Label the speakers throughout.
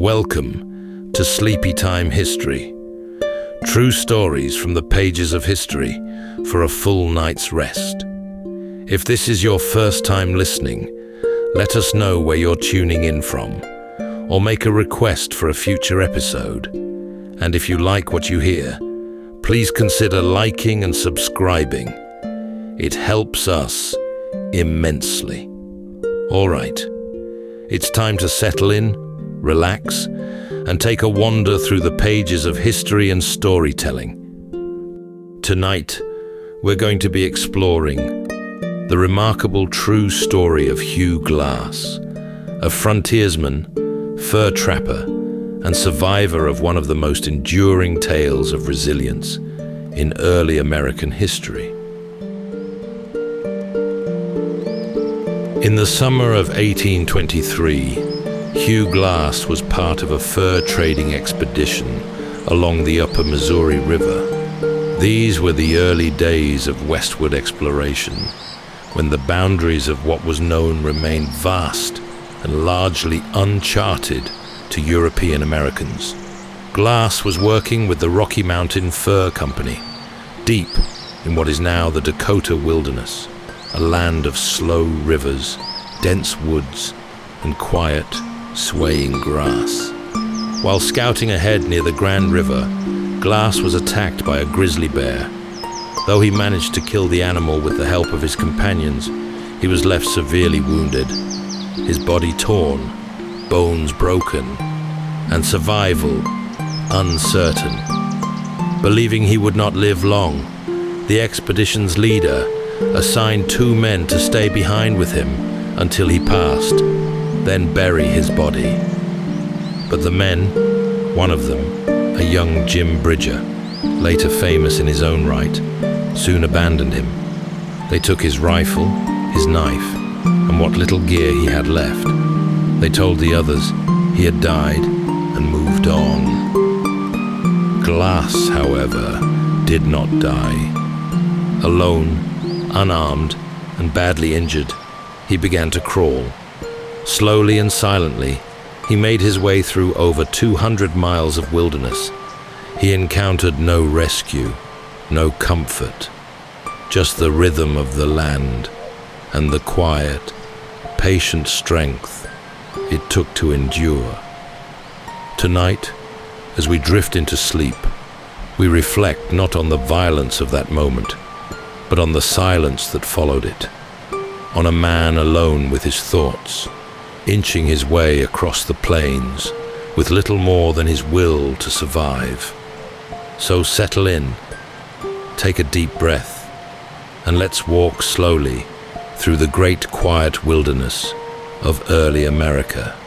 Speaker 1: Welcome to Sleepytime History. True stories from the pages of history for a full night's rest. If this is your first time listening, let us know where you're tuning in from, or make a request for a future episode. And if you like what you hear, please consider liking and subscribing. It helps us immensely. All right, it's time to settle in, relax, and take a wander through the pages of history and storytelling. Tonight, we're going to be exploring the remarkable true story of Hugh Glass, a frontiersman, fur trapper, and survivor of one of the most enduring tales of resilience in early American history. In the summer of 1823, Hugh Glass was part of a fur trading expedition along the upper Missouri River. These were the early days of westward exploration, when the boundaries of what was known remained vast and largely uncharted to European Americans. Glass was working with the Rocky Mountain Fur Company, deep in what is now the Dakota wilderness, a land of slow rivers, dense woods, and quiet, swaying grass. While scouting ahead near the Grand River, Glass was attacked by a grizzly bear. Though he managed to kill the animal with the help of his companions, he was left severely wounded, his body torn, bones broken, and survival uncertain. Believing he would not live long, the expedition's leader assigned 2 men to stay behind with him until he passed, then bury his body. But the men, one of them, a young Jim Bridger, later famous in his own right, soon abandoned him. They took his rifle, his knife, and what little gear he had left. They told the others he had died and moved on. Glass, however, did not die. Alone, unarmed, and badly injured, he began to crawl. Slowly and silently, he made his way through over 200 miles of wilderness. He encountered no rescue, no comfort, just the rhythm of the land and the quiet, patient strength it took to endure. Tonight, as we drift into sleep, we reflect not on the violence of that moment, but on the silence that followed it, on a man alone with his thoughts, inching his way across the plains with little more than his will to survive. So settle in, take a deep breath, and let's walk slowly through the great quiet wilderness of early America.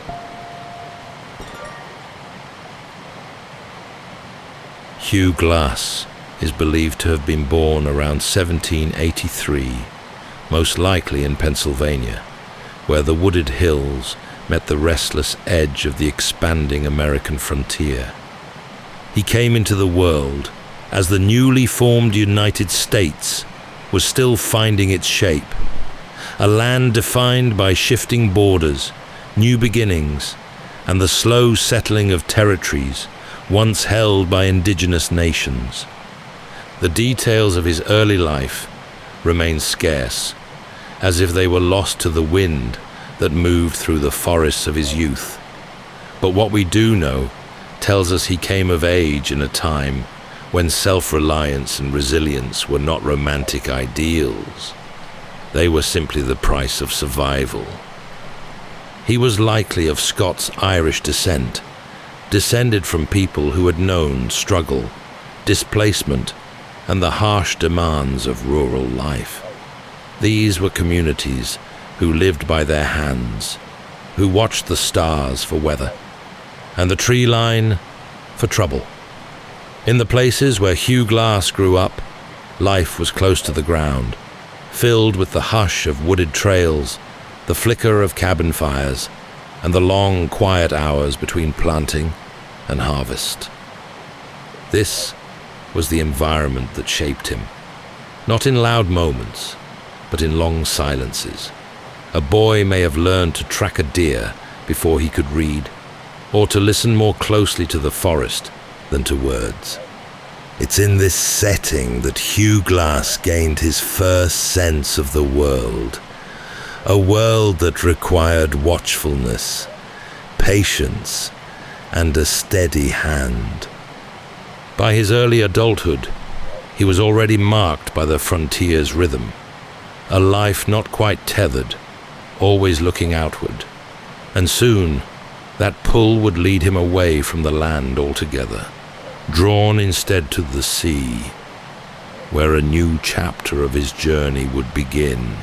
Speaker 1: Hugh Glass is believed to have been born around 1783, most likely in Pennsylvania, where the wooded hills met the restless edge of the expanding American frontier. He came into the world as the newly formed United States was still finding its shape, a land defined by shifting borders, new beginnings, and the slow settling of territories once held by indigenous nations. The details of his early life remain scarce, as if they were lost to the wind that moved through the forests of his youth. But what we do know tells us he came of age in a time when self-reliance and resilience were not romantic ideals. They were simply the price of survival. He was likely of Scots-Irish descent, descended from people who had known struggle, displacement, and the harsh demands of rural life. These were communities who lived by their hands, who watched the stars for weather, and the tree line for trouble. In the places where Hugh Glass grew up, life was close to the ground, filled with the hush of wooded trails, the flicker of cabin fires, and the long, quiet hours between planting and harvest. This was the environment that shaped him, not in loud moments, but in long silences. A boy may have learned to track a deer before he could read, or to listen more closely to the forest than to words. It's in this setting that Hugh Glass gained his first sense of the world, a world that required watchfulness, patience, and a steady hand. By his early adulthood, he was already marked by the frontier's rhythm, a life not quite tethered, always looking outward, and soon that pull would lead him away from the land altogether, drawn instead to the sea, where a new chapter of his journey would begin.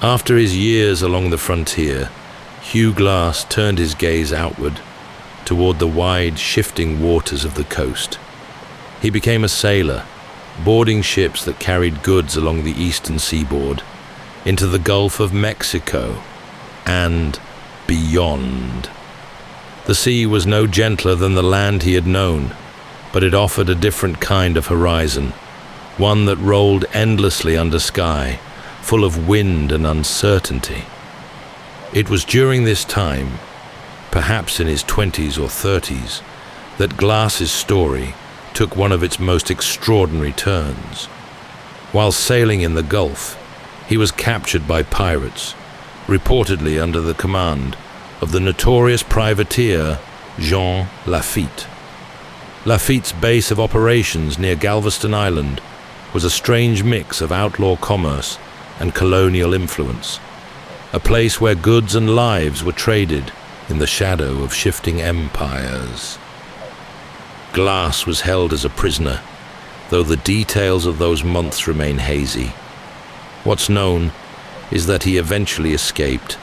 Speaker 1: After his years along the frontier, Hugh Glass turned his gaze outward, toward the wide, shifting waters of the coast. He became a sailor, boarding ships that carried goods along the eastern seaboard, into the Gulf of Mexico, and beyond. The sea was no gentler than the land he had known, but it offered a different kind of horizon, one that rolled endlessly under sky, full of wind and uncertainty. It was during this time, perhaps in his 20s or 30s, that Glass's story took one of its most extraordinary turns. While sailing in the Gulf, he was captured by pirates, reportedly under the command of the notorious privateer Jean Lafitte. Lafitte's base of operations near Galveston Island was a strange mix of outlaw commerce and colonial influence, a place where goods and lives were traded in the shadow of shifting empires. Glass was held as a prisoner, though the details of those months remain hazy. What's known is that he eventually escaped,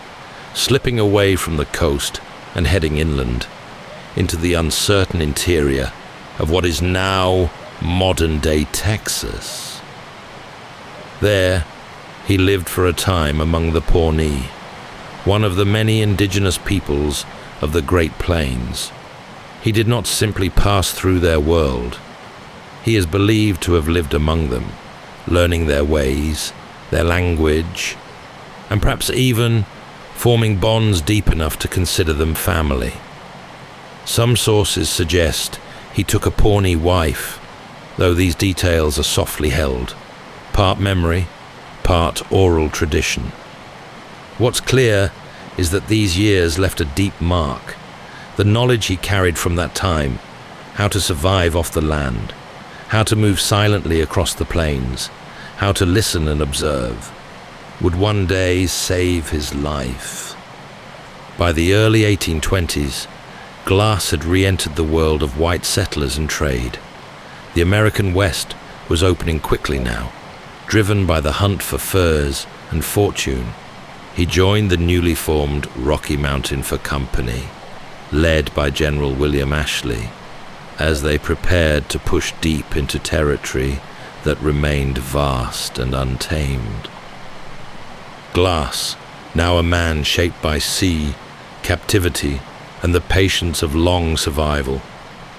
Speaker 1: slipping away from the coast and heading inland, into the uncertain interior of what is now modern-day Texas. There, he lived for a time among the Pawnee, one of the many indigenous peoples of the Great Plains. He did not simply pass through their world. He is believed to have lived among them, learning their ways, their language, and perhaps even forming bonds deep enough to consider them family. Some sources suggest he took a Pawnee wife, though these details are softly held, part memory, part oral tradition. What's clear is that these years left a deep mark. The knowledge he carried from that time, how to survive off the land, how to move silently across the plains, how to listen and observe, would one day save his life. By the early 1820s, Glass had re-entered the world of white settlers and trade. The American West was opening quickly now, driven by the hunt for furs and fortune. He joined the newly formed Rocky Mountain Fur Company, led by General William Ashley, as they prepared to push deep into territory that remained vast and untamed. Glass, now a man shaped by sea, captivity, and the patience of long survival,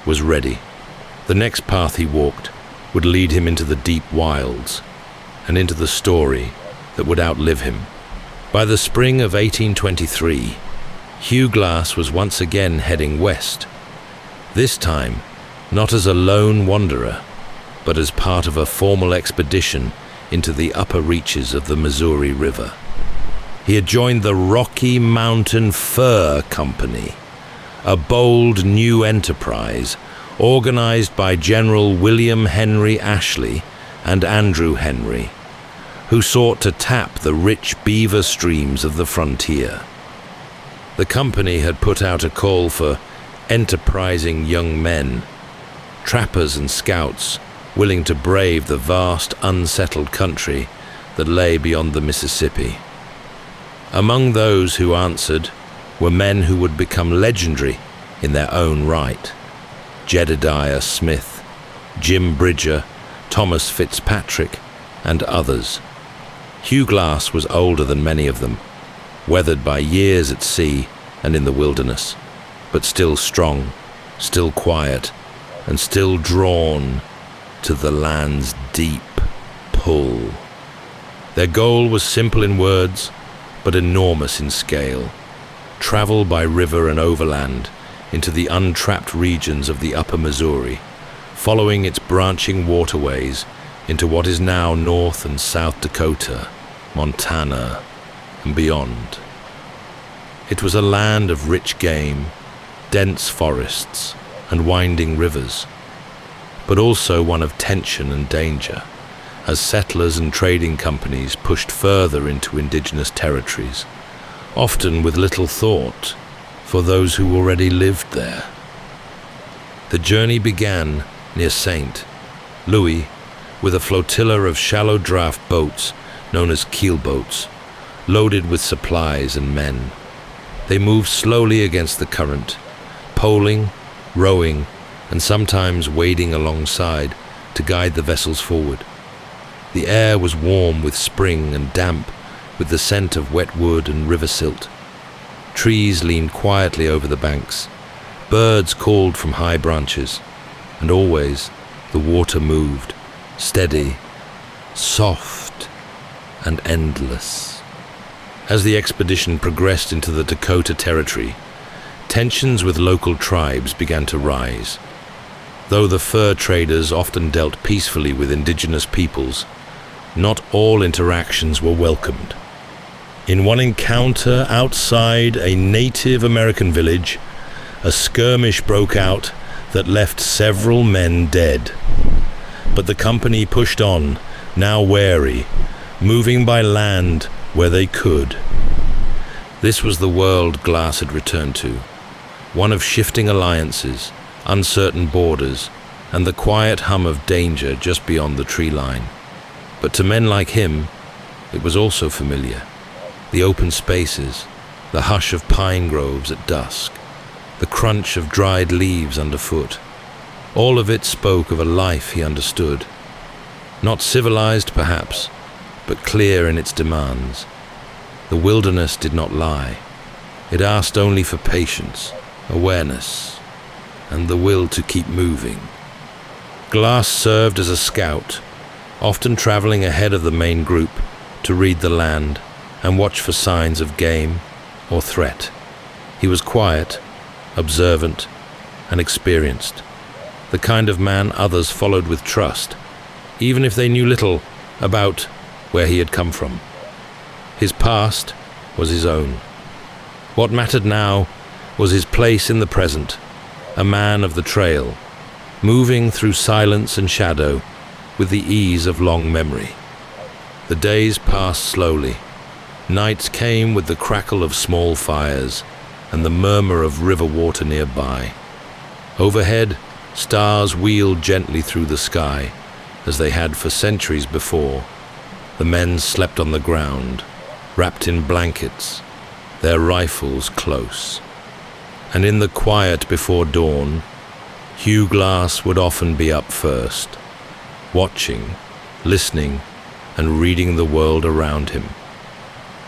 Speaker 1: was ready. The next path he walked would lead him into the deep wilds, and into the story that would outlive him. By the spring of 1823, Hugh Glass was once again heading west, this time not as a lone wanderer, but as part of a formal expedition into the upper reaches of the Missouri River. He had joined the Rocky Mountain Fur Company, a bold new enterprise organized by General William Henry Ashley and Andrew Henry, who sought to tap the rich beaver streams of the frontier. The company had put out a call for enterprising young men, trappers and scouts willing to brave the vast, unsettled country that lay beyond the Mississippi. Among those who answered were men who would become legendary in their own right: Jedediah Smith, Jim Bridger, Thomas Fitzpatrick, and others. Hugh Glass was older than many of them, weathered by years at sea and in the wilderness, but still strong, still quiet, and still drawn to the land's deep pull. Their goal was simple in words, but enormous in scale: travel by river and overland into the untrapped regions of the upper Missouri, following its branching waterways into what is now North and South Dakota, Montana, and beyond. It was a land of rich game, dense forests, and winding rivers, but also one of tension and danger, as settlers and trading companies pushed further into indigenous territories, often with little thought for those who already lived there. The journey began near St. Louis with a flotilla of shallow draft boats known as keelboats, loaded with supplies and men. They moved slowly against the current, poling, rowing, and sometimes wading alongside to guide the vessels forward. The air was warm with spring and damp with the scent of wet wood and river silt. Trees leaned quietly over the banks. Birds called from high branches. And always the water moved, steady, soft, and endless. As the expedition progressed into the Dakota Territory, tensions with local tribes began to rise. Though the fur traders often dealt peacefully with indigenous peoples, not all interactions were welcomed. In one encounter outside a Native American village, a skirmish broke out that left several men dead. But the company pushed on, now wary, moving by land where they could. This was the world Glass had returned to, one of shifting alliances, uncertain borders, and the quiet hum of danger just beyond the tree line. But to men like him, it was also familiar. The open spaces, the hush of pine groves at dusk, the crunch of dried leaves underfoot. All of it spoke of a life he understood. Not civilized, perhaps, but clear in its demands. The wilderness did not lie. It asked only for patience, awareness, and the will to keep moving. Glass served as a scout, often traveling ahead of the main group to read the land and watch for signs of game or threat. He was quiet, observant, and experienced, the kind of man others followed with trust, even if they knew little about where he had come from. His past was his own. What mattered now was his place in the present, a man of the trail, moving through silence and shadow with the ease of long memory. The days passed slowly. Nights came with the crackle of small fires and the murmur of river water nearby. Overhead, stars wheeled gently through the sky, as they had for centuries before. The men slept on the ground, wrapped in blankets, their rifles close. And in the quiet before dawn, Hugh Glass would often be up first, watching, listening, and reading the world around him.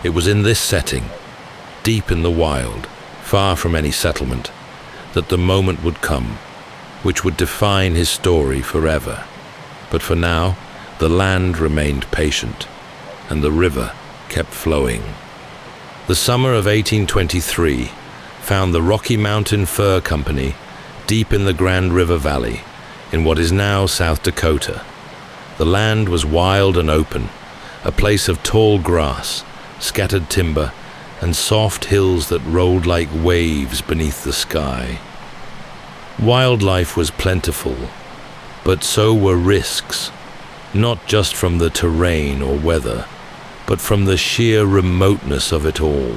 Speaker 1: It was in this setting, deep in the wild, far from any settlement, that the moment would come, which would define his story forever. But for now, the land remained patient, and the river kept flowing. The summer of 1823 found the Rocky Mountain Fur Company deep in the Grand River Valley, in what is now South Dakota. The land was wild and open, a place of tall grass, scattered timber, and soft hills that rolled like waves beneath the sky. Wildlife was plentiful, but so were risks, not just from the terrain or weather, but from the sheer remoteness of it all.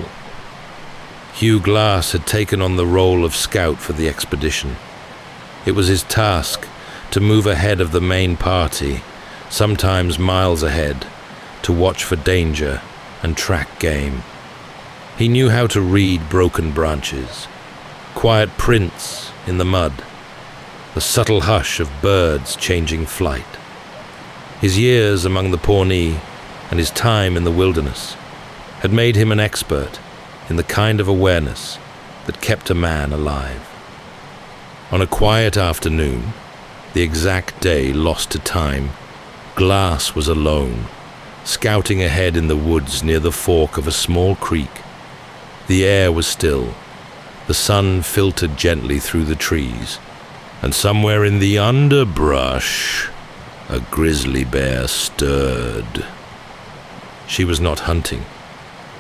Speaker 1: Hugh Glass had taken on the role of scout for the expedition. It was his task to move ahead of the main party, sometimes miles ahead, to watch for danger and track game. He knew how to read broken branches, quiet prints in the mud, the subtle hush of birds changing flight. His years among the Pawnee and his time in the wilderness had made him an expert in the kind of awareness that kept a man alive. On a quiet afternoon, the exact day lost to time, Glass was alone, scouting ahead in the woods near the fork of a small creek. The air was still. The sun filtered gently through the trees, and somewhere in the underbrush, a grizzly bear stirred. She was not hunting.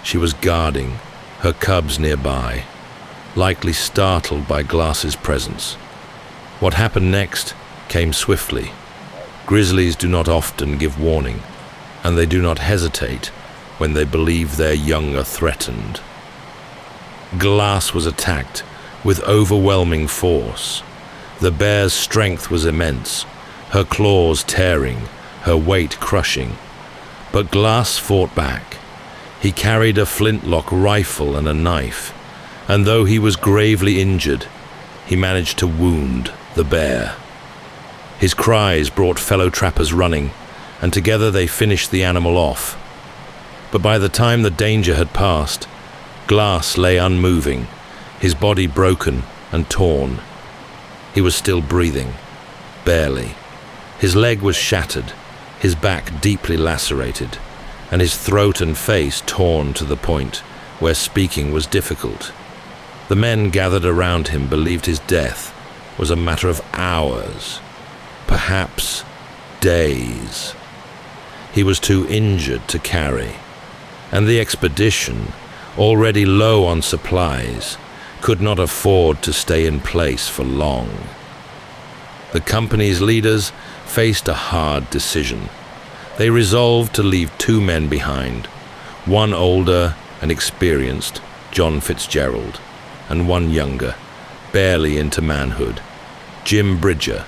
Speaker 1: She was guarding, her cubs nearby, likely startled by Glass's presence. What happened next came swiftly. Grizzlies do not often give warning, and they do not hesitate when they believe their young are threatened. Glass was attacked with overwhelming force. The bear's strength was immense, her claws tearing, her weight crushing. But Glass fought back. He carried a flintlock rifle and a knife, and though he was gravely injured, he managed to wound the bear. His cries brought fellow trappers running, and together they finished the animal off. But by the time the danger had passed, Glass lay unmoving, his body broken and torn. He was still breathing, barely. His leg was shattered, his back deeply lacerated, and his throat and face torn to the point where speaking was difficult. The men gathered around him believed his death was a matter of hours, perhaps days. He was too injured to carry, and the expedition, already low on supplies, could not afford to stay in place for long. The company's leaders faced a hard decision. They resolved to leave 2 men behind, one older and experienced, John Fitzgerald, and one younger, barely into manhood, Jim Bridger,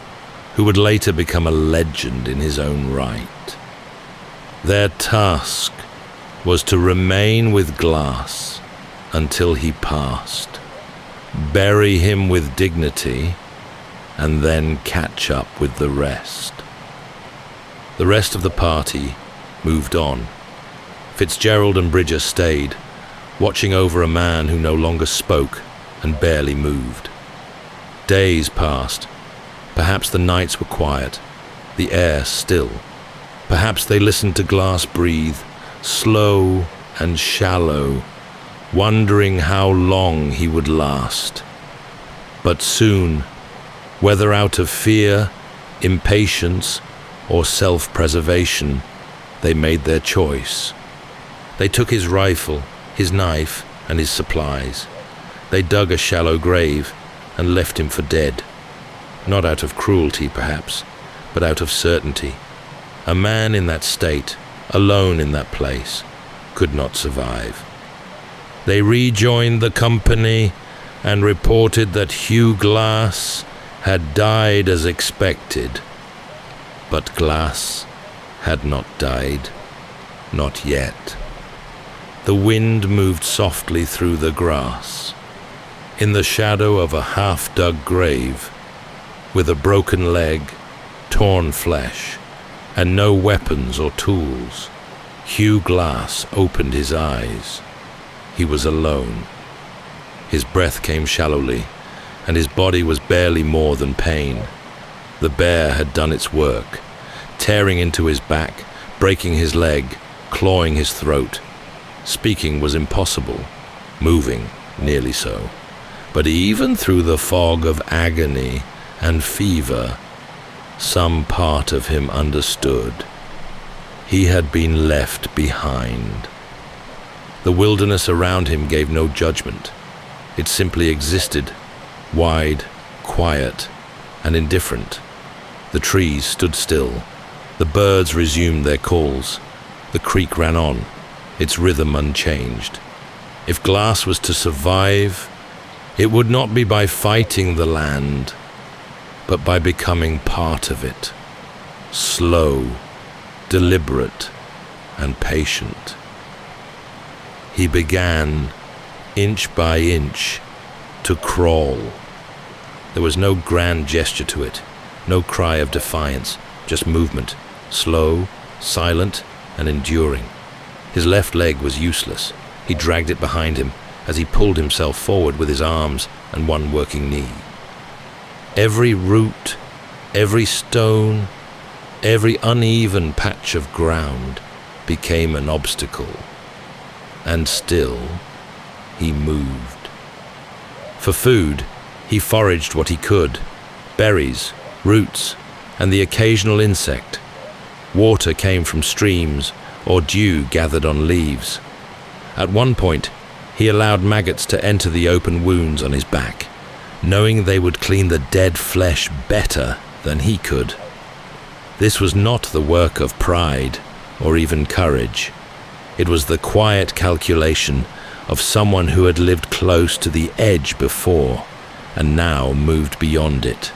Speaker 1: who would later become a legend in his own right. Their task was to remain with Glass until he passed, bury him with dignity, and then catch up with the rest. The rest of the party moved on. Fitzgerald and Bridger stayed, watching over a man who no longer spoke and barely moved. Days passed. Perhaps the nights were quiet, the air still. Perhaps they listened to Glass breathe, slow and shallow, wondering how long he would last. But soon, whether out of fear, impatience, or self-preservation, they made their choice. They took his rifle, his knife, and his supplies. They dug a shallow grave and left him for dead. Not out of cruelty, perhaps, but out of certainty. A man in that state, alone in that place, could not survive. They rejoined the company and reported that Hugh Glass had died as expected. But Glass had not died, not yet. The wind moved softly through the grass. In the shadow of a half-dug grave, with a broken leg, torn flesh, and no weapons or tools, Hugh Glass opened his eyes. He was alone. His breath came shallowly, and his body was barely more than pain. The bear had done its work, tearing into his back, breaking his leg, clawing his throat. Speaking was impossible, moving nearly so. But even through the fog of agony and fever, some part of him understood. He had been left behind. The wilderness around him gave no judgment. It simply existed, wide, quiet, and indifferent. The trees stood still. The birds resumed their calls. The creek ran on, its rhythm unchanged. If Glass was to survive, it would not be by fighting the land, but by becoming part of it, slow, deliberate, and patient. He began, inch by inch, to crawl. There was no grand gesture to it, no cry of defiance, just movement, slow, silent, and enduring. His left leg was useless. He dragged it behind him as he pulled himself forward with his arms and one working knee. Every root, every stone, every uneven patch of ground became an obstacle. And still, he moved. For food, he foraged what he could: berries, roots, and the occasional insect. Water came from streams or dew gathered on leaves. At one point, he allowed maggots to enter the open wounds on his back, knowing they would clean the dead flesh better than he could. This was not the work of pride or even courage. It was the quiet calculation of someone who had lived close to the edge before and now moved beyond it.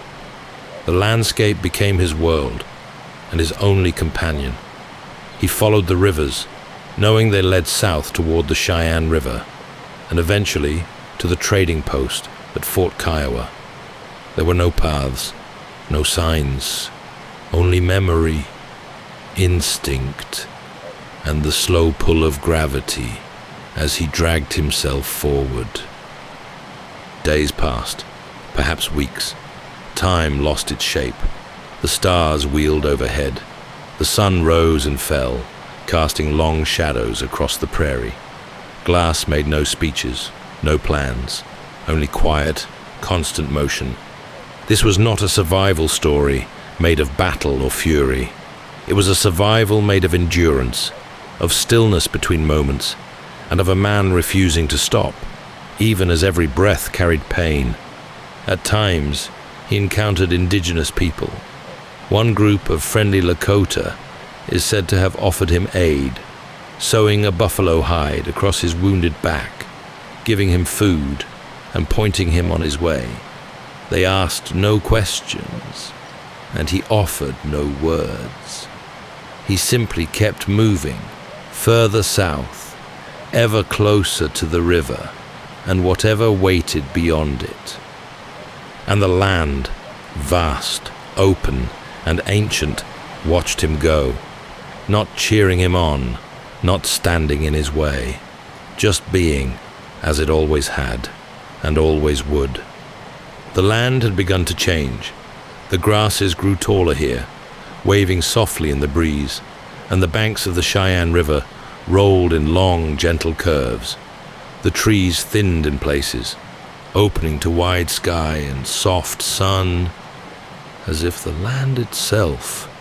Speaker 1: The landscape became his world and his only companion. He followed the rivers, knowing they led south toward the Cheyenne River, and eventually to the trading post at Fort Kiowa. There were no paths, no signs, only memory, instinct, and the slow pull of gravity as he dragged himself forward. Days passed, perhaps weeks. Time lost its shape. The stars wheeled overhead. The sun rose and fell, casting long shadows across the prairie. Glass made no speeches, no plans, only quiet, constant motion. This was not a survival story made of battle or fury. It was a survival made of endurance, of stillness between moments, and of a man refusing to stop, even as every breath carried pain. At times, he encountered indigenous people. One group of friendly Lakota is said to have offered him aid, sewing a buffalo hide across his wounded back, giving him food, and pointing him on his way. They asked no questions, and he offered no words. He simply kept moving, further south, ever closer to the river, and whatever waited beyond it. And the land, vast, open, and ancient, watched him go, not cheering him on, not standing in his way, just being as it always had and always would. The land had begun to change. The grasses grew taller here, waving softly in the breeze, and the banks of the Cheyenne River rolled in long, gentle curves. The trees thinned in places, opening to wide sky and soft sun, as if the land itself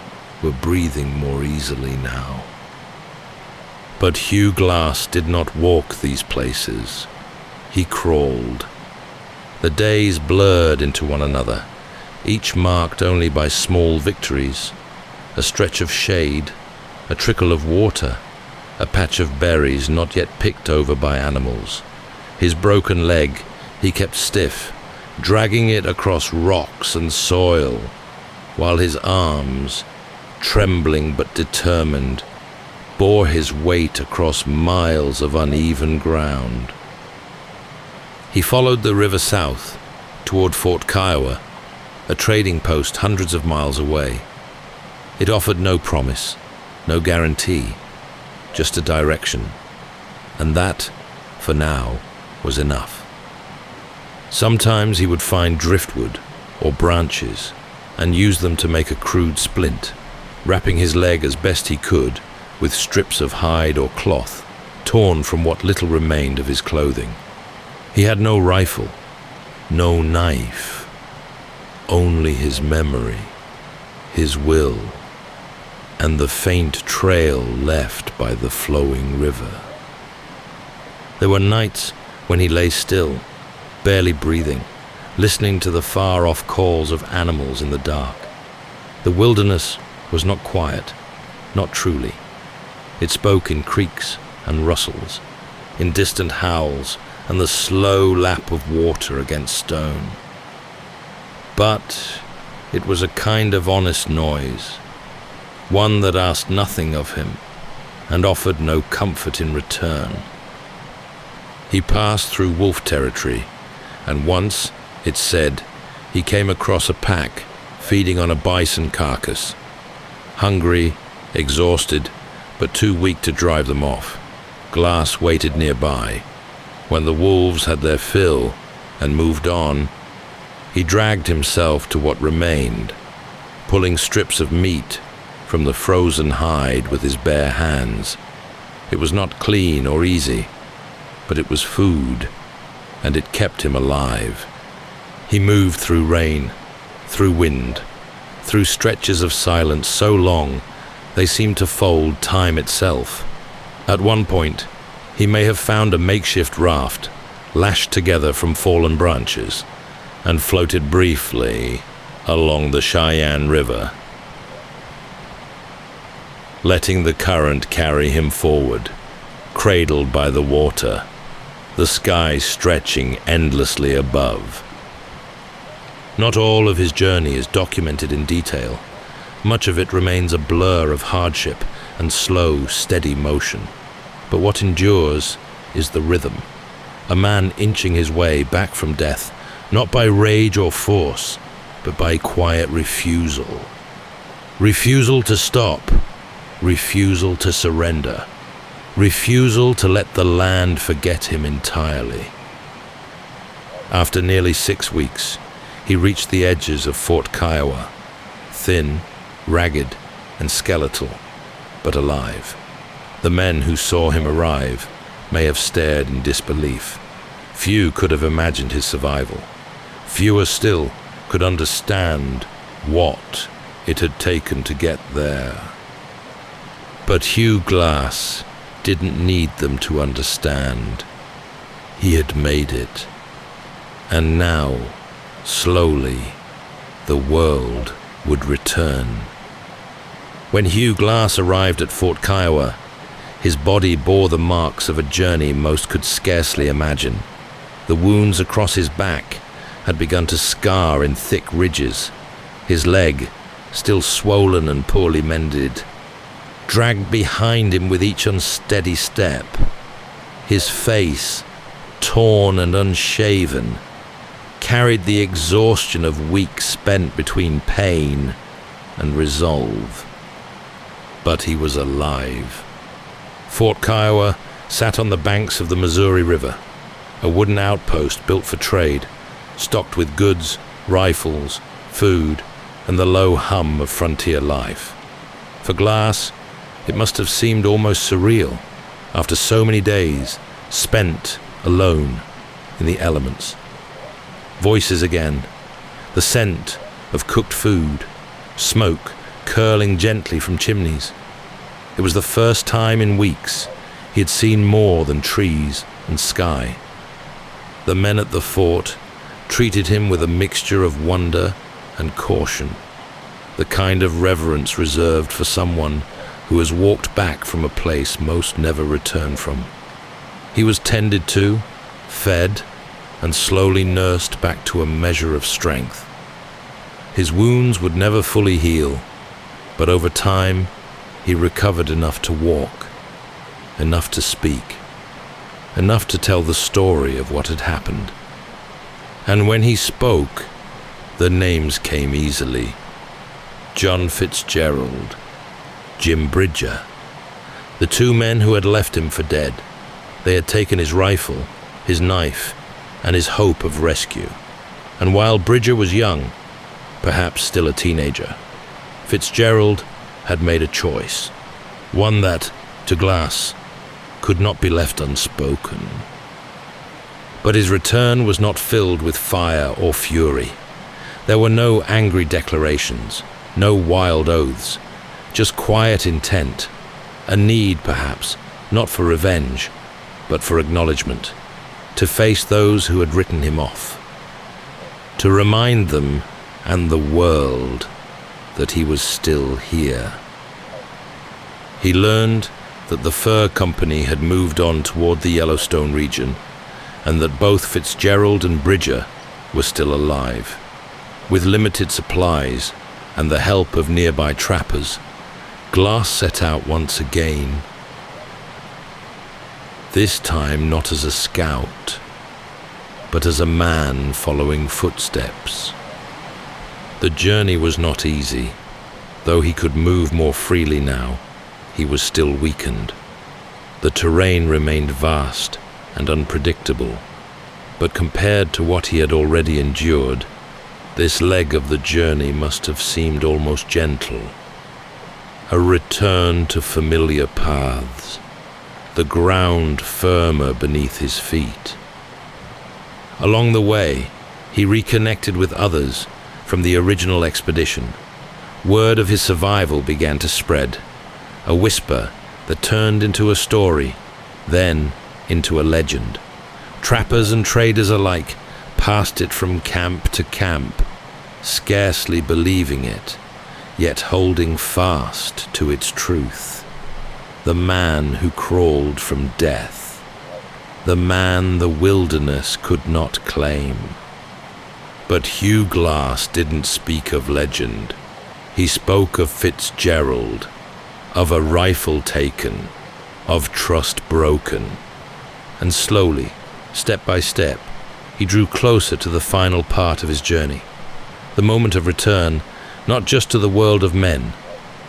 Speaker 1: were breathing more easily now. But Hugh Glass did not walk these places. He crawled. The days blurred into one another, each marked only by small victories: a stretch of shade, a trickle of water, a patch of berries not yet picked over by animals. His broken leg he kept stiff, dragging it across rocks and soil, while his arms, trembling but determined, bore his weight across miles of uneven ground. He followed the river south, toward Fort Kiowa, a trading post hundreds of miles away. It offered no promise, no guarantee, just a direction, and that, for now, was enough. Sometimes he would find driftwood or branches and use them to make a crude splint, wrapping his leg as best he could with strips of hide or cloth torn from what little remained of his clothing. He had no rifle, no knife, only his memory, his will, and the faint trail left by the flowing river. There were nights when he lay still, barely breathing, listening to the far-off calls of animals in the dark. The wilderness was not quiet, not truly. It spoke in creaks and rustles, in distant howls and the slow lap of water against stone. But it was a kind of honest noise, one that asked nothing of him and offered no comfort in return. He passed through wolf territory, and once, it said, he came across a pack feeding on a bison carcass. Hungry, exhausted, but too weak to drive them off, Glass waited nearby. When the wolves had their fill and moved on, he dragged himself to what remained, pulling strips of meat from the frozen hide with his bare hands. It was not clean or easy, but it was food, and it kept him alive. He moved through rain, through wind, through stretches of silence so long they seemed to fold time itself. At one point, he may have found a makeshift raft, lashed together from fallen branches, and floated briefly along the Cheyenne River, letting the current carry him forward, cradled by the water, the sky stretching endlessly above. Not all of his journey is documented in detail. Much of it remains a blur of hardship and slow, steady motion. But what endures is the rhythm, a man inching his way back from death, not by rage or force, but by quiet refusal. Refusal to stop, refusal to surrender, refusal to let the land forget him entirely. After nearly 6 weeks, he reached the edges of Fort Kiowa, thin, ragged, and skeletal, but alive. The men who saw him arrive may have stared in disbelief. Few could have imagined his survival. Fewer still could understand what it had taken to get there. But Hugh Glass didn't need them to understand. He had made it. And now, slowly, the world would return. When Hugh Glass arrived at Fort Kiowa, his body bore the marks of a journey most could scarcely imagine. The wounds across his back had begun to scar in thick ridges. His leg, still swollen and poorly mended, dragged behind him with each unsteady step. His face, torn and unshaven, carried the exhaustion of weeks spent between pain and resolve. But he was alive. Fort Kiowa sat on the banks of the Missouri River, a wooden outpost built for trade, stocked with goods, rifles, food, and the low hum of frontier life. For Glass, it must have seemed almost surreal, after so many days spent alone in the elements. Voices again, the scent of cooked food, smoke curling gently from chimneys. It was the first time in weeks he had seen more than trees and sky. The men at the fort treated him with a mixture of wonder and caution, the kind of reverence reserved for someone who has walked back from a place most never return from. He was tended to, fed, and slowly nursed back to a measure of strength. His wounds would never fully heal, but over time he recovered enough to walk, enough to speak, enough to tell the story of what had happened. And when he spoke, the names came easily. John Fitzgerald, Jim Bridger, the two men who had left him for dead. They had taken his rifle, his knife, and his hope of rescue. And while Bridger was young, perhaps still a teenager, Fitzgerald had made a choice, one that, to Glass, could not be left unspoken. But his return was not filled with fire or fury. There were no angry declarations, no wild oaths, just quiet intent, a need perhaps, not for revenge, but for acknowledgement, to face those who had written him off, to remind them and the world that he was still here. He learned that the fur company had moved on toward the Yellowstone region, and that both Fitzgerald and Bridger were still alive. With limited supplies and the help of nearby trappers, Glass set out once again. This time not as a scout, but as a man following footsteps. The journey was not easy. Though he could move more freely now, he was still weakened. The terrain remained vast and unpredictable, but compared to what he had already endured, this leg of the journey must have seemed almost gentle. A return to familiar paths, the ground firmer beneath his feet. Along the way, he reconnected with others from the original expedition. Word of his survival began to spread, a whisper that turned into a story, then into a legend. Trappers and traders alike passed it from camp to camp, scarcely believing it, yet holding fast to its truth. The man who crawled from death, the man the wilderness could not claim. But Hugh Glass didn't speak of legend. He spoke of Fitzgerald, of a rifle taken, of trust broken. And slowly, step by step, he drew closer to the final part of his journey. The moment of return, not just to the world of men,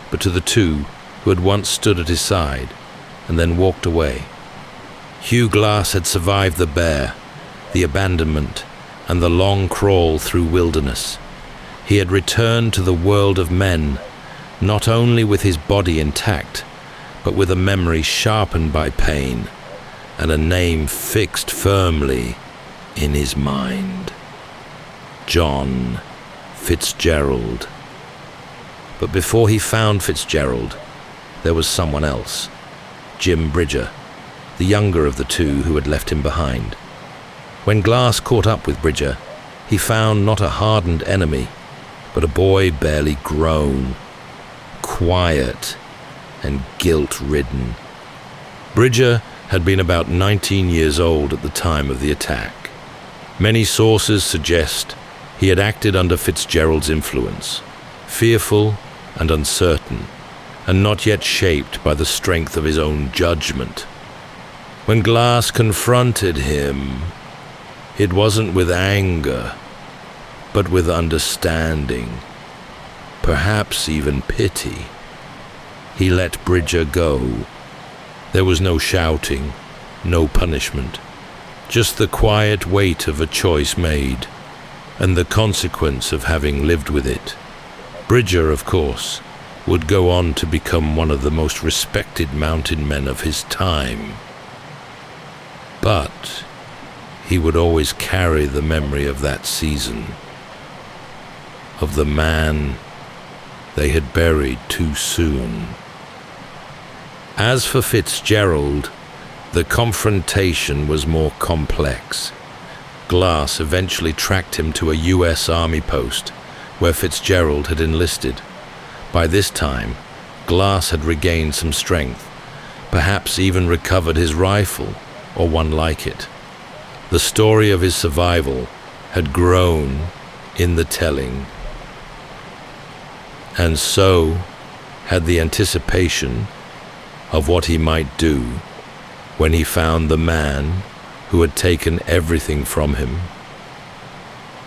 Speaker 1: but to the two who had once stood at his side and then walked away. Hugh Glass had survived the bear, the abandonment, and the long crawl through wilderness. He had returned to the world of men, not only with his body intact, but with a memory sharpened by pain and a name fixed firmly in his mind. John Fitzgerald. But before he found Fitzgerald, there was someone else, Jim Bridger, the younger of the two who had left him behind. When Glass caught up with Bridger, he found not a hardened enemy, but a boy barely grown, quiet and guilt-ridden. Bridger had been about 19 years old at the time of the attack. Many sources suggest he had acted under Fitzgerald's influence, fearful and uncertain, and not yet shaped by the strength of his own judgment. When Glass confronted him, it wasn't with anger, but with understanding, perhaps even pity. He let Bridger go. There was no shouting, no punishment, just the quiet weight of a choice made, and the consequence of having lived with it. Bridger, of course, would go on to become one of the most respected mountain men of his time. But he would always carry the memory of that season, of the man they had buried too soon. As for Fitzgerald, the confrontation was more complex. Glass eventually tracked him to a U.S. Army post where Fitzgerald had enlisted. By this time, Glass had regained some strength, perhaps even recovered his rifle, or one like it. The story of his survival had grown in the telling, and so had the anticipation of what he might do when he found the man who had taken everything from him.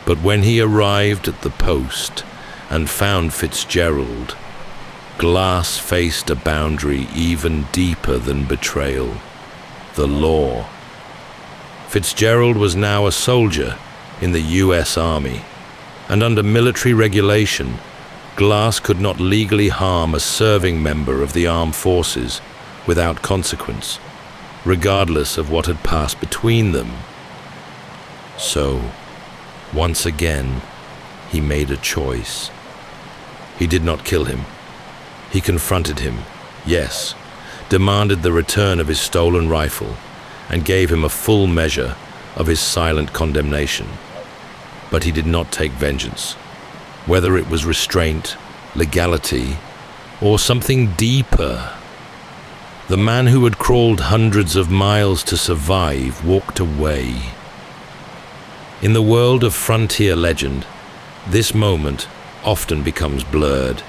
Speaker 1: But when he arrived at the post and found Fitzgerald, Glass faced a boundary even deeper than betrayal: the law. Fitzgerald was now a soldier in the U.S. Army, and under military regulation, Glass could not legally harm a serving member of the armed forces without consequence, regardless of what had passed between them. So, once again, he made a choice. He did not kill him. He confronted him, yes, demanded the return of his stolen rifle, and gave him a full measure of his silent condemnation. But he did not take vengeance. Whether it was restraint, legality, or something deeper, the man who had crawled hundreds of miles to survive walked away. In the world of frontier legend, this moment often becomes blurred.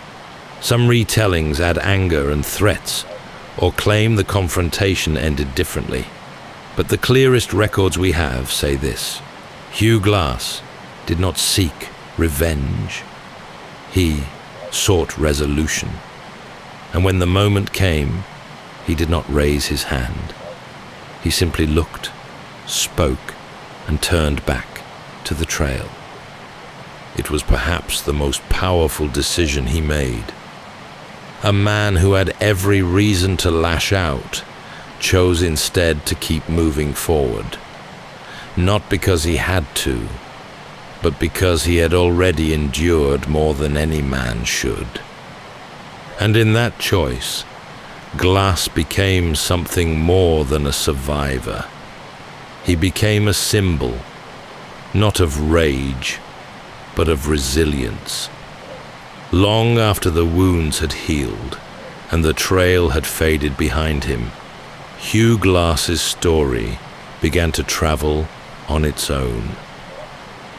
Speaker 1: Some retellings add anger and threats, or claim the confrontation ended differently. But the clearest records we have say this: Hugh Glass did not seek revenge. He sought resolution. And when the moment came, he did not raise his hand. He simply looked, spoke, and turned back to the trail. It was perhaps the most powerful decision he made. A man who had every reason to lash out chose instead to keep moving forward, not because he had to, but because he had already endured more than any man should. And in that choice, Glass became something more than a survivor. He became a symbol, not of rage, but of resilience. Long after the wounds had healed and the trail had faded behind him, Hugh Glass's story began to travel on its own.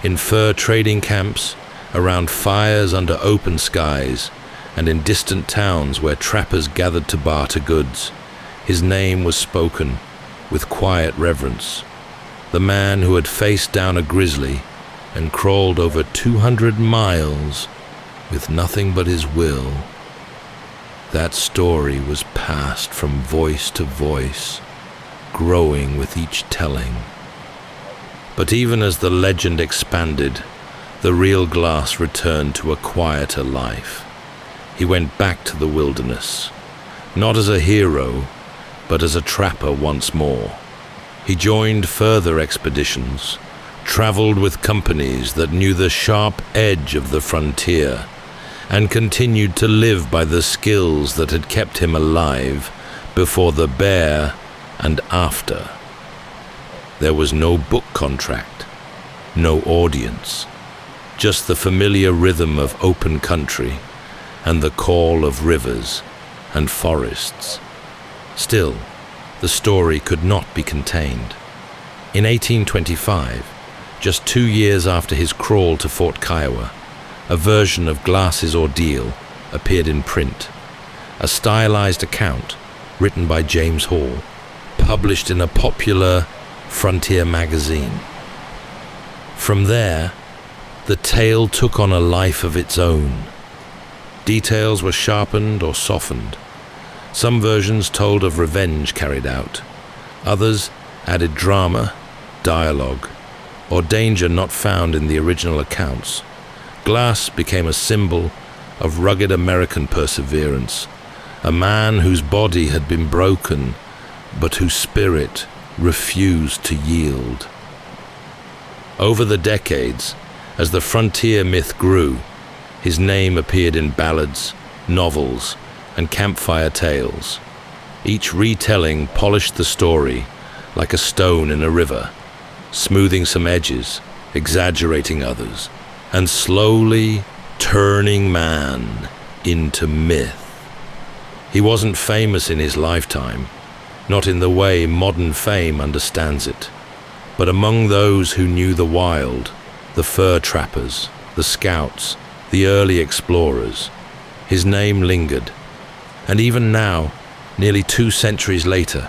Speaker 1: In fur trading camps, around fires under open skies, and in distant towns where trappers gathered to barter goods, his name was spoken with quiet reverence. The man who had faced down a grizzly and crawled over 200 miles with nothing but his will. That story was passed from voice to voice, growing with each telling. But even as the legend expanded, the real Glass returned to a quieter life. He went back to the wilderness, not as a hero, but as a trapper once more. He joined further expeditions, traveled with companies that knew the sharp edge of the frontier, and continued to live by the skills that had kept him alive before the bear and after. There was no book contract, no audience, just the familiar rhythm of open country and the call of rivers and forests. Still, the story could not be contained. In 1825, just 2 years after his crawl to Fort Kiowa, a version of Glass's ordeal appeared in print, a stylized account written by James Hall, published in a popular frontier magazine. From there, the tale took on a life of its own. Details were sharpened or softened. Some versions told of revenge carried out. Others added drama, dialogue, or danger not found in the original accounts. Glass became a symbol of rugged American perseverance, a man whose body had been broken, but whose spirit refused to yield. Over the decades, as the frontier myth grew, his name appeared in ballads, novels, and campfire tales. Each retelling polished the story like a stone in a river, smoothing some edges, exaggerating others, and slowly turning man into myth. He wasn't famous in his lifetime, not in the way modern fame understands it, but among those who knew the wild, the fur trappers, the scouts, the early explorers, his name lingered. And even now, nearly 2 centuries later,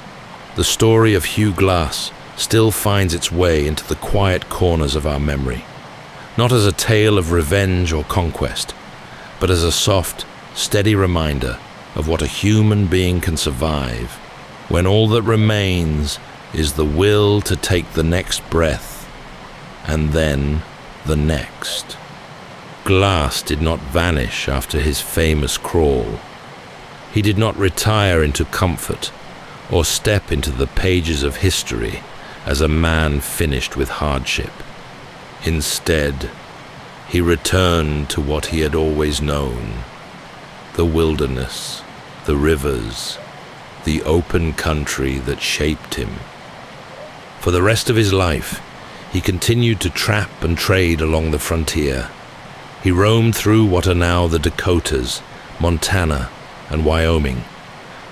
Speaker 1: the story of Hugh Glass still finds its way into the quiet corners of our memory, not as a tale of revenge or conquest, but as a soft, steady reminder of what a human being can survive when all that remains is the will to take the next breath, and then the next. Glass did not vanish after his famous crawl. He did not retire into comfort or step into the pages of history as a man finished with hardship. Instead, he returned to what he had always known: the wilderness, the rivers, the open country that shaped him. For the rest of his life, he continued to trap and trade along the frontier. He roamed through what are now the Dakotas, Montana, and Wyoming,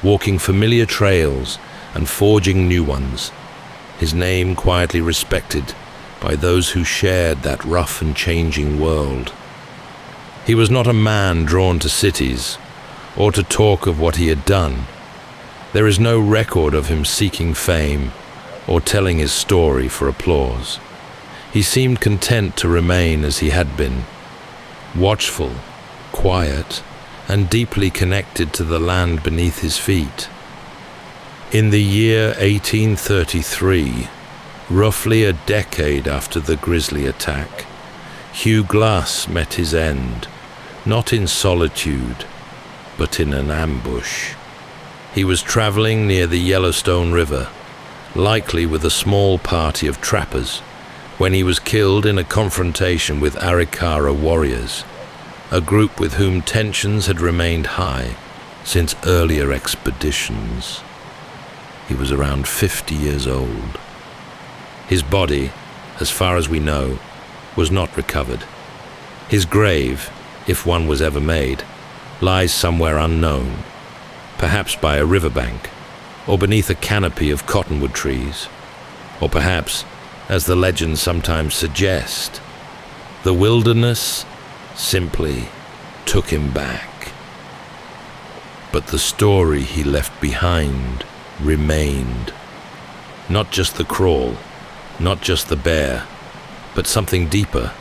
Speaker 1: walking familiar trails and forging new ones, his name quietly respected by those who shared that rough and changing world. He was not a man drawn to cities or to talk of what he had done. There is no record of him seeking fame or telling his story for applause. He seemed content to remain as he had been, watchful, quiet, and deeply connected to the land beneath his feet. In the year 1833, roughly a decade after the grizzly attack, Hugh Glass met his end, not in solitude, but in an ambush. He was traveling near the Yellowstone River, likely with a small party of trappers, when he was killed in a confrontation with Arikara warriors, a group with whom tensions had remained high since earlier expeditions. He was around 50 years old. His body, as far as we know, was not recovered. His grave, if one was ever made, lies somewhere unknown, perhaps by a riverbank, or beneath a canopy of cottonwood trees, or perhaps, as the legends sometimes suggest, the wilderness simply took him back. But the story he left behind remained. Not just the crawl, not just the bear, but something deeper,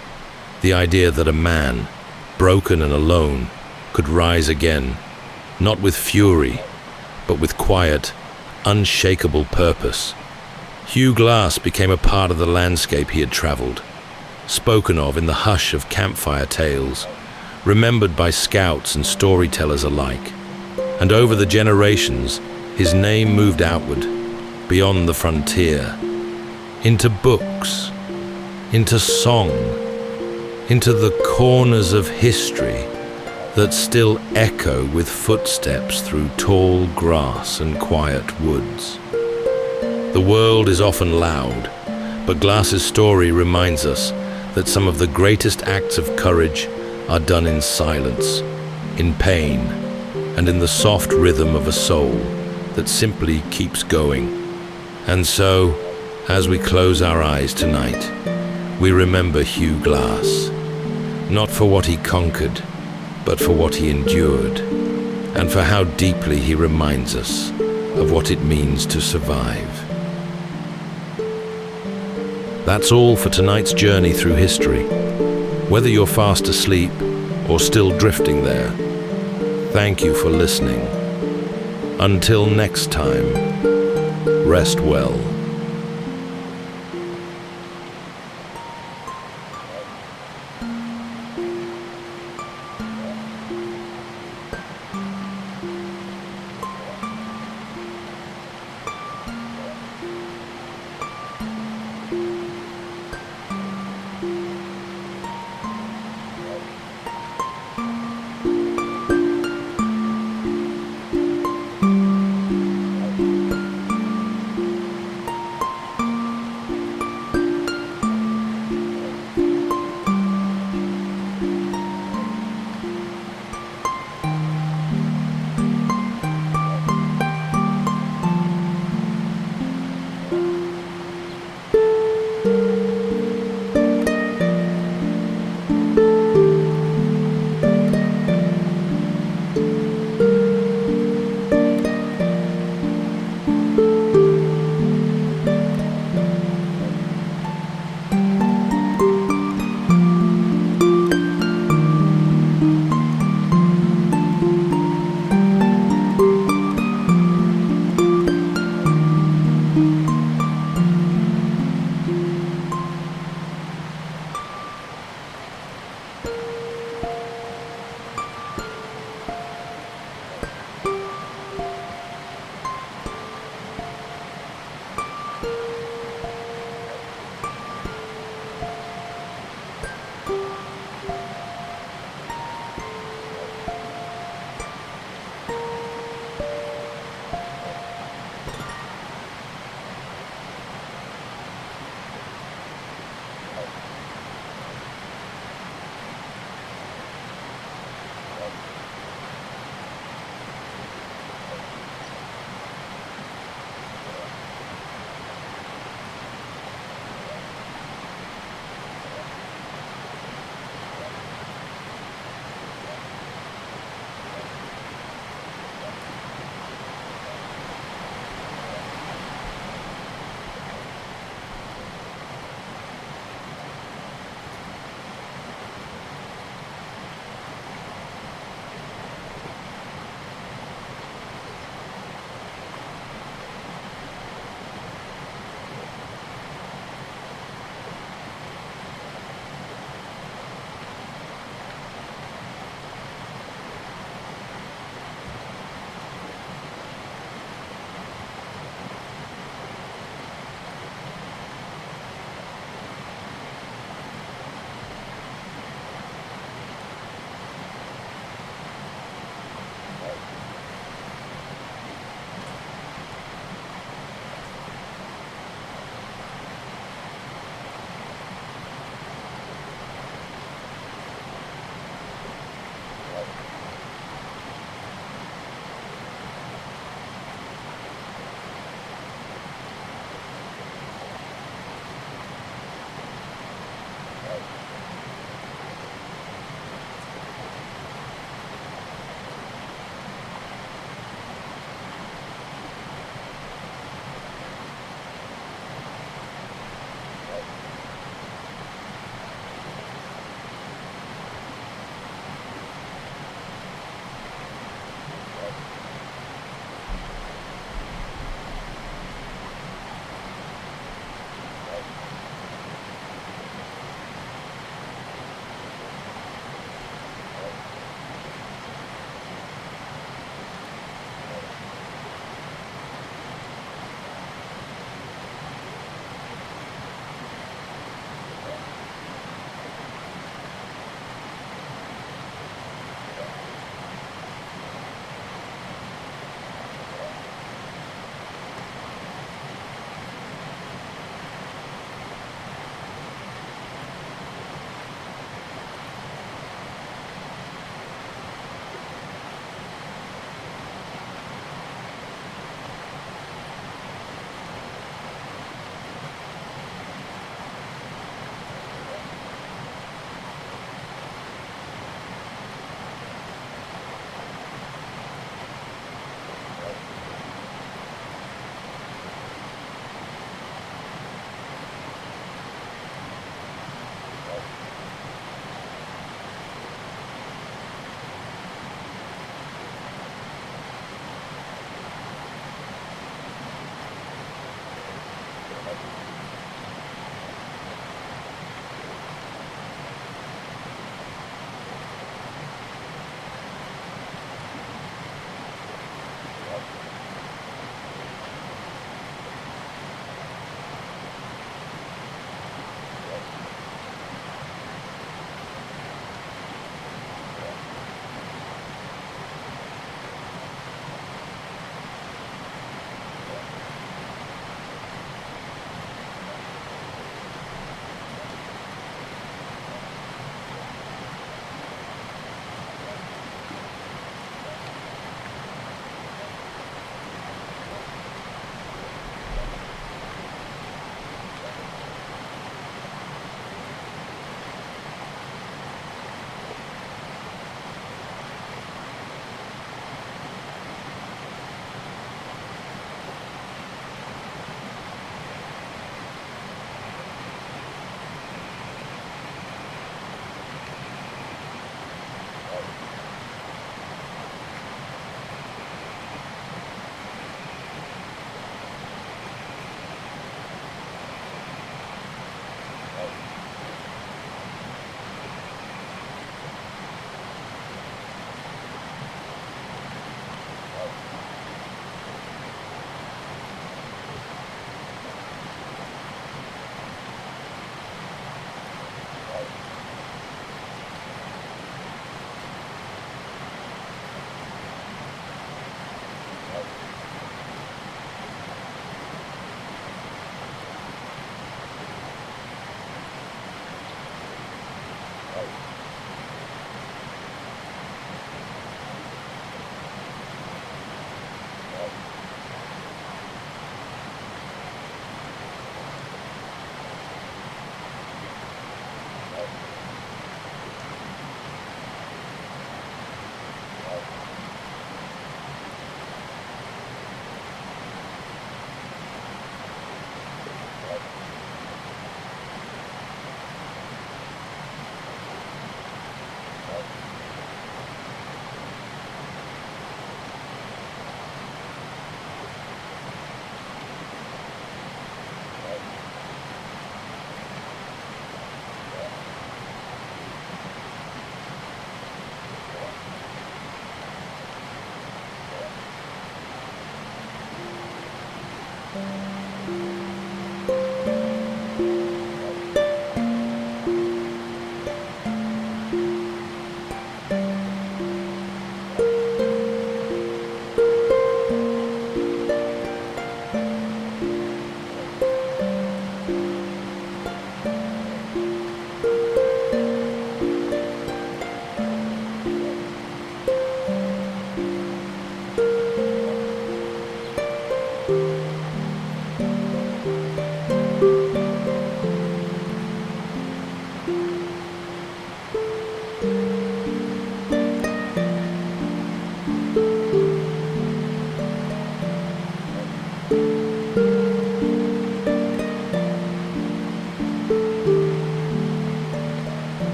Speaker 1: the idea that a man, broken and alone, could rise again, not with fury, but with quiet, unshakable purpose. Hugh Glass became a part of the landscape he had traveled, spoken of in the hush of campfire tales, remembered by scouts and storytellers alike. And over the generations, his name moved outward, beyond the frontier, into books, into song, into the corners of history that still echo with footsteps through tall grass and quiet woods. The world is often loud, but Glass's story reminds us that some of the greatest acts of courage are done in silence, in pain, and in the soft rhythm of a soul that simply keeps going. And so, as we close our eyes tonight, we remember Hugh Glass, not for what he conquered, but for what he endured, and for how deeply he reminds us of what it means to survive. That's all for tonight's journey through history. Whether you're fast asleep or still drifting there, thank you for listening. Until next time, rest well.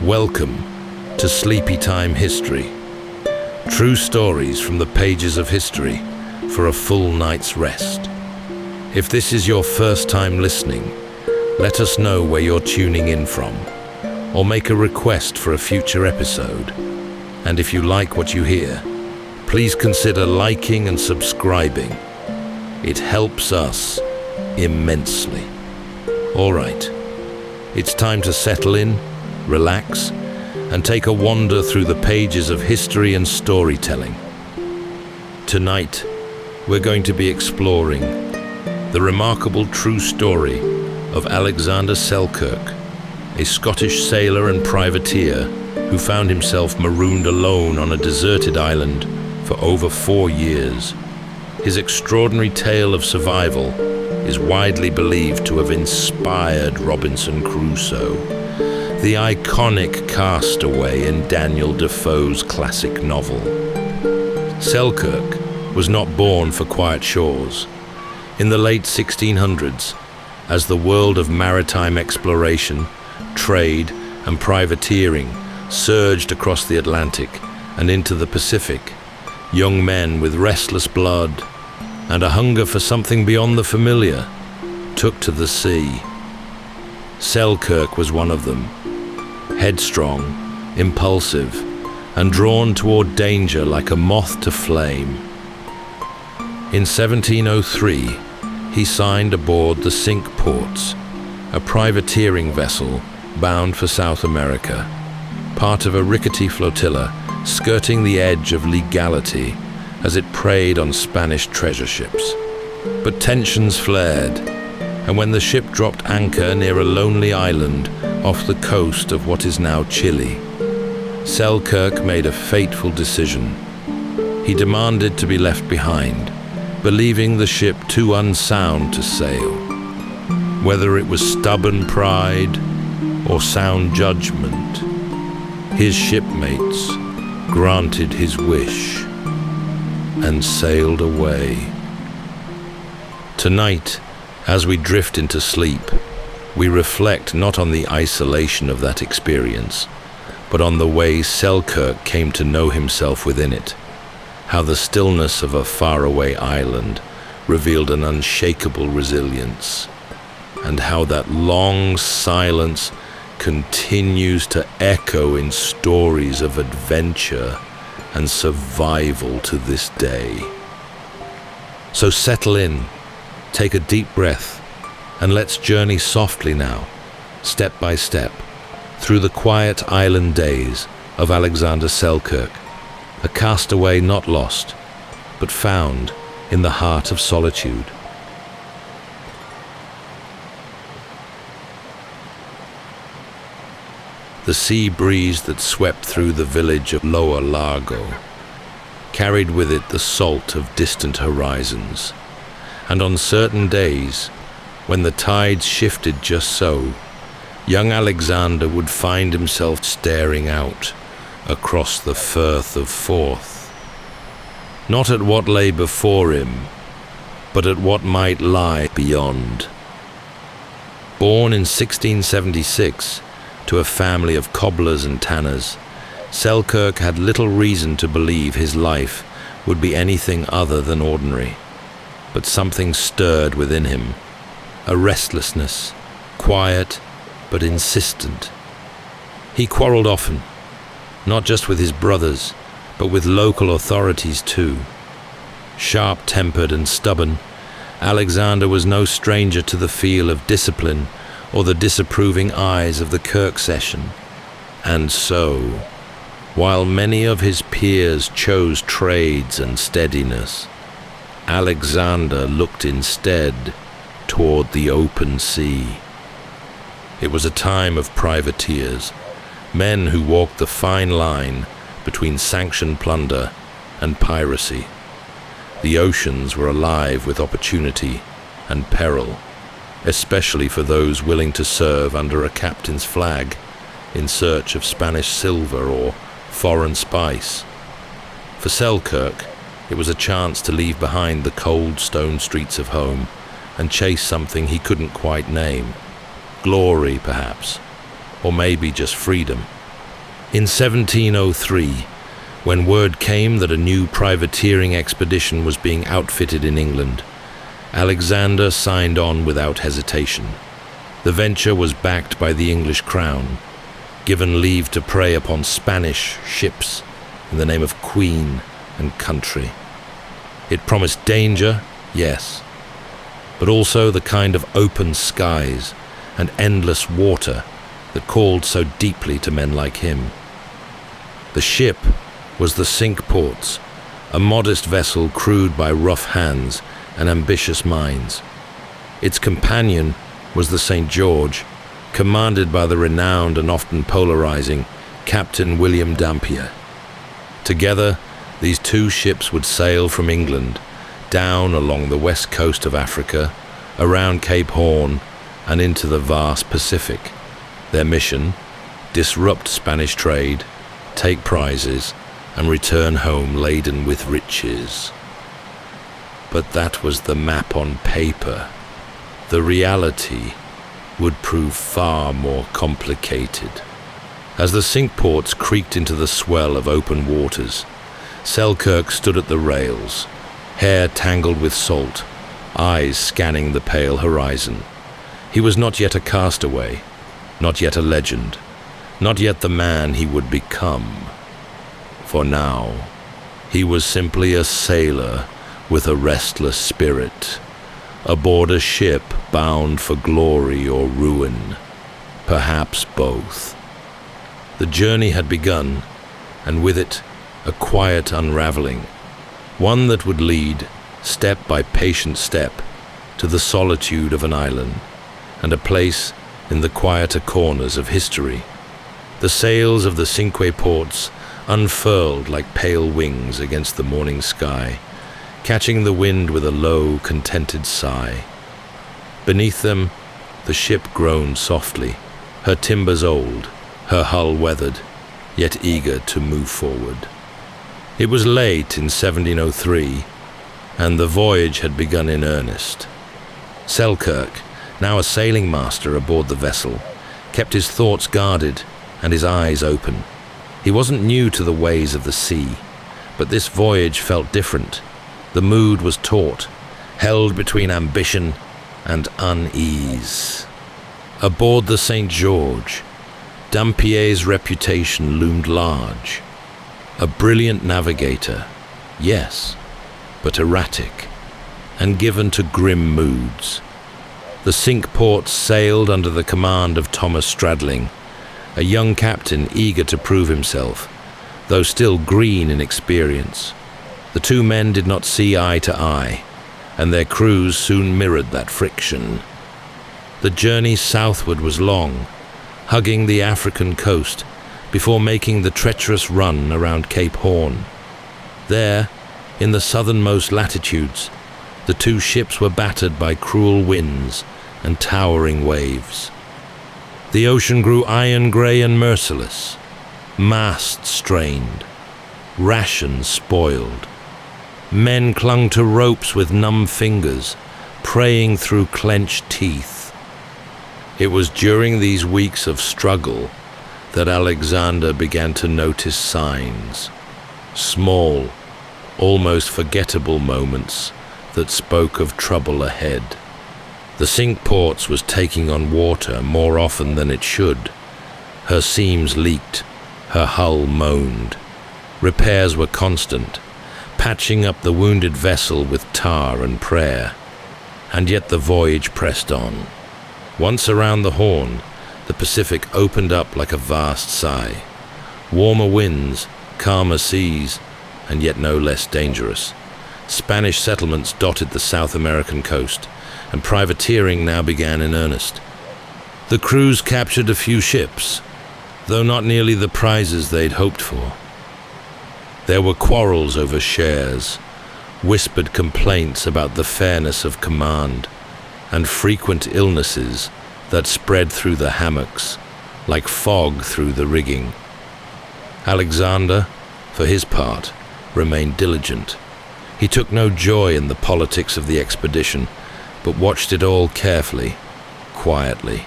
Speaker 1: Welcome to Sleepytime History. True stories from the pages of history for a full night's rest. If this is your first time listening, let us know where you're tuning in from, or make a request for a future episode. And if you like what you hear, please consider liking and subscribing. It helps us immensely. All right, it's time to settle in, relax, and take a wander through the pages of history and storytelling. Tonight, we're going to be exploring the remarkable true story of Alexander Selkirk, a Scottish sailor and privateer who found himself marooned alone on a deserted island for over 4 years. His extraordinary tale of survival is widely believed to have inspired Robinson Crusoe, the iconic Castaway in Daniel Defoe's classic novel. Selkirk was not born for quiet shores. In the late 1600s, as the world of maritime exploration, trade, and privateering surged across the Atlantic and into the Pacific, young men with restless blood and a hunger for something beyond the familiar took to the sea. Selkirk was one of them. Headstrong, impulsive, and drawn toward danger like a moth to flame. In 1703, he signed aboard the Cinque Ports, a privateering vessel bound for South America, part of a rickety flotilla skirting the edge of legality as it preyed on Spanish treasure ships. But tensions flared, and when the ship dropped anchor near a lonely island off the coast of what is now Chile, Selkirk made a fateful decision. He demanded to be left behind, believing the ship too unsound to sail. Whether it was stubborn pride or sound judgment, his shipmates granted his wish and sailed away. Tonight, as we drift into sleep, we reflect not on the isolation of that experience, but on the way Selkirk came to know himself within it, how the stillness of a faraway island revealed an unshakable resilience, and how that long silence continues to echo in stories of adventure and survival to this day. So settle in, take a deep breath, and let's journey softly now, step by step, through the quiet island days of Alexander Selkirk, a castaway not lost, but found in the heart of solitude. The sea breeze that swept through the village of Lower Largo carried with it the salt of distant horizons, and on certain days, when the tides shifted just so, young Alexander would find himself staring out across the Firth of Forth, not at what lay before him, but at what might lie beyond. Born in 1676 to a family of cobblers and tanners, Selkirk had little reason to believe his life would be anything other than ordinary. But something stirred within him, a restlessness, quiet but insistent. He quarreled often, not just with his brothers, but with local authorities too. Sharp-tempered and stubborn, Alexander was no stranger to the feel of discipline or the disapproving eyes of the Kirk session. And so, while many of his peers chose trades and steadiness, Alexander looked instead toward the open sea. It was a time of privateers, men who walked the fine line between sanctioned plunder and piracy. The oceans were alive with opportunity and peril, especially for those willing to serve under a captain's flag in search of Spanish silver or foreign spice. For Selkirk, it was a chance to leave behind the cold stone streets of home and chase something he couldn't quite name. Glory, perhaps, or maybe just freedom. In 1703, when word came that a new privateering expedition was being outfitted in England, Alexander signed on without hesitation. The venture was backed by the English crown, given leave to prey upon Spanish ships in the name of Queen and country. It promised danger, yes, but also the kind of open skies and endless water that called so deeply to men like him. The ship was the Cinque Ports, a modest vessel crewed by rough hands and ambitious minds. Its companion was the St. George, commanded by the renowned and often polarizing Captain William Dampier. Together, these two ships would sail from England down along the west coast of Africa, around Cape Horn, and into the vast Pacific. Their mission: disrupt Spanish trade, take prizes, and return home laden with riches. But that was the map on paper. The reality would prove far more complicated. As the Cinque Ports creaked into the swell of open waters, Selkirk stood at the rails, hair tangled with salt, eyes scanning the pale horizon. He was not yet a castaway, not yet a legend, not yet the man he would become. For now, he was simply a sailor with a restless spirit, aboard a ship bound for glory or ruin, perhaps both. The journey had begun, and with it, a quiet unraveling, one that would lead, step by patient step, to the solitude of an island, and a place in the quieter corners of history. The sails of the Cinque Ports unfurled like pale wings against the morning sky, catching the wind with a low, contented sigh. Beneath them, the ship groaned softly, her timbers old, her hull weathered, yet eager to move forward. It was late in 1703, and the voyage had begun in earnest. Selkirk, now a sailing master aboard the vessel, kept his thoughts guarded and his eyes open. He wasn't new to the ways of the sea, but this voyage felt different. The mood was taut, held between ambition and unease. Aboard the St. George, Dampier's reputation loomed large. A brilliant navigator, yes, but erratic, and given to grim moods. The Cinque Ports sailed under the command of Thomas Stradling, a young captain eager to prove himself, though still green in experience. The two men did not see eye to eye, and their crews soon mirrored that friction. The journey southward was long, hugging the African coast before making the treacherous run around Cape Horn. There, in the southernmost latitudes, the two ships were battered by cruel winds and towering waves. The ocean grew iron-grey and merciless, masts strained, rations spoiled. Men clung to ropes with numb fingers, praying through clenched teeth. It was during these weeks of struggle that Alexander began to notice signs, small, almost forgettable moments that spoke of trouble ahead. The Cinque Ports was taking on water more often than it should. Her seams leaked, her hull moaned. Repairs were constant, patching up the wounded vessel with tar and prayer. And yet the voyage pressed on. Once around the Horn, the Pacific opened up like a vast sigh. Warmer winds, calmer seas, and yet no less dangerous. Spanish settlements dotted the South American coast, and privateering now began in earnest. The crews captured a few ships, though not nearly the prizes they'd hoped for. There were quarrels over shares, whispered complaints about the fairness of command, and frequent illnesses that spread through the hammocks like fog through the rigging. Alexander, for his part, remained diligent. He took no joy in the politics of the expedition, but watched it all carefully, quietly.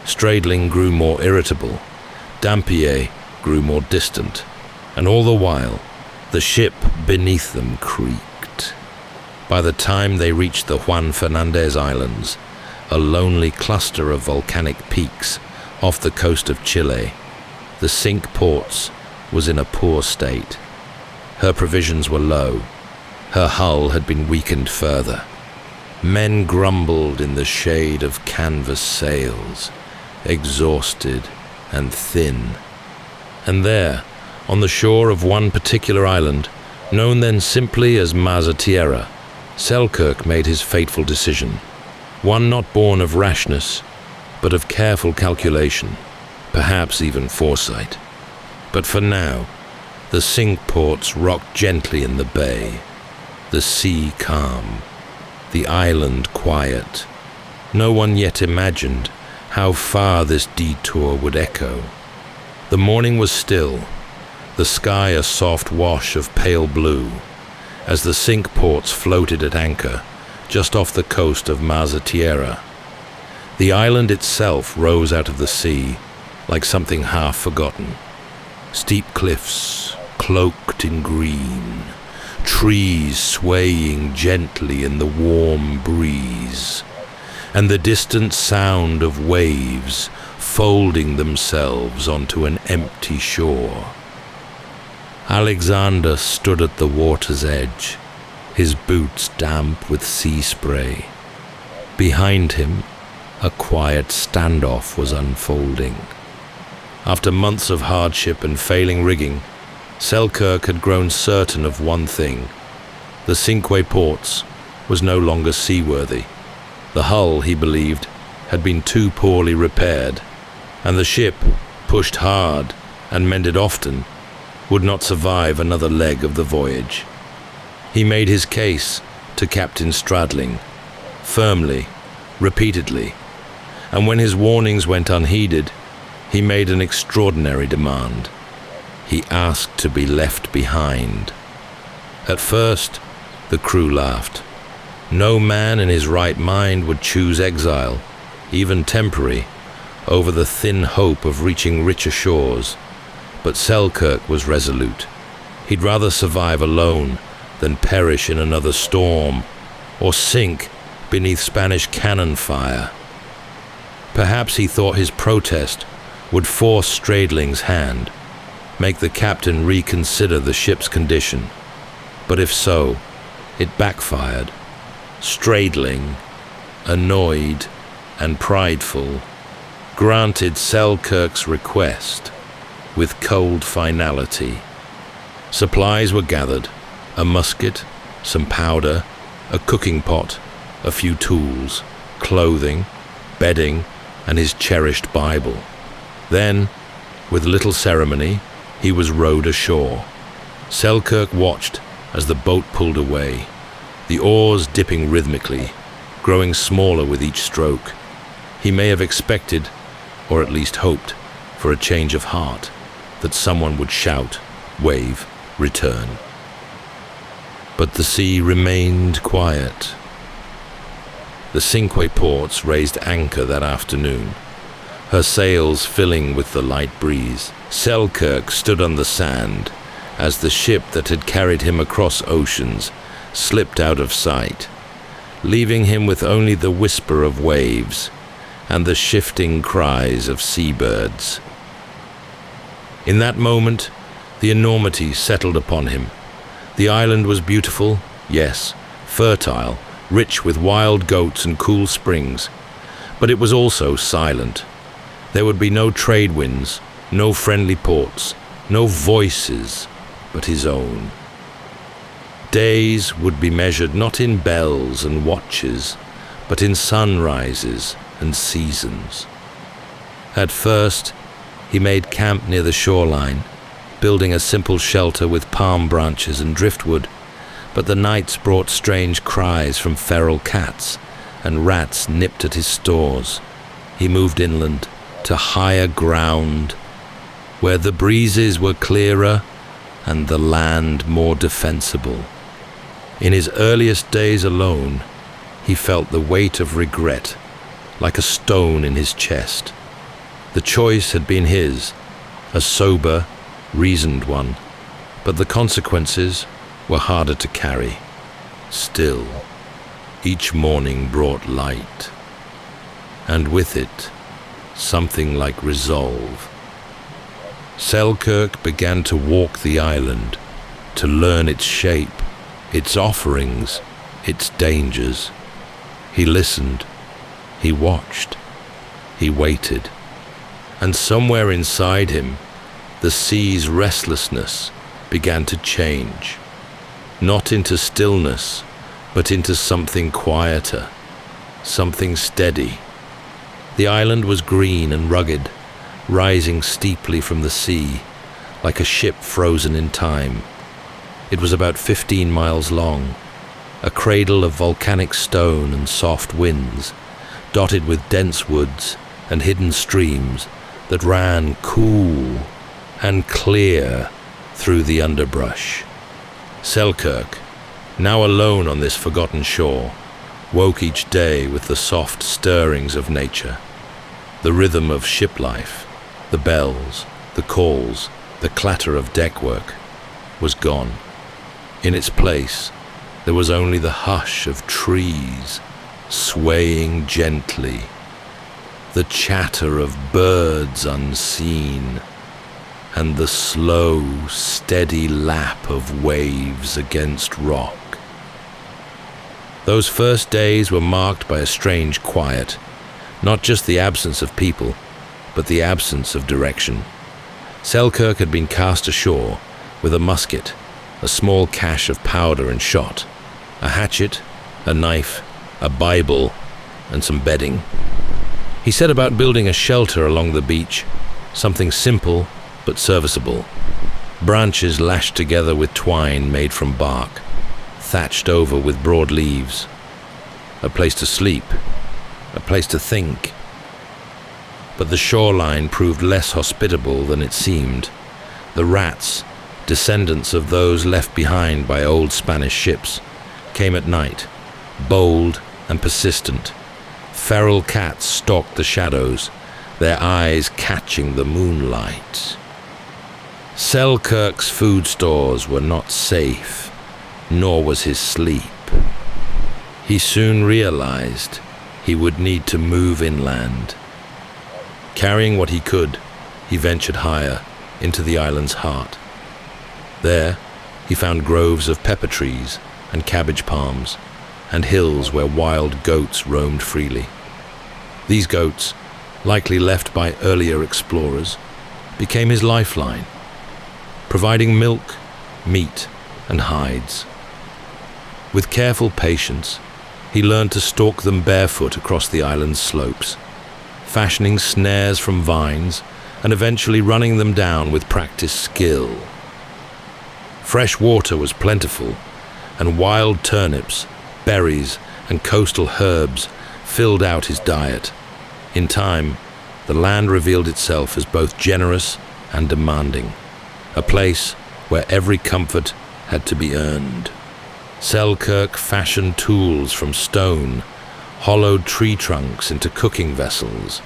Speaker 1: Stradling grew more irritable. Dampier, grew more distant, and all the while, the ship beneath them creaked. By the time they reached the Juan Fernandez Islands, a lonely cluster of volcanic peaks off the coast of Chile, the Cinque Ports was in a poor state. Her provisions were low. Her hull had been weakened further. Men grumbled in the shade of canvas sails, exhausted and thin. And there, on the shore of one particular island, known then simply as Maza Tierra, Selkirk made his fateful decision. One not born of rashness, but of careful calculation, perhaps even foresight. But for now, the Cinque Ports rocked gently in the bay, the sea calm, the island quiet. No one yet imagined how far this detour would echo. The morning was still, the sky a soft wash of pale blue, as the Cinque Ports floated at anchor just off the coast of Maza Tierra. The island itself rose out of the sea like something half forgotten. Steep cliffs cloaked in green, trees swaying gently in the warm breeze, and the distant sound of waves folding themselves onto an empty shore. Alexander stood at the water's edge, his boots damp with sea spray. Behind him, a quiet standoff was unfolding. After months of hardship and failing rigging, Selkirk had grown certain of one thing. The Cinque Ports was no longer seaworthy. The hull, he believed, had been too poorly repaired, and the ship, pushed hard and mended often, would not survive another leg of the voyage. He made his case to Captain Stradling, firmly, repeatedly, and when his warnings went unheeded, he made an extraordinary demand. He asked to be left behind. At first, the crew laughed. No man in his right mind would choose exile, even temporary, over the thin hope of reaching richer shores. But Selkirk was resolute. He'd rather survive alone than perish in another storm, or sink beneath Spanish cannon fire. Perhaps he thought his protest would force Stradling's hand, make the captain reconsider the ship's condition. But if so, it backfired. Stradling, annoyed and prideful, granted Selkirk's request with cold finality. Supplies were gathered, a musket, some powder, a cooking pot, a few tools, clothing, bedding, and his cherished Bible. Then, with little ceremony, he was rowed ashore. Selkirk watched as the boat pulled away, the oars dipping rhythmically, growing smaller with each stroke. He may have expected, or at least hoped, for a change of heart, that someone would shout, wave, return. But the sea remained quiet. The Cinque Ports raised anchor that afternoon, her sails filling with the light breeze. Selkirk stood on the sand as the ship that had carried him across oceans slipped out of sight, leaving him with only the whisper of waves and the shifting cries of seabirds. In that moment, the enormity settled upon him. The island was beautiful, yes, fertile, rich with wild goats and cool springs, but it was also silent. There would be no trade winds, no friendly ports, no voices but his own. Days would be measured not in bells and watches, but in sunrises and seasons. At first, he made camp near the shoreline, building a simple shelter with palm branches and driftwood, but the nights brought strange cries from feral cats, and rats nipped at his stores. He moved inland to higher ground, where the breezes were clearer and the land more defensible. In his earliest days alone, he felt the weight of regret, like a stone in his chest. The choice had been his, a sober, reasoned one, but the consequences were harder to carry. Still, each morning brought light, and with it, something like resolve. Selkirk began to walk the island, to learn its shape, its offerings, its dangers. He listened, he watched, he waited, and somewhere inside him, the sea's restlessness began to change, not into stillness, but into something quieter, something steady. The island was green and rugged, rising steeply from the sea, like a ship frozen in time. It was about 15 miles long, a cradle of volcanic stone and soft winds, dotted with dense woods and hidden streams that ran cool and clear through the underbrush. Selkirk, now alone on this forgotten shore, woke each day with the soft stirrings of nature, the rhythm of ship life, the bells, the calls, the clatter of deckwork was gone. In its place, there was only the hush of trees swaying gently, the chatter of birds unseen, and the slow, steady lap of waves against rock. Those first days were marked by a strange quiet, not just the absence of people, but the absence of direction. Selkirk had been cast ashore with a musket, a small cache of powder and shot, a hatchet, a knife, a Bible, and some bedding. He set about building a shelter along the beach, something simple but serviceable. Branches lashed together with twine made from bark, thatched over with broad leaves. A place to sleep, a place to think. But the shoreline proved less hospitable than it seemed. The rats, descendants of those left behind by old Spanish ships, came at night, bold and persistent. Feral cats stalked the shadows, their eyes catching the moonlight. Selkirk's food stores were not safe, nor was his sleep. He soon realized he would need to move inland. Carrying what he could, he ventured higher, into the island's heart. There, he found groves of pepper trees and cabbage palms, and hills where wild goats roamed freely. These goats, likely left by earlier explorers, became his lifeline, providing milk, meat, and hides. With careful patience, he learned to stalk them barefoot across the island's slopes, fashioning snares from vines and eventually running them down with practiced skill. Fresh water was plentiful, and wild turnips, berries, and coastal herbs filled out his diet. In time, the land revealed itself as both generous and demanding, a place where every comfort had to be earned. Selkirk fashioned tools from stone, hollowed tree trunks into cooking vessels,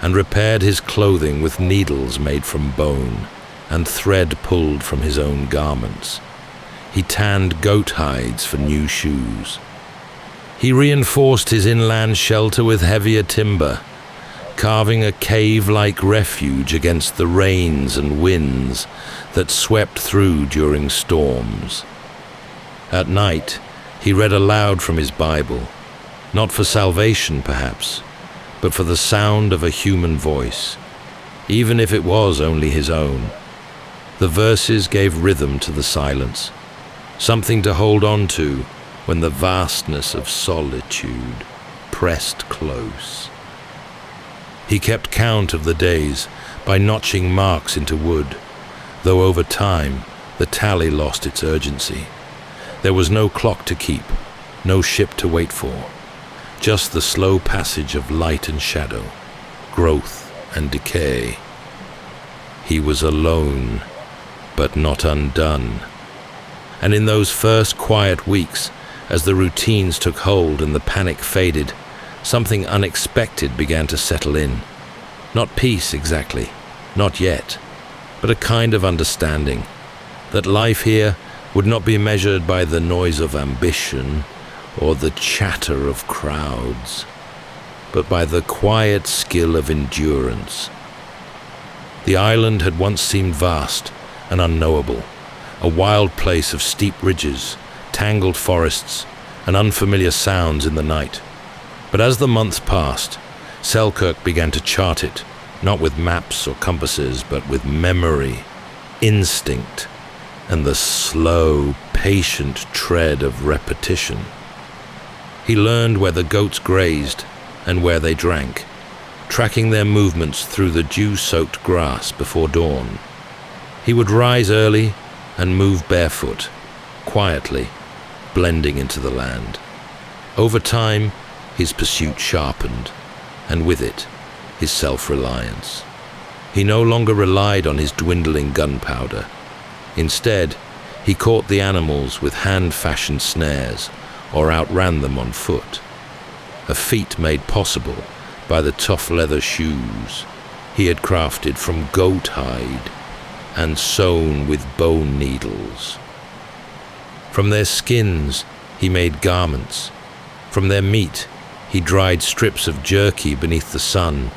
Speaker 1: and repaired his clothing with needles made from bone and thread pulled from his own garments. He tanned goat hides for new shoes. He reinforced his inland shelter with heavier timber, carving a cave-like refuge against the rains and winds that swept through during storms. At night, he read aloud from his Bible, not for salvation perhaps, but for the sound of a human voice, even if it was only his own. The verses gave rhythm to the silence, something to hold on to when the vastness of solitude pressed close. He kept count of the days by notching marks into wood, though over time the tally lost its urgency. There was no clock to keep, no ship to wait for, just the slow passage of light and shadow, growth and decay. He was alone, but not undone. And in those first quiet weeks, as the routines took hold and the panic faded, something unexpected began to settle in. Not peace exactly, not yet, but a kind of understanding that life here would not be measured by the noise of ambition or the chatter of crowds, but by the quiet skill of endurance. The island had once seemed vast and unknowable, a wild place of steep ridges, tangled forests, and unfamiliar sounds in the night. But as the months passed, Selkirk began to chart it, not with maps or compasses, but with memory, instinct, and the slow, patient tread of repetition. He learned where the goats grazed and where they drank, tracking their movements through the dew-soaked grass before dawn. He would rise early and move barefoot, quietly, blending into the land. Over time, his pursuit sharpened, and with it, his self-reliance. He no longer relied on his dwindling gunpowder. Instead, he caught the animals with hand-fashioned snares or outran them on foot, a feat made possible by the tough leather shoes he had crafted from goat hide and sewn with bone needles. From their skins, he made garments. From their meat, he dried strips of jerky beneath the sun.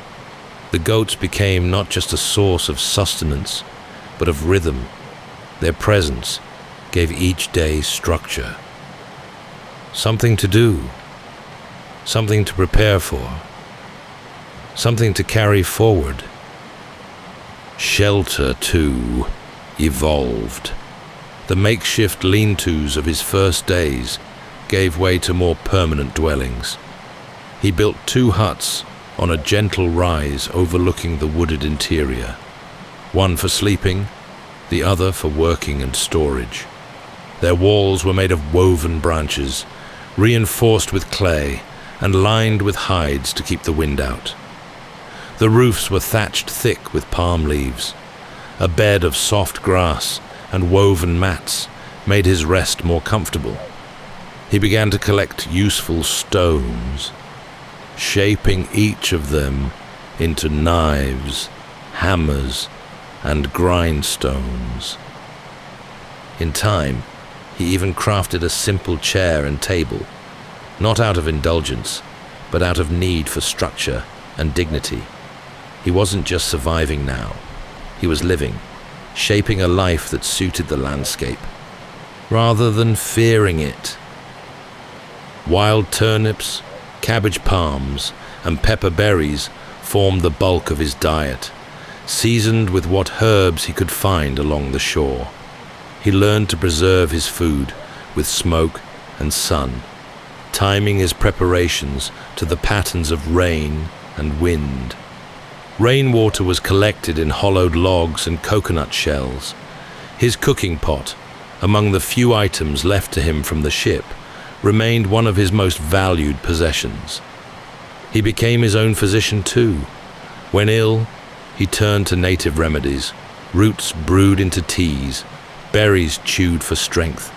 Speaker 1: The goats became not just a source of sustenance, but of rhythm. Their presence gave each day structure. Something to do, something to prepare for, something to carry forward. Shelter, too, evolved. The makeshift lean-tos of his first days gave way to more permanent dwellings. He built 2 huts on a gentle rise overlooking the wooded interior, one for sleeping, the other for working and storage. Their walls were made of woven branches, reinforced with clay and lined with hides to keep the wind out. The roofs were thatched thick with palm leaves. A bed of soft grass and woven mats made his rest more comfortable. He began to collect useful stones, shaping each of them into knives, hammers, and grindstones. In time, he even crafted a simple chair and table, not out of indulgence, but out of need for structure and dignity. He wasn't just surviving now. He was living, shaping a life that suited the landscape, rather than fearing it. Wild turnips, cabbage palms, and pepper berries formed the bulk of his diet, seasoned with what herbs he could find along the shore. He learned to preserve his food with smoke and sun, timing his preparations to the patterns of rain and wind. Rainwater was collected in hollowed logs and coconut shells. His cooking pot, among the few items left to him from the ship, remained one of his most valued possessions. He became his own physician too. When ill, he turned to native remedies, roots brewed into teas, berries chewed for strength.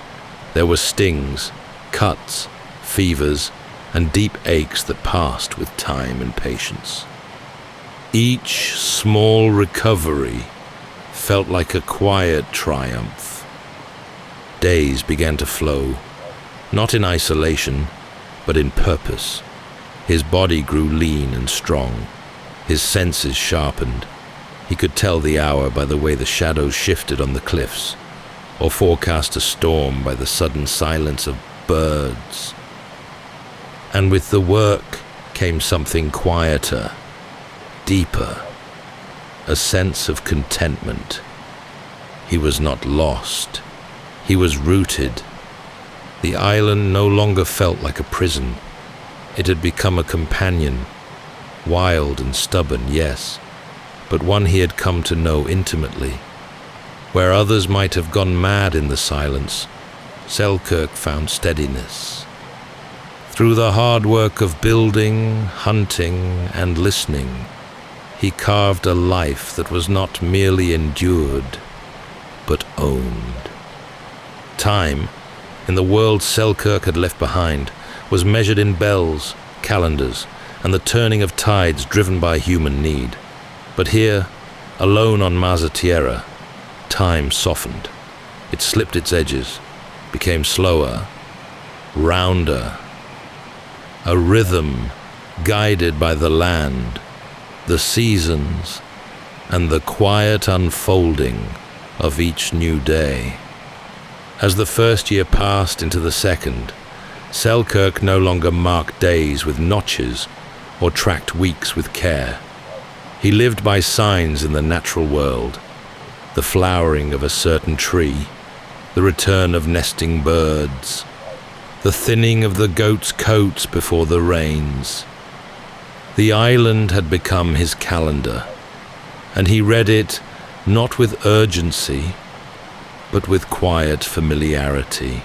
Speaker 1: There were stings, cuts, fevers, and deep aches that passed with time and patience. Each small recovery felt like a quiet triumph. Days began to flow, not in isolation, but in purpose. His body grew lean and strong, his senses sharpened. He could tell the hour by the way the shadows shifted on the cliffs, or forecast a storm by the sudden silence of birds. And with the work came something quieter, deeper, a sense of contentment. He was not lost. He was rooted. The island no longer felt like a prison. It had become a companion, wild and stubborn, yes, but one he had come to know intimately. Where others might have gone mad in the silence, Selkirk found steadiness. Through the hard work of building, hunting, and listening, he carved a life that was not merely endured, but owned. Time, in the world Selkirk had left behind, was measured in bells, calendars, and the turning of tides driven by human need. But here, alone on Mazza Tierra, time softened. It slipped its edges, became slower, rounder. A rhythm guided by the land, the seasons, and the quiet unfolding of each new day. As the first year passed into the second, Selkirk no longer marked days with notches or tracked weeks with care. He lived by signs in the natural world, the flowering of a certain tree, the return of nesting birds, the thinning of the goats' coats before the rains. The island had become his calendar, and he read it not with urgency, but with quiet familiarity.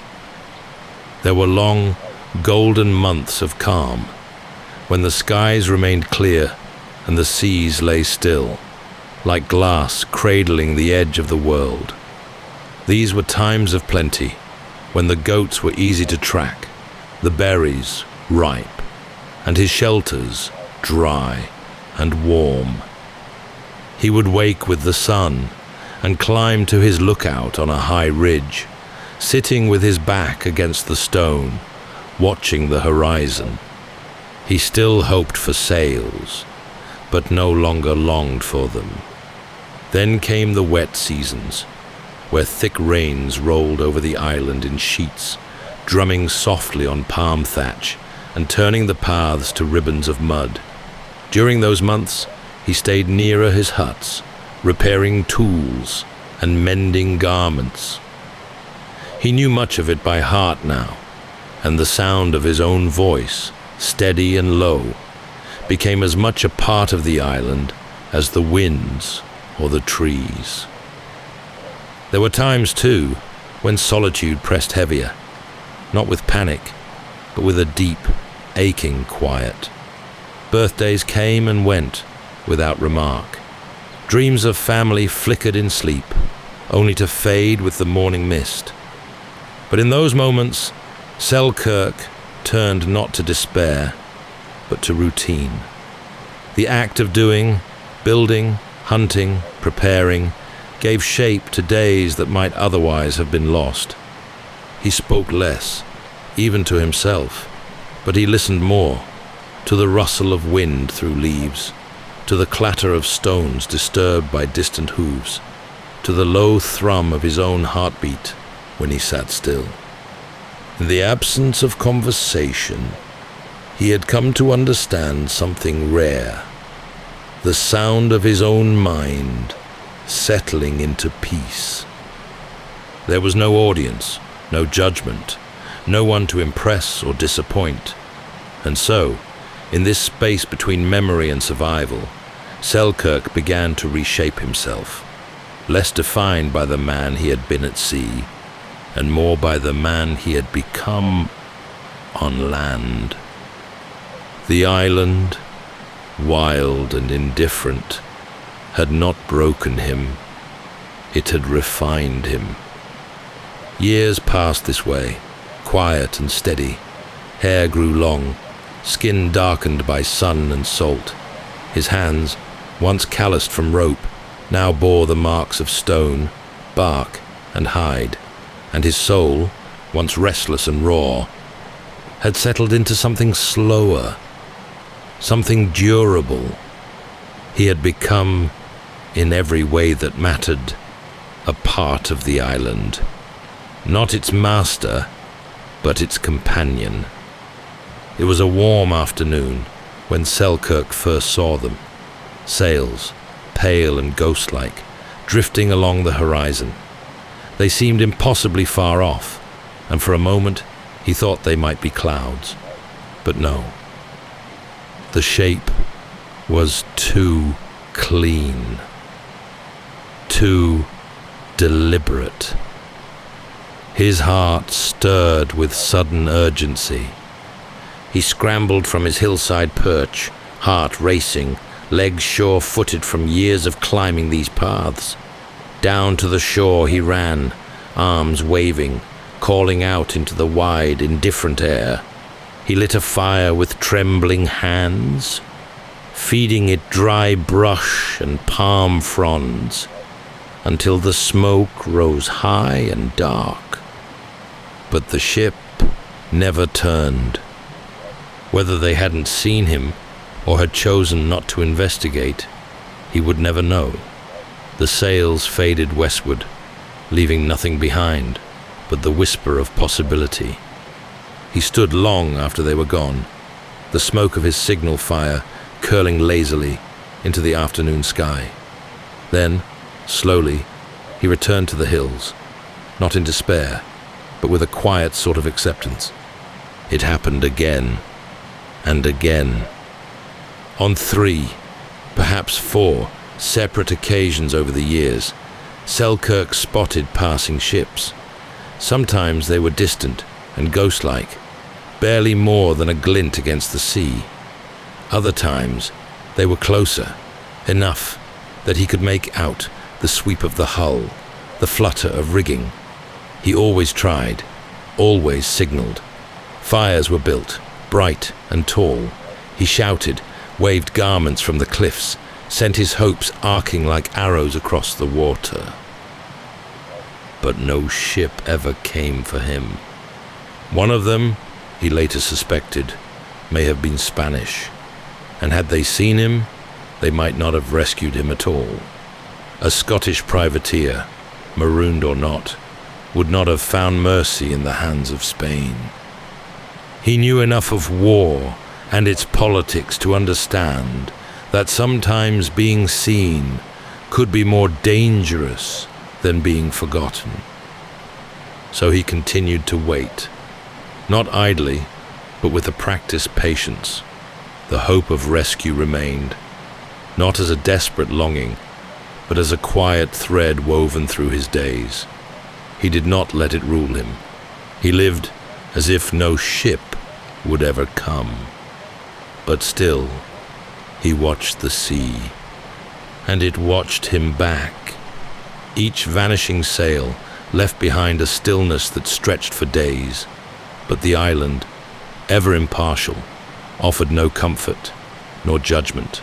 Speaker 1: There were long, golden months of calm, when the skies remained clear and the seas lay still, like glass cradling the edge of the world. These were times of plenty, when the goats were easy to track, the berries ripe, and his shelters dry and warm. He would wake with the sun and climb to his lookout on a high ridge, sitting with his back against the stone, watching the horizon. He still hoped for sails, but no longer longed for them. Then came the wet seasons, where thick rains rolled over the island in sheets, drumming softly on palm thatch and turning the paths to ribbons of mud. During those months, he stayed nearer his huts, repairing tools and mending garments. He knew much of it by heart now, and the sound of his own voice, steady and low, became as much a part of the island as the winds or the trees. There were times, too, when solitude pressed heavier, not with panic, but with a deep, aching quiet. Birthdays came and went without remark. Dreams of family flickered in sleep, only to fade with the morning mist. But in those moments, Selkirk turned not to despair, but to routine. The act of doing, building, hunting, preparing, gave shape to days that might otherwise have been lost. He spoke less, even to himself, but he listened more, to the rustle of wind through leaves, to the clatter of stones disturbed by distant hooves, to the low thrum of his own heartbeat when he sat still. In the absence of conversation, he had come to understand something rare, the sound of his own mind settling into peace. There was no audience, no judgment, no one to impress or disappoint. And so, in this space between memory and survival, Selkirk began to reshape himself, less defined by the man he had been at sea, and more by the man he had become on land. The island, wild and indifferent, had not broken him, it had refined him. Years passed this way, quiet and steady. Hair grew long, skin darkened by sun and salt. His hands, once calloused from rope, now bore the marks of stone, bark, and hide, and his soul, once restless and raw, had settled into something slower, something durable. He had become, in every way that mattered, a part of the island. Not its master, but its companion. It was a warm afternoon when Selkirk first saw them. Sails, pale and ghost-like, drifting along the horizon. They seemed impossibly far off, and for a moment he thought they might be clouds. But no. The shape was too clean, too deliberate. His heart stirred with sudden urgency. He scrambled from his hillside perch, heart racing, legs sure-footed from years of climbing these paths. Down to the shore he ran, arms waving, calling out into the wide, indifferent air. He lit a fire with trembling hands, feeding it dry brush and palm fronds. until the smoke rose high and dark. But the ship never turned. Whether they hadn't seen him or had chosen not to investigate, he would never know. The sails faded westward, leaving nothing behind but the whisper of possibility. He stood long after they were gone, the smoke of his signal fire curling lazily into the afternoon sky. Then, slowly, he returned to the hills, not in despair, but with a quiet sort of acceptance. It happened again and again. On 3, perhaps 4, separate occasions over the years, Selkirk spotted passing ships. Sometimes they were distant and ghost-like, barely more than a glint against the sea. Other times they were closer, enough that he could make out the sweep of the hull, the flutter of rigging. He always tried, always signaled. Fires were built, bright and tall. He shouted, waved garments from the cliffs, sent his hopes arcing like arrows across the water. But no ship ever came for him. One of them, he later suspected, may have been Spanish, and had they seen him, they might not have rescued him at all. A Scottish privateer, marooned or not, would not have found mercy in the hands of Spain. He knew enough of war and its politics to understand that sometimes being seen could be more dangerous than being forgotten. So he continued to wait, not idly, but with a practiced patience. The hope of rescue remained, not as a desperate longing, but as a quiet thread woven through his days. He did not let it rule him. He lived as if no ship would ever come. But still, he watched the sea, and it watched him back. Each vanishing sail left behind a stillness that stretched for days, but the island, ever impartial, offered no comfort nor judgment,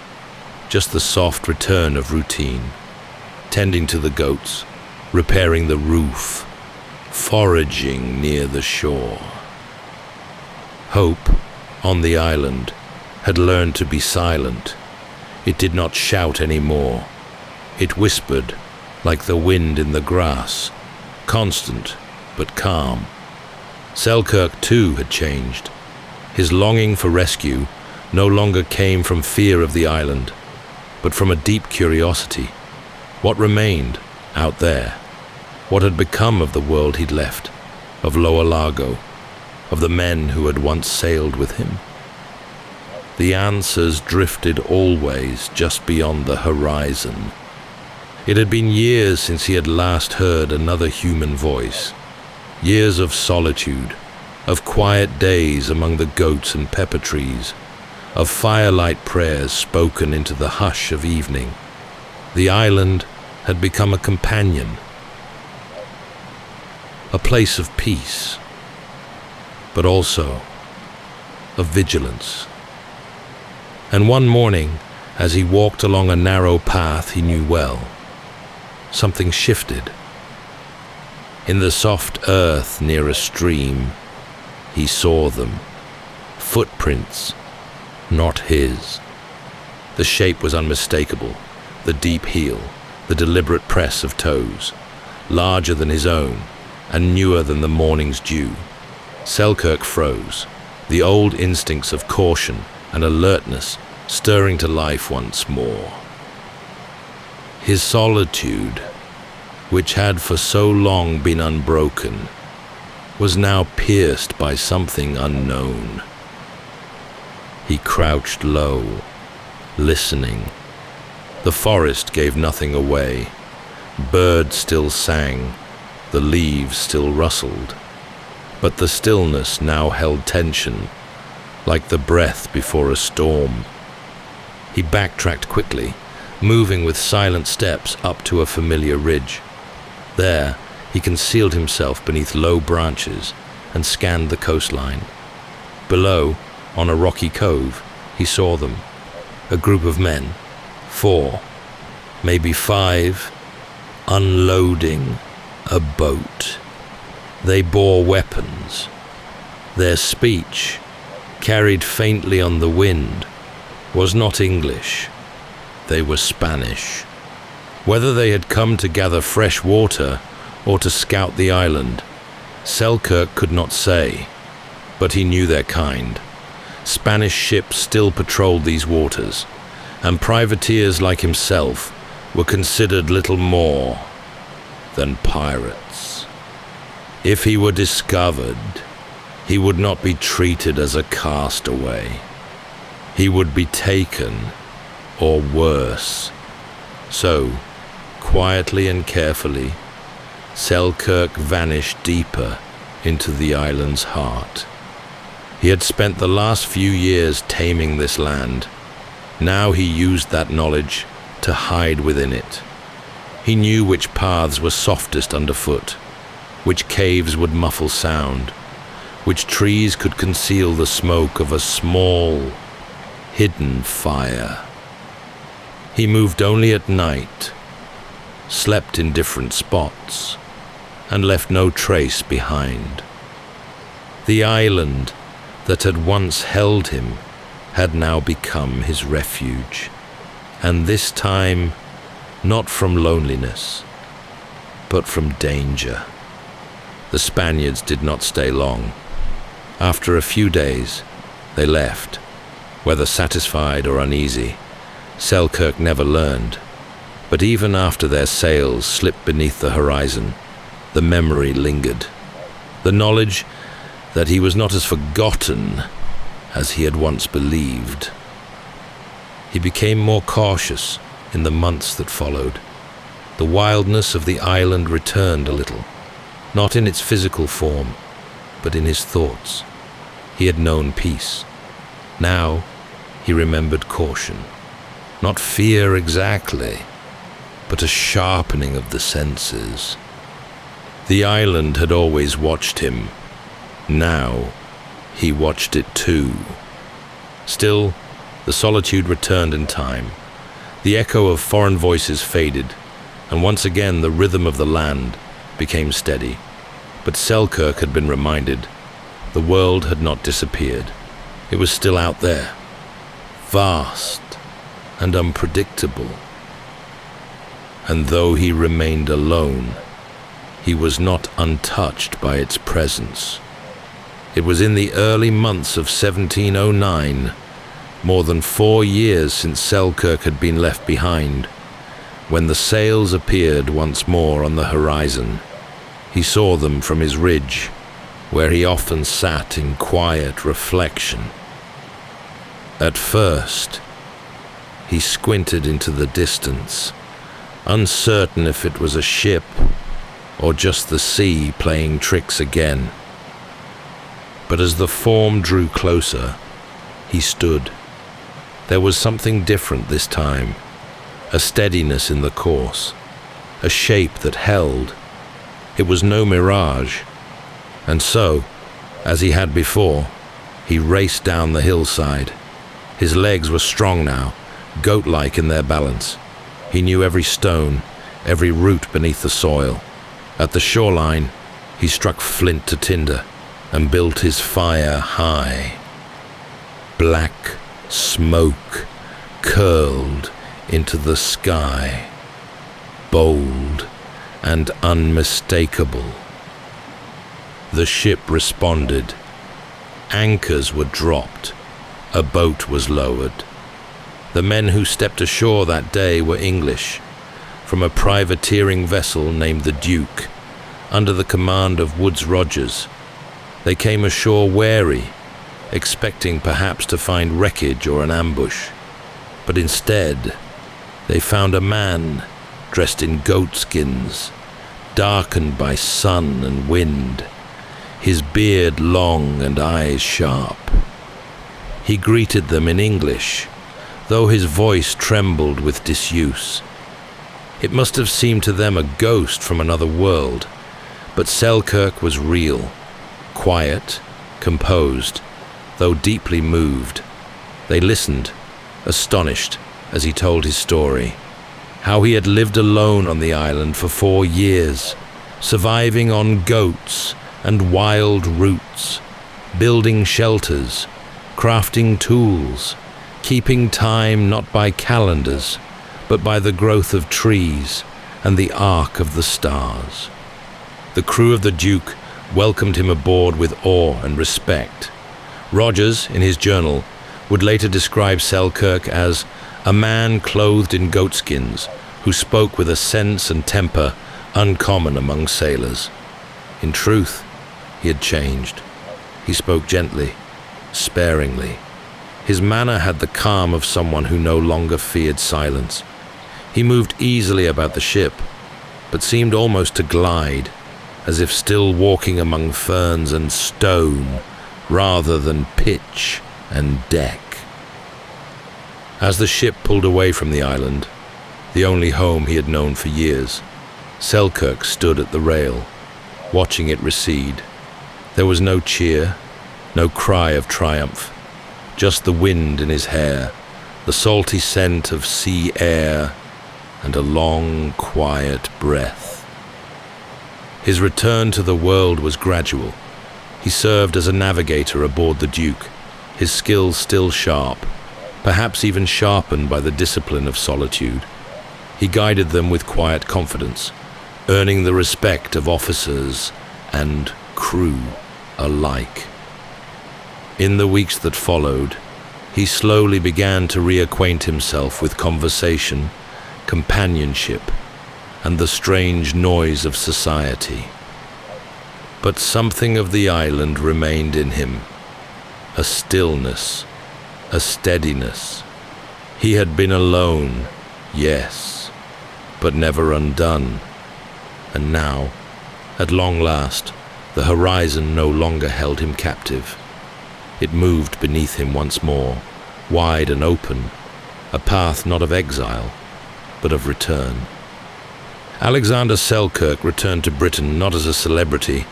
Speaker 1: just the soft return of routine, tending to the goats, repairing the roof, foraging near the shore. Hope, on the island, had learned to be silent. It did not shout any more. It whispered like the wind in the grass, constant but calm. Selkirk, too, had changed. His longing for rescue no longer came from fear of the island, but from a deep curiosity. What remained out there? What had become of the world he'd left, of Lower Largo, of the men who had once sailed with him? The answers drifted always just beyond the horizon. It had been years since he had last heard another human voice. Years of solitude, of quiet days among the goats and pepper trees, of firelight prayers spoken into the hush of evening. The island had become a companion, a place of peace, but also of vigilance. And one morning, as he walked along a narrow path he knew well, something shifted. In the soft earth near a stream, he saw them. Footprints, not his. The shape was unmistakable, the deep heel, the deliberate press of toes, larger than his own and newer than the morning's dew. Selkirk froze, the old instincts of caution and alertness stirring to life once more. His solitude, which had for so long been unbroken, was now pierced by something unknown. He crouched low, listening. The forest gave nothing away. Birds still sang, the leaves still rustled, but the stillness now held tension, like the breath before a storm. He backtracked quickly, moving with silent steps up to a familiar ridge. There, he concealed himself beneath low branches and scanned the coastline. Below, on a rocky cove, he saw them, a group of men, 4, maybe 5, unloading a boat. They bore weapons. Their speech, carried faintly on the wind, was not English. They were Spanish. Whether they had come to gather fresh water or to scout the island, Selkirk could not say, but he knew their kind. Spanish ships still patrolled these waters, and privateers like himself were considered little more than pirates. If he were discovered, he would not be treated as a castaway. He would be taken, or worse. So, quietly and carefully, Selkirk vanished deeper into the island's heart. He had spent the last few years taming this land. Now he used that knowledge to hide within it. He knew which paths were softest underfoot, which caves would muffle sound, which trees could conceal the smoke of a small, hidden fire. He moved only at night, slept in different spots, and left no trace behind. The island that had once held him had now become his refuge, and this time not from loneliness, but from danger. The Spaniards did not stay long. After a few days, they left. Whether satisfied or uneasy, Selkirk never learned. But even after their sails slipped beneath the horizon, the memory lingered. The knowledge that he was not as forgotten as he had once believed. He became more cautious in the months that followed. The wildness of the island returned a little, not in its physical form, but in his thoughts. He had known peace. Now he remembered caution. Not fear exactly, but a sharpening of the senses. The island had always watched him. Now he watched it too. Still, the solitude returned in time. The echo of foreign voices faded, and once again the rhythm of the land became steady. But Selkirk had been reminded. The world had not disappeared. It was still out there, vast and unpredictable. And though he remained alone, he was not untouched by its presence. It was in the early months of 1709, more than 4 years since Selkirk had been left behind, when the sails appeared once more on the horizon. He saw them from his ridge, where he often sat in quiet reflection. At first, he squinted into the distance, uncertain if it was a ship or just the sea playing tricks again. But as the form drew closer, he stood. There was something different this time, a steadiness in the course, a shape that held. It was no mirage. And so, as he had before, he raced down the hillside. His legs were strong now, goat-like in their balance. He knew every stone, every root beneath the soil. At the shoreline, he struck flint to tinder and built his fire high. Black smoke curled into the sky, bold and unmistakable. The ship responded. Anchors were dropped. A boat was lowered. The men who stepped ashore that day were English, from a privateering vessel named the Duke, under the command of Woodes Rogers. They came ashore wary, expecting perhaps to find wreckage or an ambush. But instead, they found a man dressed in goatskins, darkened by sun and wind, his beard long and eyes sharp. He greeted them in English, though his voice trembled with disuse. It must have seemed to them a ghost from another world, but Selkirk was real, quiet, composed, though deeply moved. They listened, astonished, as he told his story, how he had lived alone on the island for 4 years, surviving on goats and wild roots, building shelters, crafting tools, keeping time not by calendars, but by the growth of trees and the arc of the stars. The crew of the Duke welcomed him aboard with awe and respect. Rogers, in his journal, would later describe Selkirk as a man clothed in goatskins who spoke with a sense and temper uncommon among sailors. In truth, he had changed. He spoke gently, sparingly. His manner had the calm of someone who no longer feared silence. He moved easily about the ship, but seemed almost to glide, as if still walking among ferns and stone, rather than pitch and deck. As the ship pulled away from the island, the only home he had known for years, Selkirk stood at the rail, watching it recede. There was no cheer, no cry of triumph, just the wind in his hair, the salty scent of sea air, and a long, quiet breath. His return to the world was gradual. He served as a navigator aboard the Duke, his skills still sharp, perhaps even sharpened by the discipline of solitude. He guided them with quiet confidence, earning the respect of officers and crew alike. In the weeks that followed, he slowly began to reacquaint himself with conversation, companionship, and the strange noise of society. But something of the island remained in him, a stillness, a steadiness. He had been alone, yes, but never undone. And now, at long last, the horizon no longer held him captive. It moved beneath him once more, wide and open, a path not of exile, but of return. Alexander Selkirk returned to Britain not as a celebrity,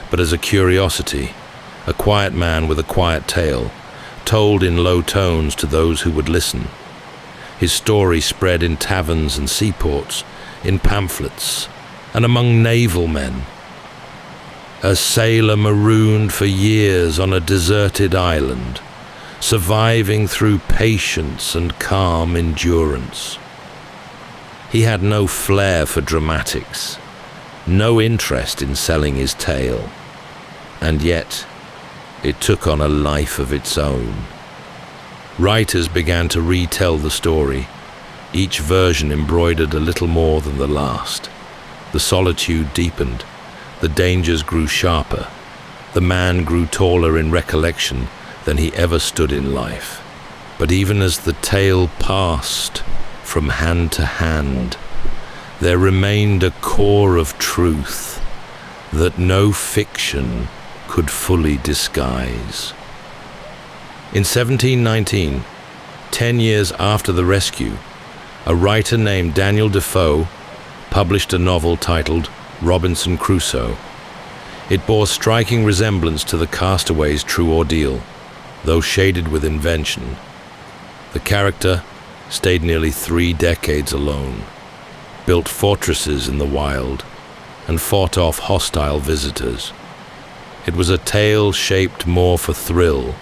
Speaker 1: but as a curiosity, a quiet man with a quiet tale, told in low tones to those who would listen. His story spread in taverns and seaports, in pamphlets, and among naval men. A sailor marooned for years on a deserted island, surviving through patience and calm endurance. He had no flair for dramatics, no interest in selling his tale, and yet it took on a life of its own. Writers began to retell the story, each version embroidered a little more than the last. The solitude deepened, the dangers grew sharper, the man grew taller in recollection than he ever stood in life. But even as the tale passed from hand to hand, there remained a core of truth that no fiction could fully disguise. In 1719, 10 years after the rescue, a writer named Daniel Defoe published a novel titled Robinson Crusoe. It bore striking resemblance to the castaway's true ordeal, though shaded with invention. The character stayed nearly 3 decades alone, built fortresses in the wild, and fought off hostile visitors. It was a tale shaped more for thrill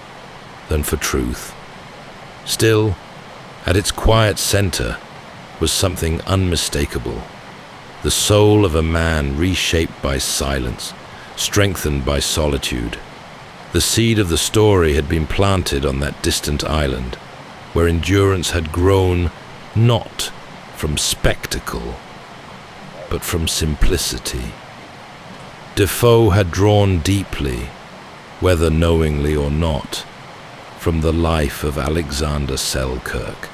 Speaker 1: than for truth. Still, at its quiet center was something unmistakable. The soul of a man reshaped by silence, strengthened by solitude. The seed of the story had been planted on that distant island, where endurance had grown not from spectacle, but from simplicity. Defoe had drawn deeply, whether knowingly or not, from the life of Alexander Selkirk.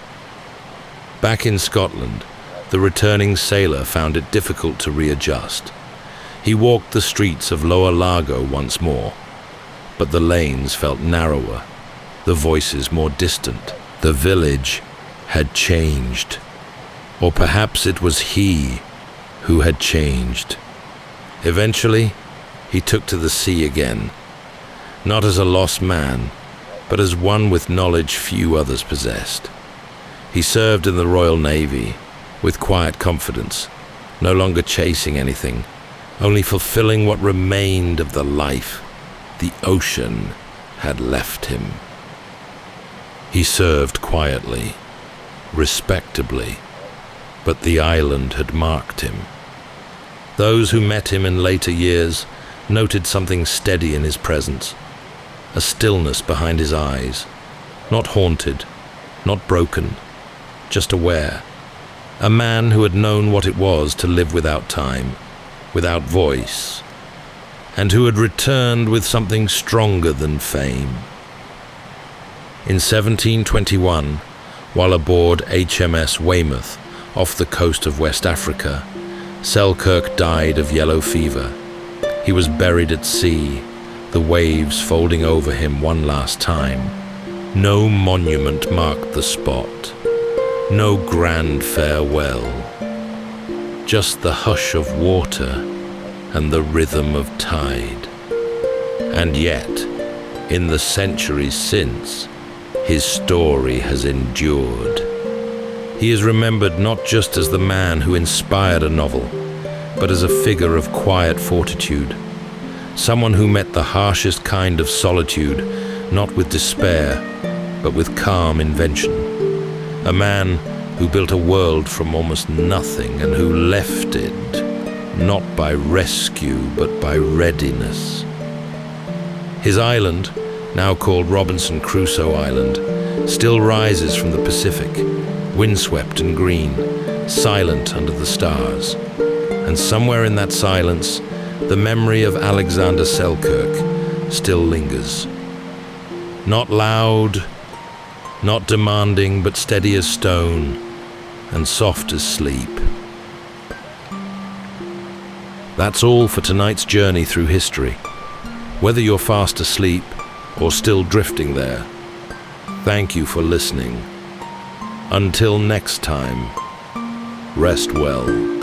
Speaker 1: Back in Scotland, the returning sailor found it difficult to readjust. He walked the streets of Lower Largo once more, but the lanes felt narrower, the voices more distant. The village had changed, or perhaps it was he who had changed. Eventually, he took to the sea again, not as a lost man, but as one with knowledge few others possessed. He served in the Royal Navy, with quiet confidence, no longer chasing anything, only fulfilling what remained of the life the ocean had left him. He served quietly, respectably, but the island had marked him. Those who met him in later years noted something steady in his presence, a stillness behind his eyes, not haunted, not broken, just aware. A man who had known what it was to live without time, without voice, and who had returned with something stronger than fame. In 1721, while aboard HMS Weymouth off the coast of West Africa, Selkirk died of yellow fever. He was buried at sea, the waves folding over him one last time. No monument marked the spot, no grand farewell, just the hush of water and the rhythm of tide. And yet, in the centuries since, his story has endured. He is remembered not just as the man who inspired a novel, but as a figure of quiet fortitude, someone who met the harshest kind of solitude, not with despair, but with calm invention. A man who built a world from almost nothing and who left it, not by rescue, but by readiness. His island, now called Robinson Crusoe Island, still rises from the Pacific, windswept and green, silent under the stars. And somewhere in that silence, the memory of Alexander Selkirk still lingers. Not loud, not demanding, but steady as stone and soft as sleep. That's all for tonight's journey through history. Whether you're fast asleep or still drifting there, thank you for listening. Until next time, rest well.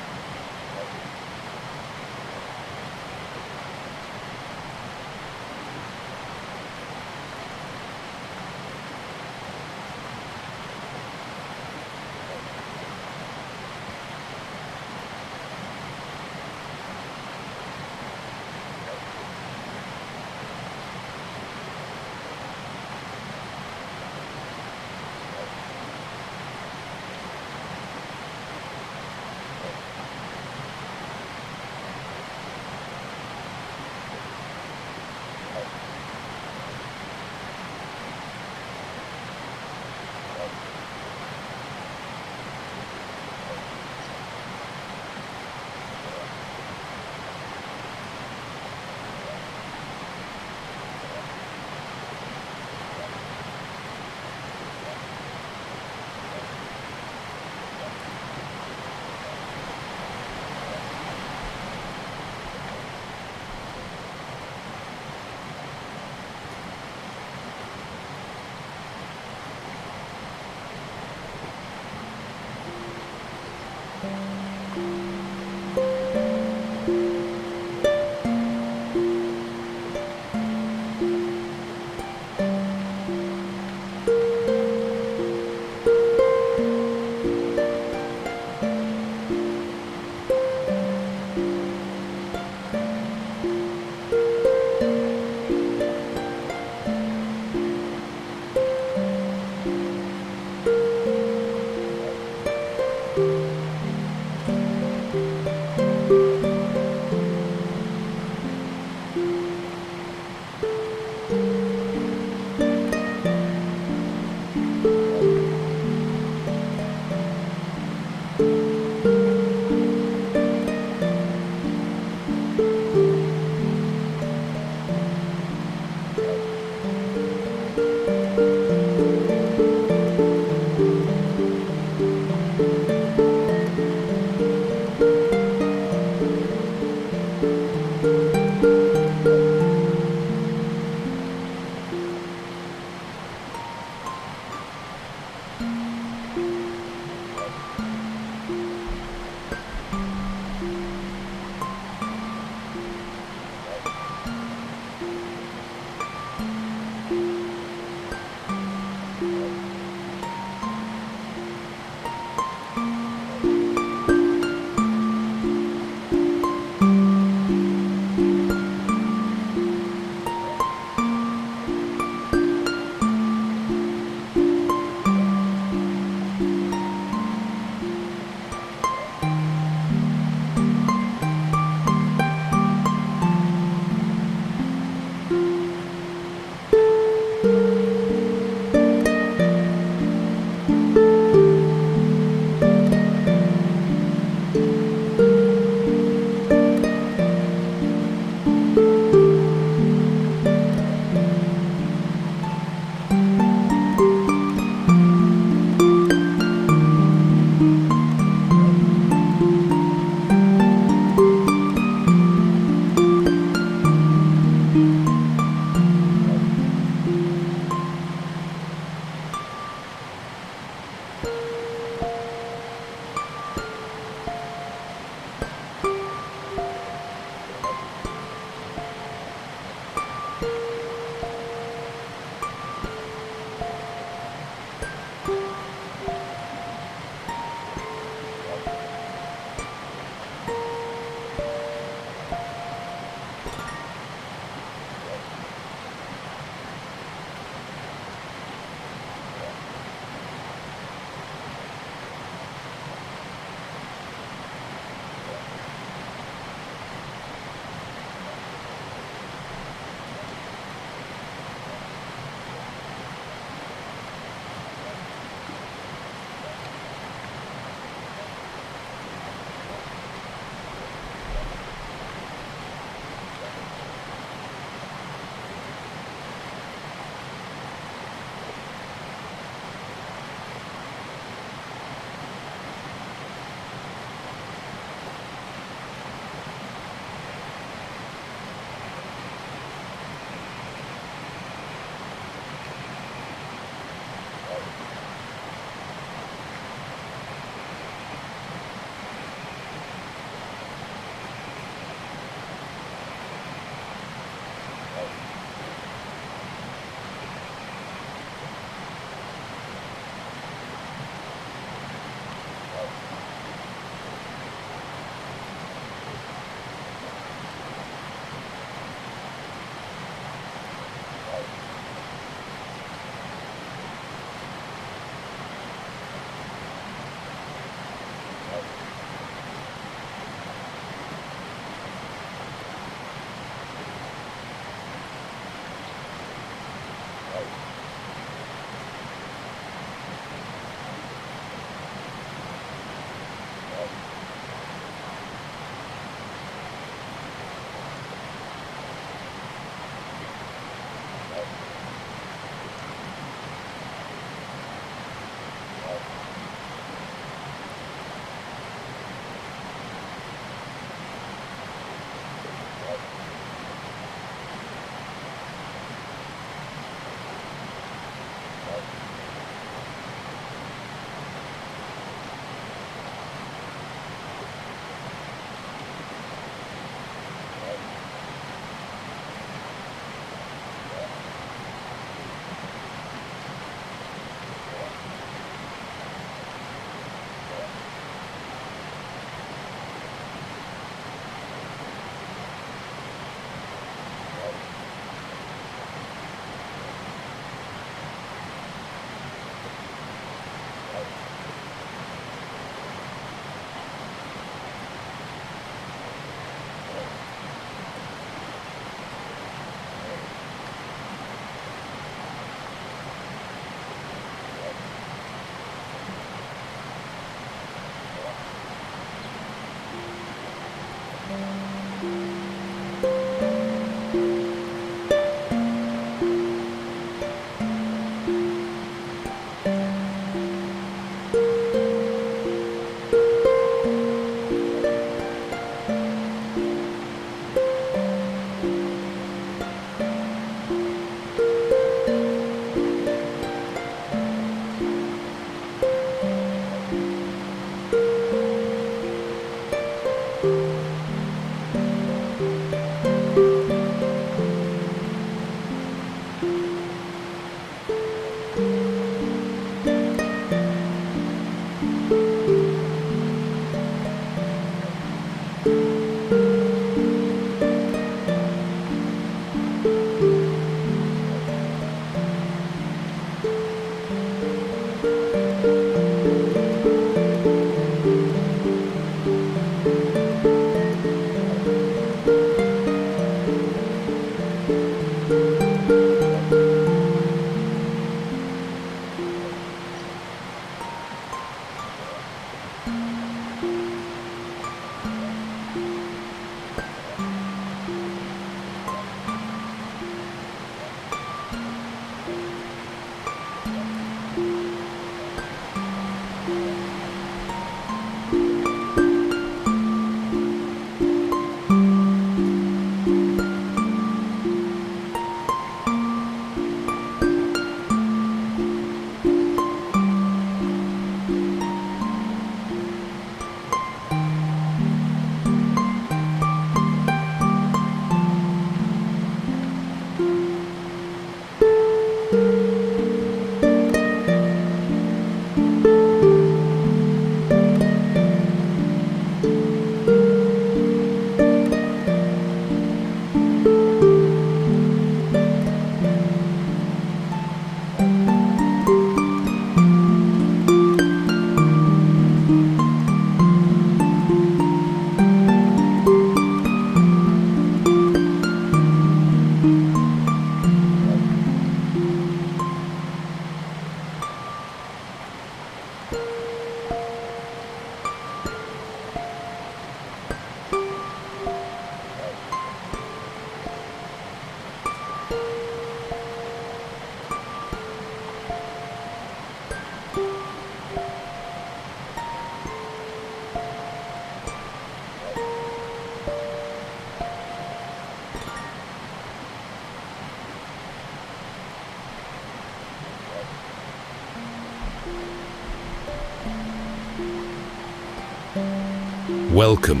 Speaker 1: Welcome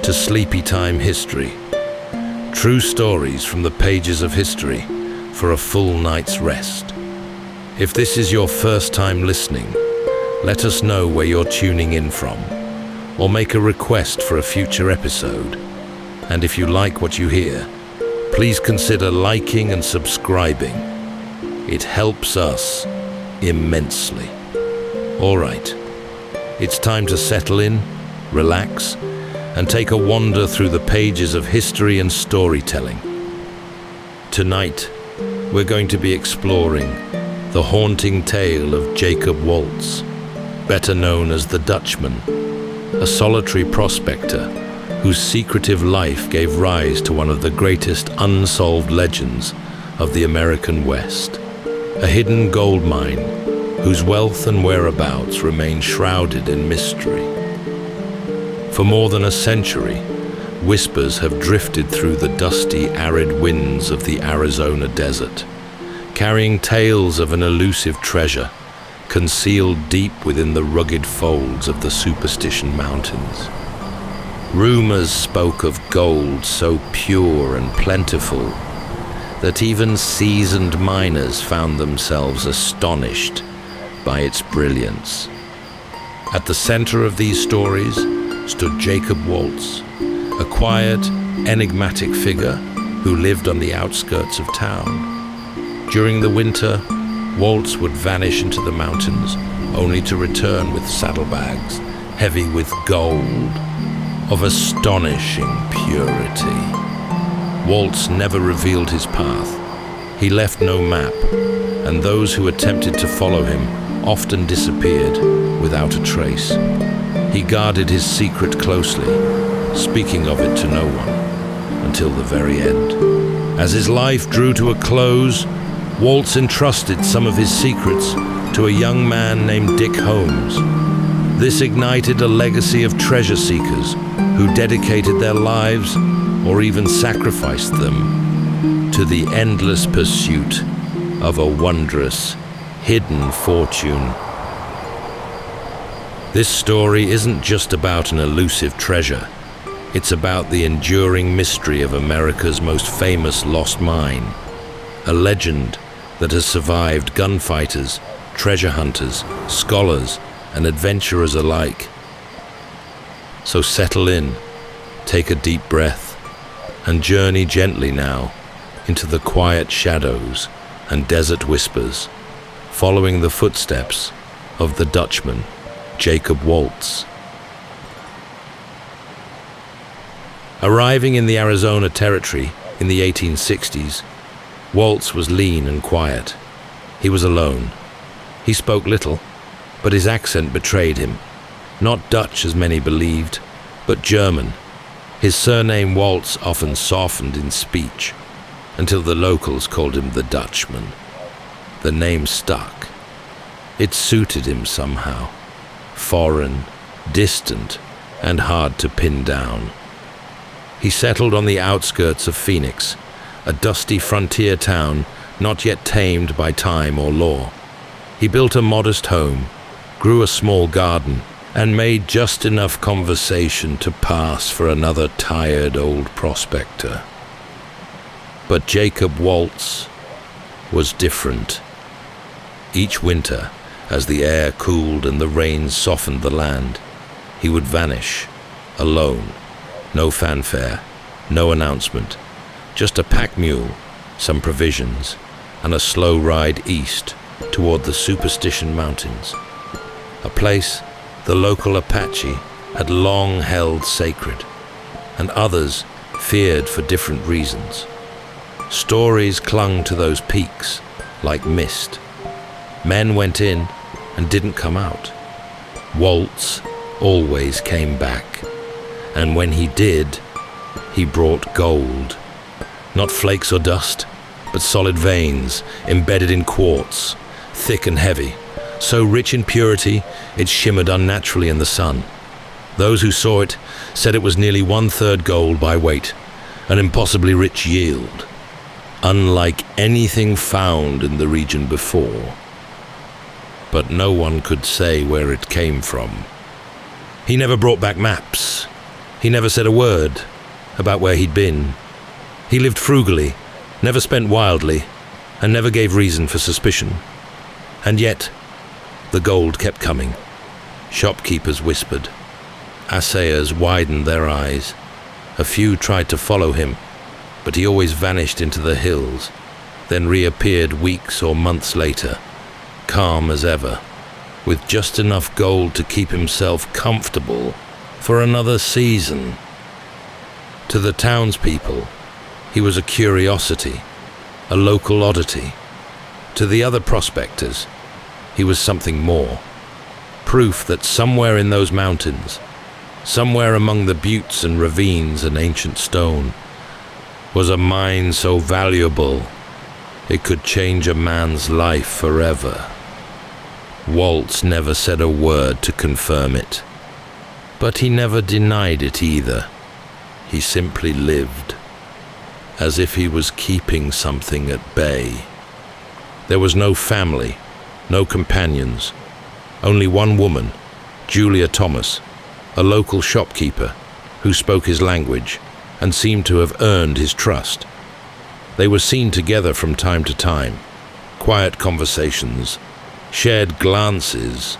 Speaker 1: to Sleepytime History. True stories from the pages of history for a full night's rest. If this is your first time listening, let us know where you're tuning in from, or make a request for a future episode. And if you like what you hear, please consider liking and subscribing. It helps us immensely. All right, it's time to settle in, relax, and take a wander through the pages of history and storytelling. Tonight, we're going to be exploring the haunting tale of Jacob Waltz, better known as the Dutchman, a solitary prospector whose secretive life gave rise to one of the greatest unsolved legends of the American West, a hidden gold mine whose wealth and whereabouts remain shrouded in mystery. For more than a century, whispers have drifted through the dusty, arid winds of the Arizona desert, carrying tales of an elusive treasure concealed deep within the rugged folds of the Superstition Mountains. Rumors spoke of gold so pure and plentiful that even seasoned miners found themselves astonished by its brilliance. At the center of these stories stood Jacob Waltz, a quiet, enigmatic figure who lived on the outskirts of town. During the winter, Waltz would vanish into the mountains, only to return with saddlebags heavy with gold of astonishing purity. Waltz never revealed his path. He left no map, and those who attempted to follow him often disappeared without a trace. He guarded his secret closely, speaking of it to no one, until the very end. As his life drew to a close, Waltz entrusted some of his secrets to a young man named Dick Holmes. This ignited a legacy of treasure seekers who dedicated their lives, or even sacrificed them, to the endless pursuit of a wondrous, hidden fortune. This story isn't just about an elusive treasure. It's about the enduring mystery of America's most famous lost mine, a legend that has survived gunfighters, treasure hunters, scholars, and adventurers alike. So settle in, take a deep breath, and journey gently now into the quiet shadows and desert whispers, following the footsteps of the Dutchman, Jacob Waltz. Arriving in the Arizona Territory in the 1860s, Waltz was lean and quiet. He was alone. He spoke little, but his accent betrayed him. Not Dutch as many believed, but German. His surname Waltz often softened in speech, until the locals called him the Dutchman. The name stuck. It suited him somehow. Foreign, distant, and hard to pin down. He settled on the outskirts of Phoenix, a dusty frontier town not yet tamed by time or law. He built a modest home, grew a small garden, and made just enough conversation to pass for another tired old prospector. But Jacob Waltz, was different. Each winter, as the air cooled and the rains softened the land, he would vanish, alone, no fanfare, no announcement, just a pack mule, some provisions, and a slow ride east toward the Superstition Mountains, a place the local Apache had long held sacred, and others feared for different reasons. Stories clung to those peaks like mist. Men went in and didn't come out. Waltz always came back, and when he did, he brought gold. Not flakes or dust, but solid veins embedded in quartz, thick and heavy, so rich in purity it shimmered unnaturally in the sun. Those who saw it said it was nearly 1/3 gold by weight, an impossibly rich yield, unlike anything found in the region before. But no one could say where it came from. He never brought back maps. He never said a word about where he'd been. He lived frugally, never spent wildly, and never gave reason for suspicion. And yet, the gold kept coming. Shopkeepers whispered. Assayers widened their eyes. A few tried to follow him, but he always vanished into the hills, then reappeared weeks or months later, calm as ever, with just enough gold to keep himself comfortable for another season. To the townspeople, he was a curiosity, a local oddity. To the other prospectors, he was something more. Proof that somewhere in those mountains, somewhere among the buttes and ravines and ancient stone, was a mine so valuable it could change a man's life forever. Waltz never said a word to confirm it, but he never denied it either. He simply lived, as if he was keeping something at bay. There was no family, no companions, only one woman, Julia Thomas, a local shopkeeper who spoke his language and seemed to have earned his trust. They were seen together from time to time, quiet conversations, shared glances,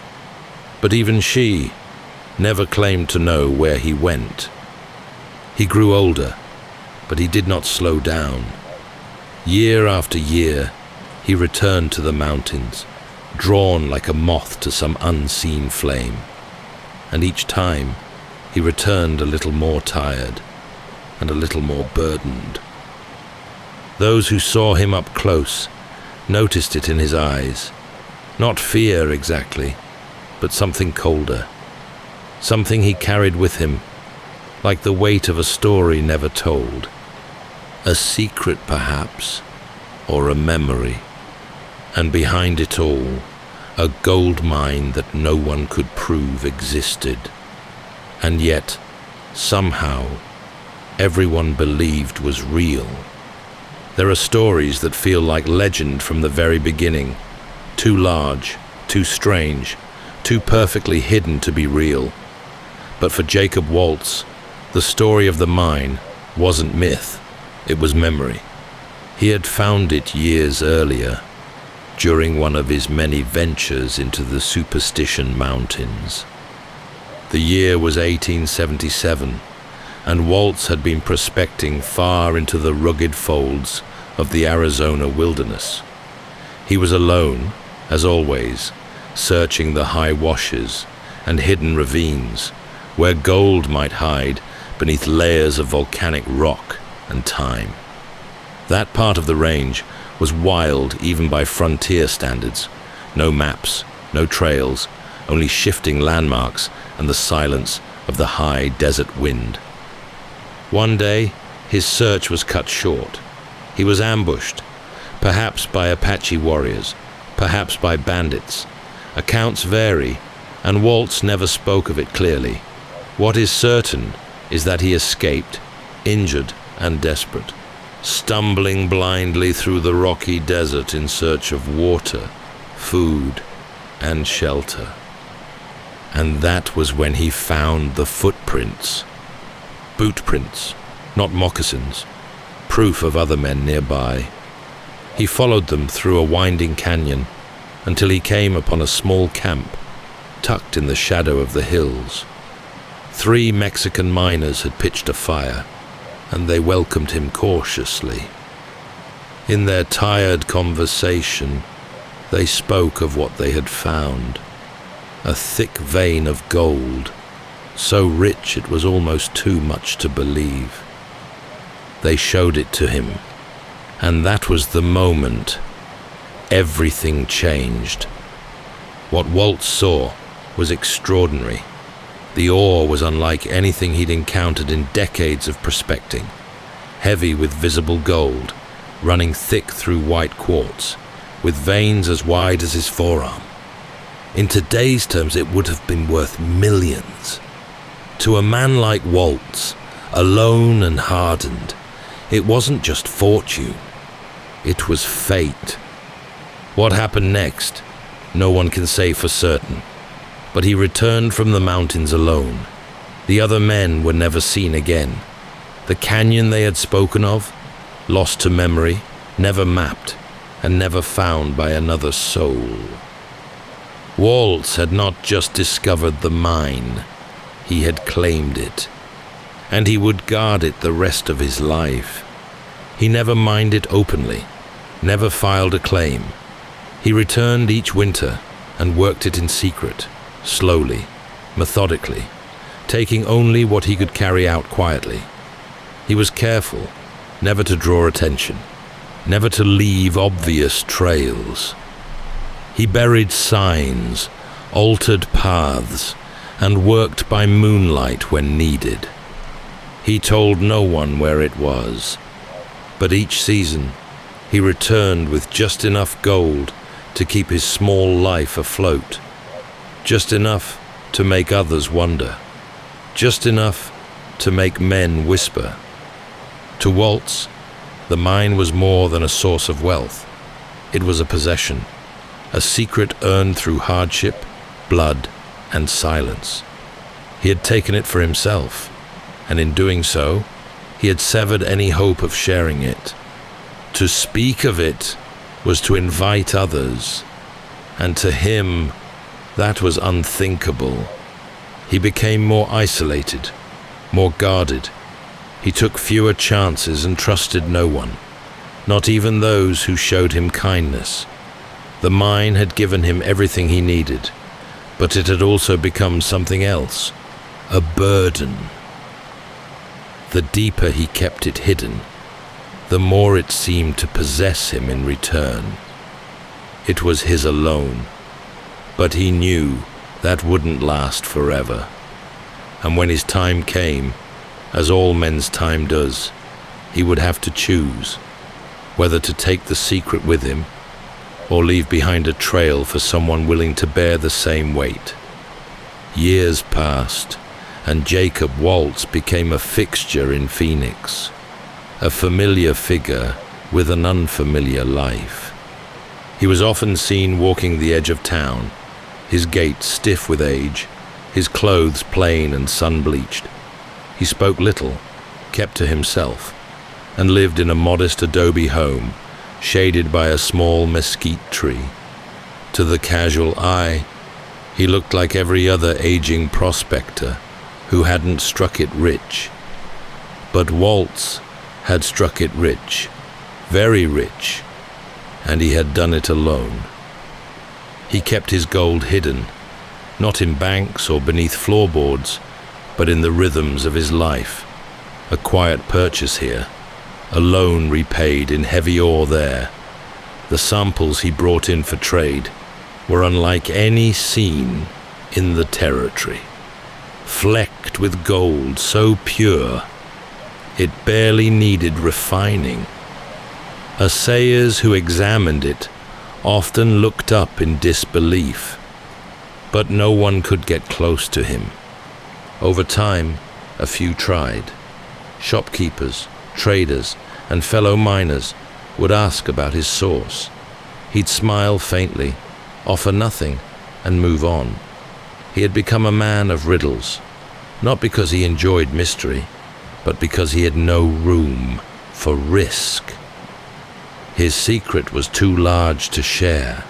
Speaker 1: but even she never claimed to know where he went. He grew older, but he did not slow down. Year after year, he returned to the mountains, drawn like a moth to some unseen flame. And each time, he returned a little more tired and a little more burdened. Those who saw him up close noticed it in his eyes. Not fear exactly, but something colder. Something he carried with him, like the weight of a story never told. A secret, perhaps, or a memory. And behind it all, a gold mine that no one could prove existed. And yet, somehow, everyone believed was real. There are stories that feel like legend from the very beginning, too large, too strange, too perfectly hidden to be real. But for Jacob Waltz, the story of the mine wasn't myth, it was memory. He had found it years earlier, during one of his many ventures into the Superstition Mountains. The year was 1877, and Waltz had been prospecting far into the rugged folds of the Arizona wilderness. He was alone, as always, searching the high washes and hidden ravines, where gold might hide beneath layers of volcanic rock and time. That part of the range was wild even by frontier standards. No maps, no trails, only shifting landmarks and the silence of the high desert wind. One day, his search was cut short. He was ambushed, perhaps by Apache warriors, perhaps by bandits. Accounts vary, and Waltz never spoke of it clearly. What is certain is that he escaped, injured and desperate, stumbling blindly through the rocky desert in search of water, food, and shelter. And that was when he found the footprints. Boot prints, not moccasins, proof of other men nearby. He followed them through a winding canyon until he came upon a small camp tucked in the shadow of the hills. 3 Mexican miners had pitched a fire, and they welcomed him cautiously. In their tired conversation, they spoke of what they had found, a thick vein of gold, so rich it was almost too much to believe. They showed it to him, and that was the moment everything changed. What Waltz saw was extraordinary. The ore was unlike anything he'd encountered in decades of prospecting, heavy with visible gold, running thick through white quartz, with veins as wide as his forearm. In today's terms, it would have been worth millions. To a man like Waltz, alone and hardened, it wasn't just fortune, it was fate. What happened next, no one can say for certain, but he returned from the mountains alone. The other men were never seen again. The canyon they had spoken of, lost to memory, never mapped, and never found by another soul. Waltz had not just discovered the mine, he had claimed it, and he would guard it the rest of his life. He never mined it openly, never filed a claim. He returned each winter and worked it in secret, slowly, methodically, taking only what he could carry out quietly. He was careful never to draw attention, never to leave obvious trails. He buried signs, altered paths, and worked by moonlight when needed. He told no one where it was, but each season he returned with just enough gold to keep his small life afloat, just enough to make others wonder, just enough to make men whisper. To Waltz, the mine was more than a source of wealth. It was a possession, a secret earned through hardship, blood, and silence. He had taken it for himself, and in doing so, he had severed any hope of sharing it. To speak of it was to invite others, and to him, that was unthinkable. He became more isolated, more guarded. He took fewer chances and trusted no one, not even those who showed him kindness. The mine had given him everything he needed, but it had also become something else, a burden. The deeper he kept it hidden, the more it seemed to possess him in return. It was his alone, but he knew that wouldn't last forever. And when his time came, as all men's time does, he would have to choose whether to take the secret with him or leave behind a trail for someone willing to bear the same weight. Years passed, and Jacob Waltz became a fixture in Phoenix, a familiar figure with an unfamiliar life. He was often seen walking the edge of town, his gait stiff with age, his clothes plain and sun-bleached. He spoke little, kept to himself, and lived in a modest adobe home, shaded by a small mesquite tree. To the casual eye, he looked like every other aging prospector who hadn't struck it rich. But Waltz had struck it rich, very rich, and he had done it alone. He kept his gold hidden, not in banks or beneath floorboards, but in the rhythms of his life. A quiet purchase here, a loan repaid in heavy ore there. The samples he brought in for trade were unlike any seen in the territory. Flecked with gold so pure, it barely needed refining. Assayers who examined it often looked up in disbelief, but no one could get close to him. Over time, a few tried. Shopkeepers, traders, and fellow miners would ask about his source. He'd smile faintly, offer nothing, and move on. He had become a man of riddles, not because he enjoyed mystery, but because he had no room for risk. His secret was too large to share.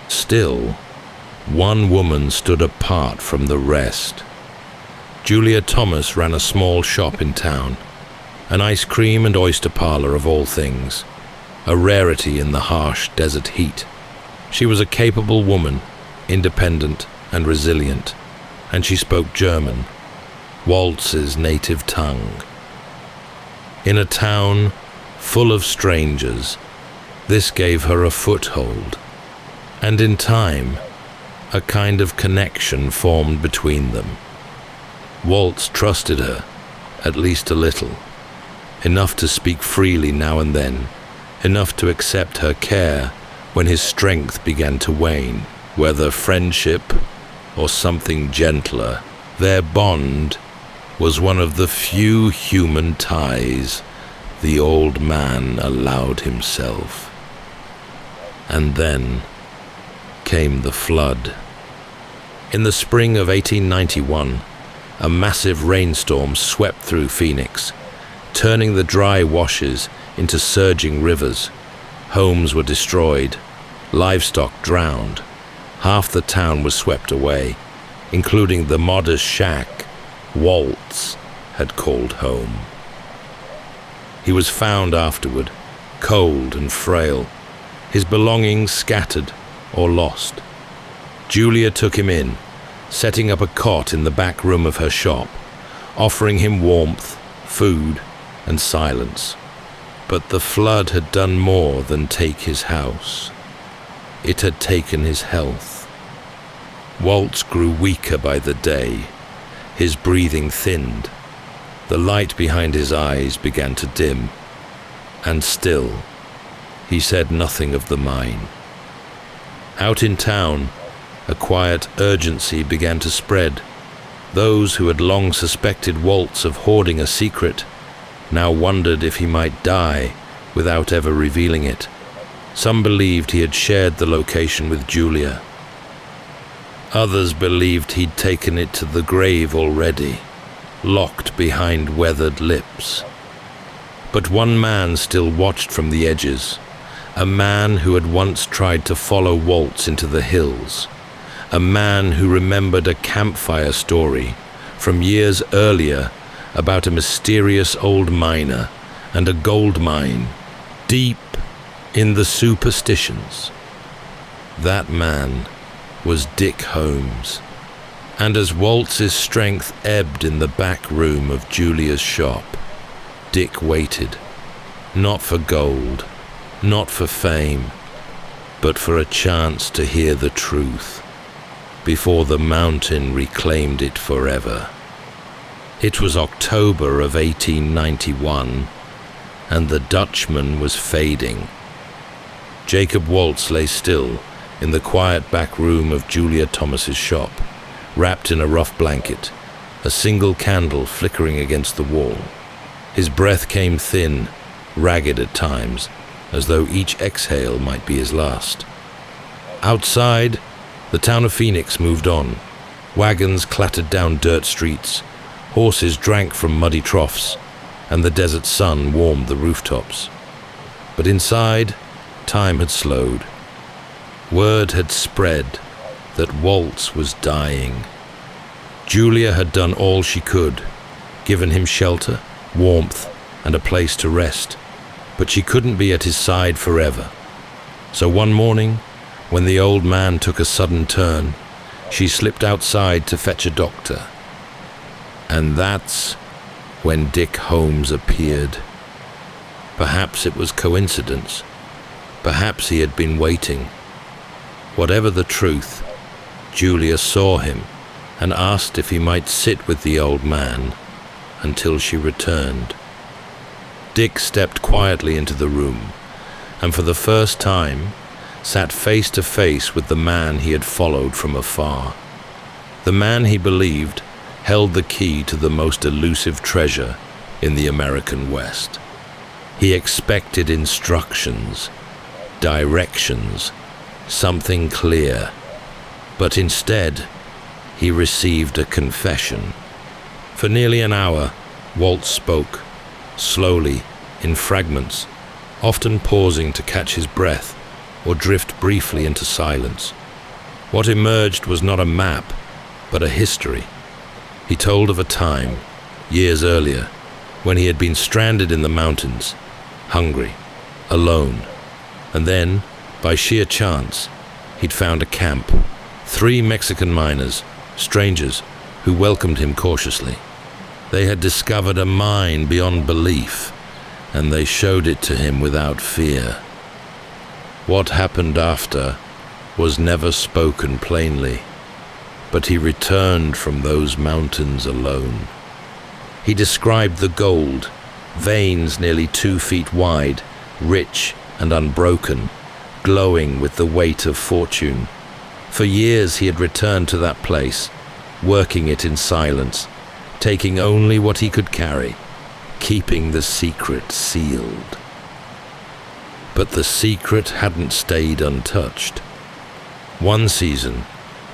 Speaker 1: Still, one woman stood apart from the rest. Julia Thomas ran a small shop in town, an ice cream and oyster parlor of all things, a rarity in the harsh desert heat. She was a capable woman, independent and resilient, and she spoke German, Waltz's native tongue. In a town full of strangers, this gave her a foothold, and in time, a kind of connection formed between them. Waltz trusted her, at least a little, enough to speak freely now and then, enough to accept her care when his strength began to wane. Whether friendship or something gentler, their bond was one of the few human ties the old man allowed himself. And then came the flood. In the spring of 1891, a massive rainstorm swept through Phoenix, turning the dry washes into surging rivers. Homes were destroyed, livestock drowned. Half the town was swept away, including the modest shack Waltz had called home. He was found afterward, cold and frail, his belongings scattered or lost. Julia took him in, setting up a cot in the back room of her shop, offering him warmth, food, and silence. But the flood had done more than take his house. It had taken his health. Waltz grew weaker by the day. His breathing thinned. The light behind his eyes began to dim. And still, he said nothing of the mine. Out in town, a quiet urgency began to spread. Those who had long suspected Waltz of hoarding a secret now wondered if he might die without ever revealing it. Some believed he had shared the location with Julia. Others believed he'd taken it to the grave already, locked behind weathered lips. But one man still watched from the edges, a man who had once tried to follow Waltz into the hills, a man who remembered a campfire story from years earlier about a mysterious old miner and a gold mine deep in the superstitions. That man was Dick Holmes, and as Waltz's strength ebbed in the back room of Julia's shop, Dick waited, not for gold, not for fame, but for a chance to hear the truth, before the mountain reclaimed it forever. It was October of 1891, and the Dutchman was fading. Jacob Waltz lay still in the quiet back room of Julia Thomas's shop, wrapped in a rough blanket, a single candle flickering against the wall. His breath came thin, ragged at times, as though each exhale might be his last. Outside, the town of Phoenix moved on. Wagons clattered down dirt streets, horses drank from muddy troughs, and the desert sun warmed the rooftops. But inside, time had slowed. Word had spread that Waltz was dying. Julia had done all she could, given him shelter, warmth, and a place to rest, but she couldn't be at his side forever. So one morning, when the old man took a sudden turn, she slipped outside to fetch a doctor. And that's when Dick Holmes appeared. Perhaps it was coincidence. Perhaps he had been waiting. Whatever the truth, Julia saw him and asked if he might sit with the old man until she returned. Dick stepped quietly into the room and for the first time sat face to face with the man he had followed from afar. The man he believed held the key to the most elusive treasure in the American West. He expected instructions, directions, something clear, but instead he received a confession. For nearly an hour, Waltz spoke, slowly, in fragments, often pausing to catch his breath or drift briefly into silence. What emerged was not a map, but a history. He told of a time, years earlier, when he had been stranded in the mountains, hungry, alone, and then, by sheer chance, he'd found a camp, 3 Mexican miners, strangers, who welcomed him cautiously. They had discovered a mine beyond belief, and they showed it to him without fear. What happened after was never spoken plainly, but he returned from those mountains alone. He described the gold, veins nearly 2 feet wide, rich and unbroken, glowing with the weight of fortune. For years he had returned to that place, working it in silence, taking only what he could carry, keeping the secret sealed. But the secret hadn't stayed untouched. One season,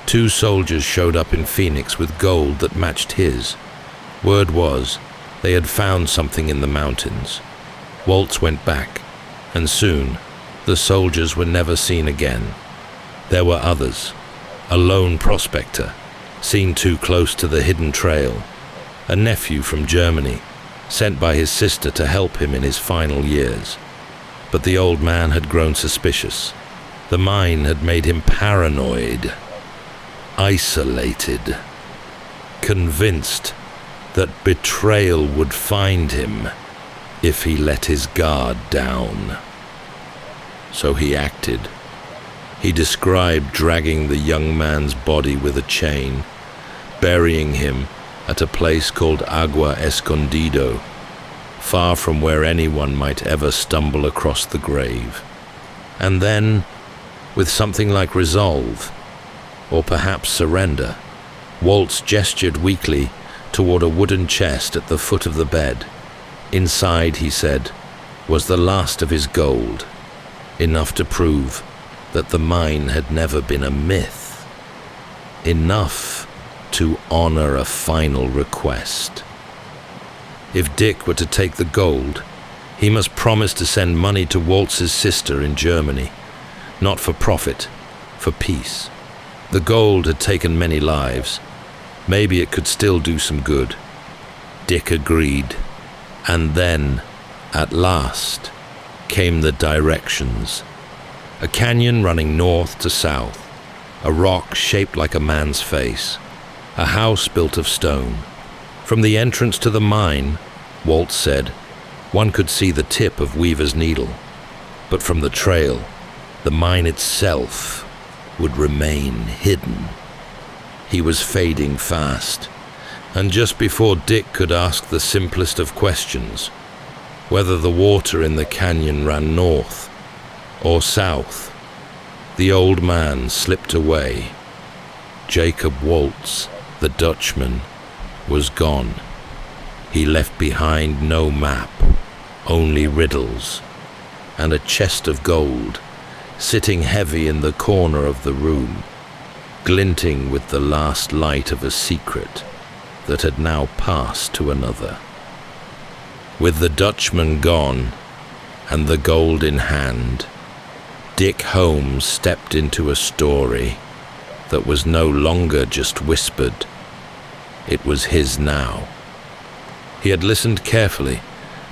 Speaker 1: 2 soldiers showed up in Phoenix with gold that matched his. Word was, they had found something in the mountains. Waltz went back, and soon, the soldiers were never seen again. There were others. A lone prospector, seen too close to the hidden trail. A nephew from Germany, sent by his sister to help him in his final years. But the old man had grown suspicious. The mine had made him paranoid, isolated, convinced that betrayal would find him if he let his guard down. So he acted. He described dragging the young man's body with a chain, burying him at a place called Agua Escondido, far from where anyone might ever stumble across the grave. And then, with something like resolve, or perhaps surrender, Waltz gestured weakly toward a wooden chest at the foot of the bed. Inside, he said, was the last of his gold, enough to prove that the mine had never been a myth, enough to honor a final request. If Dick were to take the gold, he must promise to send money to Waltz's sister in Germany, not for profit, for peace. The gold had taken many lives. Maybe it could still do some good. Dick agreed. And then, at last, came the directions. A canyon running north to south, a rock shaped like a man's face, a house built of stone. From the entrance to the mine, Waltz said, one could see the tip of Weaver's needle, but from the trail, the mine itself would remain hidden. He was fading fast, and just before Dick could ask the simplest of questions, whether the water in the canyon ran north or south, the old man slipped away. Jacob Waltz, the Dutchman, was gone. He left behind no map, only riddles, and a chest of gold sitting heavy in the corner of the room, glinting with the last light of a secret that had now passed to another. With the Dutchman gone and the gold in hand, Dick Holmes stepped into a story that was no longer just whispered. It was his now. He had listened carefully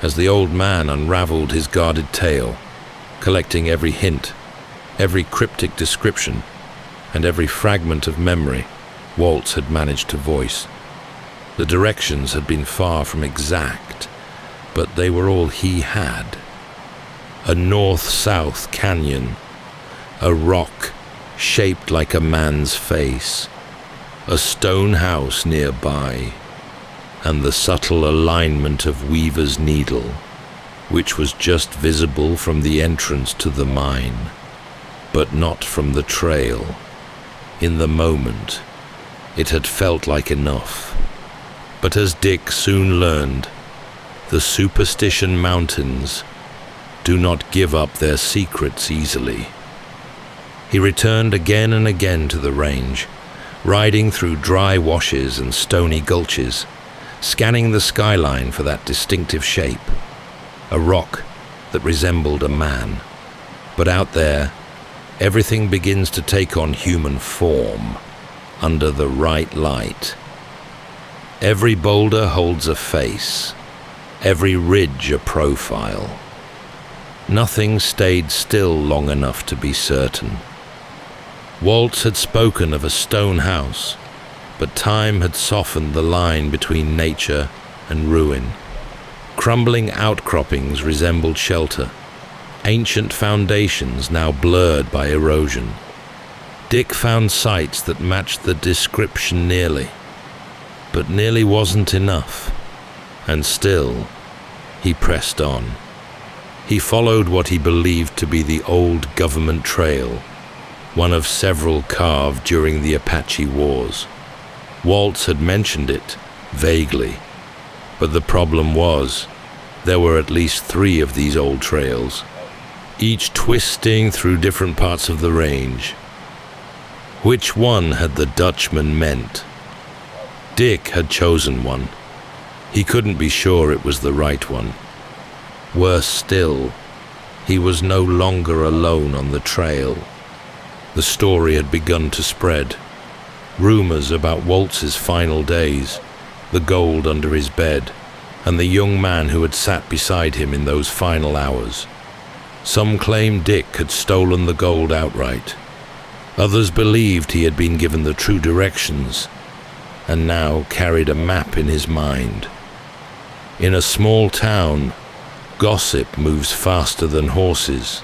Speaker 1: as the old man unraveled his guarded tale, collecting every hint, every cryptic description, and every fragment of memory Waltz had managed to voice. The directions had been far from exact, but they were all he had. A north-south canyon, a rock shaped like a man's face, a stone house nearby, and the subtle alignment of Weaver's needle, which was just visible from the entrance to the mine, but not from the trail. In the moment, it had felt like enough. But as Dick soon learned, the Superstition Mountains do not give up their secrets easily. He returned again and again to the range, riding through dry washes and stony gulches, scanning the skyline for that distinctive shape, a rock that resembled a man. But out there, everything begins to take on human form under the right light. Every boulder holds a face, every ridge a profile. Nothing stayed still long enough to be certain. Waltz had spoken of a stone house, but time had softened the line between nature and ruin. Crumbling outcroppings resembled shelter, ancient foundations now blurred by erosion. Dick found sites that matched the description nearly, but nearly wasn't enough, and still, he pressed on. He followed what he believed to be the old government trail, one of several carved during the Apache Wars. Waltz had mentioned it, vaguely, but the problem was, there were at least 3 of these old trails, each twisting through different parts of the range. Which one had the Dutchman meant? Dick had chosen one. He couldn't be sure it was the right one. Worse still, he was no longer alone on the trail. The story had begun to spread. Rumors about Waltz's final days, the gold under his bed, and the young man who had sat beside him in those final hours. Some claimed Dick had stolen the gold outright. Others believed he had been given the true directions, and now carried a map in his mind. In a small town, gossip moves faster than horses,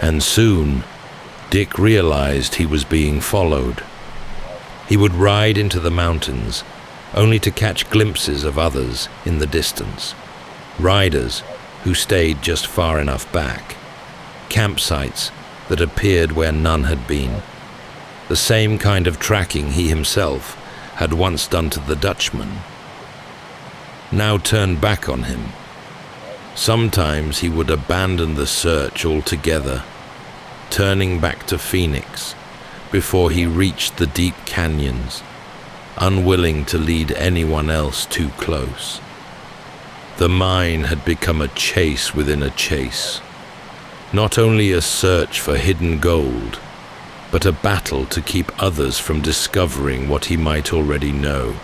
Speaker 1: and soon Dick realized he was being followed. He would ride into the mountains, only to catch glimpses of others in the distance. Riders who stayed just far enough back. Campsites that appeared where none had been. The same kind of tracking he himself had once done to the Dutchman, now turned back on him. Sometimes he would abandon the search altogether, turning back to Phoenix before he reached the deep canyons, unwilling to lead anyone else too close. The mine had become a chase within a chase, not only a search for hidden gold, but a battle to keep others from discovering what he might already know.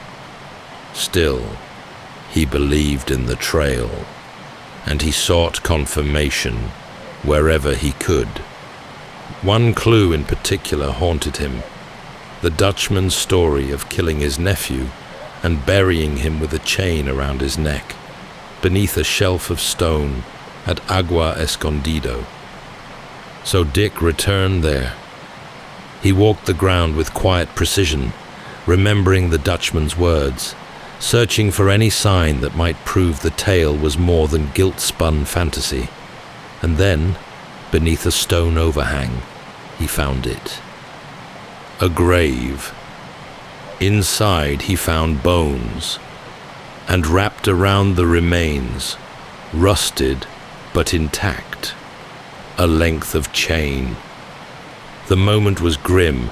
Speaker 1: Still, he believed in the trail, and he sought confirmation wherever he could. One clue in particular haunted him, the Dutchman's story of killing his nephew and burying him with a chain around his neck, beneath a shelf of stone at Agua Escondido. So Dick returned there. He walked the ground with quiet precision, remembering the Dutchman's words, searching for any sign that might prove the tale was more than guilt-spun fantasy. And then, beneath a stone overhang, he found it. A grave. Inside he found bones, and wrapped around the remains, rusted but intact, a length of chain. The moment was grim,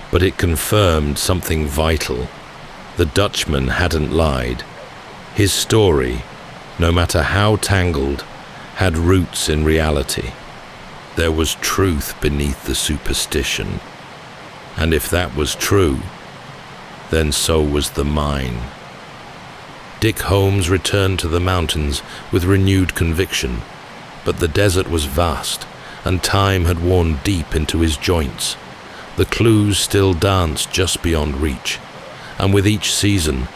Speaker 1: but it confirmed something vital. The Dutchman hadn't lied. His story, no matter how tangled, had roots in reality. There was truth beneath the superstition. And if that was true, then so was the mine. Dick Holmes returned to the mountains with renewed conviction, but the desert was vast, and time had worn deep into his joints. The clues still danced just beyond reach, and with each season,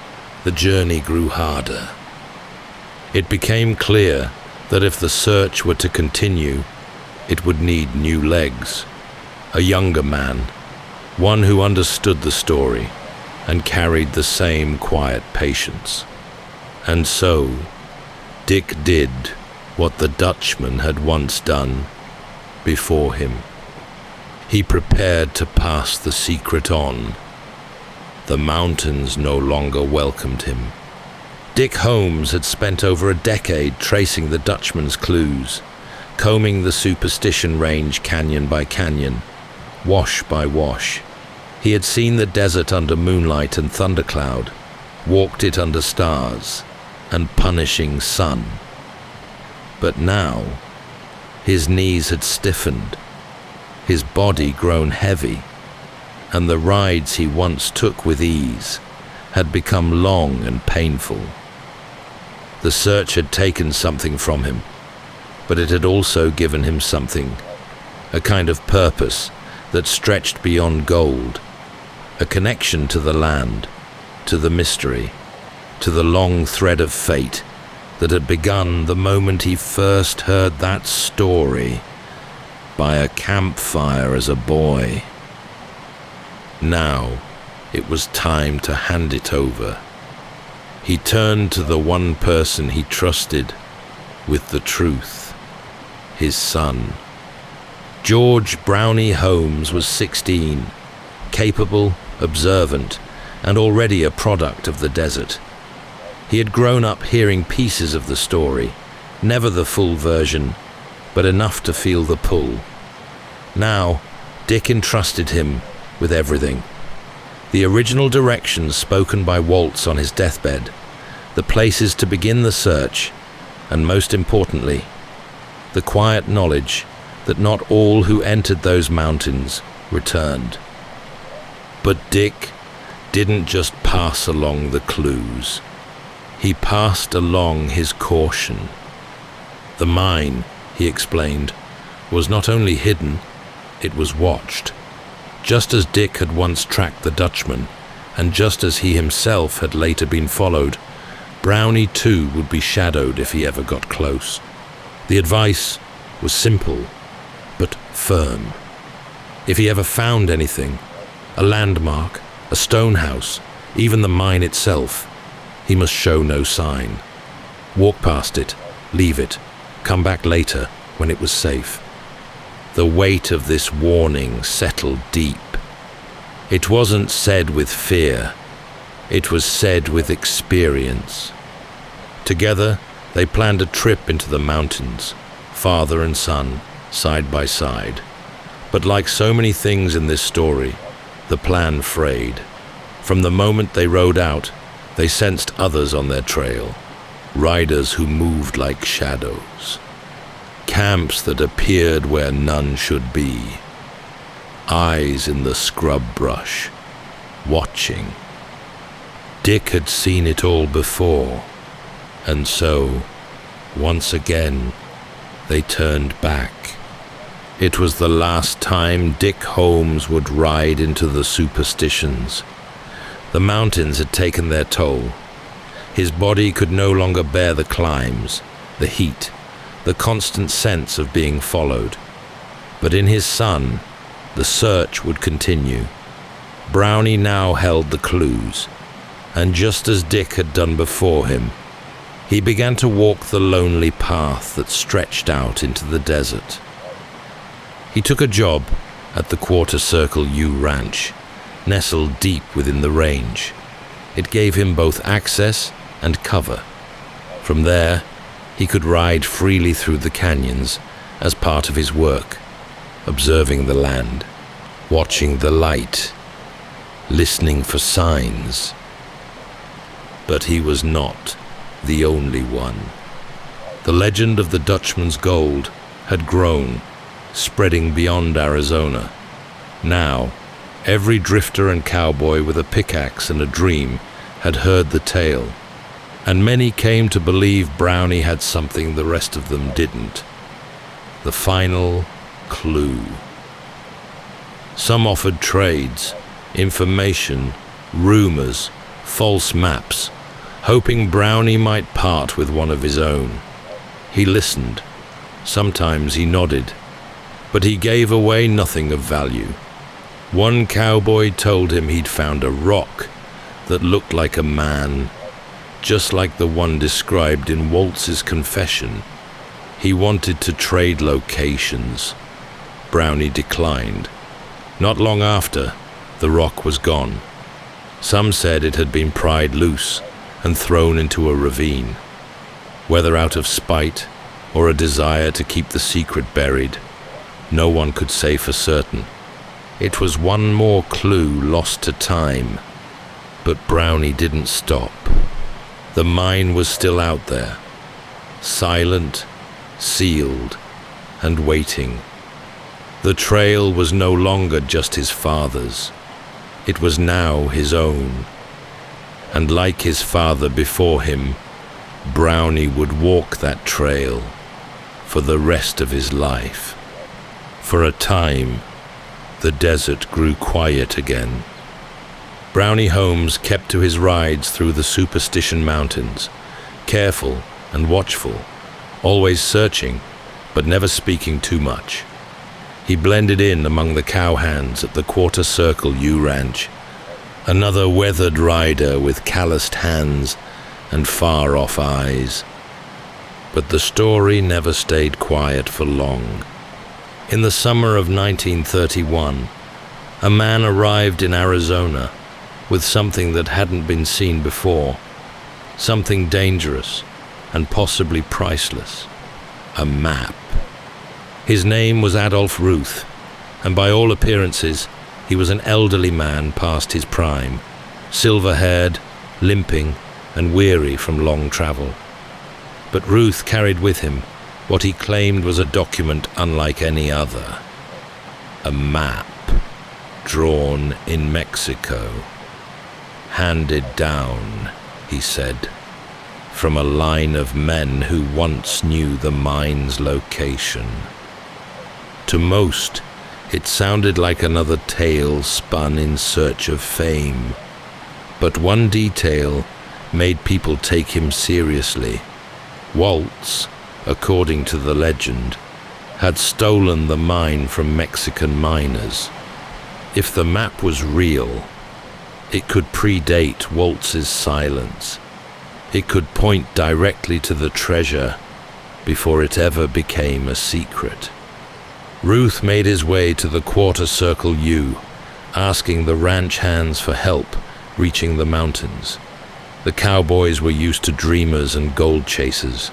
Speaker 1: the journey grew harder. It became clear that if the search were to continue, it would need new legs. A younger man, one who understood the story and carried the same quiet patience. And so, Dick did what the Dutchman had once done before him. He prepared to pass the secret on. The mountains no longer welcomed him. Dick Holmes had spent over a decade tracing the Dutchman's clues, combing the superstition range canyon by canyon, wash by wash. He had seen the desert under moonlight and thundercloud, walked it under stars and punishing sun. But now, His knees had stiffened, his body grown heavy, and the rides he once took with ease had become long and painful. The search had taken something from him, but it had also given him something, a kind of purpose that stretched beyond gold, a connection to the land, to the mystery, to the long thread of fate that had begun the moment he first heard that story by a campfire as a boy. Now it was time to hand it over. He turned to the one person he trusted with the truth, his son. George Brownie Holmes was 16, capable, observant, and already a product of the desert. He had grown up hearing pieces of the story, never the full version, but enough to feel the pull. Now, Dick entrusted him with everything. The original directions spoken by Waltz on his deathbed, the places to begin the search, and most importantly, the quiet knowledge that not all who entered those mountains returned. But Dick didn't just pass along the clues. He passed along his caution. The mine, he explained, was not only hidden, it was watched. Just as Dick had once tracked the Dutchman, and just as he himself had later been followed, Brownie too would be shadowed if he ever got close. The advice was simple, but firm. If he ever found anything, a landmark, a stone house, even the mine itself, he must show no sign. Walk past it, leave it, come back later when it was safe. The weight of this warning settled deep. It wasn't said with fear, it was said with experience. Together, they planned a trip into the mountains, father and son, side by side. But like so many things in this story, the plan frayed. From the moment they rode out, they sensed others on their trail, riders who moved like shadows. Camps that appeared where none should be. Eyes in the scrub brush, watching. Dick had seen it all before, and so, once again, they turned back. It was the last time Dick Holmes would ride into the superstitions. The mountains had taken their toll. His body could no longer bear the climbs, the heat, the constant sense of being followed. But in his son, the search would continue. Brownie now held the clues, and just as Dick had done before him, he began to walk the lonely path that stretched out into the desert. He took a job at the Quarter Circle U Ranch, nestled deep within the range. It gave him both access and cover. From there, he could ride freely through the canyons as part of his work, observing the land, watching the light, listening for signs. But he was not the only one. The legend of the Dutchman's gold had grown, spreading beyond Arizona. Now, every drifter and cowboy with a pickaxe and a dream had heard the tale, and many came to believe Brownie had something the rest of them didn't. The final clue. Some offered trades, information, rumors, false maps, hoping Brownie might part with one of his own. He listened. Sometimes he nodded, but he gave away nothing of value. One cowboy told him he'd found a rock that looked like a man, just like the one described in Waltz's confession. He wanted to trade locations. Brownie declined. Not long after, the rock was gone. Some said it had been pried loose and thrown into a ravine. Whether out of spite or a desire to keep the secret buried, no one could say for certain. It was one more clue lost to time. But Brownie didn't stop. The mine was still out there, silent, sealed, and waiting. The trail was no longer just his father's. It was now his own. And like his father before him, Brownie would walk that trail for the rest of his life. For a time, the desert grew quiet again. Brownie Holmes kept to his rides through the Superstition Mountains, careful and watchful, always searching, but never speaking too much. He blended in among the cowhands at the Quarter Circle U Ranch, another weathered rider with calloused hands and far-off eyes. But the story never stayed quiet for long. In the summer of 1931, a man arrived in Arizona with something that hadn't been seen before, something dangerous and possibly priceless, a map. His name was Adolph Ruth, and by all appearances, he was an elderly man past his prime, silver-haired, limping, and weary from long travel. But Ruth carried with him what he claimed was a document unlike any other. A map, drawn in Mexico. Handed down, he said, from a line of men who once knew the mine's location. To most, it sounded like another tale spun in search of fame. But one detail made people take him seriously. Waltz, according to the legend, had stolen the mine from Mexican miners. If the map was real, it could predate Waltz's silence. It could point directly to the treasure before it ever became a secret. Ruth made his way to the Quarter Circle U, asking the ranch hands for help reaching the mountains. The cowboys were used to dreamers and gold chasers,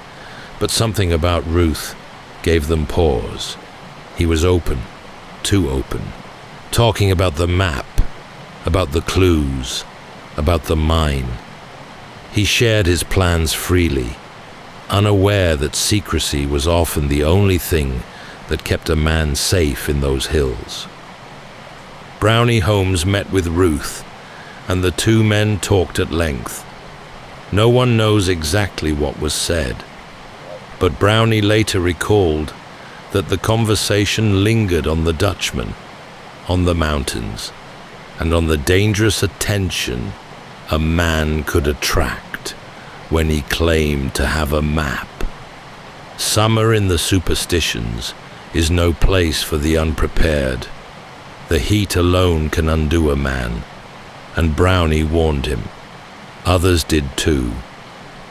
Speaker 1: but something about Ruth gave them pause. He was open, too open, talking about the map, about the clues, about the mine. He shared his plans freely, unaware that secrecy was often the only thing that kept a man safe in those hills. Brownie Holmes met with Ruth, and the two men talked at length. No one knows exactly what was said, but Brownie later recalled that the conversation lingered on the Dutchman, on the mountains, and on the dangerous attention a man could attract when he claimed to have a map. Summer in the Superstitions is no place for the unprepared. The heat alone can undo a man, and Brownie warned him. Others did too,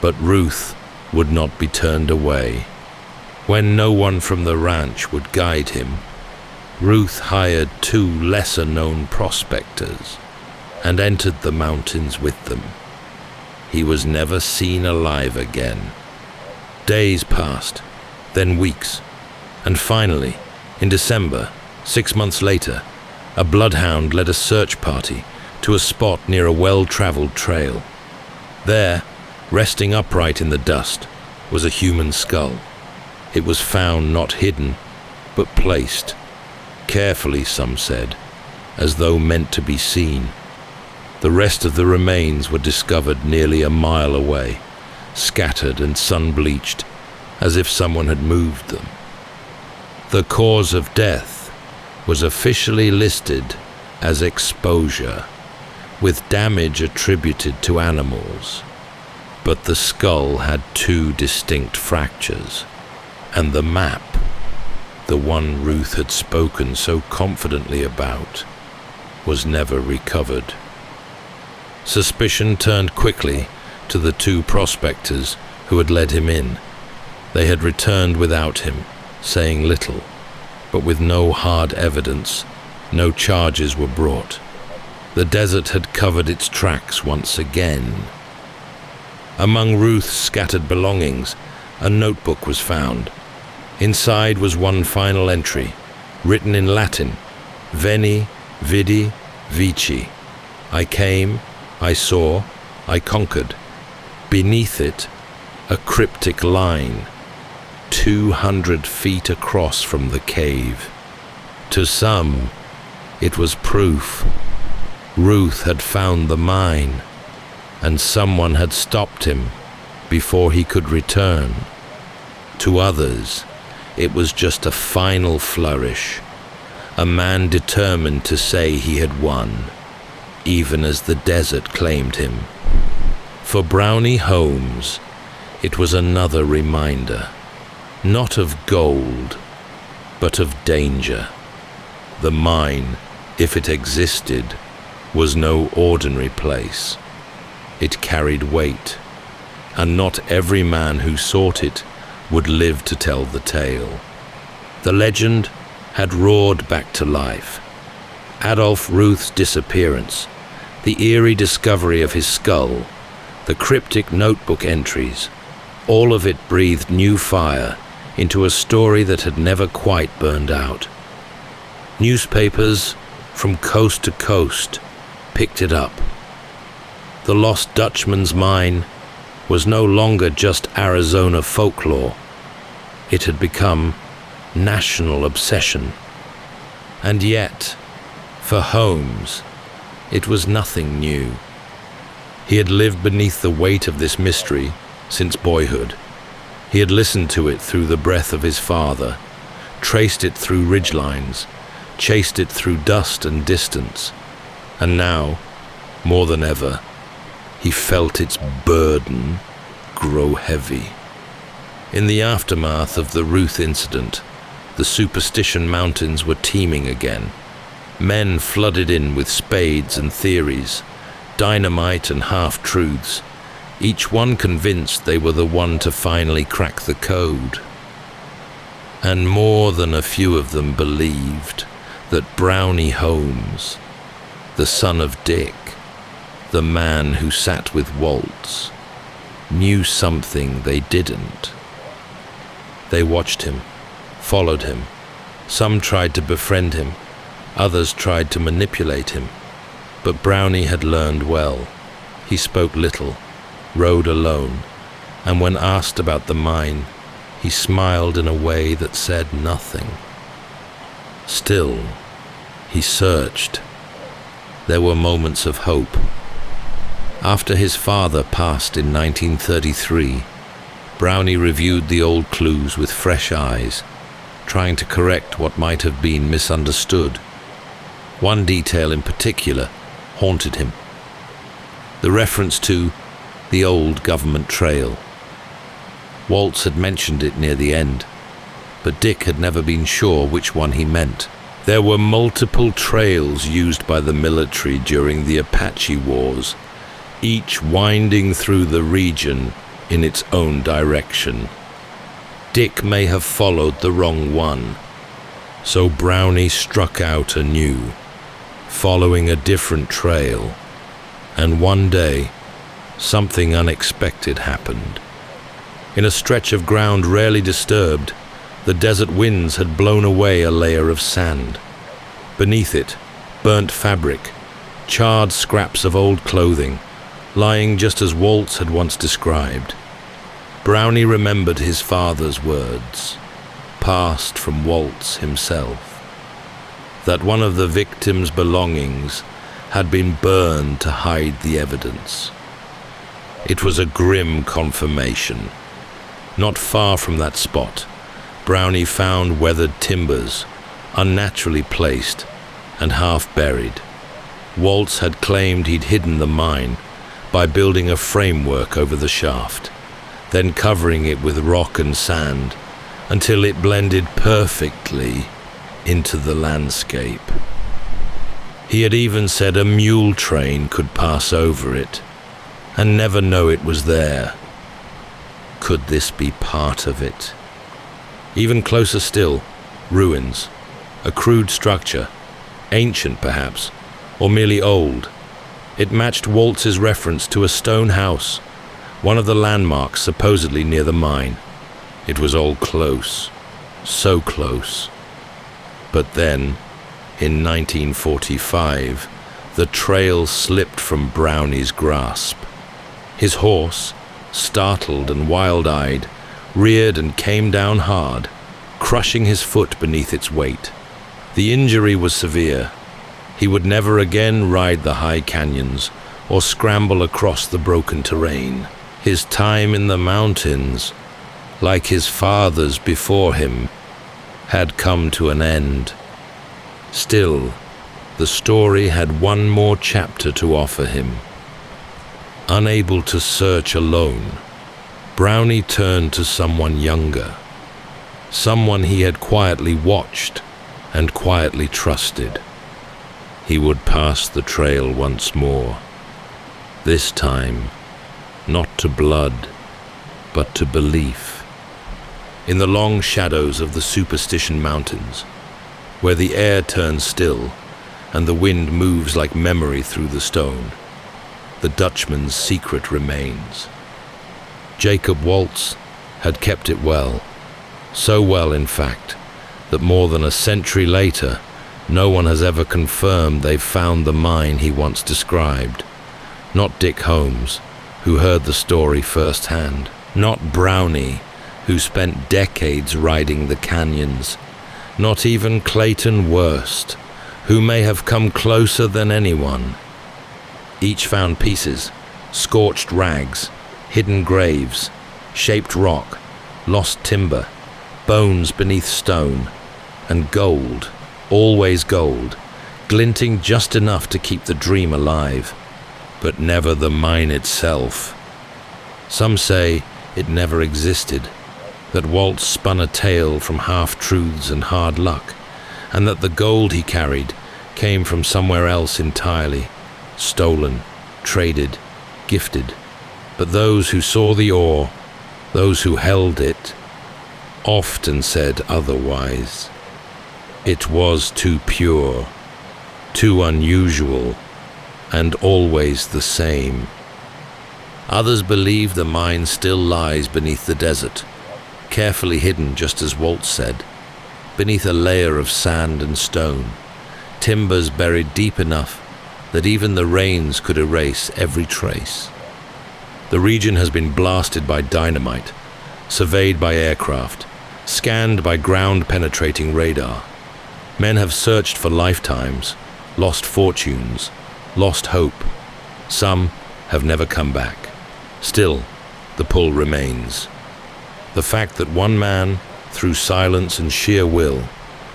Speaker 1: but Ruth would not be turned away. When no one from the ranch would guide him, Ruth hired two lesser-known prospectors and entered the mountains with them. He was never seen alive again. Days passed, then weeks, and finally, in December, 6 months later, a bloodhound led a search party to a spot near a well-traveled trail. There, resting upright in the dust, was a human skull. It was found not hidden, but placed, carefully, some said, as though meant to be seen. The rest of the remains were discovered nearly a mile away, scattered and sun-bleached, as if someone had moved them. The cause of death was officially listed as exposure, with damage attributed to animals. But the skull had two distinct fractures, and the map, the one Ruth had spoken so confidently about, was never recovered. Suspicion turned quickly to the two prospectors who had led him in. They had returned without him, saying little, but with no hard evidence, no charges were brought. The desert had covered its tracks once again. Among Ruth's scattered belongings, a notebook was found. Inside was one final entry, written in Latin, Veni, Vidi, Vici. I came, I saw, I conquered. Beneath it, a cryptic line. 200 feet across from the cave. To some, it was proof. Ruth had found the mine, and someone had stopped him before he could return. To others, it was just a final flourish, a man determined to say he had won, even as the desert claimed him. For Brownie Holmes, it was another reminder, not of gold, but of danger. The mine, if it existed, was no ordinary place. It carried weight, and not every man who sought it would live to tell the tale. The legend had roared back to life. Adolph Ruth's disappearance, the eerie discovery of his skull, the cryptic notebook entries, all of it breathed new fire into a story that had never quite burned out. Newspapers from coast to coast picked it up. The lost Dutchman's mine was no longer just Arizona folklore. It had become national obsession. And yet, for Holmes, it was nothing new. He had lived beneath the weight of this mystery since boyhood. He had listened to it through the breath of his father, traced it through ridgelines, chased it through dust and distance, and now, more than ever, he felt its burden grow heavy. In the aftermath of the Ruth incident, the Superstition Mountains were teeming again. Men flooded in with spades and theories, dynamite and half-truths, each one convinced they were the one to finally crack the code. And more than a few of them believed that Brownie Holmes, the son of Dick, the man who sat with Waltz, knew something they didn't. They watched him, followed him. Some tried to befriend him, others tried to manipulate him. But Brownie had learned well. He spoke little, rode alone, and when asked about the mine, he smiled in a way that said nothing. Still, he searched. There were moments of hope. After his father passed in 1933, Brownie reviewed the old clues with fresh eyes, trying to correct what might have been misunderstood. One detail in particular haunted him: the reference to the old government trail. Waltz had mentioned it near the end, but Dick had never been sure which one he meant. There were multiple trails used by the military during the Apache Wars, each winding through the region in its own direction. Dick may have followed the wrong one, so Brownie struck out anew, following a different trail, and one day, something unexpected happened. In a stretch of ground rarely disturbed, the desert winds had blown away a layer of sand. Beneath it, burnt fabric, charred scraps of old clothing, lying just as Waltz had once described. Brownie remembered his father's words, passed from Waltz himself, that one of the victim's belongings had been burned to hide the evidence. It was a grim confirmation. Not far from that spot, Brownie found weathered timbers, unnaturally placed and half buried. Waltz had claimed he'd hidden the mine by building a framework over the shaft, then covering it with rock and sand until it blended perfectly into the landscape. He had even said a mule train could pass over it and never know it was there. Could this be part of it? Even closer still, ruins, a crude structure, ancient perhaps, or merely old. It matched Waltz's reference to a stone house, one of the landmarks supposedly near the mine. It was all close, so close. But then, in 1945, the trail slipped from Brownie's grasp. His horse, startled and wild-eyed, reared and came down hard, crushing his foot beneath its weight. The injury was severe. He would never again ride the high canyons or scramble across the broken terrain. His time in the mountains, like his father's before him, had come to an end. Still, the story had one more chapter to offer him. Unable to search alone, Brownie turned to someone younger, someone he had quietly watched and quietly trusted. He would pass the trail once more, this time not to blood, but to belief. In the long shadows of the Superstition Mountains, where the air turns still and the wind moves like memory through the stone, the Dutchman's secret remains. Jacob Waltz had kept it well, so well in fact, that more than a century later, no one has ever confirmed they've found the mine he once described. Not Dick Holmes, who heard the story firsthand. Not Brownie, who spent decades riding the canyons. Not even Clayton Worst, who may have come closer than anyone. Each found pieces, scorched rags, hidden graves, shaped rock, lost timber, bones beneath stone, and gold, always gold, glinting just enough to keep the dream alive, but never the mine itself. Some say it never existed, that Waltz spun a tale from half-truths and hard luck, and that the gold he carried came from somewhere else entirely, stolen, traded, gifted. But those who saw the ore, those who held it, often said otherwise. It was too pure, too unusual, and always the same. Others believe the mine still lies beneath the desert, carefully hidden just as Waltz said, beneath a layer of sand and stone, timbers buried deep enough that even the rains could erase every trace. The region has been blasted by dynamite, surveyed by aircraft, scanned by ground-penetrating radar. Men have searched for lifetimes, lost fortunes, lost hope. Some have never come back. Still, the pull remains. The fact that one man, through silence and sheer will,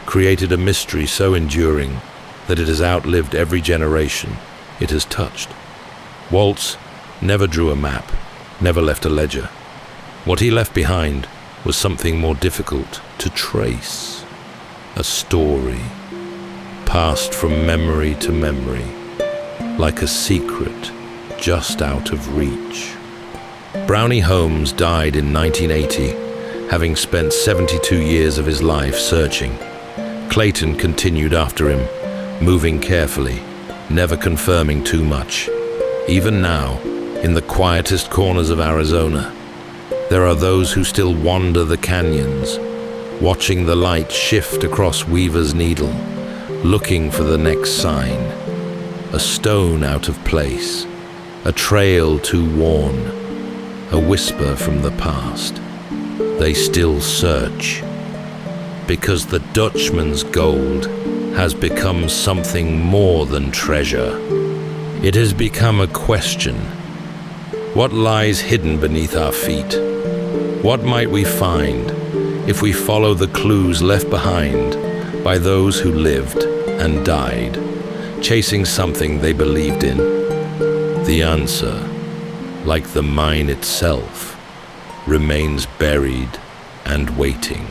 Speaker 1: created a mystery so enduring that it has outlived every generation it has touched. Waltz never drew a map, never left a ledger. What he left behind was something more difficult to trace. A story, passed from memory to memory, like a secret just out of reach. Brownie Holmes died in 1980, having spent 72 years of his life searching. Clayton continued after him, moving carefully, never confirming too much. Even now, in the quietest corners of Arizona, there are those who still wander the canyons, watching the light shift across Weaver's Needle, looking for the next sign. A stone out of place, a trail too worn, a whisper from the past. They still search, because the Dutchman's gold has become something more than treasure. It has become a question. What lies hidden beneath our feet? What might we find if we follow the clues left behind by those who lived and died, chasing something they believed in? The answer, like the mine itself, remains buried and waiting.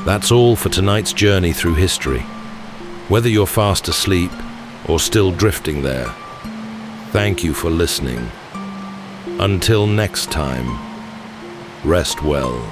Speaker 1: That's all for tonight's journey through history. Whether you're fast asleep or still drifting there, thank you for listening. Until next time, rest well.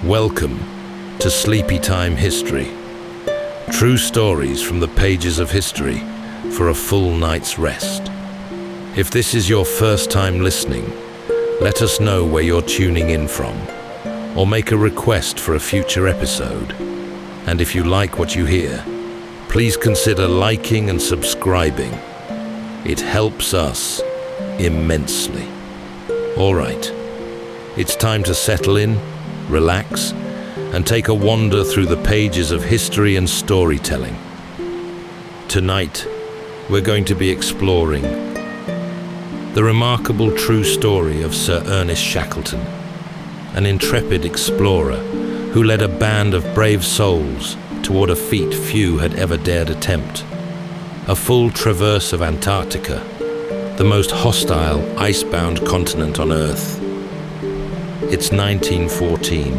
Speaker 1: Welcome to Sleepytime History. True stories from the pages of history for a full night's rest. If this is your first time listening, let us know where you're tuning in from, or make a request for a future episode. And if you like what you hear, please consider liking and subscribing. It helps us immensely. All right, it's time to settle in, relax, and take a wander through the pages of history and storytelling. Tonight, we're going to be exploring the remarkable true story of Sir Ernest Shackleton, an intrepid explorer who led a band of brave souls toward a feat few had ever dared attempt: a full traverse of Antarctica, the most hostile, icebound continent on Earth. It's 1914.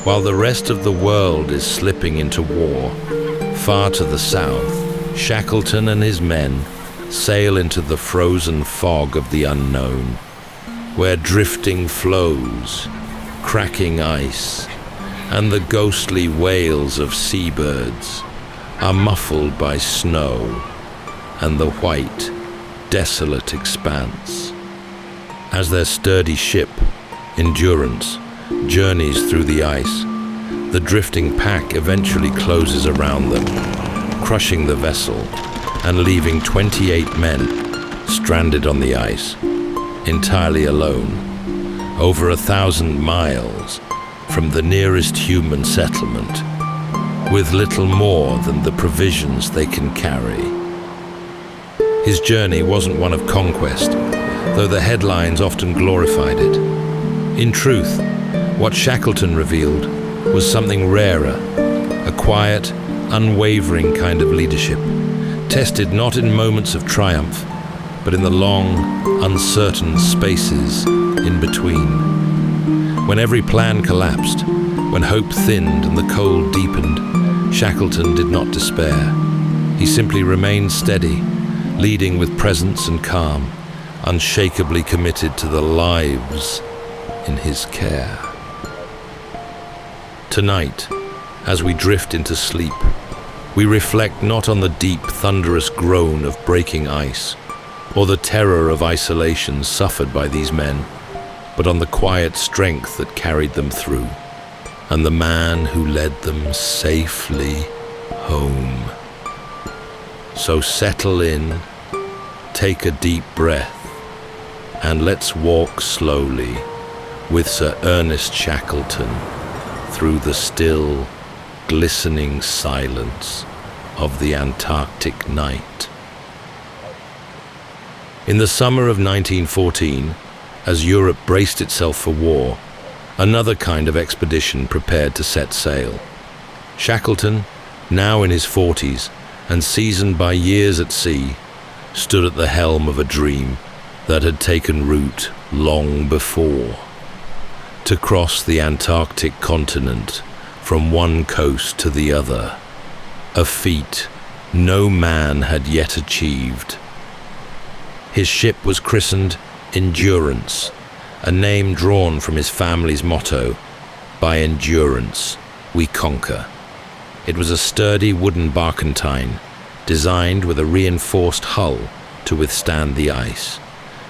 Speaker 1: While the rest of the world is slipping into war, far to the south, Shackleton and his men sail into the frozen fog of the unknown, where drifting floes, cracking ice, and the ghostly wails of seabirds are muffled by snow and the white, desolate expanse. As their sturdy ship, Endurance, journeys through the ice, the drifting pack eventually closes around them, crushing the vessel and leaving 28 men stranded on the ice, entirely alone, over 1,000 miles from the nearest human settlement, with little more than the provisions they can carry. His journey wasn't one of conquest, though the headlines often glorified it. In truth, what Shackleton revealed was something rarer, a quiet, unwavering kind of leadership, tested not in moments of triumph, but in the long, uncertain spaces in between. When every plan collapsed, when hope thinned and the cold deepened, Shackleton did not despair. He simply remained steady, leading with presence and calm, unshakably committed to the lives in his care. Tonight, as we drift into sleep, we reflect not on the deep, thunderous groan of breaking ice, or the terror of isolation suffered by these men, but on the quiet strength that carried them through, and the man who led them safely home. So settle in, take a deep breath, and let's walk slowly with Sir Ernest Shackleton through the still, glistening silence of the Antarctic night. In the summer of 1914, as Europe braced itself for war, another kind of expedition prepared to set sail. Shackleton, now in his 40s and seasoned by years at sea, stood at the helm of a dream that had taken root long before: to cross the Antarctic continent from one coast to the other, a feat no man had yet achieved. His ship was christened Endurance, a name drawn from his family's motto, "By endurance we conquer." It was a sturdy wooden barkentine, designed with a reinforced hull to withstand the ice,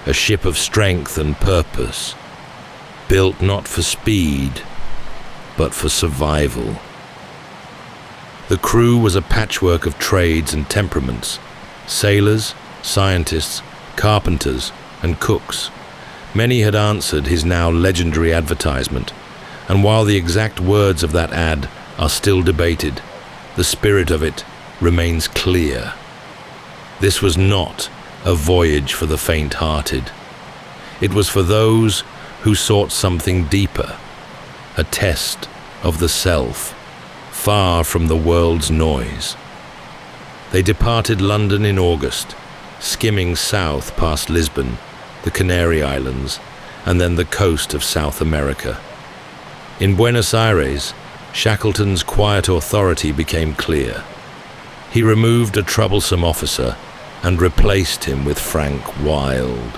Speaker 1: a ship of strength and purpose, built not for speed, but for survival. The crew was a patchwork of trades and temperaments: sailors, scientists, carpenters, and cooks. Many had answered his now legendary advertisement, and while the exact words of that ad are still debated, the spirit of it remains clear. This was not a voyage for the faint-hearted. It was for those who sought something deeper, a test of the self, far from the world's noise. They departed London in August, skimming south past Lisbon, the Canary Islands, and then the coast of South America. In Buenos Aires, Shackleton's quiet authority became clear. He removed a troublesome officer and replaced him with Frank Wild,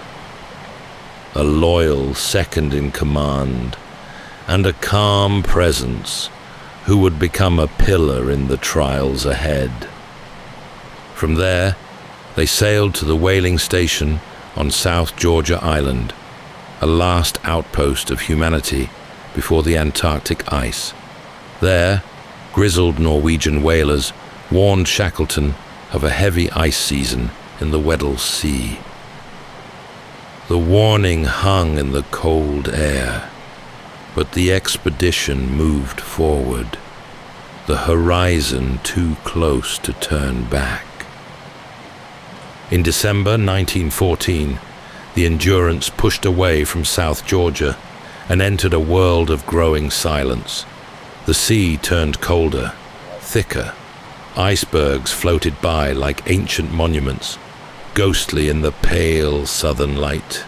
Speaker 1: a loyal second in command and a calm presence who would become a pillar in the trials ahead. From there, they sailed to the whaling station on South Georgia Island, a last outpost of humanity before the Antarctic ice. There, grizzled Norwegian whalers warned Shackleton of a heavy ice season in the Weddell Sea. The warning hung in the cold air, but the expedition moved forward, the horizon too close to turn back. In December 1914, the Endurance pushed away from South Georgia and entered a world of growing silence. The sea turned colder, thicker. Icebergs floated by like ancient monuments, ghostly in the pale southern light.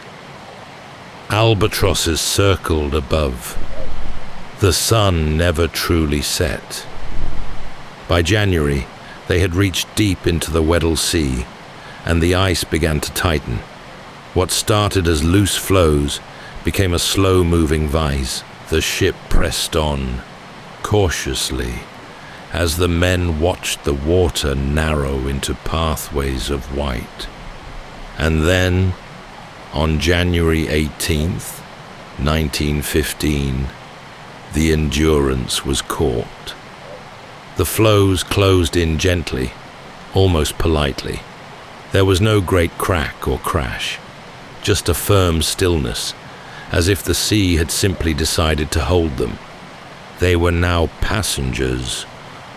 Speaker 1: Albatrosses circled above. The sun never truly set. By January, they had reached deep into the Weddell Sea, and the ice began to tighten. What started as loose floes became a slow-moving vise. The ship pressed on, cautiously, as the men watched the water narrow into pathways of white. And then, on January 18th, 1915, the Endurance was caught. The floes closed in gently, almost politely. There was no great crack or crash, just a firm stillness, as if the sea had simply decided to hold them. They were now passengers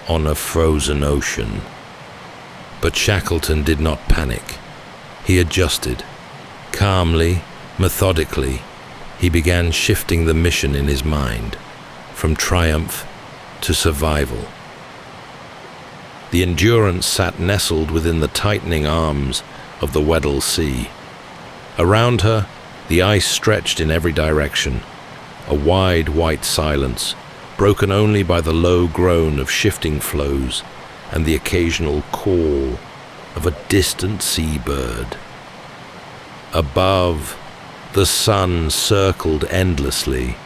Speaker 1: on a frozen ocean. But Shackleton did not panic. He adjusted. Calmly, methodically, he began shifting the mission in his mind, from triumph to survival. The Endurance sat nestled within the tightening arms of the Weddell Sea. Around her, the ice stretched in every direction, a wide white silence, broken only by the low groan of shifting floes and the occasional call of a distant seabird. Above, the sun circled endlessly,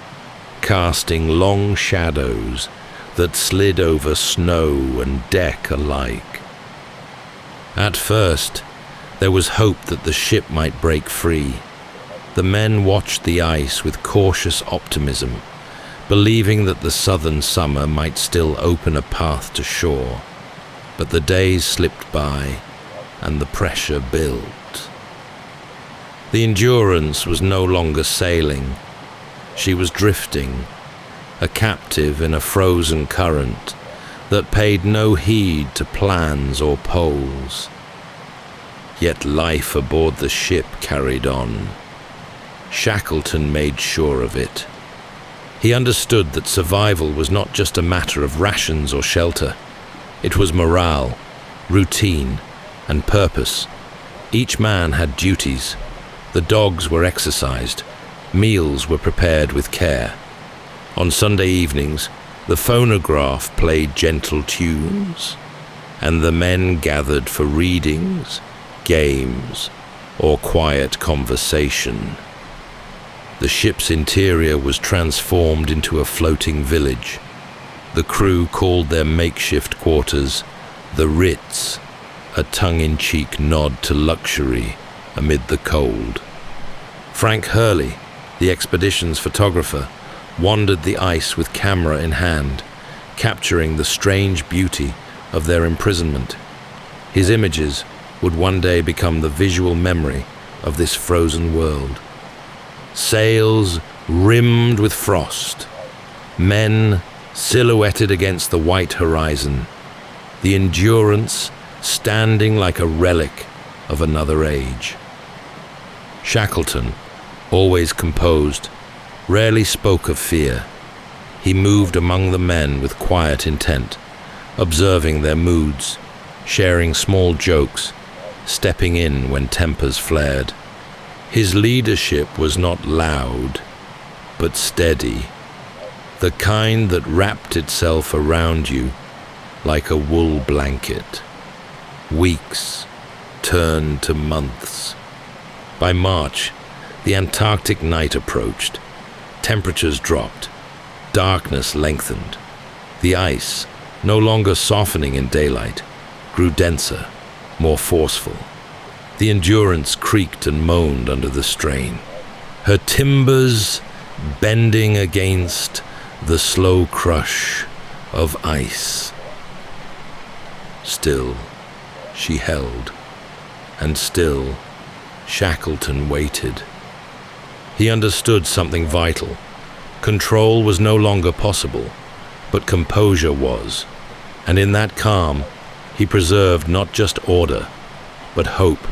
Speaker 1: casting long shadows that slid over snow and deck alike. At first, there was hope that the ship might break free. The men watched the ice with cautious optimism, believing that the southern summer might still open a path to shore. But the days slipped by, and the pressure built. The Endurance was no longer sailing. She was drifting, a captive in a frozen current that paid no heed to plans or poles. Yet life aboard the ship carried on. Shackleton made sure of it. He understood that survival was not just a matter of rations or shelter. It was morale, routine, and purpose. Each man had duties. The dogs were exercised. Meals were prepared with care. On Sunday evenings, the phonograph played gentle tunes, and the men gathered for readings, games, or quiet conversation. The ship's interior was transformed into a floating village. The crew called their makeshift quarters the Ritz, a tongue-in-cheek nod to luxury amid the cold. Frank Hurley, the expedition's photographer, wandered the ice with camera in hand, capturing the strange beauty of their imprisonment. His images would one day become the visual memory of this frozen world. Sails rimmed with frost, men silhouetted against the white horizon, the Endurance standing like a relic of another age. Shackleton, always composed, rarely spoke of fear. He moved among the men with quiet intent, observing their moods, sharing small jokes, stepping in when tempers flared. His leadership was not loud, but steady, the kind that wrapped itself around you like a wool blanket. Weeks turned to months. By March, the Antarctic night approached. Temperatures dropped, Darkness lengthened. The ice, no longer softening in daylight, grew denser, more forceful. The Endurance creaked and moaned under the strain, her timbers bending against the slow crush of ice. Still, she held, and still, Shackleton waited. He understood something vital. Control was no longer possible, but composure was, and in that calm, he preserved not just order, but hope.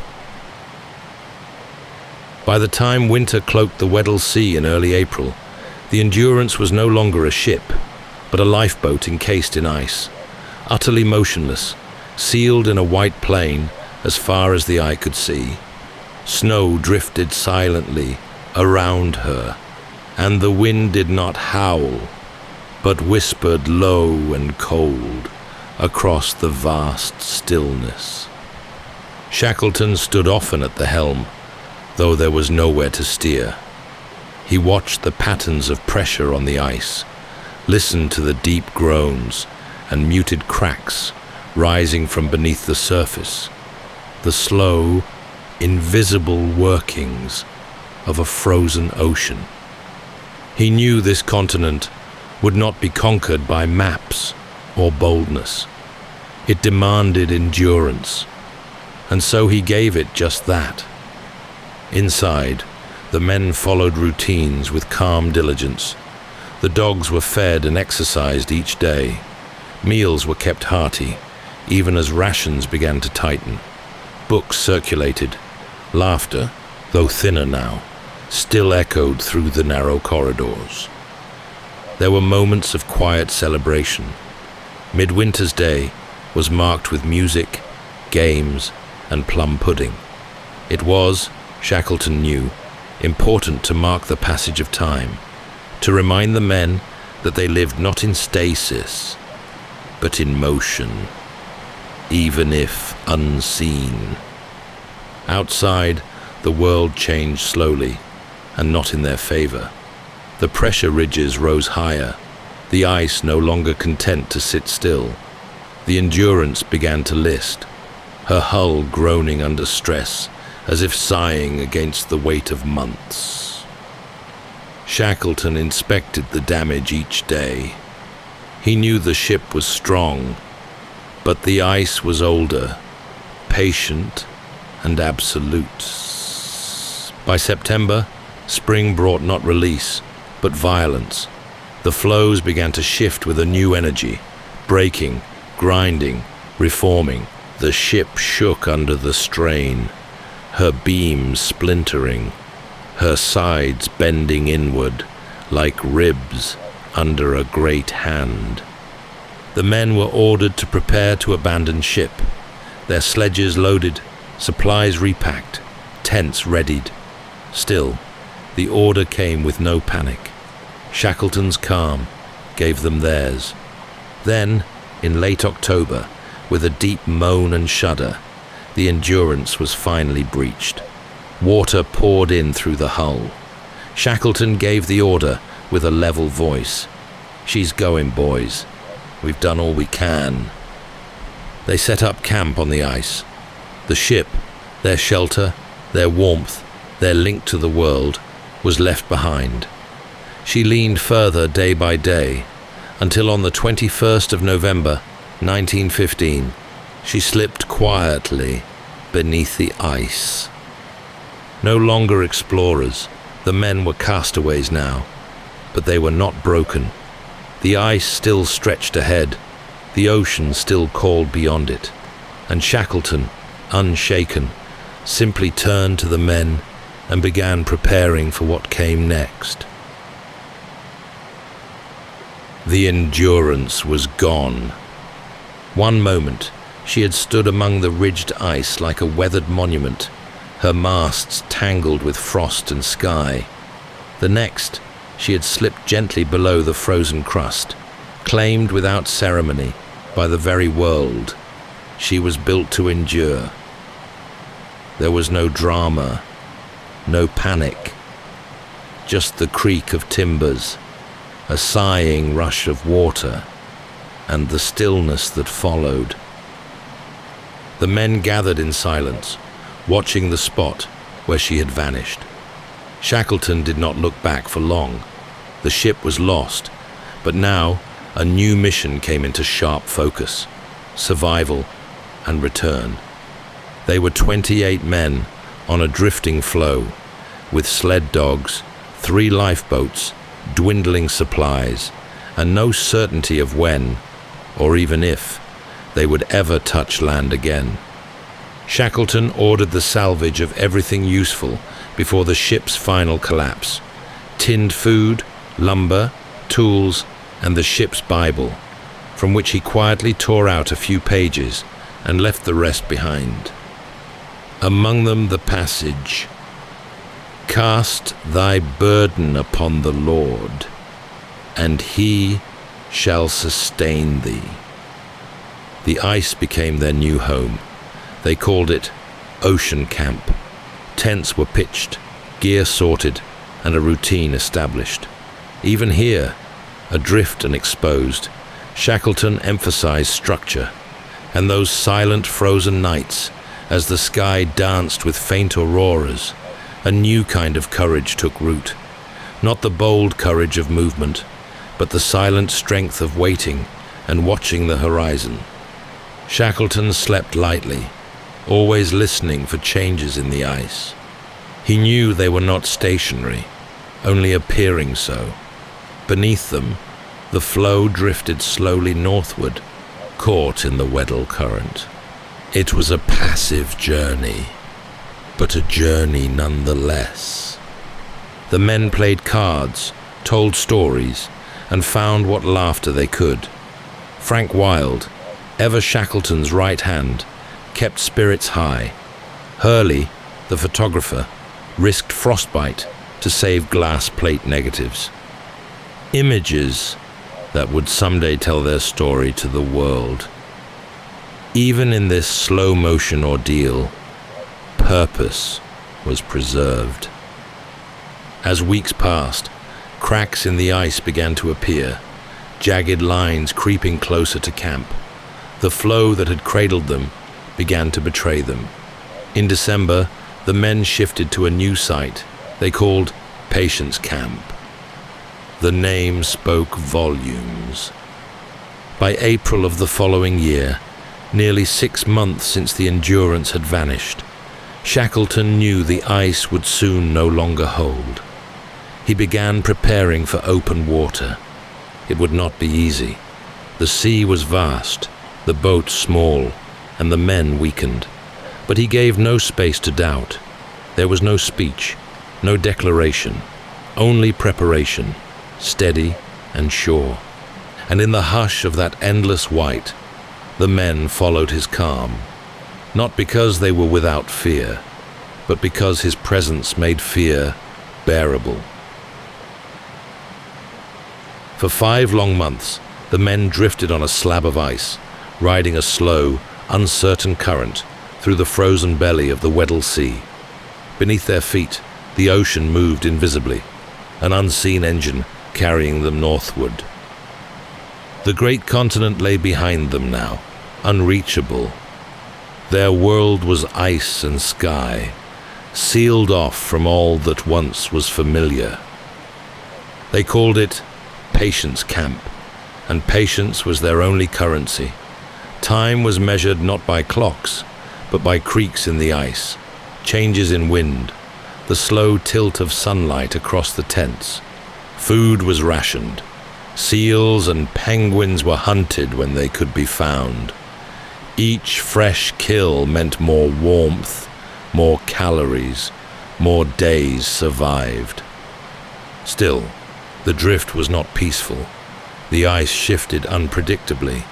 Speaker 1: By the time winter cloaked the Weddell Sea in early April, the Endurance was no longer a ship, but a lifeboat encased in ice, utterly motionless, sealed in a white plain as far as the eye could see. Snow drifted silently around her, and the wind did not howl, but whispered low and cold across the vast stillness. Shackleton stood often at the helm, though there was nowhere to steer. He watched the patterns of pressure on the ice, listened to the deep groans and muted cracks rising from beneath the surface, the slow, invisible workings of a frozen ocean. He knew this continent would not be conquered by maps or boldness. It demanded endurance, and so he gave it just that. Inside, the men followed routines with calm diligence. The dogs were fed and exercised each day. Meals were kept hearty, even as rations began to tighten. Books circulated. Laughter, though thinner now, still echoed through the narrow corridors. There were moments of quiet celebration. Midwinter's Day was marked with music, games, and plum pudding. It was, Shackleton knew, important to mark the passage of time, to remind the men that they lived not in stasis, but in motion, even if unseen. Outside, the world changed slowly, and not in their favor. The pressure ridges rose higher, the ice no longer content to sit still. The Endurance began to list, her hull groaning under stress, as if sighing against the weight of months. Shackleton inspected the damage each day. He knew the ship was strong, but the ice was older, patient, and absolute. By September, spring brought not release, but violence. The flows began to shift with a new energy, breaking, grinding, reforming. The ship shook under the strain, her beams splintering, her sides bending inward like ribs under a great hand. The men were ordered to prepare to abandon ship, their sledges loaded, supplies repacked, tents readied. Still, the order came with no panic. Shackleton's calm gave them theirs. Then, in late October, with a deep moan and shudder, the Endurance was finally breached. Water poured in through the hull. Shackleton gave the order with a level voice. "She's going, boys. We've done all we can." They set up camp on the ice. The ship, their shelter, their warmth, their link to the world, was left behind. She leaned further day by day, until on the 21st of November, 1915, she slipped quietly beneath the ice. No longer explorers, the men were castaways now, but they were not broken. The ice still stretched ahead, the ocean still called beyond it, and Shackleton, unshaken, simply turned to the men and began preparing for what came next. The Endurance was gone. One moment, she had stood among the ridged ice like a weathered monument, her masts tangled with frost and sky. The next, she had slipped gently below the frozen crust, claimed without ceremony by the very world. She was built to endure. There was no drama, no panic, just the creak of timbers a sighing rush of water, and the stillness that followed. The men gathered in silence, watching the spot where she had vanished. Shackleton did not look back for long. The ship was lost, but now a new mission came into sharp focus: survival and return. They were 28 men on a drifting floe, with sled dogs, 3 lifeboats, dwindling supplies, and no certainty of when, or even if, they would ever touch land again. Shackleton ordered the salvage of everything useful before the ship's final collapse: tinned food, lumber, tools, and the ship's Bible, from which he quietly tore out a few pages and left the rest behind. Among them the passage, "Cast thy burden upon the Lord, and he shall sustain thee." The ice became their new home. They called it Ocean Camp. Tents were pitched, gear sorted, and a routine established. Even here, adrift and exposed, Shackleton emphasized structure, and those silent frozen nights, as the sky danced with faint auroras, a new kind of courage took root. Not the bold courage of movement, but the silent strength of waiting and watching the horizon. Shackleton slept lightly, always listening for changes in the ice. He knew they were not stationary, only appearing so. Beneath them, the floe drifted slowly northward, caught in the Weddell current. It was a passive journey, but a journey nonetheless. The men played cards, told stories, and found what laughter they could. Frank Wilde, ever Shackleton's right hand, kept spirits high. Hurley, the photographer, risked frostbite to save glass plate negatives. Images that would someday tell their story to the world. Even in this slow-motion ordeal, purpose was preserved. As weeks passed, cracks in the ice began to appear, jagged lines creeping closer to camp. The floe that had cradled them began to betray them. In December, the men shifted to a new site they called Patience Camp. The name spoke volumes. By April of the following year, nearly 6 months since the Endurance had vanished, Shackleton knew the ice would soon no longer hold. He began preparing for open water. It would not be easy. The sea was vast, the boat small, and the men weakened. But he gave no space to doubt. There was no speech, no declaration, only preparation, steady and sure. And in the hush of that endless white, the men followed his calm, not because they were without fear, but because his presence made fear bearable. For 5 long months, the men drifted on a slab of ice, riding a slow, uncertain current through the frozen belly of the Weddell Sea. Beneath their feet, the ocean moved invisibly, an unseen engine carrying them northward. The great continent lay behind them now, unreachable. Their world was ice and sky, sealed off from all that once was familiar. They called it Patience Camp, and patience was their only currency. Time was measured not by clocks, but by creaks in the ice, changes in wind, the slow tilt of sunlight across the tents. Food was rationed. Seals and penguins were hunted when they could be found. Each fresh kill meant more warmth, more calories, more days survived. Still, the drift was not peaceful. The ice shifted unpredictably.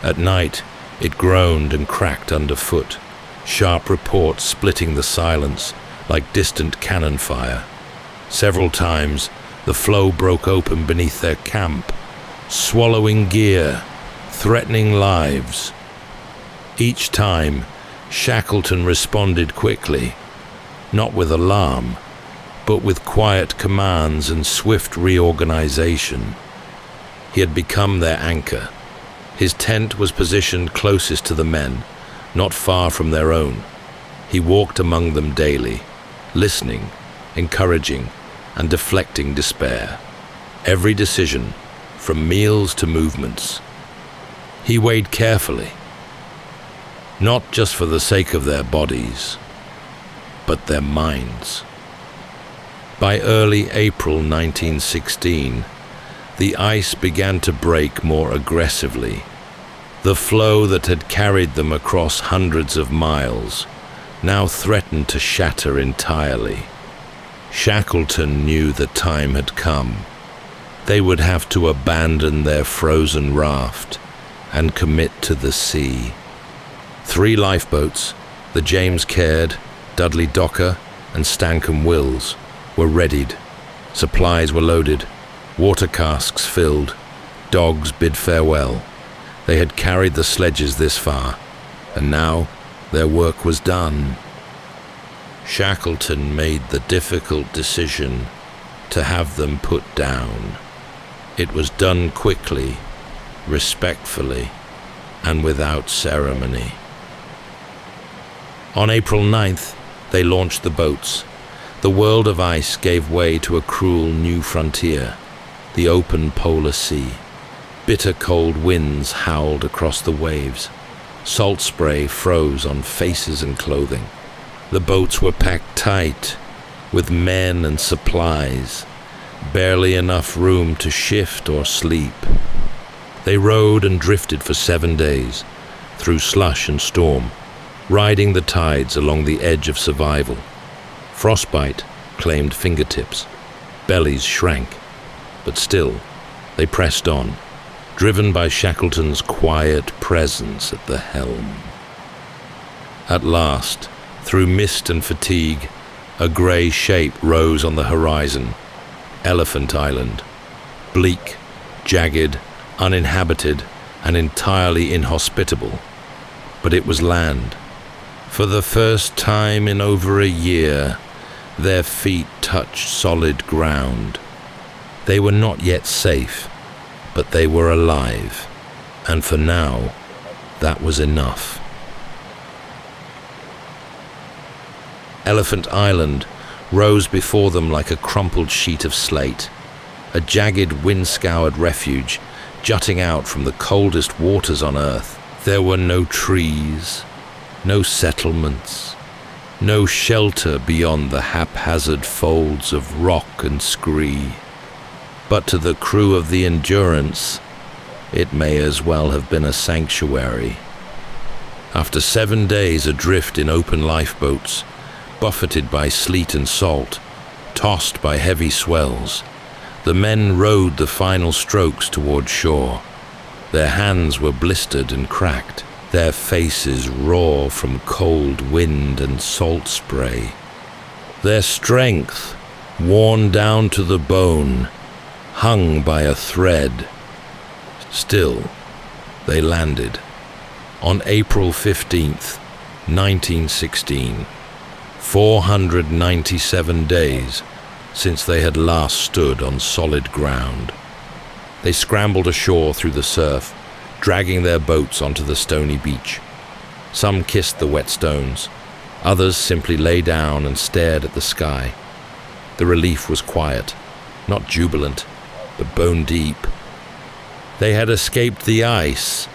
Speaker 1: At night, it groaned and cracked underfoot, sharp reports splitting the silence like distant cannon fire. Several times, the floe broke open beneath their camp, swallowing gear, threatening lives. Each time, Shackleton responded quickly, not with alarm, but with quiet commands and swift reorganization. He had become their anchor. His tent was positioned closest to the men, not far from their own. He walked among them daily, listening, encouraging, and deflecting despair. Every decision, from meals to movements, he weighed carefully, not just for the sake of their bodies, but their minds. By early April 1916, the ice began to break more aggressively. The floe that had carried them across hundreds of miles now threatened to shatter entirely. Shackleton knew the time had come. They would have to abandon their frozen raft and commit to the sea. 3 lifeboats, the James Caird, Dudley Docker, and Stancomb Wills, were readied. Supplies were loaded, water casks filled, dogs bid farewell. They had carried the sledges this far, and now their work was done. Shackleton made the difficult decision to have them put down. It was done quickly, respectfully, and without ceremony. On April 9th, they launched the boats. The world of ice gave way to a cruel new frontier, the open polar sea. Bitter cold winds howled across the waves. Salt spray froze on faces and clothing. The boats were packed tight, with men and supplies, barely enough room to shift or sleep. They rowed and drifted for 7 days, through slush and storm, riding the tides along the edge of survival. Frostbite claimed fingertips. Bellies shrank. But still, they pressed on, driven by Shackleton's quiet presence at the helm. At last, through mist and fatigue, a grey shape rose on the horizon. Elephant Island. Bleak, jagged, uninhabited, and entirely inhospitable. But it was land. For the first time in over a year, their feet touched solid ground. They were not yet safe, but they were alive, and for now, that was enough. Elephant Island rose before them like a crumpled sheet of slate, a jagged, wind-scoured refuge jutting out from the coldest waters on Earth. There were no trees, no settlements, no shelter beyond the haphazard folds of rock and scree. But to the crew of the Endurance, it may as well have been a sanctuary. After 7 days adrift in open lifeboats, buffeted by sleet and salt, tossed by heavy swells, the men rowed the final strokes toward shore. Their hands were blistered and cracked, their faces raw from cold wind and salt spray. Their strength, worn down to the bone, hung by a thread. Still, they landed on April 15th, 1916, 497 days since they had last stood on solid ground. They scrambled ashore through the surf, dragging their boats onto the stony beach. Some kissed the wet stones, others simply lay down and stared at the sky. The relief was quiet, not jubilant, but bone deep. They had escaped the ice.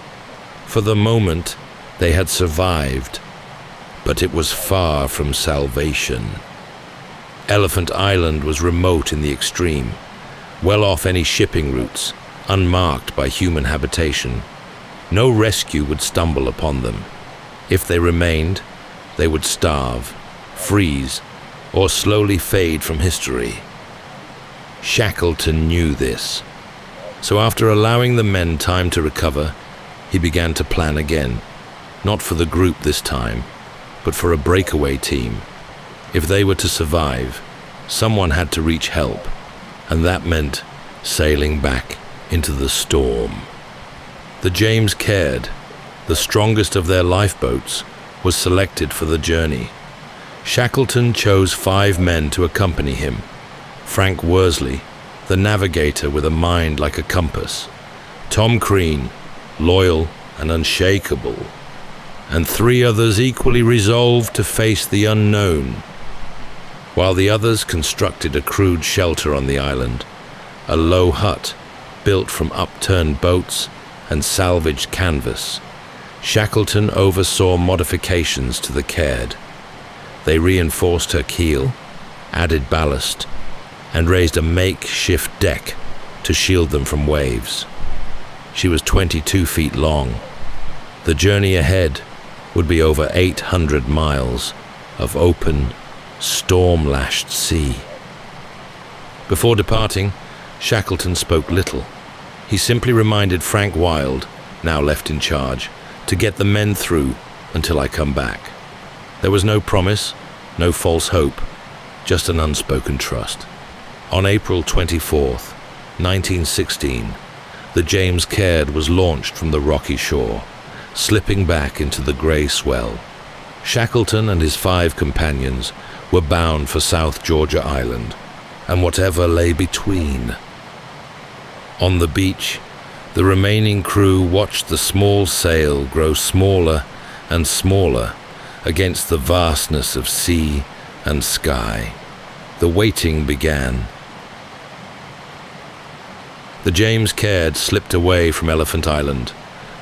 Speaker 1: For the moment, they had survived, but it was far from salvation. Elephant Island was remote in the extreme, well off any shipping routes, unmarked by human habitation. No rescue would stumble upon them. If they remained, they would starve, freeze, or slowly fade from history. Shackleton knew this. So after allowing the men time to recover, he began to plan again, not for the group this time, but for a breakaway team. If they were to survive, someone had to reach help, and that meant sailing back into the storm. The James Caird, the strongest of their lifeboats, was selected for the journey. Shackleton chose 5 men to accompany him. Frank Worsley, the navigator with a mind like a compass, Tom Crean, loyal and unshakable, and 3 others equally resolved to face the unknown. While the others constructed a crude shelter on the island, a low hut built from upturned boats and salvaged canvas, Shackleton oversaw modifications to the Caird. They reinforced her keel, added ballast, and raised a makeshift deck to shield them from waves. She was 22 feet long. The journey ahead would be over 800 miles of open, storm-lashed sea. Before departing, Shackleton spoke little. He simply reminded Frank Wild, now left in charge, to get the men through until I come back. There was no promise, no false hope, just an unspoken trust. On April 24th, 1916, the James Caird was launched from the rocky shore, slipping back into the grey swell. Shackleton and his 5 companions were bound for South Georgia Island, and whatever lay between. On the beach, the remaining crew watched the small sail grow smaller and smaller against the vastness of sea and sky. The waiting began. The James Caird slipped away from Elephant Island,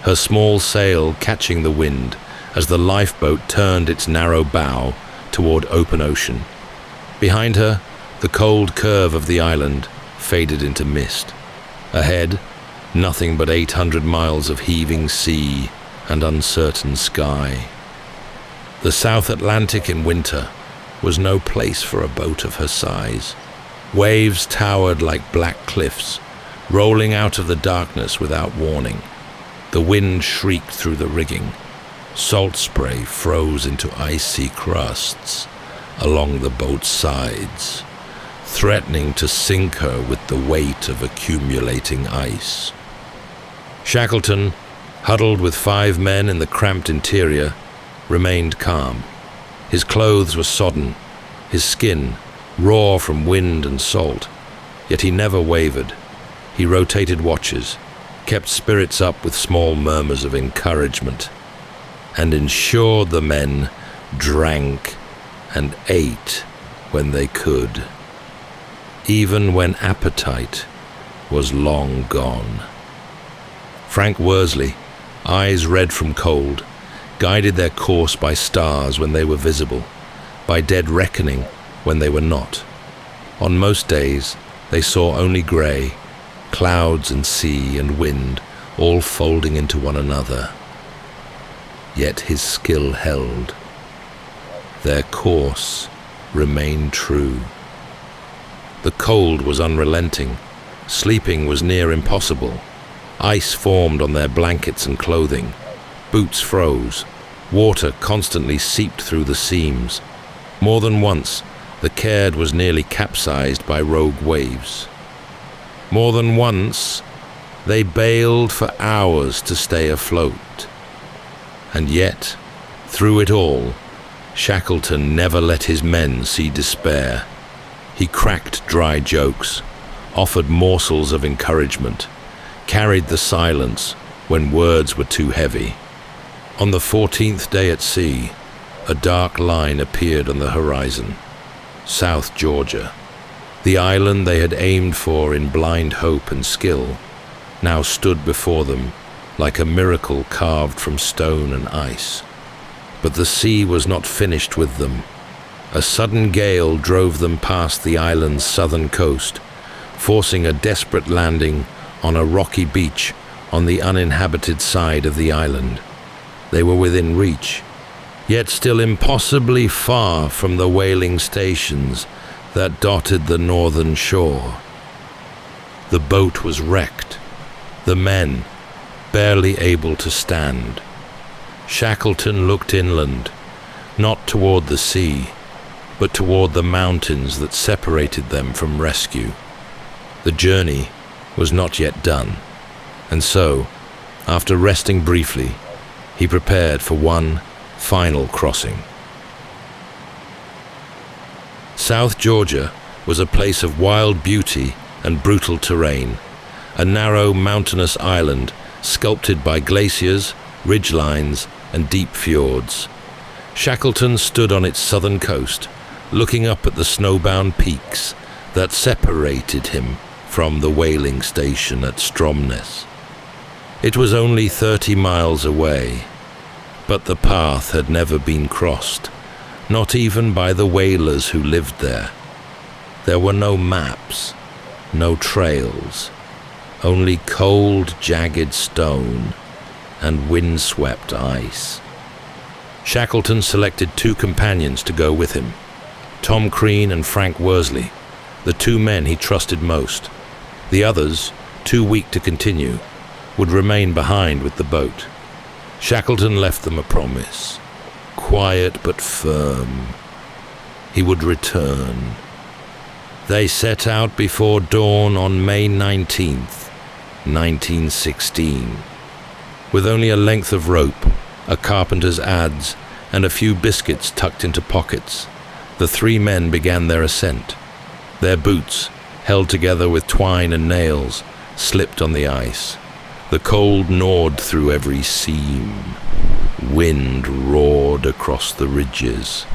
Speaker 1: her small sail catching the wind as the lifeboat turned its narrow bow toward open ocean. Behind her, the cold curve of the island faded into mist. Ahead, nothing but 800 miles of heaving sea and uncertain sky. The South Atlantic in winter was no place for a boat of her size. Waves towered like black cliffs, rolling out of the darkness without warning. The wind shrieked through the rigging. Salt spray froze into icy crusts along the boat's sides, threatening to sink her with the weight of accumulating ice. Shackleton, huddled with 5 men in the cramped interior, remained calm. His clothes were sodden, his skin raw from wind and salt, yet he never wavered. He rotated watches, kept spirits up with small murmurs of encouragement, and ensured the men drank and ate when they could, even when appetite was long gone. Frank Worsley, eyes red from cold, guided their course by stars when they were visible, by dead reckoning when they were not. On most days, they saw only grey, clouds and sea and wind all folding into one another. Yet his skill held. Their course remained true. The cold was unrelenting. Sleeping was near impossible. Ice formed on their blankets and clothing. Boots froze. Water constantly seeped through the seams. More than once, the Caird was nearly capsized by rogue waves. More than once, they bailed for hours to stay afloat. And yet, through it all, Shackleton never let his men see despair. He cracked dry jokes, offered morsels of encouragement, carried the silence when words were too heavy. On the 14th day at sea, a dark line appeared on the horizon. South Georgia. The island they had aimed for in blind hope and skill now stood before them like a miracle carved from stone and ice. But the sea was not finished with them. A sudden gale drove them past the island's southern coast, forcing a desperate landing on a rocky beach on the uninhabited side of the island. They were within reach, yet still impossibly far from the whaling stations that dotted the northern shore. The boat was wrecked, the men barely able to stand. Shackleton looked inland, not toward the sea, but toward the mountains that separated them from rescue. The journey was not yet done, and so, after resting briefly, he prepared for one final crossing. South Georgia was a place of wild beauty and brutal terrain, a narrow mountainous island sculpted by glaciers, ridgelines, and deep fjords. Shackleton stood on its southern coast, looking up at the snowbound peaks that separated him from the whaling station at Stromness. It was only 30 miles away, but the path had never been crossed, not even by the whalers who lived there. There were no maps, no trails, only cold, jagged stone and windswept ice. Shackleton selected 2 companions to go with him, Tom Crean and Frank Worsley, the 2 men he trusted most. The others, too weak to continue, would remain behind with the boat. Shackleton left them a promise, quiet but firm. He would return. They set out before dawn on May 19th, 1916. With only a length of rope, a carpenter's adze, and a few biscuits tucked into pockets, the 3 men began their ascent. Their boots, held together with twine and nails, slipped on the ice. The cold gnawed through every seam. Wind roared across the ridges.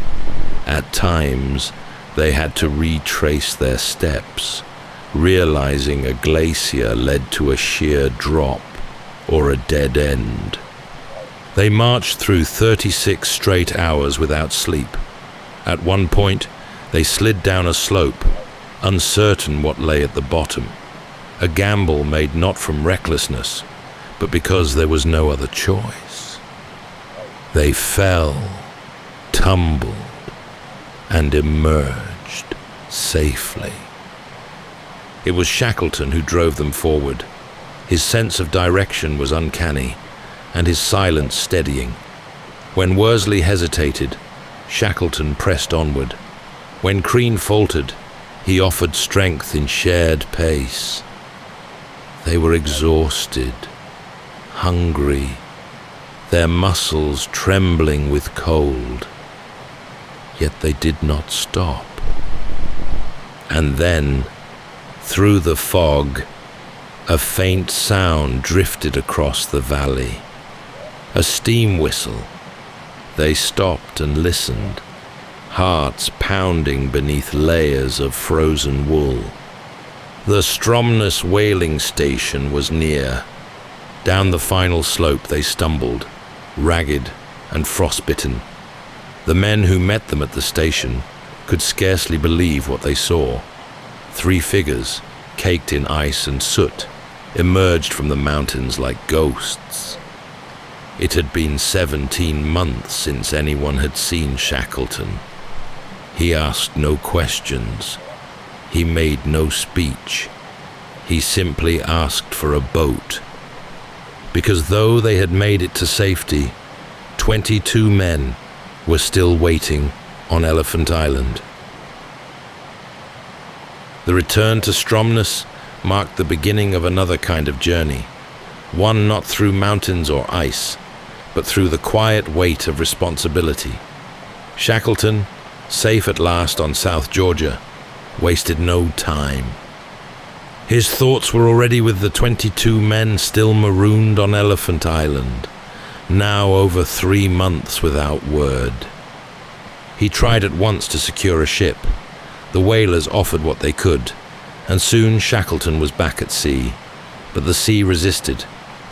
Speaker 1: At times, they had to retrace their steps, realizing a glacier led to a sheer drop or a dead end. They marched through 36 straight hours without sleep. At one point, they slid down a slope, uncertain what lay at the bottom, a gamble made not from recklessness, but because there was no other choice. They fell, tumbled, and emerged safely. It was Shackleton who drove them forward. His sense of direction was uncanny, and his silence steadying. When Worsley hesitated, Shackleton pressed onward. When Crean faltered, he offered strength in shared pace. They were exhausted, hungry, their muscles trembling with cold. Yet they did not stop. And then, through the fog, a faint sound drifted across the valley. A steam whistle. They stopped and listened, hearts pounding beneath layers of frozen wool. The Stromness whaling station was near. Down the final slope they stumbled, ragged and frostbitten. The men who met them at the station could scarcely believe what they saw. 3 figures, caked in ice and soot, emerged from the mountains like ghosts. It had been 17 months since anyone had seen Shackleton. He asked no questions. He made no speech. He simply asked for a boat. Because though they had made it to safety, 22 men were still waiting on Elephant Island. The return to Stromness marked the beginning of another kind of journey, one not through mountains or ice, but through the quiet weight of responsibility. Shackleton, safe at last on South Georgia, wasted no time. His thoughts were already with the 22 men still marooned on Elephant Island, now over 3 months without word. He tried at once to secure a ship. The whalers offered what they could, and soon Shackleton was back at sea. But the sea resisted.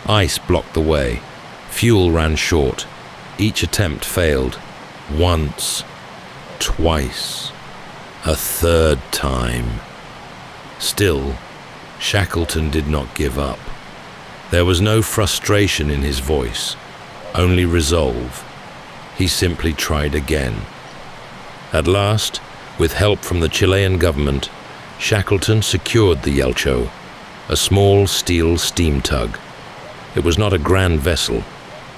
Speaker 1: Ice blocked the way. Fuel ran short. Each attempt failed. Once, twice, a 3rd time. Still, Shackleton did not give up. There was no frustration in his voice, only resolve. He simply tried again. At last, with help from the Chilean government, Shackleton secured the Yelcho, a small steel steam tug. It was not a grand vessel,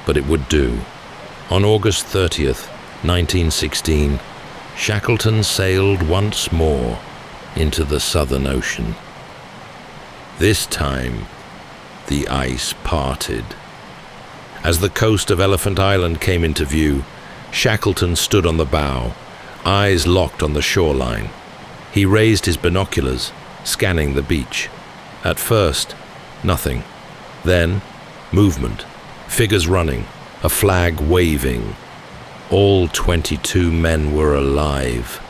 Speaker 1: but it would do. On August 30th, 1916, Shackleton sailed once more into the Southern Ocean. This time, the ice parted. As the coast of Elephant Island came into view, Shackleton stood on the bow, eyes locked on the shoreline. He raised his binoculars, scanning the beach. At first, Nothing. Then, movement, figures running, a flag waving. All 22 men were alive.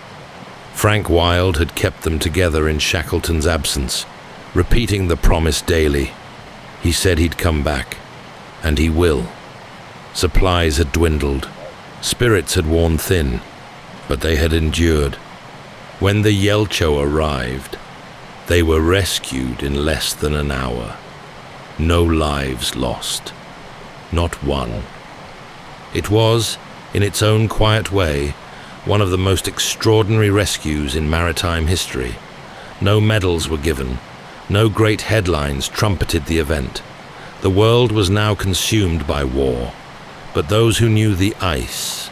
Speaker 1: Frank Wilde had kept them together in Shackleton's absence, repeating the promise daily. He said he'd come back, and he will. Supplies had dwindled, spirits had worn thin, but they had endured. When the Yelcho arrived, they were rescued in less than an hour. No lives lost, not one. It was, in its own quiet way, one of the most extraordinary rescues in maritime history. No medals were given, no great headlines trumpeted the event. The world was now consumed by war, but those who knew the ice,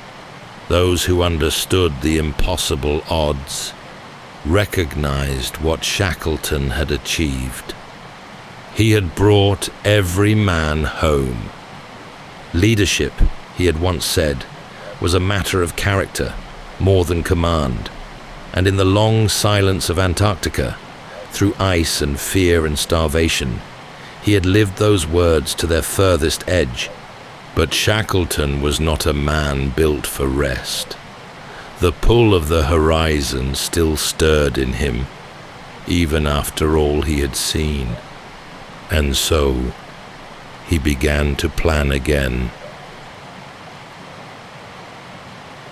Speaker 1: those who understood the impossible odds, recognized what Shackleton had achieved. He had brought every man home. Leadership, he had once said, was a matter of character more than command, and in the long silence of Antarctica, through ice and fear and starvation, he had lived those words to their furthest edge. But Shackleton was not a man built for rest. The pull of the horizon still stirred in him, even after all he had seen. And so he began to plan again.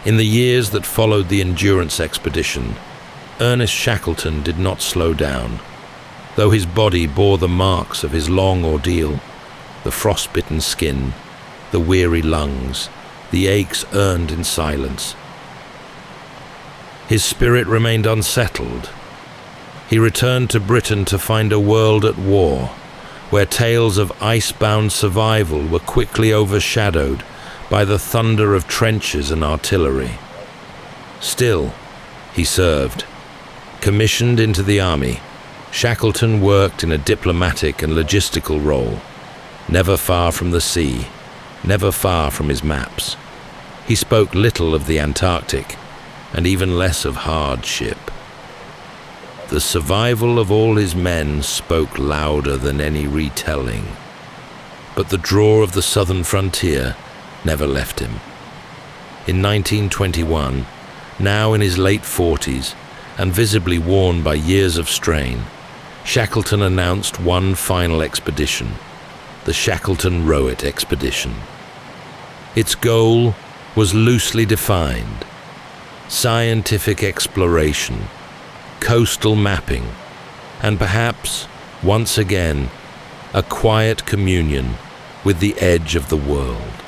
Speaker 1: In the years that followed the Endurance expedition, Ernest Shackleton did not slow down. Though his body bore the marks of his long ordeal, the frostbitten skin, the weary lungs, the aches earned in silence, his spirit remained unsettled. He returned to Britain to find a world at war, where tales of ice-bound survival were quickly overshadowed by the thunder of trenches and artillery. Still, he served. Commissioned into the army, Shackleton worked in a diplomatic and logistical role, never far from the sea, never far from his maps. He spoke little of the Antarctic, and even less of hardship. The survival of all his men spoke louder than any retelling, but the draw of the southern frontier never left him. In 1921, now in his late 40s, and visibly worn by years of strain, Shackleton announced one final expedition, the Shackleton-Rowett expedition. Its goal was loosely defined: scientific exploration, coastal mapping, and perhaps, once again, a quiet communion with the edge of the world.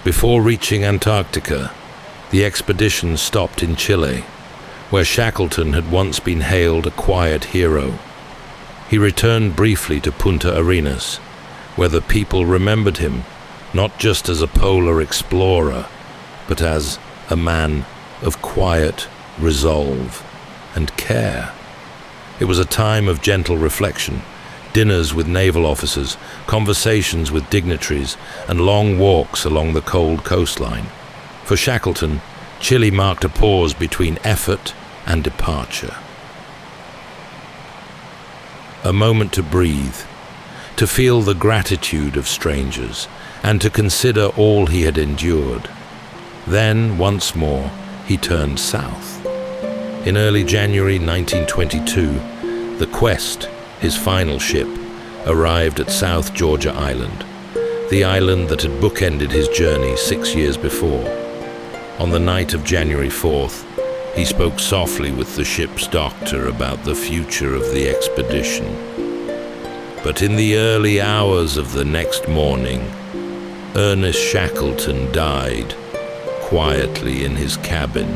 Speaker 1: Before reaching Antarctica, the expedition stopped in Chile, where Shackleton had once been hailed a quiet hero. He returned briefly to Punta Arenas, where the people remembered him not just as a polar explorer, but as a man of quiet resolve and care. It was a time of gentle reflection, dinners with naval officers, conversations with dignitaries, and long walks along the cold coastline. For Shackleton, Chile marked a pause between effort and departure. A moment to breathe, to feel the gratitude of strangers, and to consider all he had endured. Then, once more, he turned south. In early January 1922, the Quest, his final ship, arrived at South Georgia Island, the island that had bookended his journey 6 years before. On the night of January 4th, he spoke softly with the ship's doctor about the future of the expedition. But in the early hours of the next morning, Ernest Shackleton died quietly in his cabin.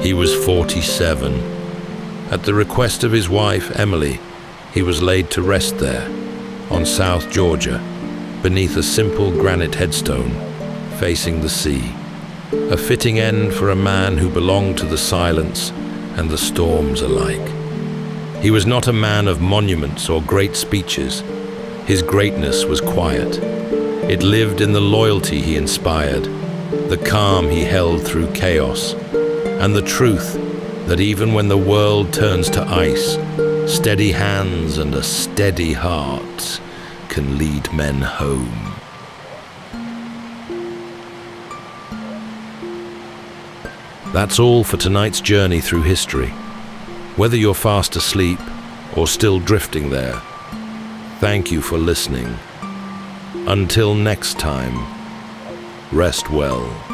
Speaker 1: He was 47. At the request of his wife, Emily, he was laid to rest there, on South Georgia, beneath a simple granite headstone, facing the sea. A fitting end for a man who belonged to the silence and the storms alike. He was not a man of monuments or great speeches. His greatness was quiet. It lived in the loyalty he inspired, the calm he held through chaos, and the truth that even when the world turns to ice, Steady hands and a steady heart can lead men home. That's all for tonight's journey through history. Whether you're fast asleep or still drifting there, thank you for listening. Until next time, rest well.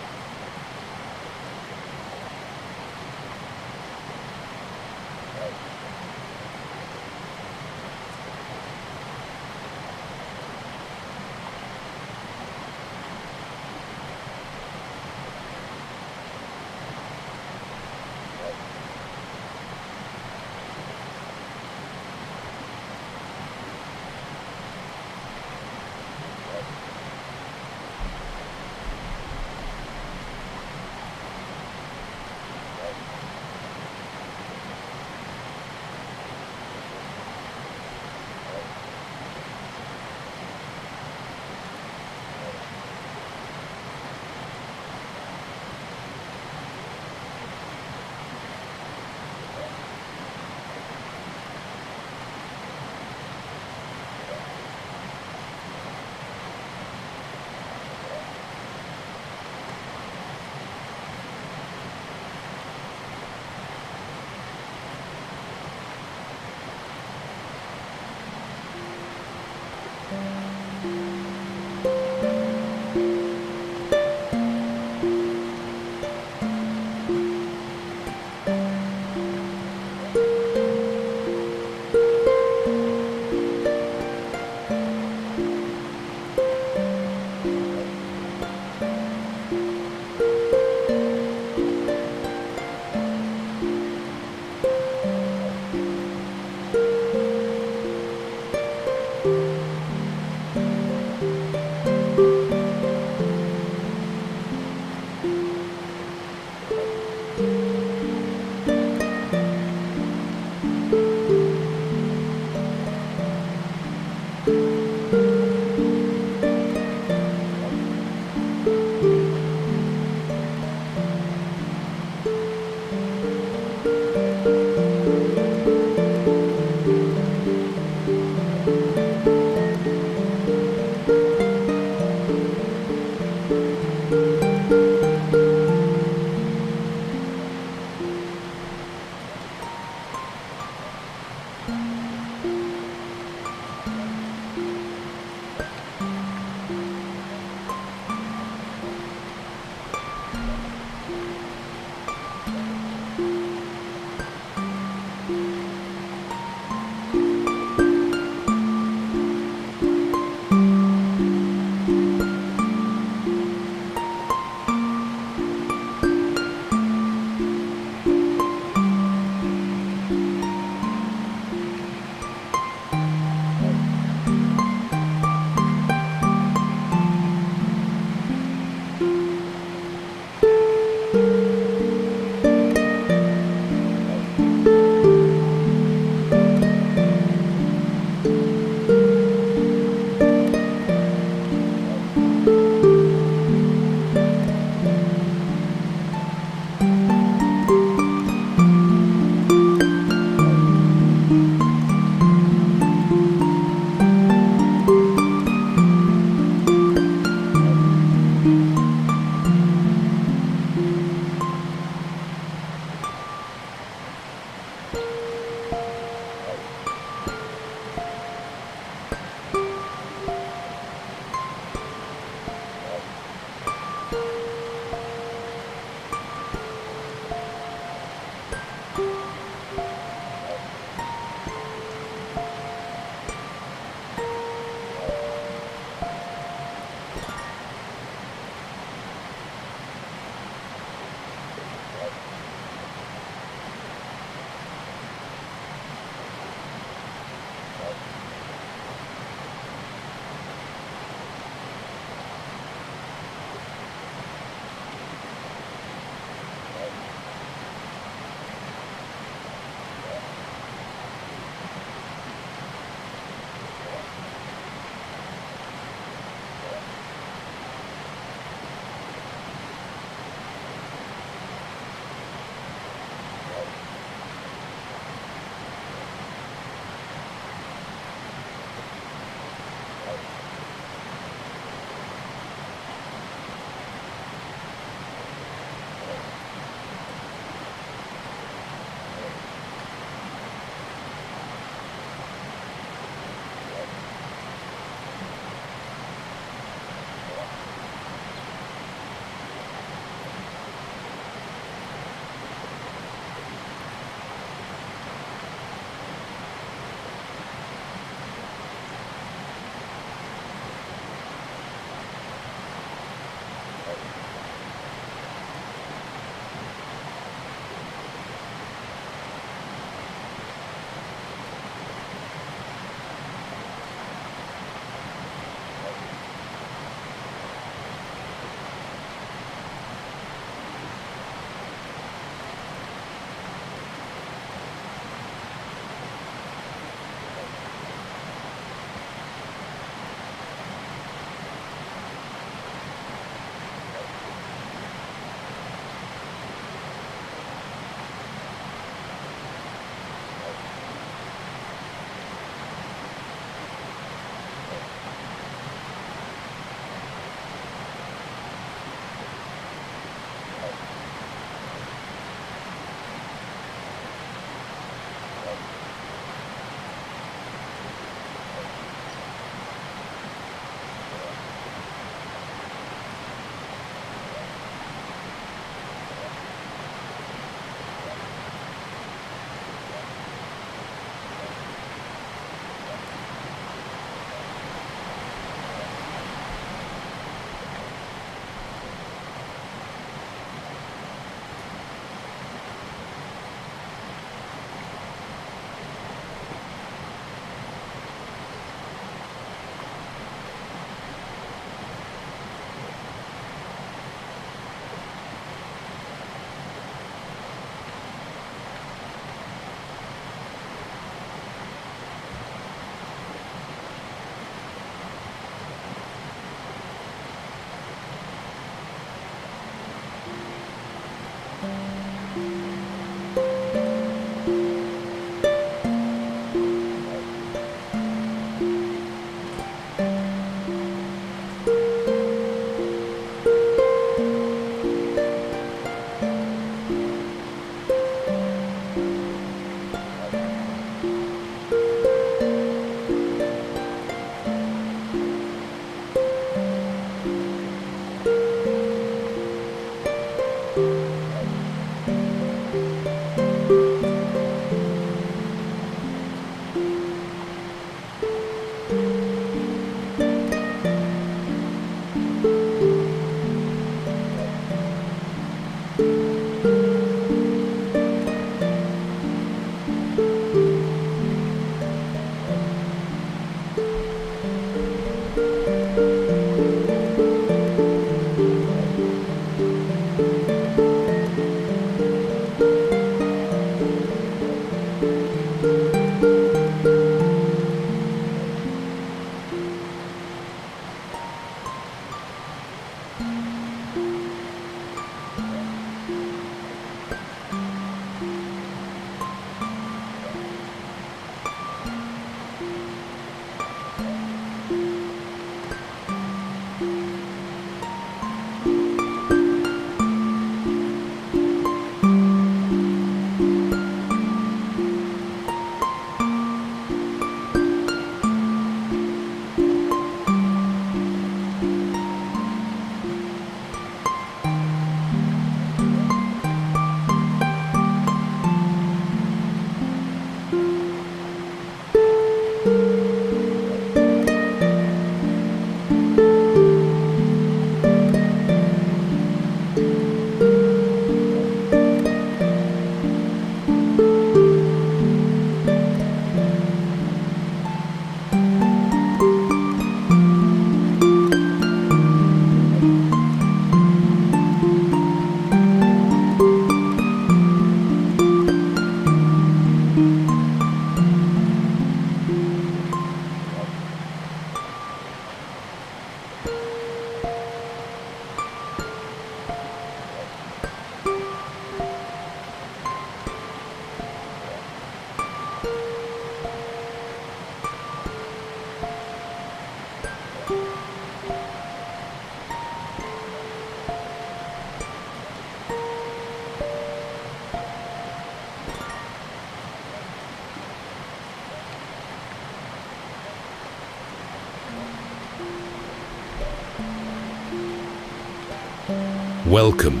Speaker 1: Welcome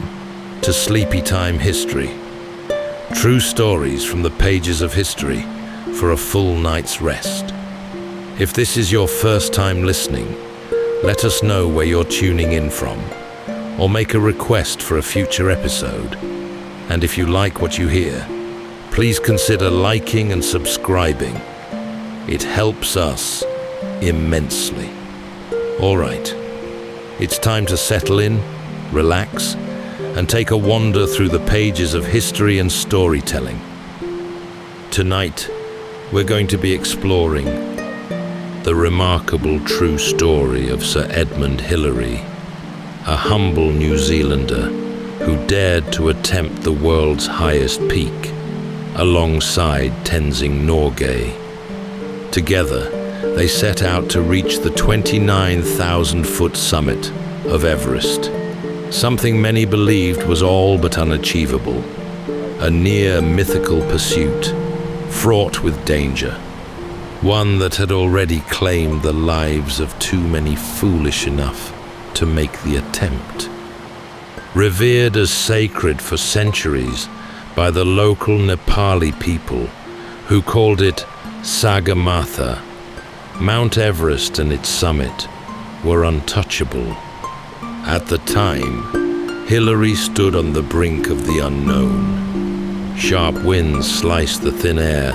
Speaker 1: to Sleepytime History. True stories from the pages of history for a full night's rest. If this is your first time listening, let us know where you're tuning in from, or make a request for a future episode. And if you like what you hear, please consider liking and subscribing. It helps us immensely. All right, it's time to settle in, relax, and take a wander through the pages of history and storytelling. Tonight, we're going to be exploring the remarkable true story of Sir Edmund Hillary, a humble New Zealander who dared to attempt the world's highest peak alongside Tenzing Norgay. Together, they set out to reach the 29,000-foot summit of Everest, something many believed was all but unachievable, a near mythical pursuit, fraught with danger, one that had already claimed the lives of too many foolish enough to make the attempt. Revered as sacred for centuries by the local Nepali people, who called it Sagamatha, Mount Everest and its summit were untouchable. At the time, Hillary stood on the brink of the unknown. Sharp winds sliced the thin air,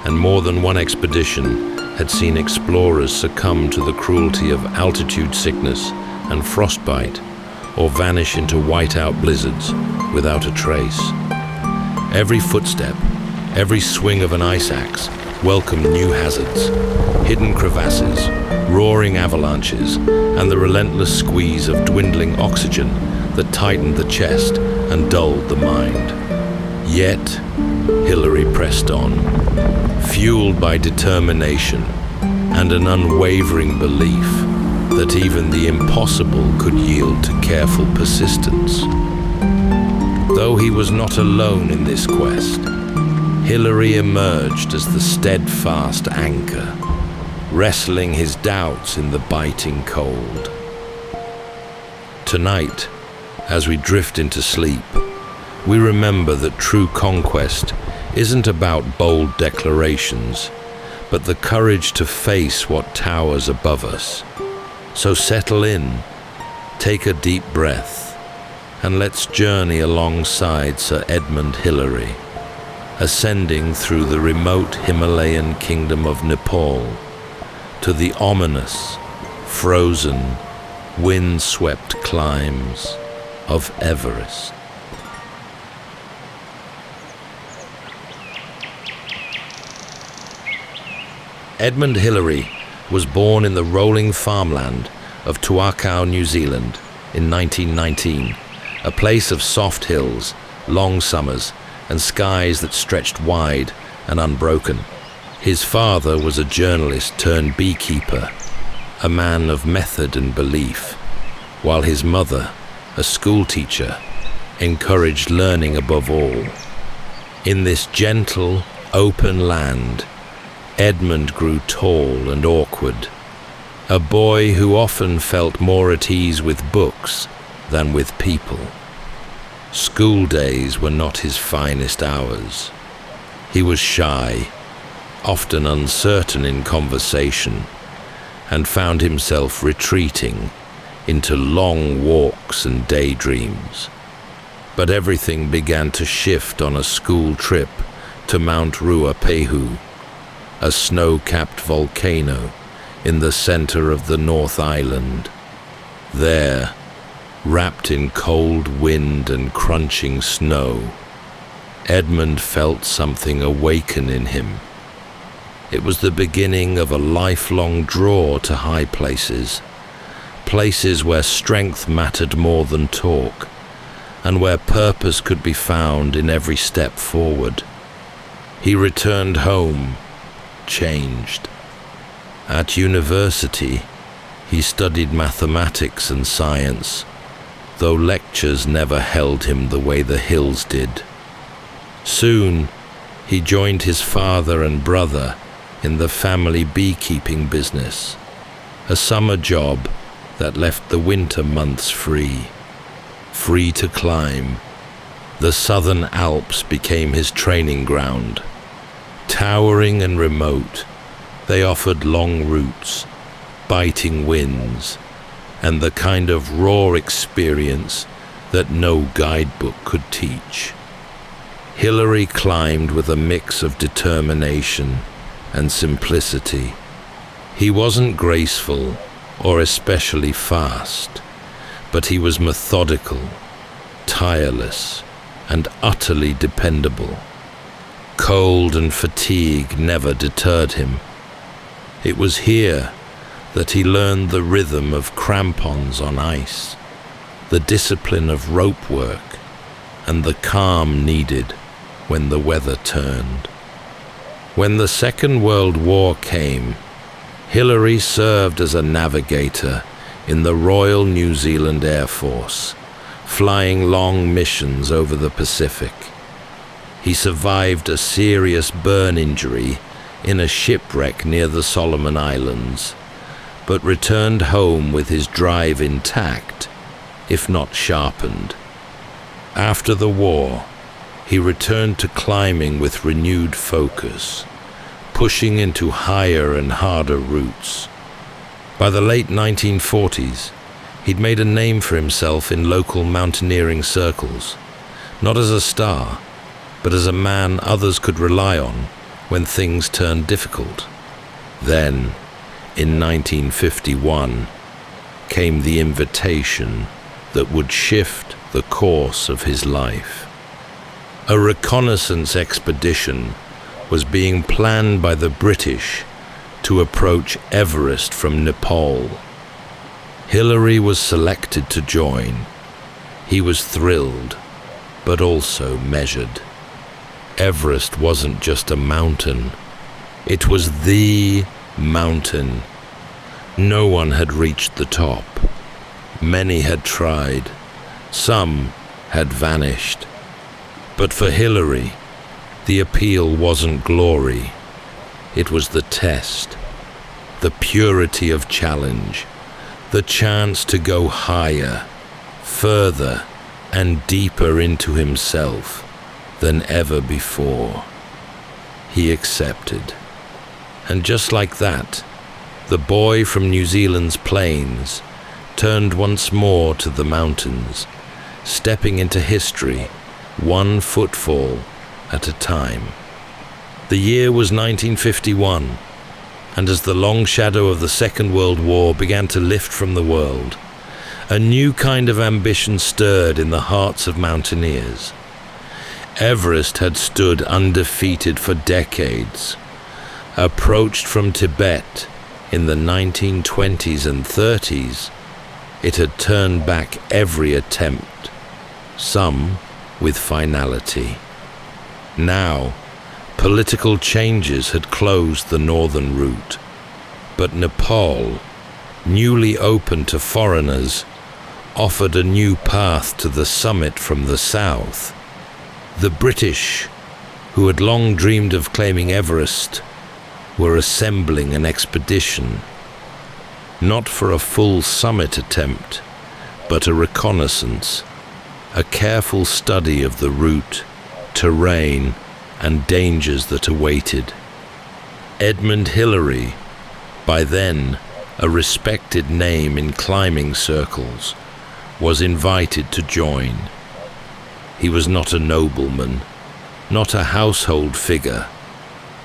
Speaker 1: and more than one expedition had seen explorers succumb to the cruelty of altitude sickness and frostbite, or vanish into whiteout blizzards without a trace. Every footstep, every swing of an ice axe welcomed new hazards, hidden crevasses, roaring avalanches, and the relentless squeeze of dwindling oxygen that tightened the chest and dulled the mind. Yet, Hillary pressed on, fueled by determination and an unwavering belief that even the impossible could yield to careful persistence. Though he was not alone in this quest, Hillary emerged as the steadfast anchor, wrestling his doubts in the biting cold. Tonight, as we drift into sleep, we remember that true conquest isn't about bold declarations, but the courage to face what towers above us. So settle in, take a deep breath, and let's journey alongside Sir Edmund Hillary, ascending through the remote Himalayan kingdom of Nepal to the ominous, frozen, wind-swept climbs of Everest. Edmund Hillary was born in the rolling farmland of Tuakau, New Zealand in 1919, a place of soft hills, long summers, and skies that stretched wide and unbroken. His father was a journalist turned beekeeper, a man of method and belief, while his mother, a schoolteacher, encouraged learning above all. In this gentle, open land, Edmund grew tall and awkward, a boy who often felt more at ease with books than with people. School days were not his finest hours. He was shy, often uncertain in conversation, and found himself retreating into long walks and daydreams. But everything began to shift on a school trip to Mount Ruapehu, a snow-capped volcano in the center of the North Island. There, wrapped in cold wind and crunching snow, Edmund felt something awaken in him. It was the beginning of a lifelong draw to high places, places where strength mattered more than talk, and where purpose could be found in every step forward. He returned home, changed. At university, He studied mathematics and science, though lectures never held him the way the hills did. Soon, he joined his father and brother in the family beekeeping business, a summer job that left the winter months free to climb. The southern Alps became his training ground. Towering and remote, they offered long routes, biting winds, and the kind of raw experience that no guidebook could teach. Hillary climbed with a mix of determination and simplicity. He wasn't graceful or especially fast, but he was methodical, tireless, and utterly dependable. Cold and fatigue never deterred him. It was here that he learned the rhythm of crampons on ice, the discipline of rope work, and the calm needed when the weather turned. When the Second World War came, Hillary served as a navigator in the Royal New Zealand Air Force, flying long missions over the Pacific. He survived a serious burn injury in a shipwreck near the Solomon Islands, but returned home with his drive intact, if not sharpened. After the war, he returned to climbing with renewed focus, pushing into higher and harder routes. By the late 1940s, he'd made a name for himself in local mountaineering circles, not as a star, but as a man others could rely on when things turned difficult. Then, in 1951, came the invitation that would shift the course of his life. A reconnaissance expedition was being planned by the British to approach Everest from Nepal. Hillary was selected to join. He was thrilled, but also measured. Everest wasn't just a mountain. It was the mountain. No one had reached the top. Many had tried. Some had vanished. But for Hillary, the appeal wasn't glory. It was the test, the purity of challenge, the chance to go higher, further, and deeper into himself than ever before. He accepted. And just like that, the boy from New Zealand's plains turned once more to the mountains, stepping into history, one footfall at a time. The year was 1951, and as the long shadow of the Second World War began to lift from the world, a new kind of ambition stirred in the hearts of mountaineers. Everest had stood undefeated for decades. Approached from Tibet in the 1920s and 30s, it had turned back every attempt, some with finality. Now, political changes had closed the northern route, but Nepal, newly open to foreigners, offered a new path to the summit from the south. The British, who had long dreamed of claiming Everest, were assembling an expedition, not for a full summit attempt, but a reconnaissance, a careful study of the route, terrain, and dangers that awaited. Edmond Hillary, by then a respected name in climbing circles, was invited to join. He was not a nobleman, not a household figure,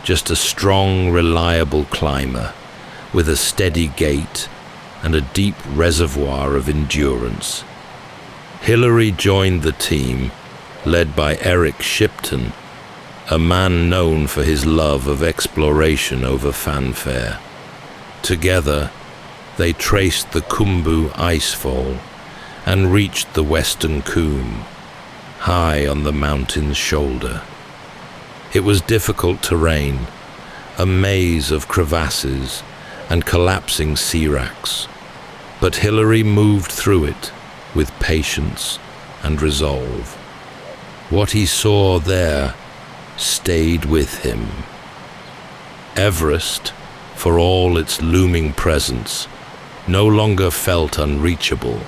Speaker 1: just a strong, reliable climber with a steady gait and a deep reservoir of endurance. Hillary joined the team, led by Eric Shipton, a man known for his love of exploration over fanfare. Together, they traced the Khumbu icefall and reached the western Coombe, high on the mountain's shoulder. It was difficult terrain, a maze of crevasses and collapsing seracs, But Hillary moved through it with patience and resolve. What he saw there stayed with him. Everest, for all its looming presence, no longer felt unreachable.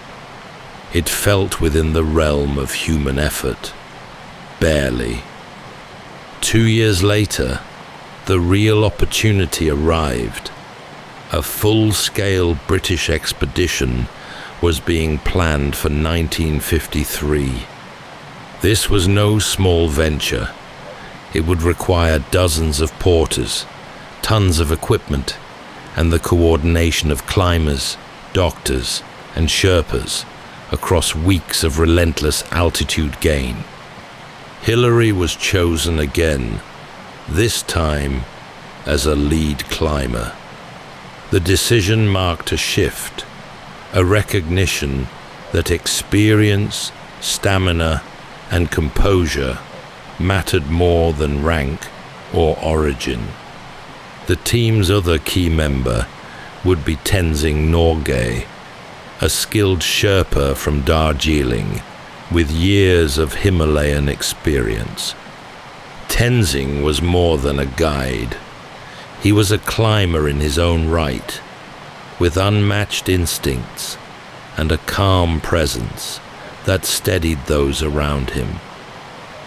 Speaker 1: It felt within the realm of human effort. Barely. 2 years later, the real opportunity arrived. A full-scale British expedition was being planned for 1953. This was no small venture. It would require dozens of porters, tons of equipment, and the coordination of climbers, doctors, and Sherpas across weeks of relentless altitude gain. Hillary was chosen again, this time as a lead climber. The decision marked a shift, a recognition that experience, stamina, and composure mattered more than rank or origin. The team's other key member would be Tenzing Norgay, a skilled Sherpa from Darjeeling with years of Himalayan experience. Tenzing was more than a guide. He was a climber in his own right, with unmatched instincts and a calm presence that steadied those around him.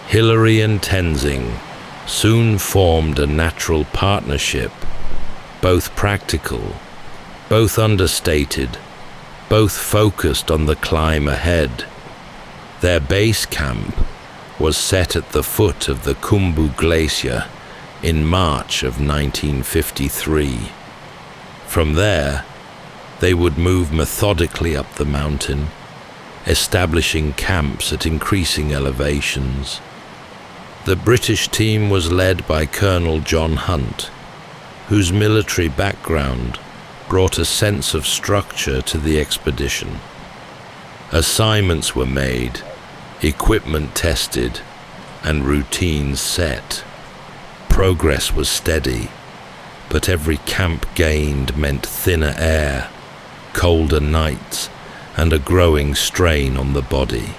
Speaker 1: Hillary and Tenzing soon formed a natural partnership, both practical, both understated, both focused on the climb ahead. Their base camp was set at the foot of the Khumbu Glacier in March of 1953. From there, they would move methodically up the mountain, establishing camps at increasing elevations. The British team was led by Colonel John Hunt, whose military background brought a sense of structure to the expedition. Assignments were made, equipment tested, and routines set. Progress was steady, but every camp gained meant thinner air, colder nights, and a growing strain on the body.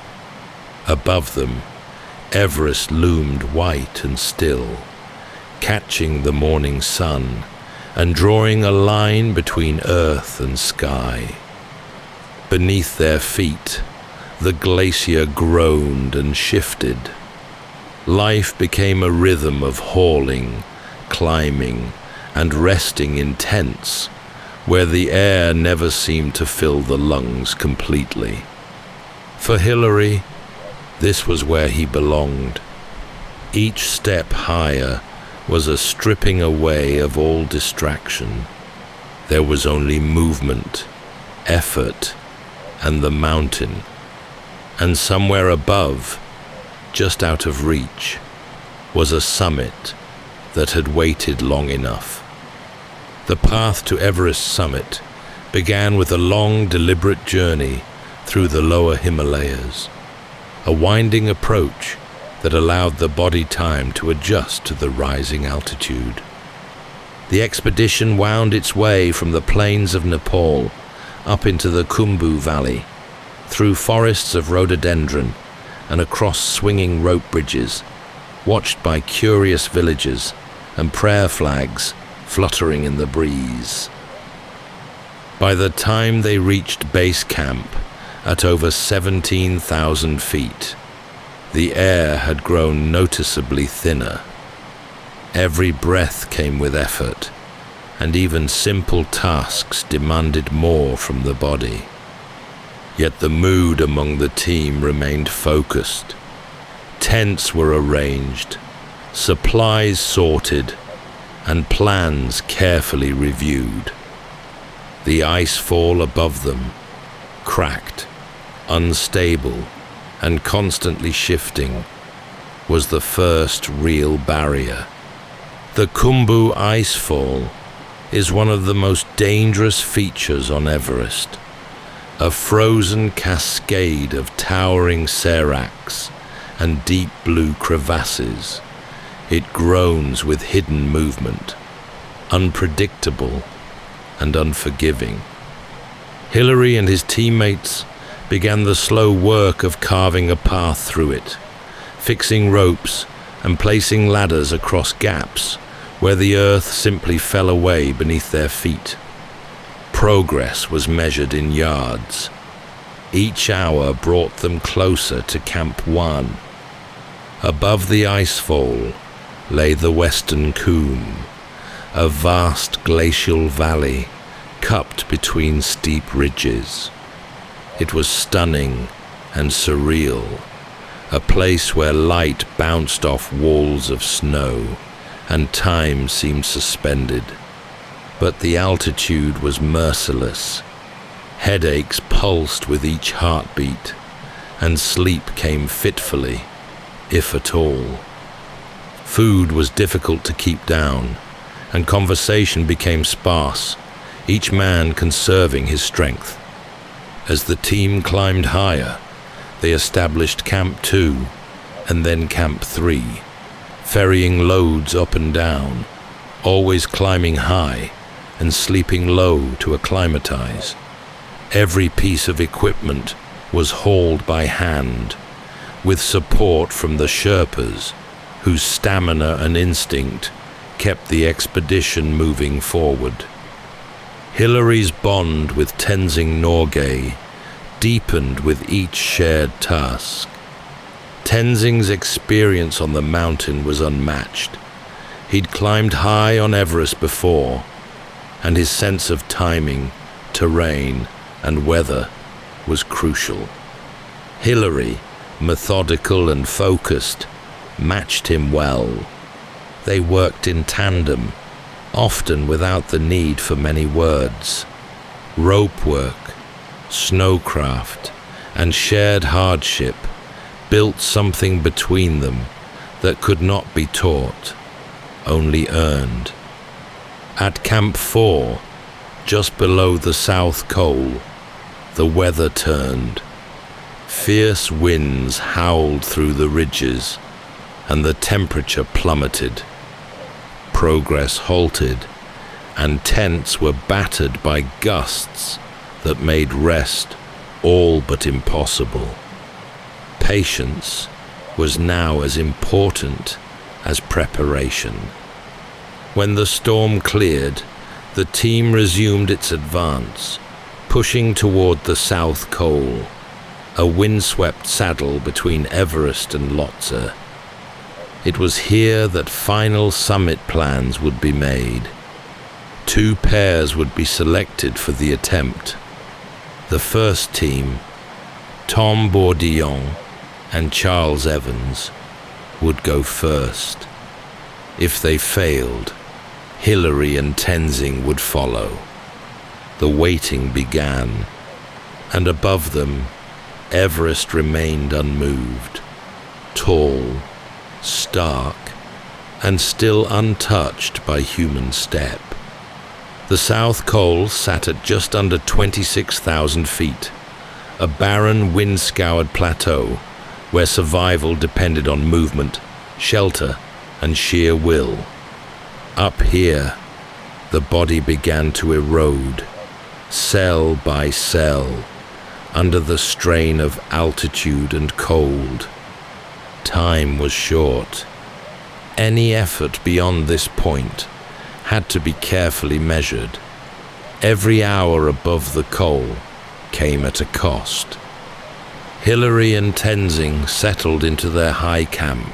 Speaker 1: Above them, Everest loomed white and still, catching the morning sun and drawing a line between earth and sky. Beneath their feet, the glacier groaned and shifted. Life became a rhythm of hauling, climbing, and resting in tents, where the air never seemed to fill the lungs completely. For Hillary, this was where he belonged. Each step higher was a stripping away of all distraction. There was only movement, effort, and the mountain. And somewhere above, just out of reach, was a summit that had waited long enough. The path to Everest summit began with a long, deliberate journey through the lower Himalayas, a winding approach that allowed the body time to adjust to the rising altitude. The expedition wound its way from the plains of Nepal up into the Khumbu Valley, through forests of rhododendron and across swinging rope bridges, watched by curious villagers and prayer flags fluttering in the breeze. By the time they reached base camp at over 17,000 feet, the air had grown noticeably thinner. Every breath came with effort, and even simple tasks demanded more from the body. Yet the mood among the team remained focused. Tents were arranged, supplies sorted, and plans carefully reviewed. The ice fall above them, cracked, unstable, and constantly shifting, was the first real barrier. The Khumbu icefall is one of the most dangerous features on Everest. A frozen cascade of towering seracs and deep blue crevasses. It groans with hidden movement, unpredictable and unforgiving. Hillary and his teammates began the slow work of carving a path through it, fixing ropes and placing ladders across gaps where the earth simply fell away beneath their feet. Progress was measured in yards. Each hour brought them closer to Camp 1. Above the icefall lay the Western Combe, a vast glacial valley cupped between steep ridges. It was stunning and surreal, a place where light bounced off walls of snow and time seemed suspended. But the altitude was merciless. Headaches pulsed with each heartbeat, and sleep came fitfully, if at all. Food was difficult to keep down, and conversation became sparse, each man conserving his strength. As the team climbed higher, they established Camp 2 and then Camp 3, ferrying loads up and down, always climbing high and sleeping low to acclimatize. Every piece of equipment was hauled by hand, with support from the Sherpas, whose stamina and instinct kept the expedition moving forward. Hillary's bond with Tenzing Norgay deepened with each shared task. Tenzing's experience on the mountain was unmatched. He'd climbed high on Everest before, and his sense of timing, terrain, and weather was crucial. Hillary, methodical and focused, matched him well. They worked in tandem, often without the need for many words. Rope work, snowcraft, and shared hardship built something between them that could not be taught, only earned. At Camp 4, just below the South Col, the weather turned. Fierce winds howled through the ridges, and the temperature plummeted. Progress halted, and tents were battered by gusts that made rest all but impossible. Patience was now as important as preparation. When the storm cleared, the team resumed its advance, pushing toward the South Col, a windswept saddle between Everest and Lhotse. It was here that final summit plans would be made. 2 pairs would be selected for the attempt. The first team, Tom Bourdillon and Charles Evans, would go first. If they failed, Hillary and Tenzing would follow. The waiting began, and above them, Everest remained unmoved, tall, stark, and still untouched by human step. The South Col sat at just under 26,000 feet, a barren, wind-scoured plateau where survival depended on movement, shelter, and sheer will. Up here, the body began to erode, cell by cell, under the strain of altitude and cold. Time was short. Any effort beyond this point had to be carefully measured. Every hour above the Col came at a cost. Hillary and Tenzing settled into their high camp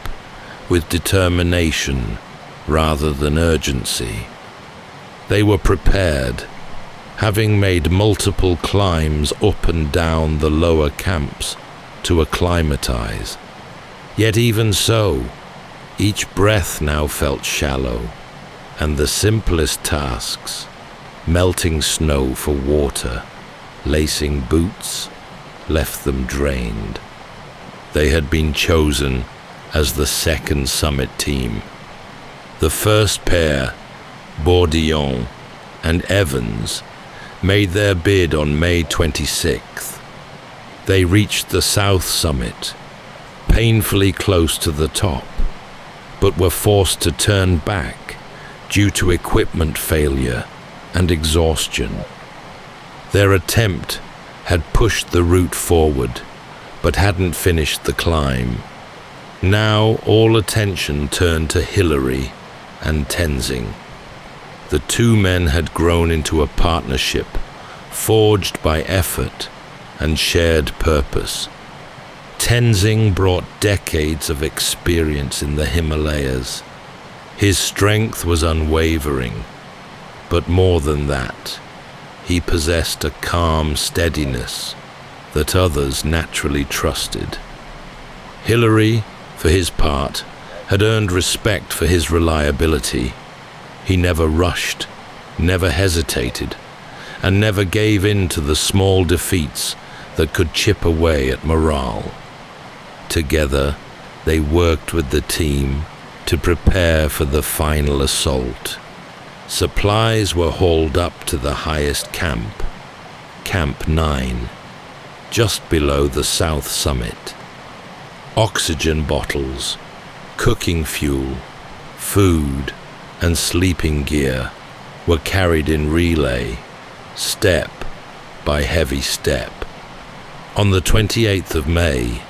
Speaker 1: with determination rather than urgency. They were prepared, having made multiple climbs up and down the lower camps to acclimatize. Yet even so, each breath now felt shallow, and the simplest tasks, melting snow for water, lacing boots, left them drained. They had been chosen as the second summit team. The first pair, Bourdillon and Evans, made their bid on May 26th. They reached the south summit, painfully close to the top, but were forced to turn back due to equipment failure and exhaustion. Their attempt had pushed the route forward, but hadn't finished the climb. Now all attention turned to Hillary and Tenzing. The two men had grown into a partnership, forged by effort and shared purpose. Tenzing brought decades of experience in the Himalayas. His strength was unwavering, but more than that, he possessed a calm steadiness that others naturally trusted. Hillary, for his part, had earned respect for his reliability. He never rushed, never hesitated, and never gave in to the small defeats that could chip away at morale. Together, they worked with the team to prepare for the final assault. Supplies were hauled up to the highest camp, Camp 9, just below the south summit. Oxygen bottles, cooking fuel, food, and sleeping gear were carried in relay, step by heavy step. On the 28th of May,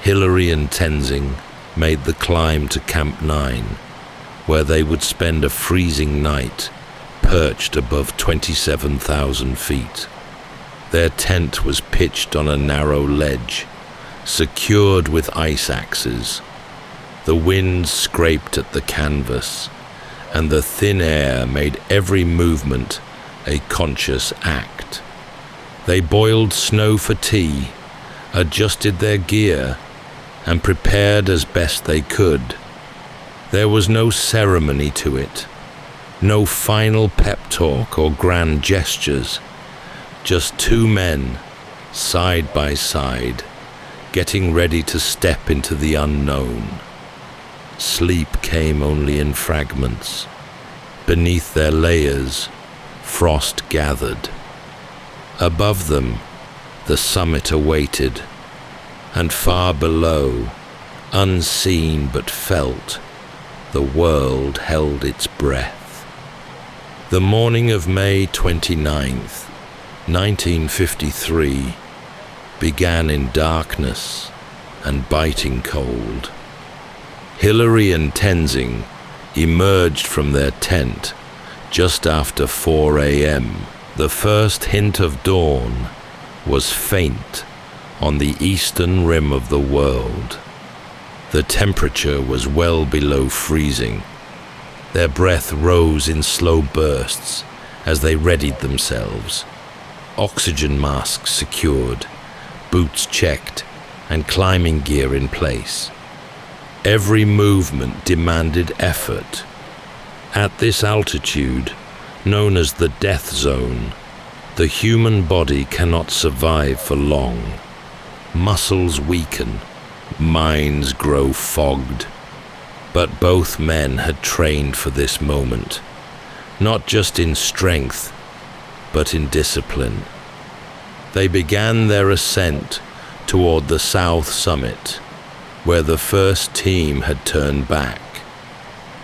Speaker 1: Hillary and Tenzing made the climb to Camp 9, where they would spend a freezing night perched above 27,000 feet. Their tent was pitched on a narrow ledge, secured with ice axes. The wind scraped at the canvas, and the thin air made every movement a conscious act. They boiled snow for tea, adjusted their gear, and prepared as best they could. There was no ceremony to it, no final pep talk or grand gestures, just two men, side by side, getting ready to step into the unknown. Sleep came only in fragments. Beneath their layers, frost gathered. Above them, the summit awaited, and far below, unseen but felt, the world held its breath. The morning of May 29th, 1953, began in darkness and biting cold. Hillary and Tenzing emerged from their tent just after 4 a.m. The first hint of dawn was faint on the eastern rim of the world. The temperature was well below freezing. Their breath rose in slow bursts as they readied themselves. Oxygen masks secured, boots checked, and climbing gear in place. Every movement demanded effort. At this altitude, known as the death zone, the human body cannot survive for long. Muscles weaken, minds grow fogged. But both men had trained for this moment, not just in strength, but in discipline. They began their ascent toward the south summit, where the first team had turned back.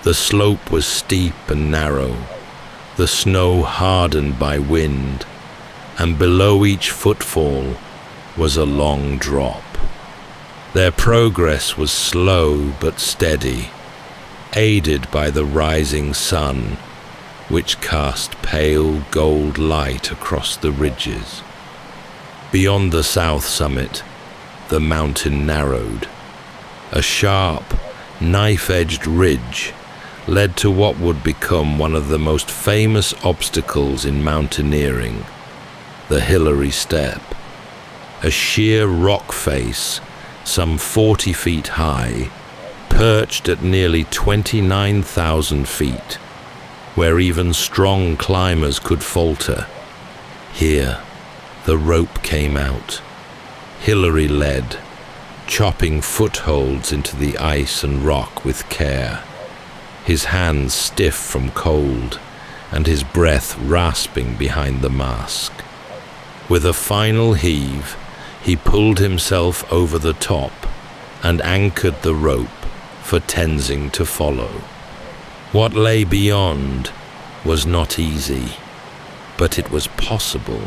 Speaker 1: The slope was steep and narrow, the snow hardened by wind, and below each footfall was a long drop. Their progress was slow but steady, aided by the rising sun, which cast pale gold light across the ridges. Beyond the south summit, the mountain narrowed. A sharp, knife-edged ridge led to what would become one of the most famous obstacles in mountaineering, the Hillary Step. A sheer rock face, some 40 feet high, perched at nearly 29,000 feet, where even strong climbers could falter. Here, the rope came out. Hillary led, chopping footholds into the ice and rock with care, his hands stiff from cold and his breath rasping behind the mask. With a final heave, he pulled himself over the top and anchored the rope for Tenzing to follow. What lay beyond was not easy, but it was possible.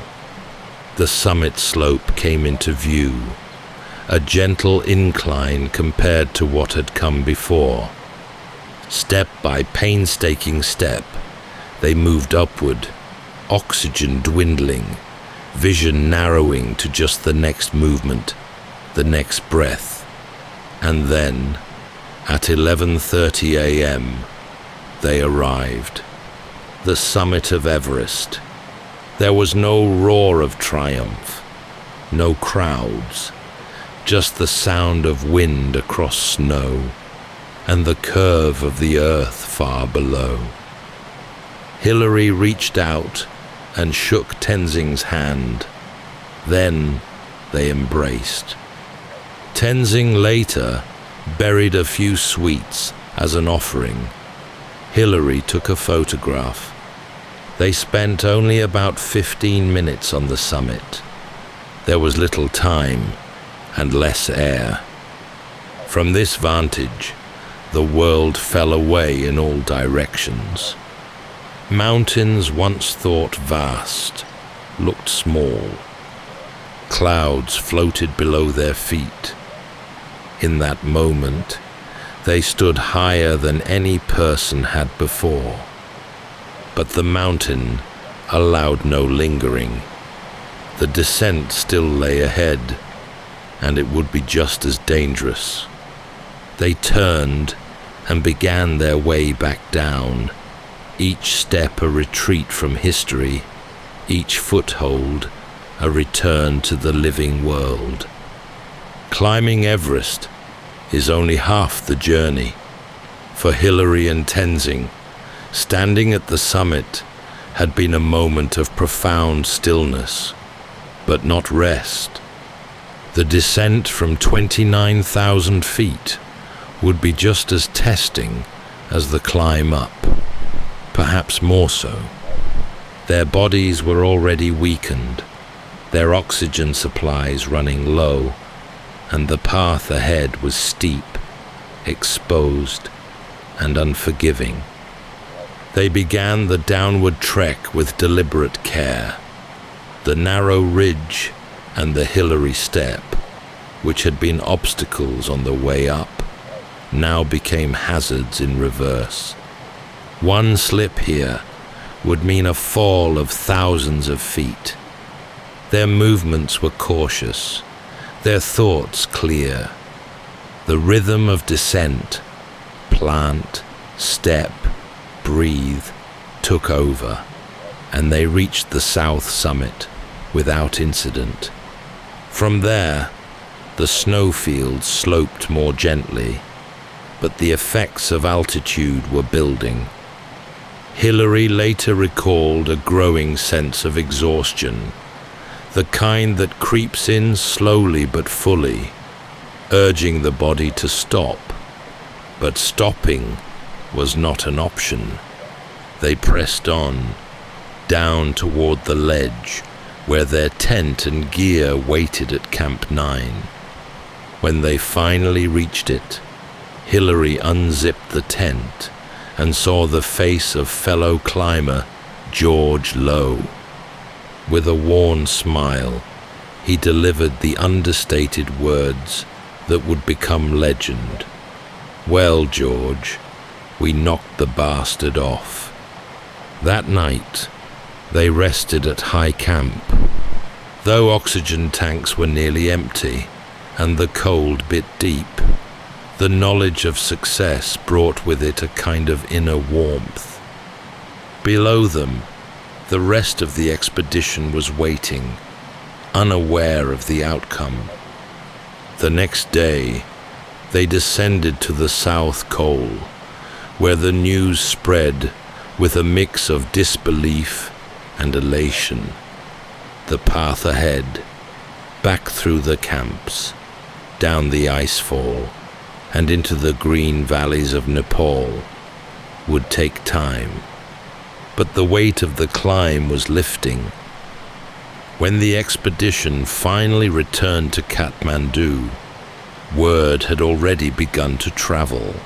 Speaker 1: the summit slope came into view, a gentle incline compared to what had come before. Step by painstaking step, they moved upward, oxygen dwindling, vision narrowing to just the next movement, the next breath. And then, at 11:30 a.m., they arrived. The summit of Everest. There was no roar of triumph, no crowds, just the sound of wind across snow and the curve of the earth far below. Hilary reached out and shook Tenzing's hand. Then they embraced. Tenzing later buried a few sweets as an offering. Hilary took a photograph. They spent only about 15 minutes on the summit. There was little time and less air. From this vantage, the world fell away in all directions. Mountains once thought vast looked small. Clouds floated below their feet. In that moment, they stood higher than any person had before. But the mountain allowed no lingering. The descent still lay ahead, and it would be just as dangerous. They turned and began their way back down, each step a retreat from history, each foothold a return to the living world. Climbing Everest is only half the journey. For Hilary and Tenzing, standing at the summit had been a moment of profound stillness, but not rest. The descent from 29,000 feet would be just as testing as the climb up, perhaps more so. Their bodies were already weakened, their oxygen supplies running low, and the path ahead was steep, exposed, and unforgiving. They began the downward trek with deliberate care. The narrow ridge and the Hilary step, which had been obstacles on the way up, now became hazards in reverse. One slip here would mean a fall of thousands of feet. Their movements were cautious, their thoughts clear. The rhythm of descent, plant, step, breathe, took over, and they reached the south summit without incident. From there, the snowfields sloped more gently, but the effects of altitude were building. Hilary later recalled a growing sense of exhaustion, the kind that creeps in slowly but fully, urging the body to stop. But stopping was not an option. They pressed on, down toward the ledge, where their tent and gear waited at Camp 9. When they finally reached it, Hilary unzipped the tent and saw the face of fellow climber George Lowe. With a worn smile, he delivered the understated words that would become legend. "Well, George, we knocked the bastard off." That night, they rested at high camp. Though oxygen tanks were nearly empty and the cold bit deep, the knowledge of success brought with it a kind of inner warmth. Below them, the rest of the expedition was waiting, unaware of the outcome. The next day, they descended to the South Col, where the news spread with a mix of disbelief and elation. The path ahead, back through the camps, down the icefall, and into the green valleys of Nepal, would take time. But the weight of the climb was lifting. When the expedition finally returned to Kathmandu, word had already begun to travel.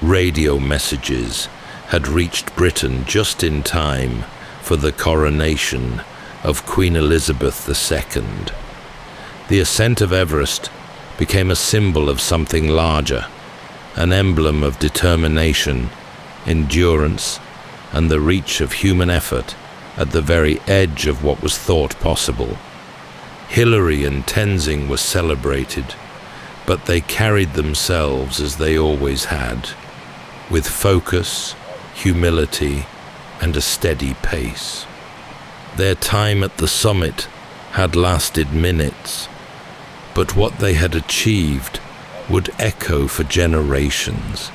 Speaker 1: Radio messages had reached Britain just in time for the coronation of Queen Elizabeth II. The ascent of Everest became a symbol of something larger, an emblem of determination, endurance, and the reach of human effort at the very edge of what was thought possible. Hillary and Tenzing were celebrated, but they carried themselves as they always had, with focus, humility, and a steady pace. Their time at the summit had lasted minutes, but what they had achieved would echo for generations.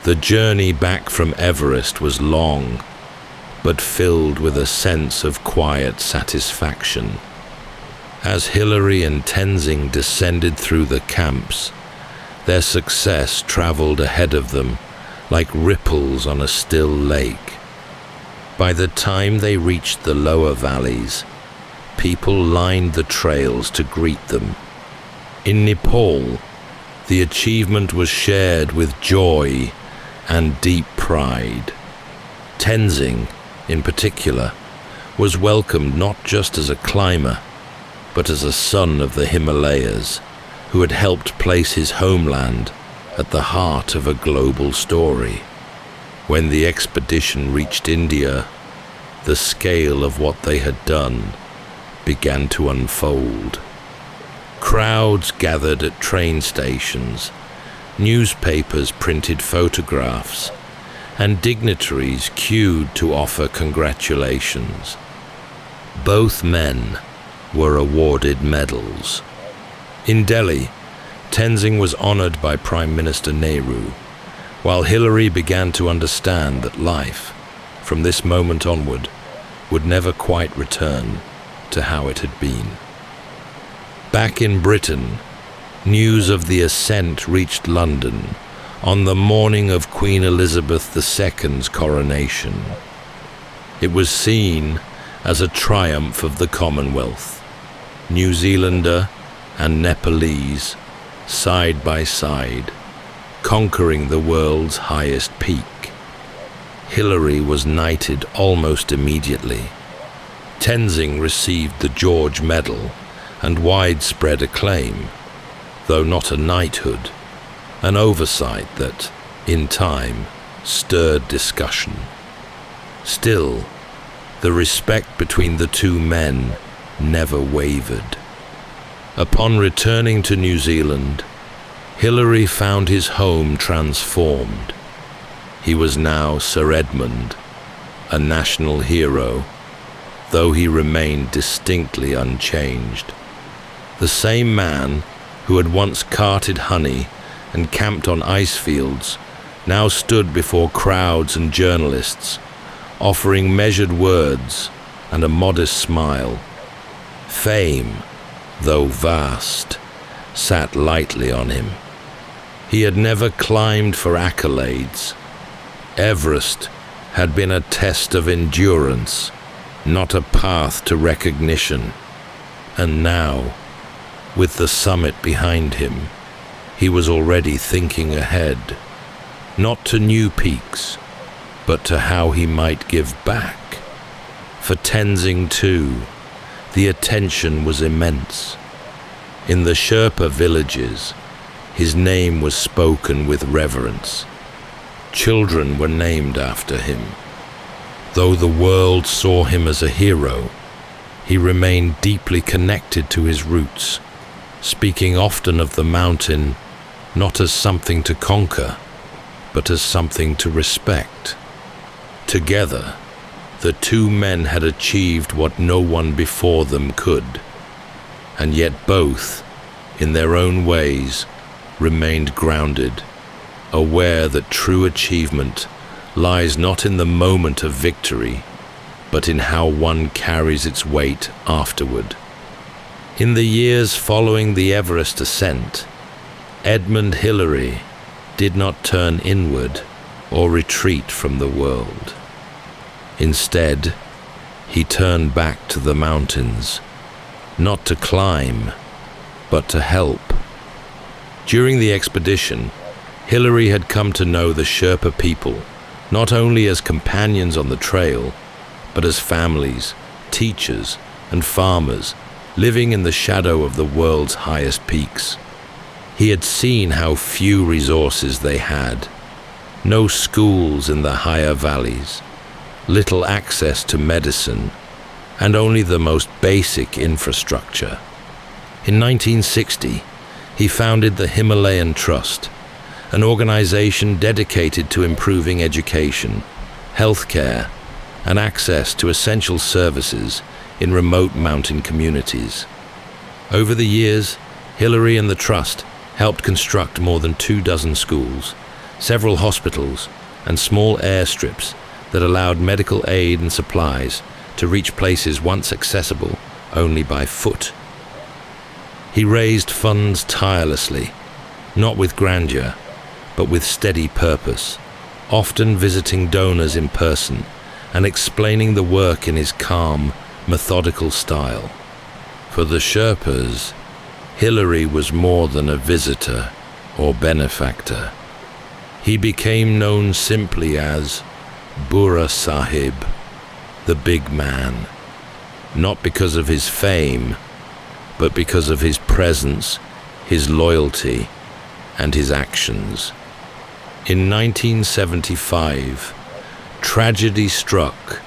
Speaker 1: The journey back from Everest was long, but filled with a sense of quiet satisfaction. As Hillary and Tenzing descended through the camps, their success traveled ahead of them like ripples on a still lake. By the time they reached the lower valleys, people lined the trails to greet them. In Nepal, the achievement was shared with joy and deep pride. Tenzing, in particular, was welcomed not just as a climber, but as a son of the Himalayas, who had helped place his homeland at the heart of a global story. When the expedition reached India, the scale of what they had done began to unfold. Crowds gathered at train stations, newspapers printed photographs, and dignitaries queued to offer congratulations. Both men were awarded medals. In Delhi, Tenzing was honored by Prime Minister Nehru, while Hillary began to understand that life, from this moment onward, would never quite return to how it had been. Back in Britain, news of the ascent reached London on the morning of Queen Elizabeth II's coronation. It was seen as a triumph of the Commonwealth. New Zealander and Nepalese, side by side, conquering the world's highest peak. Hillary was knighted almost immediately. Tenzing received the George Medal and widespread acclaim, though not a knighthood, an oversight that, in time, stirred discussion. Still, the respect between the two men never wavered. Upon returning to New Zealand, Hillary found his home transformed. He was now Sir Edmond, a national hero, though he remained distinctly unchanged. The same man who had once carted honey and camped on ice fields now stood before crowds and journalists, offering measured words and a modest smile. Fame, though vast, sat lightly on him. He had never climbed for accolades. Everest had been a test of endurance, not a path to recognition. And now, with the summit behind him, he was already thinking ahead, not to new peaks, but to how he might give back. For Tenzing too, the attention was immense. In the Sherpa villages, his name was spoken with reverence. Children were named after him. Though the world saw him as a hero, he remained deeply connected to his roots, speaking often of the mountain not as something to conquer, but as something to respect. Together, the two men had achieved what no one before them could, and yet both, in their own ways, remained grounded, aware that true achievement lies not in the moment of victory, but in how one carries its weight afterward. In the years following the Everest ascent, Edmond Hillary did not turn inward or retreat from the world. Instead, he turned back to the mountains, not to climb, but to help. During the expedition, Hillary had come to know the Sherpa people, not only as companions on the trail, but as families, teachers and farmers living in the shadow of the world's highest peaks. He had seen how few resources they had. No schools in the higher valleys, little access to medicine, and only the most basic infrastructure. In 1960, he founded the Himalayan Trust, an organization dedicated to improving education, healthcare, and access to essential services in remote mountain communities. Over the years, Hillary and the Trust helped construct more than 24 schools, several hospitals, and small airstrips that allowed medical aid and supplies to reach places once accessible only by foot. He raised funds tirelessly, not with grandeur, but with steady purpose, often visiting donors in person and explaining the work in his calm, methodical style. For the Sherpas, Hillary was more than a visitor or benefactor. He became known simply as Burra Sahib, the big man, not because of his fame, but because of his presence, his loyalty, and his actions. In 1975, tragedy struck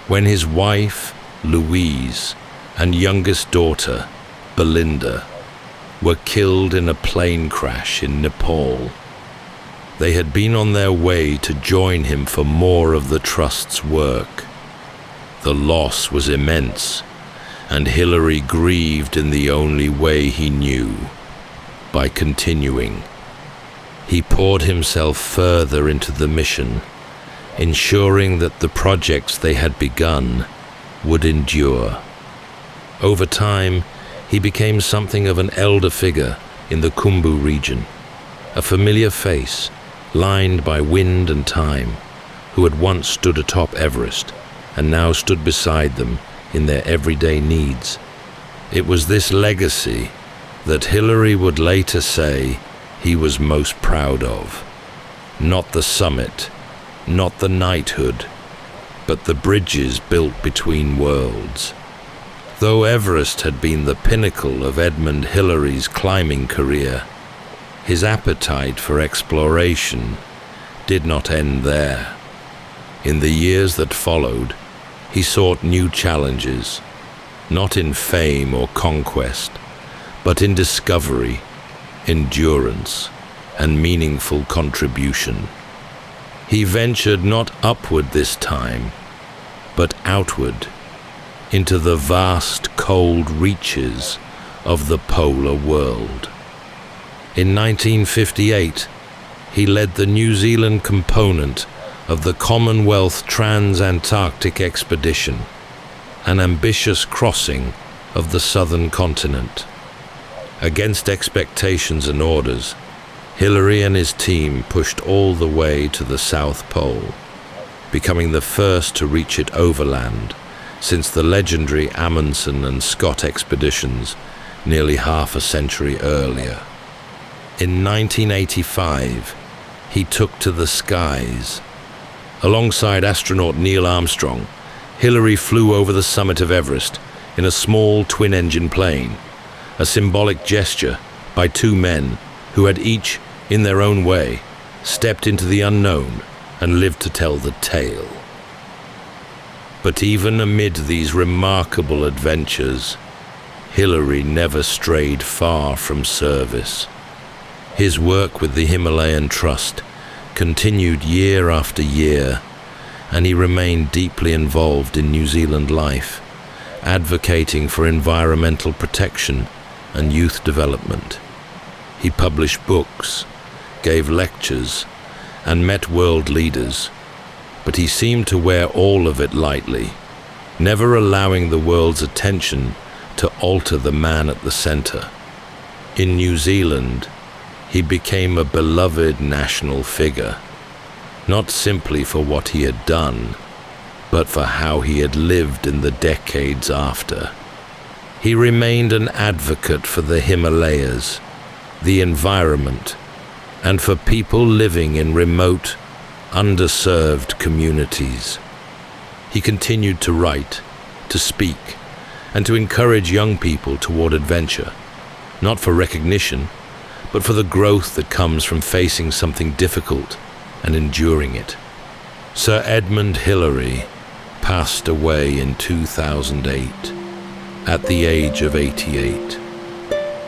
Speaker 1: when his wife, Louise, and youngest daughter, Belinda, were killed in a plane crash in Nepal. They had been on their way to join him for more of the Trust's work. The loss was immense, and Hillary grieved in the only way he knew, by continuing. He poured himself further into the mission, ensuring that the projects they had begun would endure. Over time, he became something of an elder figure in the Khumbu region, a familiar face lined by wind and time, who had once stood atop Everest and now stood beside them in their everyday needs. It was this legacy that Hillary would later say he was most proud of. Not the summit, not the knighthood, but the bridges built between worlds. Though Everest had been the pinnacle of Edmond Hillary's climbing career, his appetite for exploration did not end there. In the years that followed, he sought new challenges, not in fame or conquest, but in discovery, endurance, and meaningful contribution. He ventured not upward this time, but outward, into the vast cold reaches of the polar world. In 1958, he led the New Zealand component of the Commonwealth Trans-Antarctic Expedition, an ambitious crossing of the southern continent. Against expectations and orders, Hillary and his team pushed all the way to the South Pole, becoming the first to reach it overland since the legendary Amundsen and Scott expeditions nearly half a century earlier. In 1985, he took to the skies. Alongside astronaut Neil Armstrong, Hillary flew over the summit of Everest in a small twin-engine plane, a symbolic gesture by two men who had each, in their own way, stepped into the unknown and lived to tell the tale. But even amid these remarkable adventures, Hillary never strayed far from service. His work with the Himalayan Trust continued year after year, and he remained deeply involved in New Zealand life, advocating for environmental protection and youth development. He published books, gave lectures, and met world leaders, but he seemed to wear all of it lightly, never allowing the world's attention to alter the man at the center. In New Zealand, he became a beloved national figure, not simply for what he had done, but for how he had lived in the decades after. He remained an advocate for the Himalayas, the environment, and for people living in remote, underserved communities. He continued to write, to speak, and to encourage young people toward adventure, not for recognition, but for the growth that comes from facing something difficult and enduring it. Sir Edmond Hillary passed away in 2008 at the age of 88.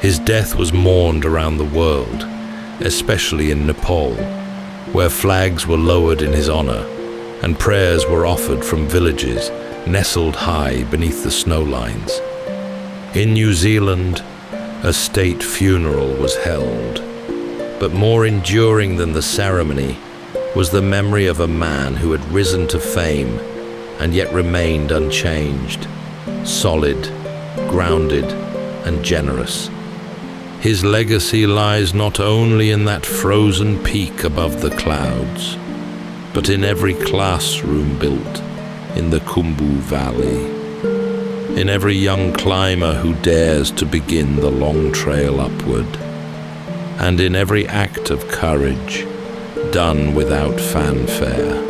Speaker 1: His death was mourned around the world, especially in Nepal, where flags were lowered in his honor and prayers were offered from villages nestled high beneath the snow lines. In New Zealand, a state funeral was held, but more enduring than the ceremony was the memory of a man who had risen to fame and yet remained unchanged, solid, grounded, and generous. His legacy lies not only in that frozen peak above the clouds, but in every classroom built in the Khumbu Valley, in every young climber who dares to begin the long trail upward, and in every act of courage done without fanfare.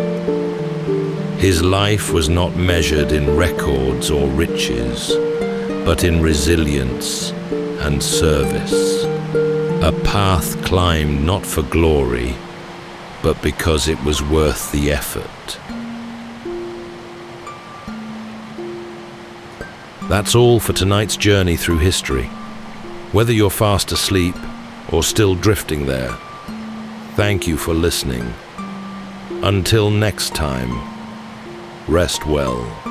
Speaker 1: His life was not measured in records or riches, but in resilience and service. A path climbed not for glory, but because it was worth the effort. That's all for tonight's journey through history. Whether you're fast asleep or still drifting there, thank you for listening. Until next time, rest well.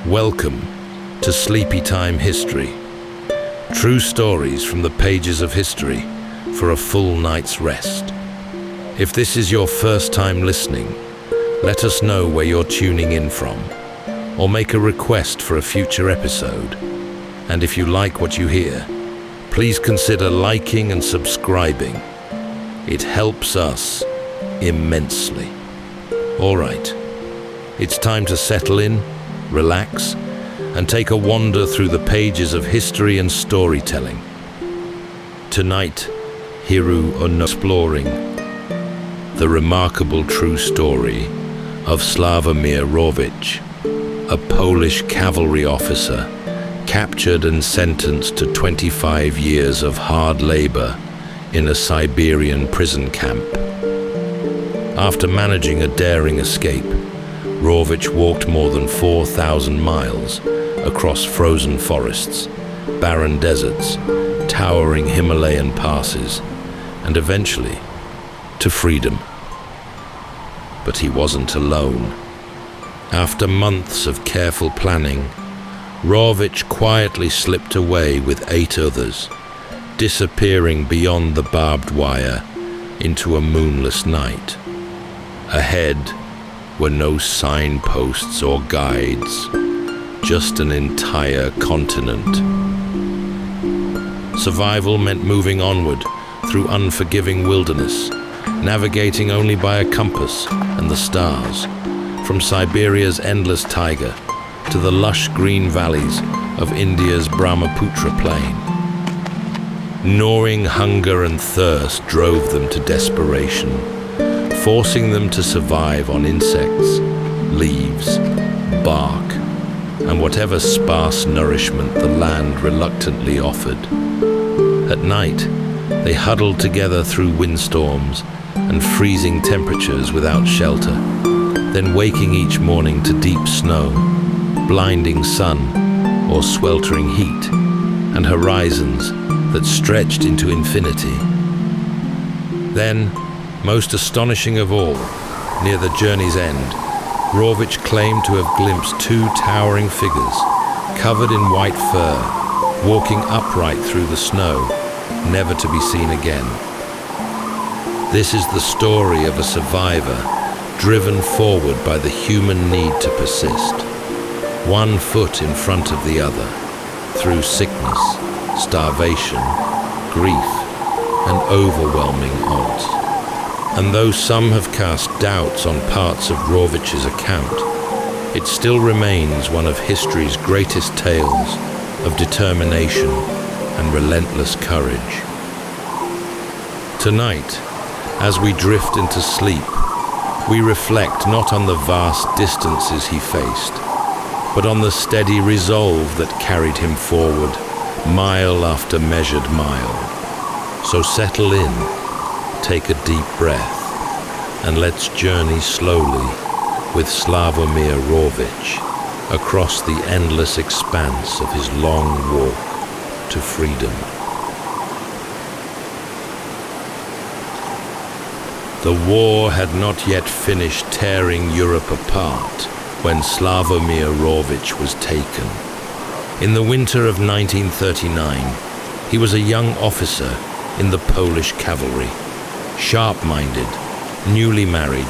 Speaker 1: Welcome to Sleepytime History. True stories from the pages of history for a full night's rest. If this is your first time listening, Let us know where you're tuning in from, or make a request for a future episode. And if you like what you hear, please consider liking and subscribing. It helps us immensely. All right, it's time to settle in, relax, and take a wander through the pages of history and storytelling. Tonight, Hiroo Onoda exploring the remarkable true story of Sławomir Rawicz, a Polish cavalry officer captured and sentenced to 25 years of hard labor in a Siberian prison camp. After managing a daring escape, Rawicz walked more than 4,000 miles across frozen forests, barren deserts, towering Himalayan passes, and eventually to freedom. But he wasn't alone. After months of careful planning, Rawicz quietly slipped away with 8 others, disappearing beyond the barbed wire into a moonless night. Ahead were no signposts or guides, just an entire continent. Survival meant moving onward through unforgiving wilderness, navigating only by a compass and the stars, from Siberia's endless taiga to the lush green valleys of India's Brahmaputra plain. Gnawing hunger and thirst drove them to desperation, forcing them to survive on insects, leaves, bark, and whatever sparse nourishment the land reluctantly offered. At night, they huddled together through windstorms and freezing temperatures without shelter, then waking each morning to deep snow, blinding sun, or sweltering heat, and horizons that stretched into infinity. Then, most astonishing of all, near the journey's end, Rawicz claimed to have glimpsed 2 towering figures, covered in white fur, walking upright through the snow, never to be seen again. This is the story of a survivor driven forward by the human need to persist, one foot in front of the other, through sickness, starvation, grief, and overwhelming odds. And though some have cast doubts on parts of Rawicz's account, it still remains one of history's greatest tales of determination and relentless courage. Tonight, as we drift into sleep, we reflect not on the vast distances he faced, but on the steady resolve that carried him forward, mile after measured mile. So settle in, take a deep breath, and let's journey slowly with Sławomir Rawicz across the endless expanse of his long walk to freedom. The war had not yet finished tearing Europe apart when Sławomir Rawicz was taken. In the winter of 1939, he was a young officer in the Polish cavalry, sharp-minded, newly married,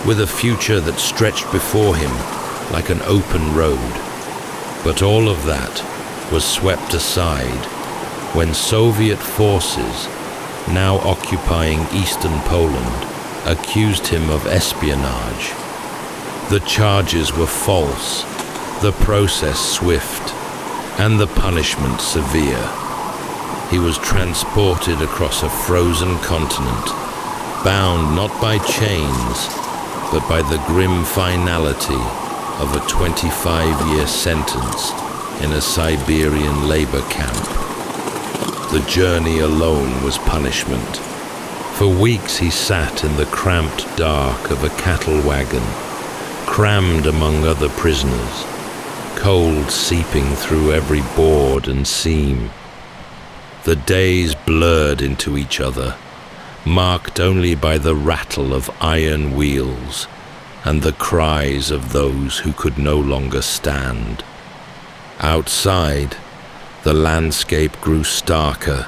Speaker 1: with a future that stretched before him like an open road. But all of that was swept aside when Soviet forces, now occupying eastern Poland, accused him of espionage. The charges were false, the process swift, and the punishment severe. He was transported across a frozen continent, bound not by chains, but by the grim finality of a 25-year sentence in a Siberian labor camp. The journey alone was punishment. For weeks he sat in the cramped dark of a cattle wagon, crammed among other prisoners, cold seeping through every board and seam. The days blurred into each other, marked only by the rattle of iron wheels and the cries of those who could no longer stand. Outside, the landscape grew starker.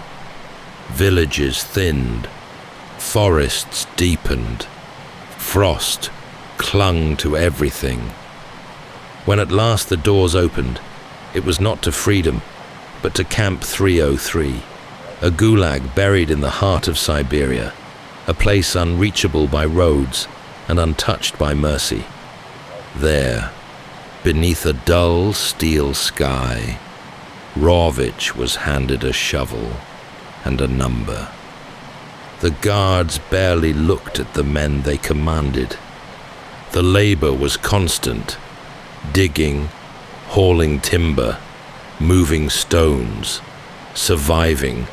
Speaker 1: Villages thinned, forests deepened, frost clung to everything. When at last the doors opened, it was not to freedom, but to Camp 303, a gulag buried in the heart of Siberia, a place unreachable by roads and untouched by mercy. There, beneath a dull steel sky, Rawicz was handed a shovel and a number. The guards barely looked at the men they commanded. The labor was constant, digging, hauling timber, moving stones, surviving,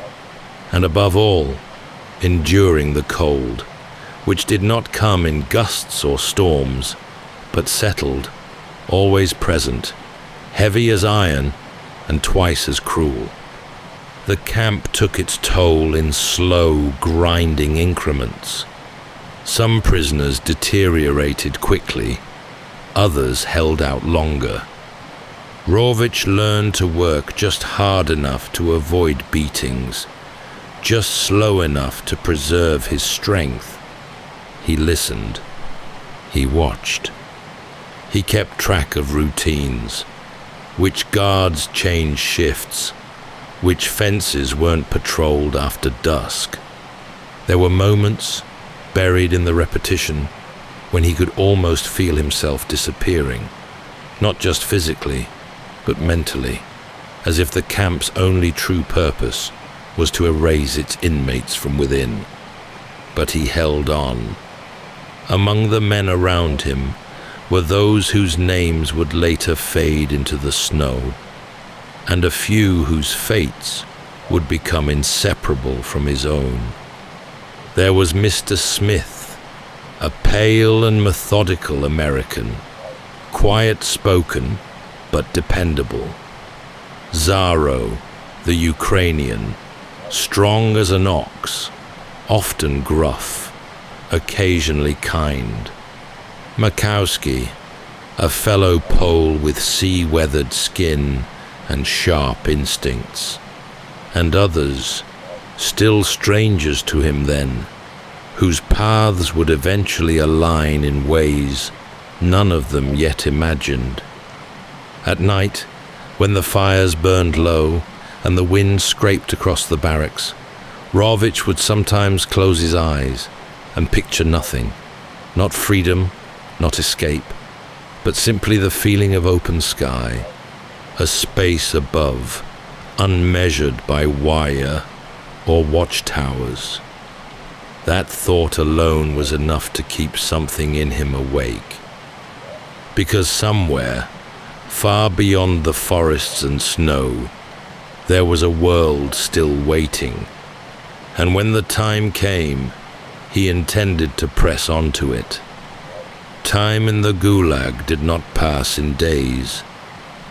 Speaker 1: and above all, enduring the cold, which did not come in gusts or storms, but settled, always present, heavy as iron and twice as cruel. The camp took its toll in slow, grinding increments. Some prisoners deteriorated quickly, others held out longer. Rawicz learned to work just hard enough to avoid beatings, just slow enough to preserve his strength. He listened. He watched. He kept track of routines, which guards changed shifts, which fences weren't patrolled after dusk. There were moments, buried in the repetition, when he could almost feel himself disappearing, not just physically, but mentally, as if the camp's only true purpose was to erase its inmates from within. But he held on. Among the men around him were those whose names would later fade into the snow, and a few whose fates would become inseparable from his own. There was Mr. Smith, a pale and methodical American, quiet-spoken but dependable. Zaro, the Ukrainian, strong as an ox, often gruff, occasionally kind. Makowski, a fellow Pole with sea-weathered skin and sharp instincts, and others, still strangers to him then, whose paths would eventually align in ways none of them yet imagined. At night, when the fires burned low and the wind scraped across the barracks, Rawicz would sometimes close his eyes and picture nothing, not freedom, not escape, but simply the feeling of open sky, a space above, unmeasured by wire or watchtowers. That thought alone was enough to keep something in him awake. Because somewhere, far beyond the forests and snow, there was a world still waiting, and when the time came, he intended to press onto it. Time in the Gulag did not pass in days,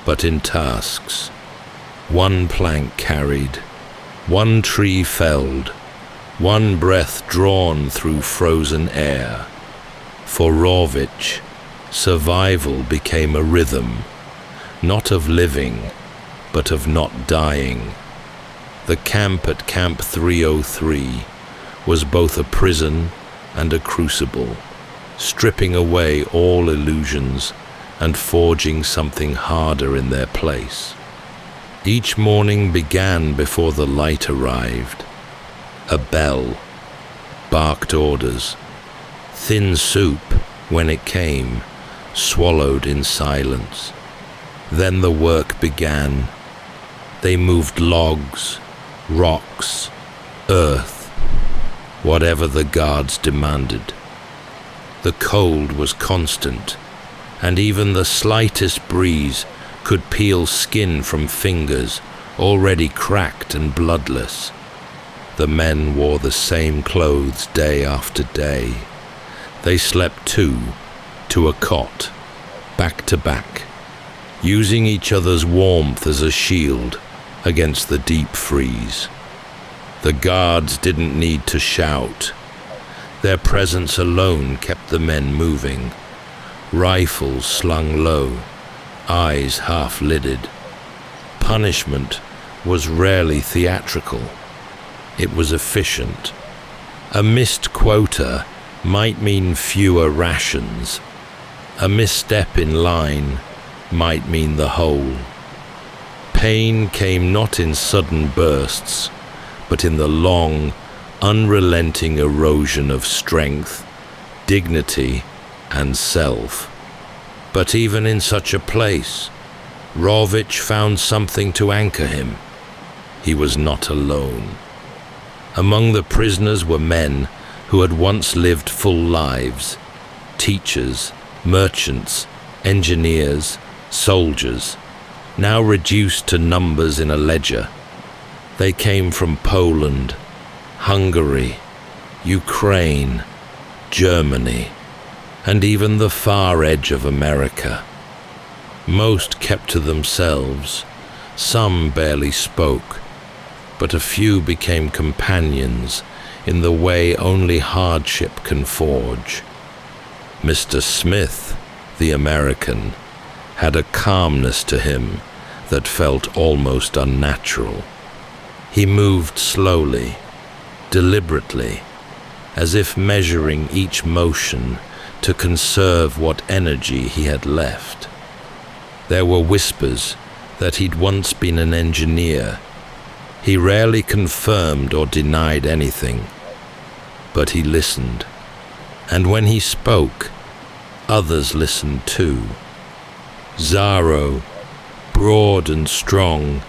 Speaker 1: but in tasks. One plank carried, one tree felled, one breath drawn through frozen air. For Rawicz, survival became a rhythm, not of living, but of not dying. The camp at Camp 303 was both a prison and a crucible, stripping away all illusions and forging something harder in their place. Each morning began before the light arrived. A bell, barked orders. Thin soup, when it came, swallowed in silence. Then the work began. They moved logs, rocks, earth, whatever the guards demanded. The cold was constant, and even the slightest breeze could peel skin from fingers already cracked and bloodless. The men wore the same clothes day after day. They slept two, to a cot, back to back, using each other's warmth as a shield against the deep freeze. The guards didn't need to shout. Their presence alone kept the men moving, rifles slung low, eyes half-lidded. Punishment was rarely theatrical. It was efficient. A missed quota might mean fewer rations, A misstep in line might mean the whole. Pain came not in sudden bursts, but in the long, unrelenting erosion of strength, dignity, and self. But even in such a place, Rawicz found something to anchor him. He was not alone. Among the prisoners were men who had once lived full lives: teachers, merchants, engineers, soldiers, now reduced to numbers in a ledger. They came from Poland, Hungary, Ukraine, Germany, and even the far edge of America. Most kept to themselves, some barely spoke, but a few became companions in the way only hardship can forge. Mr. Smith, the American, had a calmness to him that felt almost unnatural. He moved slowly, deliberately, as if measuring each motion to conserve what energy he had left. There were whispers that he'd once been an engineer. He rarely confirmed or denied anything, but he listened. And when he spoke, others listened too. Zaro, broad and strong,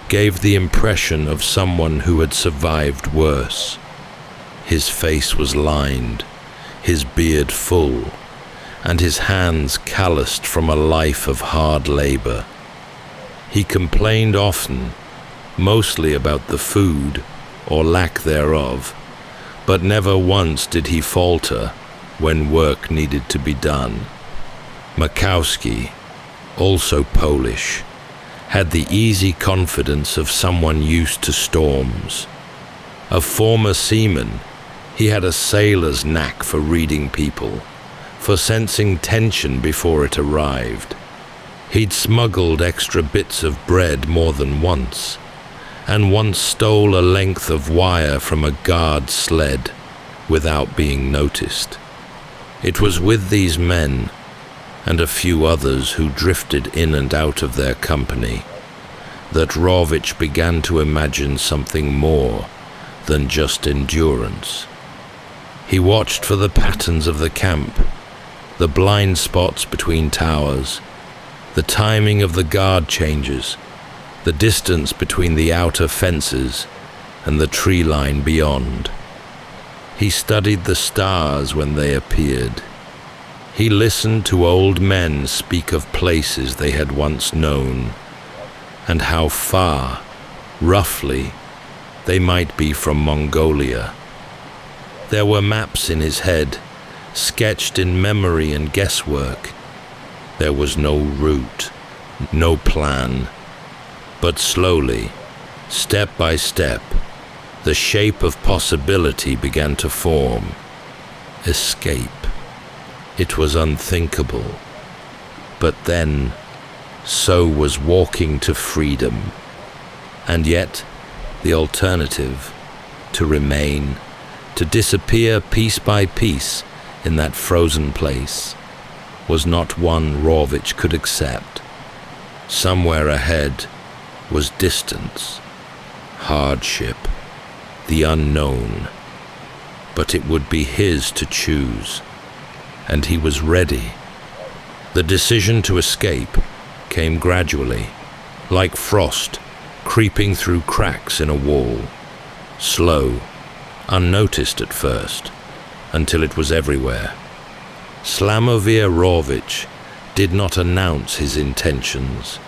Speaker 1: gave the impression of someone who had survived worse. His face was lined, his beard full, and his hands calloused from a life of hard labor. He complained often, mostly about the food, or lack thereof, but never once did he falter when work needed to be done. Makowski, also Polish, had the easy confidence of someone used to storms. A former seaman, he had a sailor's knack for reading people, for sensing tension before it arrived. He'd smuggled extra bits of bread more than once, and once stole a length of wire from a guard sled without being noticed. It was with these men, and a few others who drifted in and out of their company, that Rawicz began to imagine something more than just endurance. He watched for the patterns of the camp, the blind spots between towers, the timing of the guard changes, the distance between the outer fences and the tree line beyond. He studied the stars when they appeared. He listened to old men speak of places they had once known, and how far, roughly, they might be from Mongolia. There were maps in his head, sketched in memory and guesswork. There was no route, no plan, but slowly, step by step, the shape of possibility began to form. Escape. It was unthinkable. But then, so was walking to freedom. And yet, the alternative, to remain, to disappear piece by piece in that frozen place, was not one Rawicz could accept. Somewhere ahead was distance, hardship, the unknown. But it would be his to choose, and he was ready. The decision to escape came gradually, like frost creeping through cracks in a wall, slow, unnoticed at first, until it was everywhere. Sławomir Rawicz did not announce his intentions.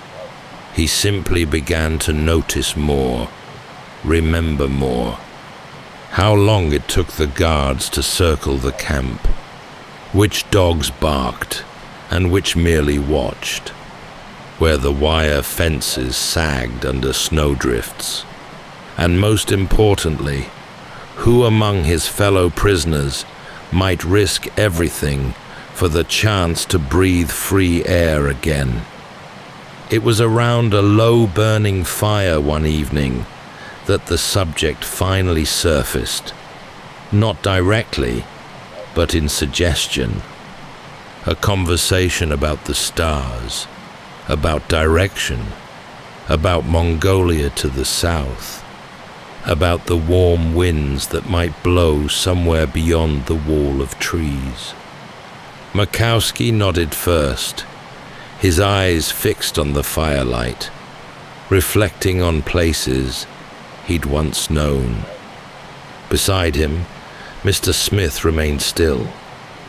Speaker 1: He simply began to notice more, remember more. How long it took the guards to circle the camp, which dogs barked and which merely watched, where the wire fences sagged under snowdrifts, and most importantly, who among his fellow prisoners might risk everything for the chance to breathe free air again. It was around a low-burning fire one evening that the subject finally surfaced, not directly, but in suggestion. a conversation about the stars, about direction, about Mongolia to the south, about the warm winds that might blow somewhere beyond the wall of trees. Makowski nodded first, his eyes fixed on the firelight, reflecting on places he'd once known. Beside him, Mr. Smith remained still,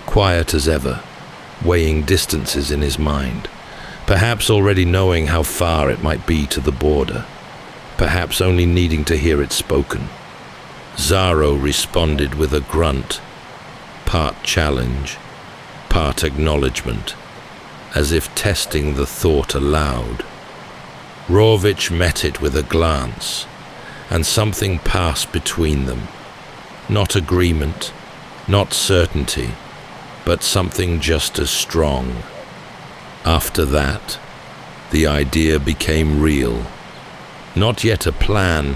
Speaker 1: quiet as ever, weighing distances in his mind, perhaps already knowing how far it might be to the border, perhaps only needing to hear it spoken. Zaro responded with a grunt, part challenge, part acknowledgement, as if testing the thought aloud. Rawicz met it with a glance, and something passed between them. Not agreement, not certainty, but something just as strong. After that, the idea became real. Not yet a plan,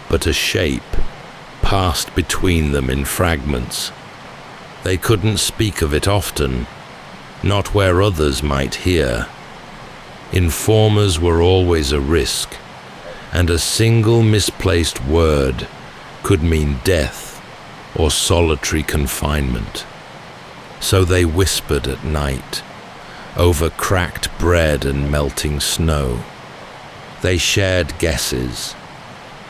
Speaker 1: but a shape, passed between them in fragments. They couldn't speak of it often, not where others might hear. Informers were always a risk, and a single misplaced word could mean death or solitary confinement. So they whispered at night, over cracked bread and melting snow. They shared guesses,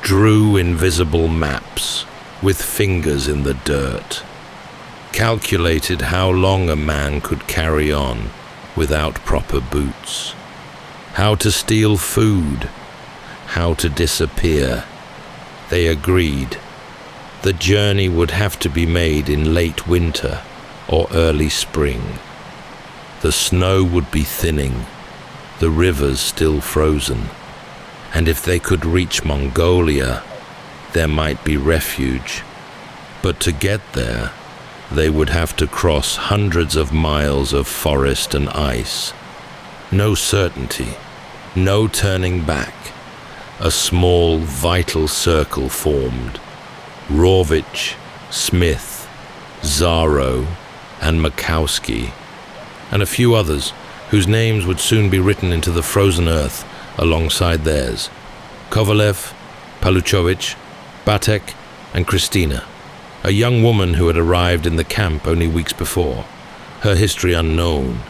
Speaker 1: drew invisible maps with fingers in the dirt, calculated how long a man could carry on without proper boots, how to steal food, how to disappear. They agreed. The journey would have to be made in late winter or early spring. The snow would be thinning, the rivers still frozen, and if they could reach Mongolia, there might be refuge. But to get there, they would have to cross hundreds of miles of forest and ice. No certainty, no turning back. A small, vital circle formed. Rawicz, Smith, Zaro, and Makowski, and a few others whose names would soon be written into the frozen earth alongside theirs. Kovalev, Paluchovich, Batek, and Christina, a young woman who had arrived in the camp only weeks before, her history unknown,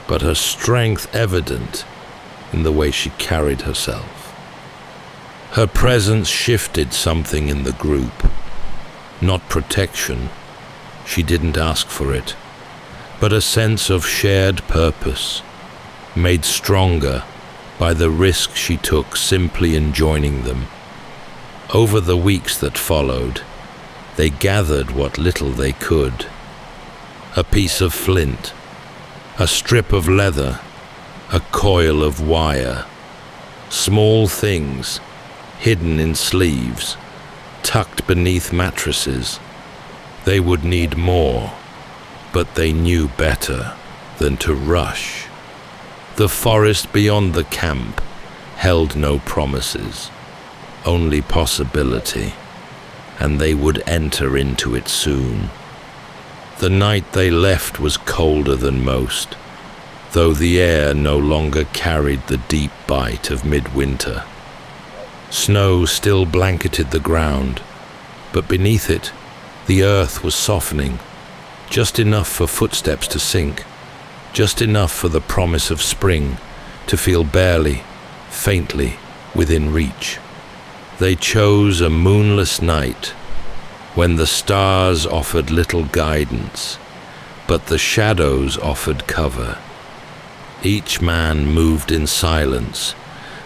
Speaker 1: but her strength evident in the way she carried herself. Her presence shifted something in the group. Not protection, she didn't ask for it, but a sense of shared purpose, made stronger by the risk she took simply in joining them. Over the weeks that followed, they gathered what little they could. A piece of flint, a strip of leather, a coil of wire. Small things, hidden in sleeves, tucked beneath mattresses. They would need more, but they knew better than to rush. The forest beyond the camp held no promises, only possibility, and they would enter into it soon. The night they left was colder than most, though the air no longer carried the deep bite of midwinter. Snow still blanketed the ground, but beneath it, the earth was softening, just enough for footsteps to sink, just enough for the promise of spring to feel barely, faintly within reach. They chose a moonless night when the stars offered little guidance, but the shadows offered cover. Each man moved in silence,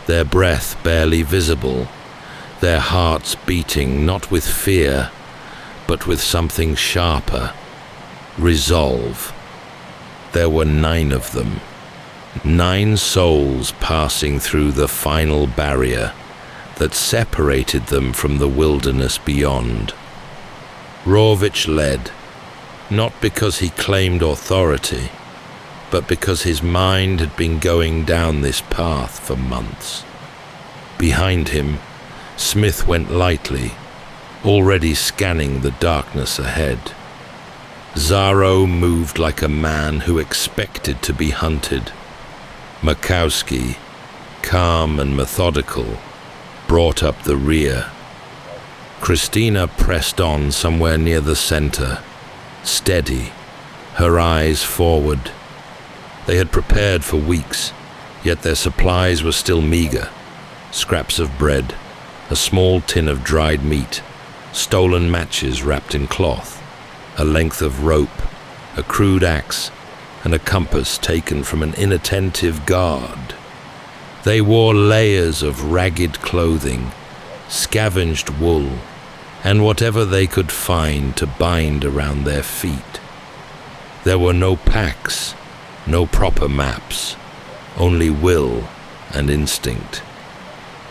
Speaker 1: their breath barely visible, their hearts beating not with fear, but with something sharper, resolve. There were 9 of them, 9 souls passing through the final barrier that separated them from the wilderness beyond. Rawicz led, not because he claimed authority, but because his mind had been going down this path for months. Behind him, Smith went lightly, already scanning the darkness ahead. Xaro moved like a man who expected to be hunted. Makowski, calm and methodical, brought up the rear. Christina pressed on somewhere near the center, steady, her eyes forward. They had prepared for weeks, yet their supplies were still meager. Scraps of bread, a small tin of dried meat, stolen matches wrapped in cloth, a length of rope, a crude axe, and a compass taken from an inattentive guard. They wore layers of ragged clothing, scavenged wool, and whatever they could find to bind around their feet. There were no packs, no proper maps, only will and instinct.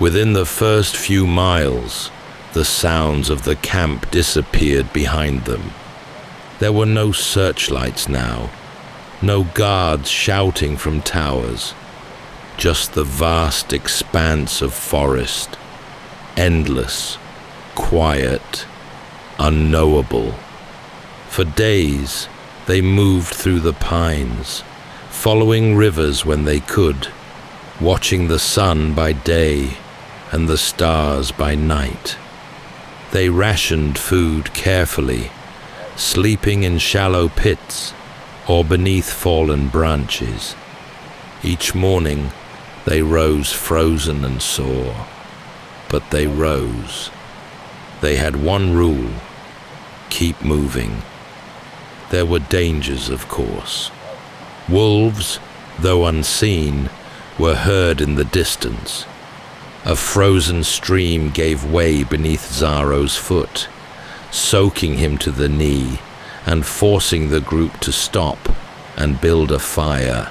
Speaker 1: Within the first few miles, the sounds of the camp disappeared behind them. There were no searchlights now, no guards shouting from towers, just the vast expanse of forest, endless, quiet, unknowable. For days, they moved through the pines, following rivers when they could, watching the sun by day and the stars by night. They rationed food carefully, sleeping in shallow pits or beneath fallen branches. Each morning, they rose frozen and sore, but they rose. They had one rule: keep moving. There were dangers, of course. Wolves, though unseen, were heard in the distance. A frozen stream gave way beneath Xaro's foot, soaking him to the knee and forcing the group to stop and build a fire.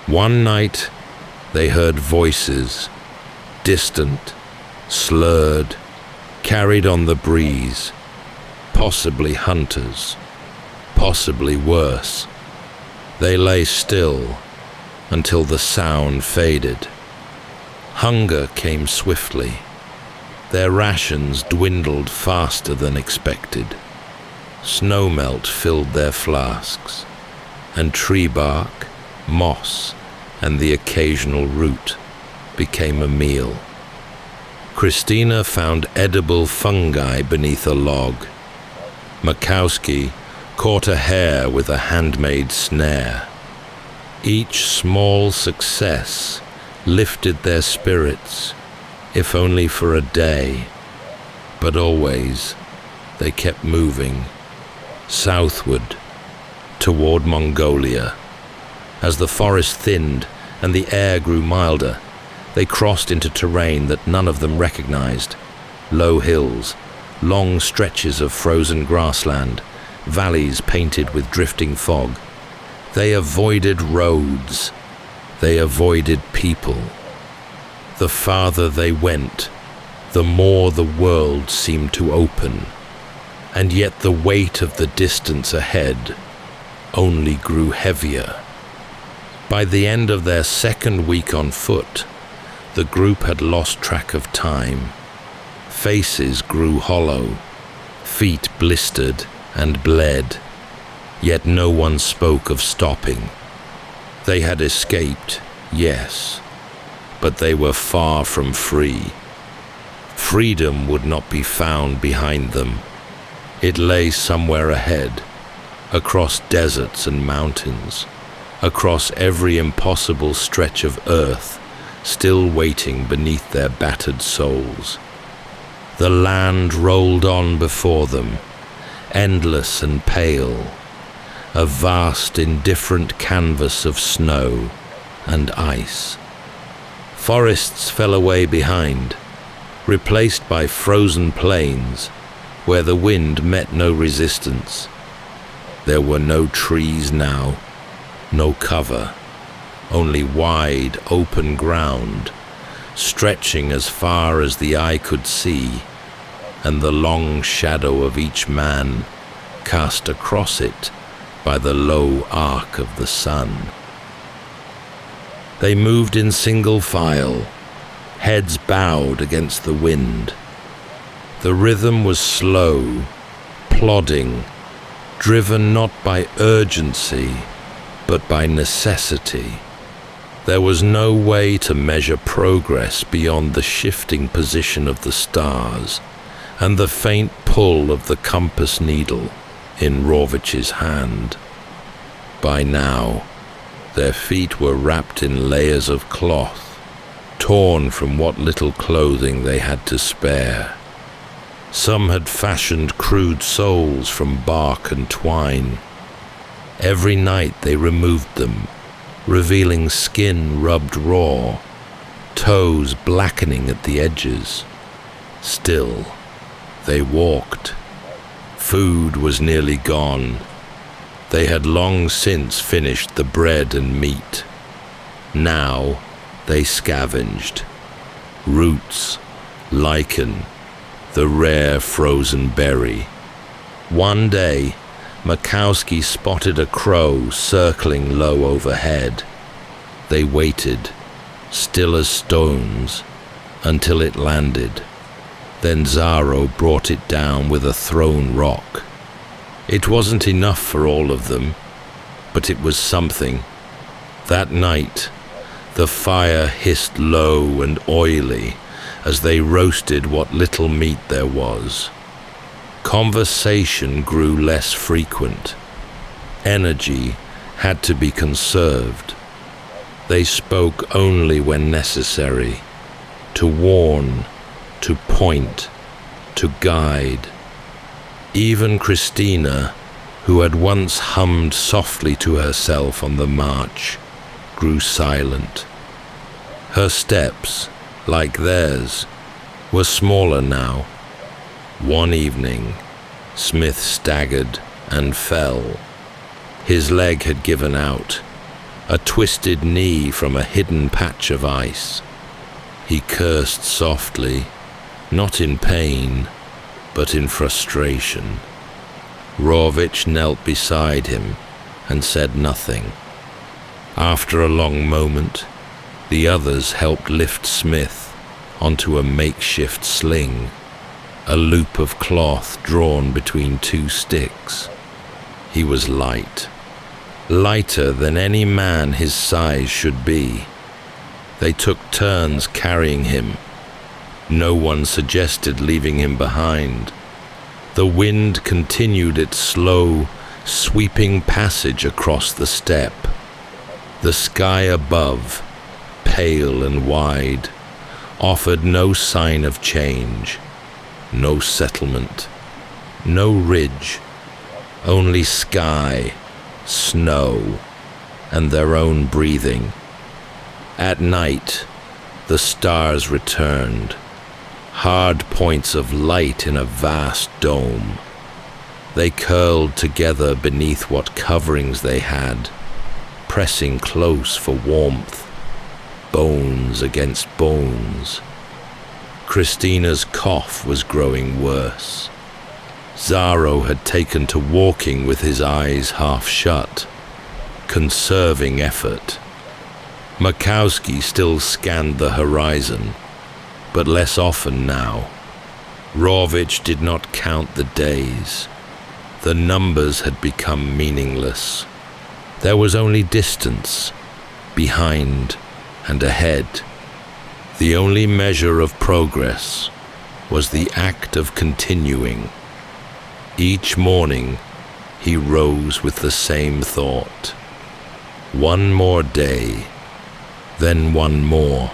Speaker 1: One night, they heard voices, distant, slurred, carried on the breeze, possibly hunters, possibly worse. They lay still until the sound faded. Hunger came swiftly. Their rations dwindled faster than expected. Snowmelt filled their flasks, and tree bark, moss, and the occasional root became a meal. Christina found edible fungi beneath a log. Makowski caught a hare with a handmade snare. Each small success lifted their spirits, if only for a day, but always they kept moving, southward, toward Mongolia. As the forest thinned and the air grew milder, they crossed into terrain that none of them recognized. Low hills, long stretches of frozen grassland, valleys painted with drifting fog. They avoided roads. They avoided people. The farther they went, the more the world seemed to open, and yet the weight of the distance ahead only grew heavier. By the end of their second week on foot, the group had lost track of time. Faces grew hollow, feet blistered and bled, yet no one spoke of stopping. They had escaped, yes, but they were far from free. Freedom would not be found behind them. It lay somewhere ahead, across deserts and mountains, across every impossible stretch of earth, still waiting beneath their battered souls. The land rolled on before them, endless and pale, a vast, indifferent canvas of snow and ice. Forests fell away behind, replaced by frozen plains where the wind met no resistance. There were no trees now, no cover, only wide, open ground, stretching as far as the eye could see, and the long shadow of each man cast across it by the low arc of the sun. They moved in single file, heads bowed against the wind. The rhythm was slow, plodding, driven not by urgency, but by necessity. There was no way to measure progress beyond the shifting position of the stars and the faint pull of the compass needle in Rawicz's hand. By now, their feet were wrapped in layers of cloth, torn from what little clothing they had to spare. Some had fashioned crude soles from bark and twine. Every night they removed them, revealing skin rubbed raw, toes blackening at the edges. Still, they walked. Food was nearly gone. They had long since finished the bread and meat. Now they scavenged. Roots, lichen, the rare frozen berry. One day, Makowski spotted a crow circling low overhead. They waited, still as stones, until it landed. Then Zaro brought it down with a thrown rock. It wasn't enough for all of them, but it was something. That night, the fire hissed low and oily as they roasted what little meat there was. Conversation grew less frequent. Energy had to be conserved. They spoke only when necessary, to warn, to point, to guide. Even Christina, who had once hummed softly to herself on the march, grew silent. Her steps, like theirs, were smaller now. One evening, Smith staggered and fell. His leg had given out, a twisted knee from a hidden patch of ice. He cursed softly, not in pain, but in frustration. Rawicz knelt beside him and said nothing. After a long moment, the others helped lift Smith onto a makeshift sling, a loop of cloth drawn between two sticks. He was light, lighter than any man his size should be. They took turns carrying him. No one suggested leaving him behind. The wind continued its slow, sweeping passage across the steppe. The sky above, pale and wide, offered no sign of change. No settlement, no ridge, only sky, snow, and their own breathing. At night, the stars returned, hard points of light in a vast dome. They curled together beneath what coverings they had, pressing close for warmth, bones against bones. Christina's cough was growing worse. Zaro had taken to walking with his eyes half shut, conserving effort. Makowski still scanned the horizon, but less often now. Rawicz did not count the days. The numbers had become meaningless. There was only distance, behind and ahead. The only measure of progress was the act of continuing. Each morning, he rose with the same thought. One more day, then one more.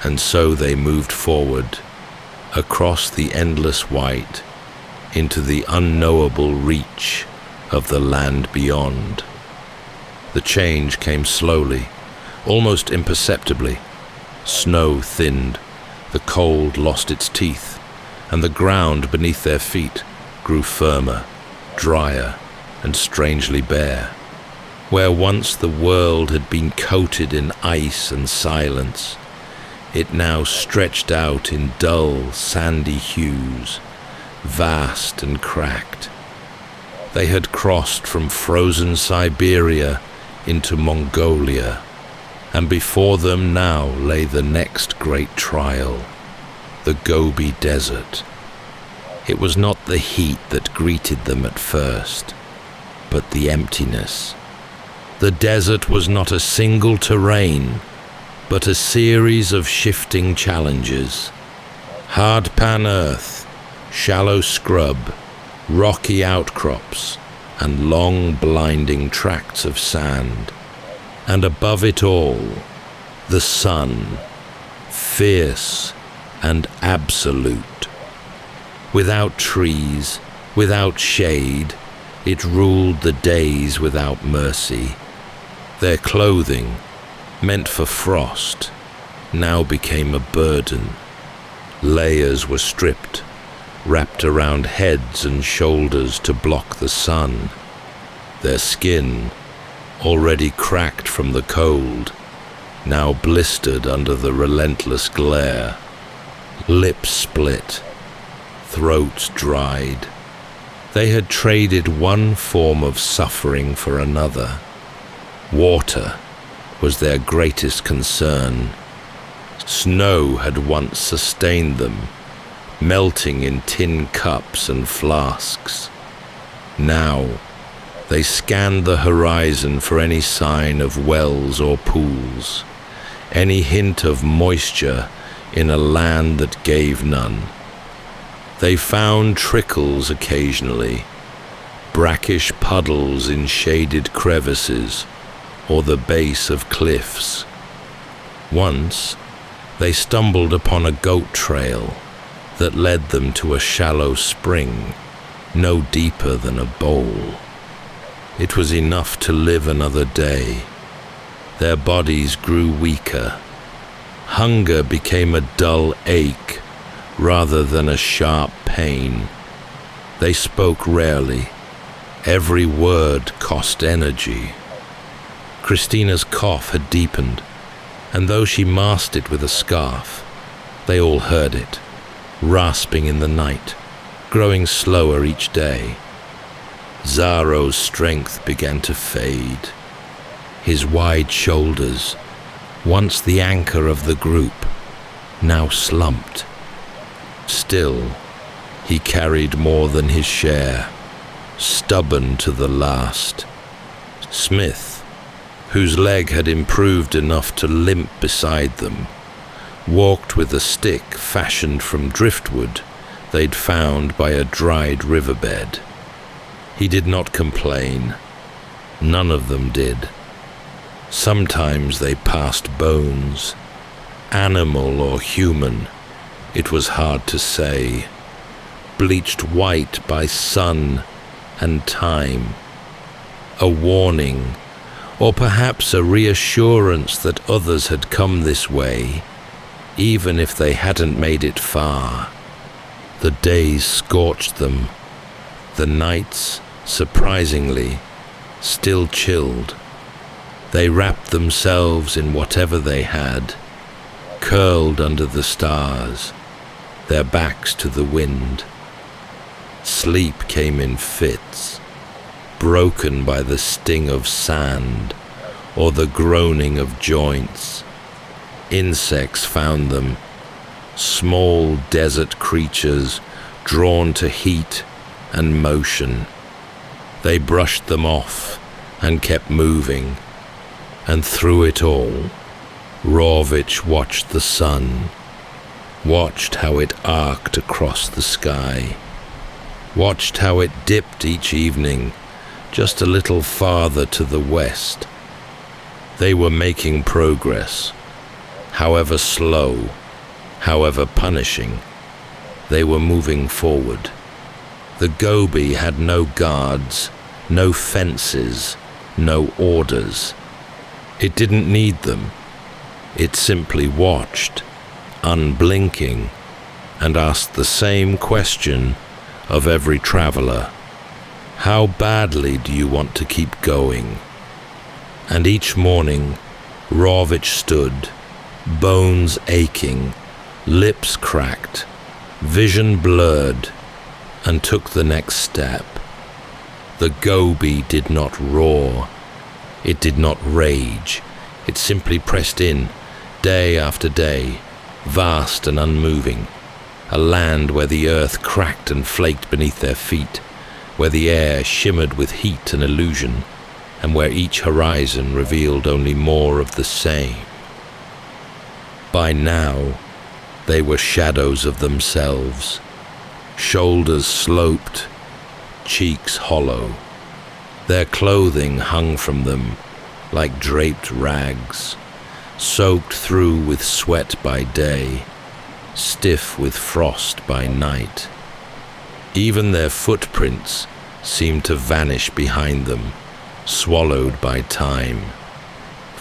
Speaker 1: And so they moved forward, across the endless white, into the unknowable reach of the land beyond. The change came slowly, almost imperceptibly. Snow thinned, the cold lost its teeth, and the ground beneath their feet grew firmer, drier, and strangely bare. Where once the world had been coated in ice and silence, it now stretched out in dull, sandy hues, vast and cracked. They had crossed from frozen Siberia into Mongolia, and before them now lay the next great trial, the Gobi Desert. It was not the heat that greeted them at first, but the emptiness. The desert was not a single terrain, but a series of shifting challenges. Hard-pan earth, shallow scrub, rocky outcrops, and long blinding tracts of sand. And above it all, the sun, fierce and absolute. Without trees, without shade, it ruled the days without mercy. Their clothing, meant for frost, now became a burden. Layers were stripped, wrapped around heads and shoulders to block the sun. Their skin, already cracked from the cold, now blistered under the relentless glare. Lips split, throats dried. They had traded one form of suffering for another. Water was their greatest concern. Snow had once sustained them, melting in tin cups and flasks. Now, they scanned the horizon for any sign of wells or pools, any hint of moisture in a land that gave none. They found trickles occasionally, brackish puddles in shaded crevices or the base of cliffs. Once, they stumbled upon a goat trail that led them to a shallow spring, no deeper than a bowl. It was enough to live another day. Their bodies grew weaker. Hunger became a dull ache rather than a sharp pain. They spoke rarely. Every word cost energy. Christina's cough had deepened, and though she masked it with a scarf, they all heard it, rasping in the night, growing slower each day. Zaro's strength began to fade. His wide shoulders, once the anchor of the group, now slumped. Still, he carried more than his share, stubborn to the last. Smith, whose leg had improved enough to limp beside them, walked with a stick fashioned from driftwood they'd found by a dried riverbed. He did not complain. None of them did. Sometimes they passed bones, animal or human, it was hard to say, bleached white by sun and time. A warning, or perhaps a reassurance that others had come this way, even if they hadn't made it far. The days scorched them. The nights, surprisingly, still chilled. They wrapped themselves in whatever they had, curled under the stars, their backs to the wind. Sleep came in fits, broken by the sting of sand or the groaning of joints. Insects found them, small desert creatures drawn to heat and motion. They brushed them off and kept moving, and through it all, Rawicz watched the sun, watched how it arced across the sky, watched how it dipped each evening just a little farther to the west. They were making progress. However slow, however punishing, they were moving forward. The Gobi had no guards, no fences, no orders. It didn't need them. It simply watched, unblinking, and asked the same question of every traveler. How badly do you want to keep going? And each morning, Rawicz stood, bones aching, lips cracked, vision blurred, and took the next step. The Gobi did not roar. It did not rage. It simply pressed in, day after day, vast and unmoving, a land where the earth cracked and flaked beneath their feet, where the air shimmered with heat and illusion, and where each horizon revealed only more of the same. By now, they were shadows of themselves, shoulders sloped, cheeks hollow. Their clothing hung from them like draped rags, soaked through with sweat by day, stiff with frost by night. Even their footprints seemed to vanish behind them, swallowed by time.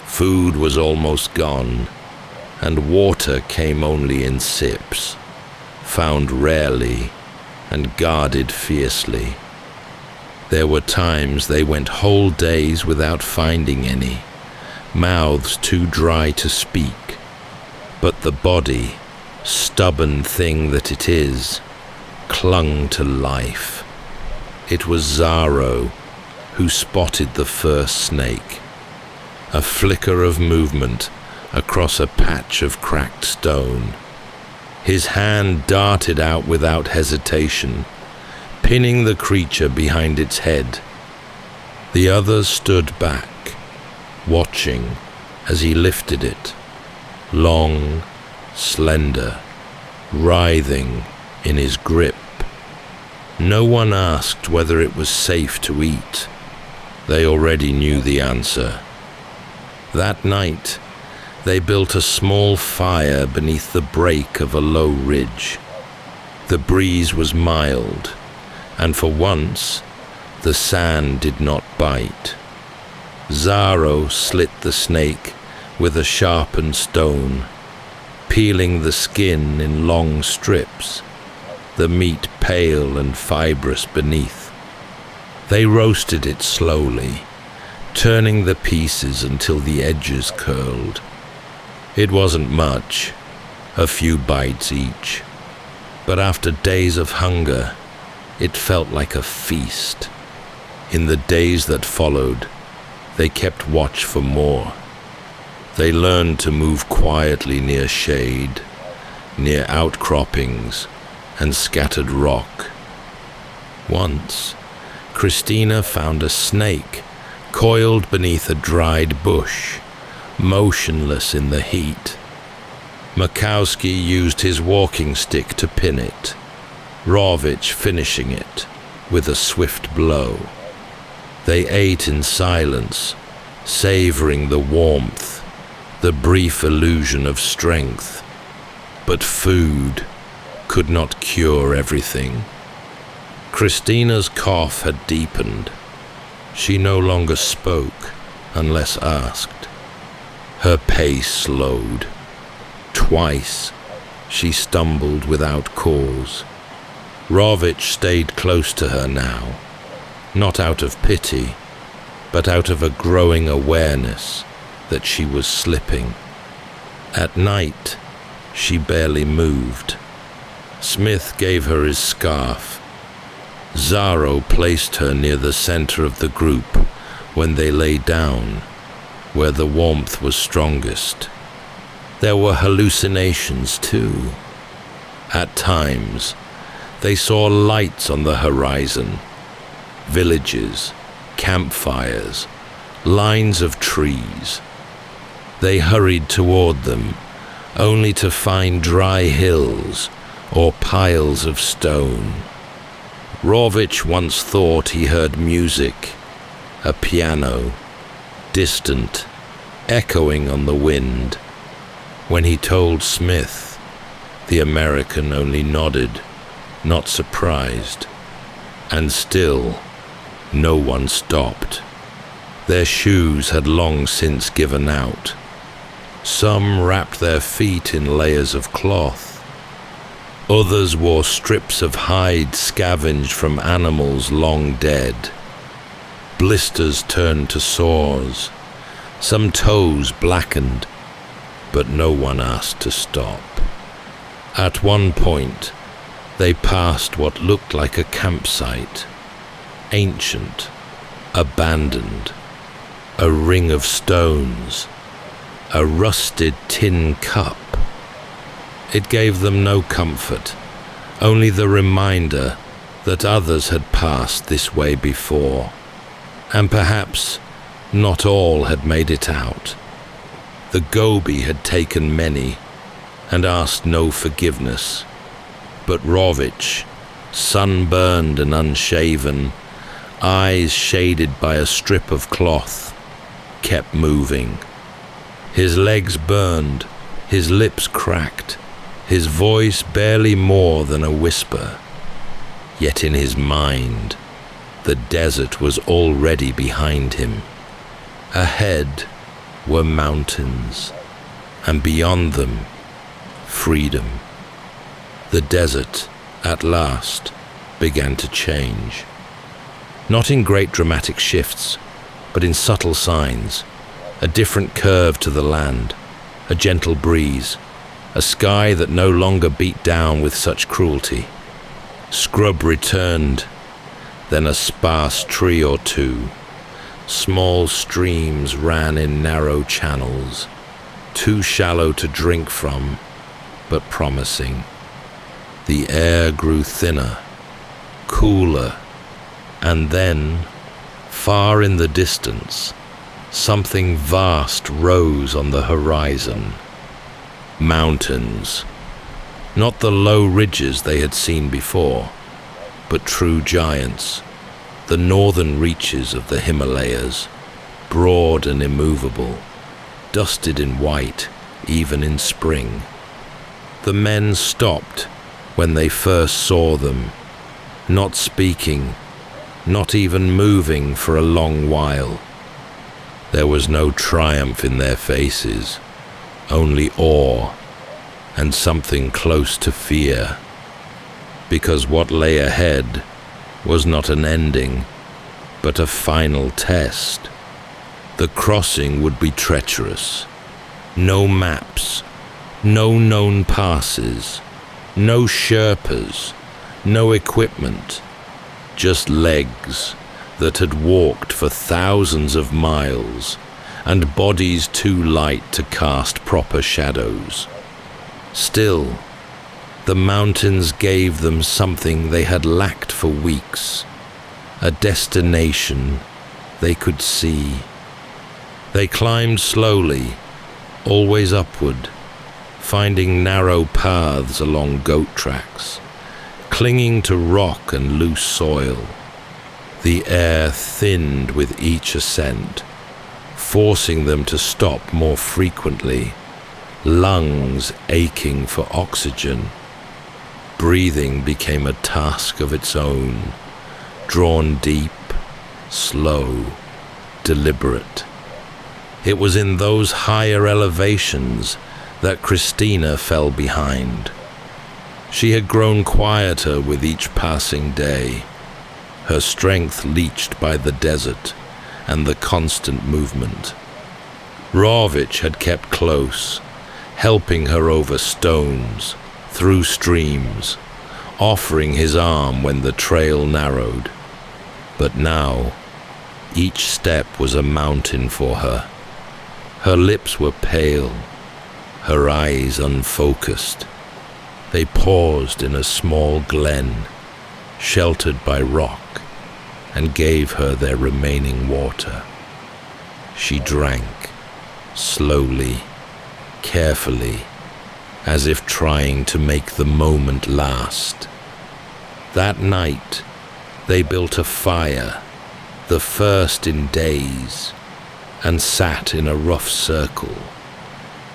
Speaker 1: Food was almost gone, and water came only in sips, found rarely and guarded fiercely. There were times they went whole days without finding any, mouths too dry to speak, but the body, stubborn thing that it is, clung to life. It was Zaro who spotted the first snake. A flicker of movement across a patch of cracked stone. His hand darted out without hesitation, pinning the creature behind its head. The others stood back, watching as he lifted it, long, slender, writhing in his grip. No one asked whether it was safe to eat. They already knew the answer. That night, they built a small fire beneath the break of a low ridge. The breeze was mild, and for once, the sand did not bite. Zaro slit the snake with a sharpened stone, peeling the skin in long strips, the meat pale and fibrous beneath. They roasted it slowly, turning the pieces until the edges curled. It wasn't much, a few bites each, but after days of hunger, it felt like a feast. In the days that followed, they kept watch for more. They learned to move quietly near shade, near outcroppings and scattered rock. Once, Christina found a snake coiled beneath a dried bush, motionless in the heat. Makowski used his walking stick to pin it, Rawicz finishing it with a swift blow. They ate in silence, savoring the warmth, the brief illusion of strength. But food could not cure everything. Christina's cough had deepened. She no longer spoke unless asked. Her pace slowed. Twice, she stumbled without cause. Rawicz stayed close to her now, not out of pity, but out of a growing awareness that she was slipping. At night, she barely moved. Smith gave her his scarf. Zaro placed her near the center of the group when they lay down, where the warmth was strongest. There were hallucinations too. At times, they saw lights on the horizon, villages, campfires, lines of trees. They hurried toward them, only to find dry hills or piles of stone. Rawicz once thought he heard music, a piano, distant, echoing on the wind. When he told Smith, the American only nodded, not surprised. And still, no one stopped. Their shoes had long since given out. Some wrapped their feet in layers of cloth. Others wore strips of hide scavenged from animals long dead. Blisters turned to sores, some toes blackened, but no one asked to stop. At one point, they passed what looked like a campsite, ancient, abandoned, a ring of stones, a rusted tin cup. It gave them no comfort, only the reminder that others had passed this way before, and perhaps not all had made it out. The Gobi had taken many and asked no forgiveness, but Rawicz, sunburned and unshaven, eyes shaded by a strip of cloth, kept moving. His legs burned, his lips cracked, his voice barely more than a whisper. Yet in his mind, the desert was already behind him. Ahead were mountains, and beyond them, freedom. The desert, at last, began to change. Not in great dramatic shifts, but in subtle signs. A different curve to the land, a gentle breeze, a sky that no longer beat down with such cruelty. Scrub returned, then a sparse tree or two. Small streams ran in narrow channels, too shallow to drink from, but promising. The air grew thinner, cooler, and then, far in the distance, something vast rose on the horizon. Mountains. Not the low ridges they had seen before, but true giants, the northern reaches of the Himalayas, broad and immovable, dusted in white even in spring. The men stopped when they first saw them, not speaking, not even moving for a long while. There was no triumph in their faces, only awe and something close to fear, because what lay ahead was not an ending, but a final test. The crossing would be treacherous. No maps, no known passes, no Sherpas, no equipment, just legs that had walked for thousands of miles and bodies too light to cast proper shadows. Still, the mountains gave them something they had lacked for weeks, a destination they could see. They climbed slowly, always upward, finding narrow paths along goat tracks, clinging to rock and loose soil. The air thinned with each ascent, forcing them to stop more frequently, lungs aching for oxygen. Breathing became a task of its own, drawn deep, slow, deliberate. It was in those higher elevations that Christina fell behind. She had grown quieter with each passing day, her strength leached by the desert and the constant movement. Rawicz had kept close, helping her over stones, through streams, offering his arm when the trail narrowed. But now, each step was a mountain for her. Her lips were pale, her eyes unfocused. They paused in a small glen, sheltered by rock, and gave her their remaining water. She drank, slowly, carefully, as if trying to make the moment last. That night, they built a fire, the first in days, and sat in a rough circle.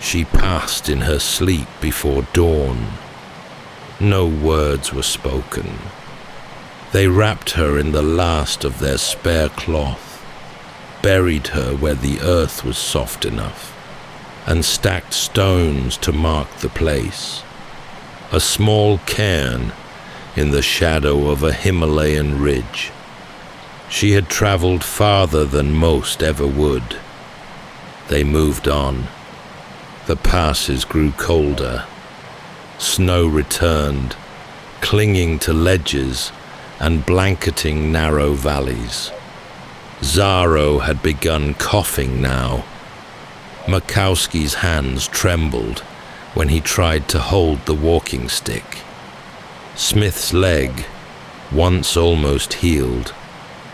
Speaker 1: She passed in her sleep before dawn. No words were spoken. They wrapped her in the last of their spare cloth, buried her where the earth was soft enough, and stacked stones to mark the place. A small cairn in the shadow of a Himalayan ridge. She had traveled farther than most ever would. They moved on. The passes grew colder. Snow returned, clinging to ledges and blanketing narrow valleys. Zaro had begun coughing now. Makowski's hands trembled when he tried to hold the walking stick. Smith's leg, once almost healed,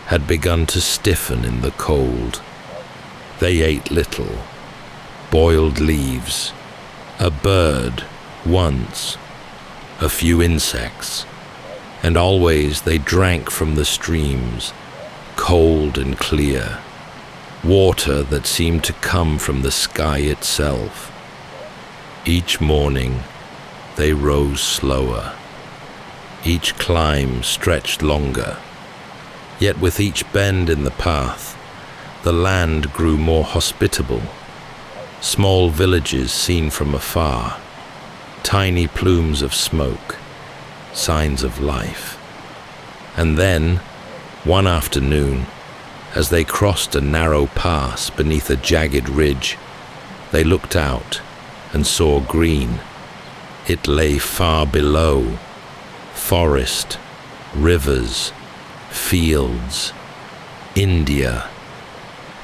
Speaker 1: had begun to stiffen in the cold. They ate little, boiled leaves, a bird once, a few insects, and always they drank from the streams, cold and clear, water that seemed to come from the sky itself. Each morning they rose slower. Each climb stretched longer. Yet with each bend in the path, the land grew more hospitable. Small villages seen from afar, tiny plumes of smoke, signs of life. And then, one afternoon, as they crossed a narrow pass beneath a jagged ridge, they looked out and saw green. It lay far below, forest, rivers, fields, India.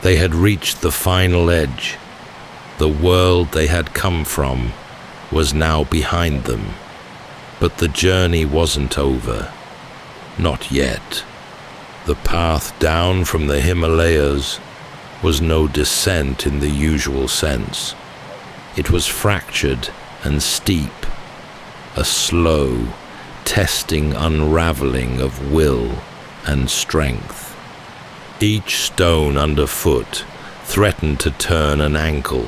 Speaker 1: They had reached the final edge. The world they had come from was now behind them. But the journey wasn't over. Not yet. The path down from the Himalayas was no descent in the usual sense. It was fractured and steep, a slow, testing unraveling of will and strength. Each stone underfoot threatened to turn an ankle.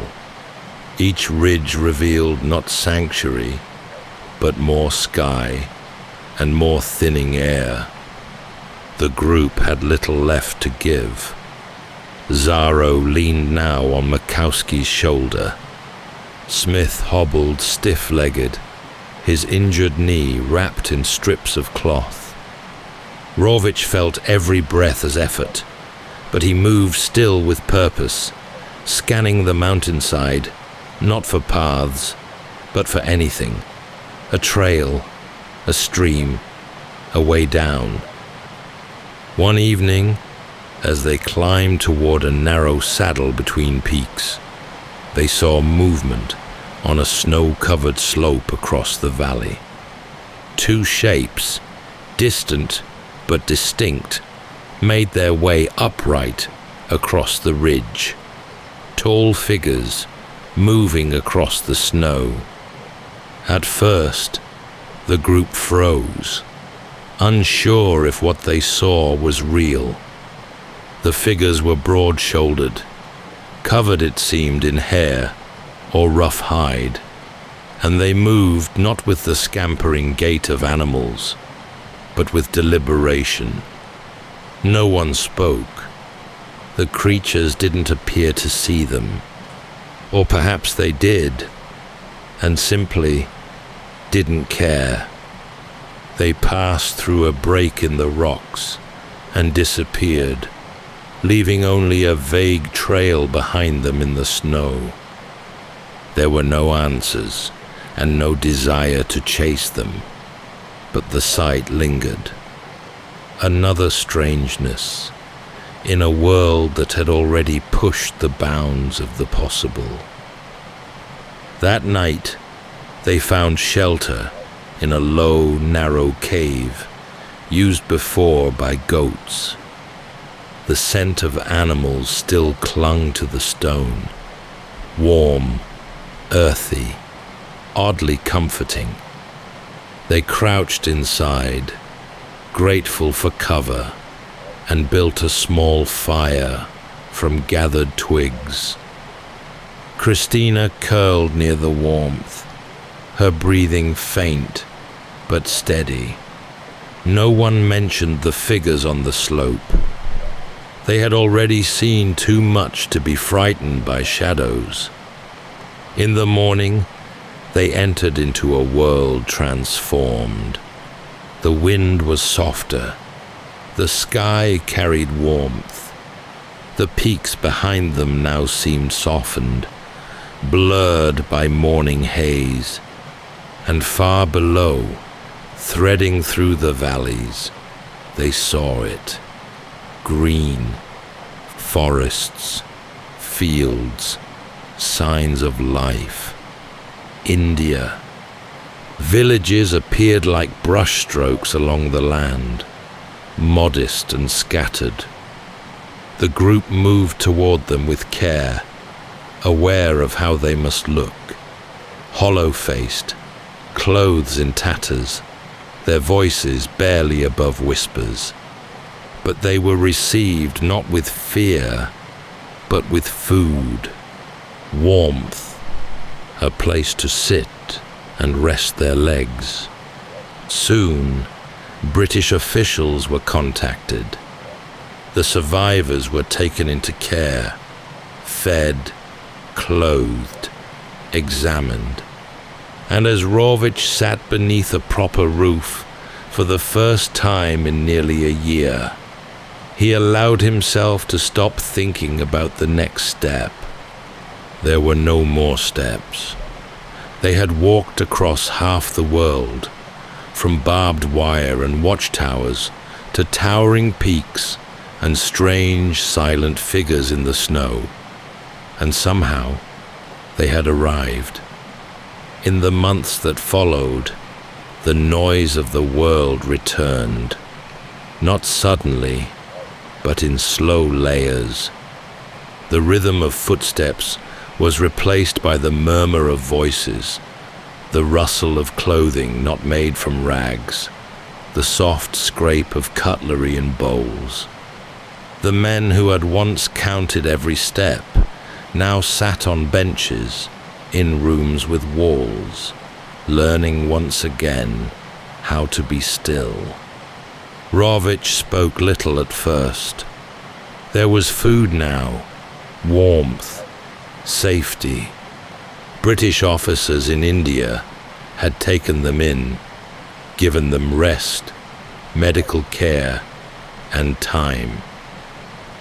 Speaker 1: Each ridge revealed not sanctuary, but more sky and more thinning air. The group had little left to give. Zaro leaned now on Makowski's shoulder. Smith hobbled stiff-legged, his injured knee wrapped in strips of cloth. Rawicz felt every breath as effort, but he moved still with purpose, scanning the mountainside, not for paths, but for anything. A trail, a stream, a way down. One evening, as they climbed toward a narrow saddle between peaks, they saw movement on a snow-covered slope across the valley. Two shapes, distant but distinct, made their way upright across the ridge. Tall figures moving across the snow. At first, the group froze, unsure if what they saw was real. The figures were broad-shouldered, covered, it seemed, in hair or rough hide, and they moved not with the scampering gait of animals, but with deliberation. No one spoke. The creatures didn't appear to see them, or perhaps they did, and simply didn't care. They passed through a break in the rocks and disappeared, leaving only a vague trail behind them in the snow. There were no answers and no desire to chase them, but the sight lingered. Another strangeness in a world that had already pushed the bounds of the possible. That night, they found shelter in a low, narrow cave used before by goats. The scent of animals still clung to the stone, warm, earthy, oddly comforting. They crouched inside, grateful for cover, and built a small fire from gathered twigs. Christina curled near the warmth, her breathing faint but steady. No one mentioned the figures on the slope. They had already seen too much to be frightened by shadows. In the morning, they entered into a world transformed. The wind was softer. The sky carried warmth. The peaks behind them now seemed softened, blurred by morning haze. And far below, threading through the valleys, they saw it. Green, forests, fields, signs of life. India. Villages appeared like brushstrokes along the land, modest and scattered. The group moved toward them with care, aware of how they must look. Hollow-faced, clothes in tatters, their voices barely above whispers. But they were received not with fear, but with food, warmth, a place to sit and rest their legs. Soon, British officials were contacted. The survivors were taken into care, fed, clothed, examined. And as Rawicz sat beneath a proper roof for the first time in nearly a year, he allowed himself to stop thinking about the next step. There were no more steps. They had walked across half the world, from barbed wire and watchtowers to towering peaks and strange, silent figures in the snow. And somehow, they had arrived. In the months that followed, the noise of the world returned, not suddenly, but in slow layers. The rhythm of footsteps was replaced by the murmur of voices, the rustle of clothing not made from rags, the soft scrape of cutlery in bowls. The men who had once counted every step now sat on benches in rooms with walls, learning once again how to be still. Rawicz spoke little at first. There was food now, warmth, safety. British officers in India had taken them in, given them rest, medical care, and time.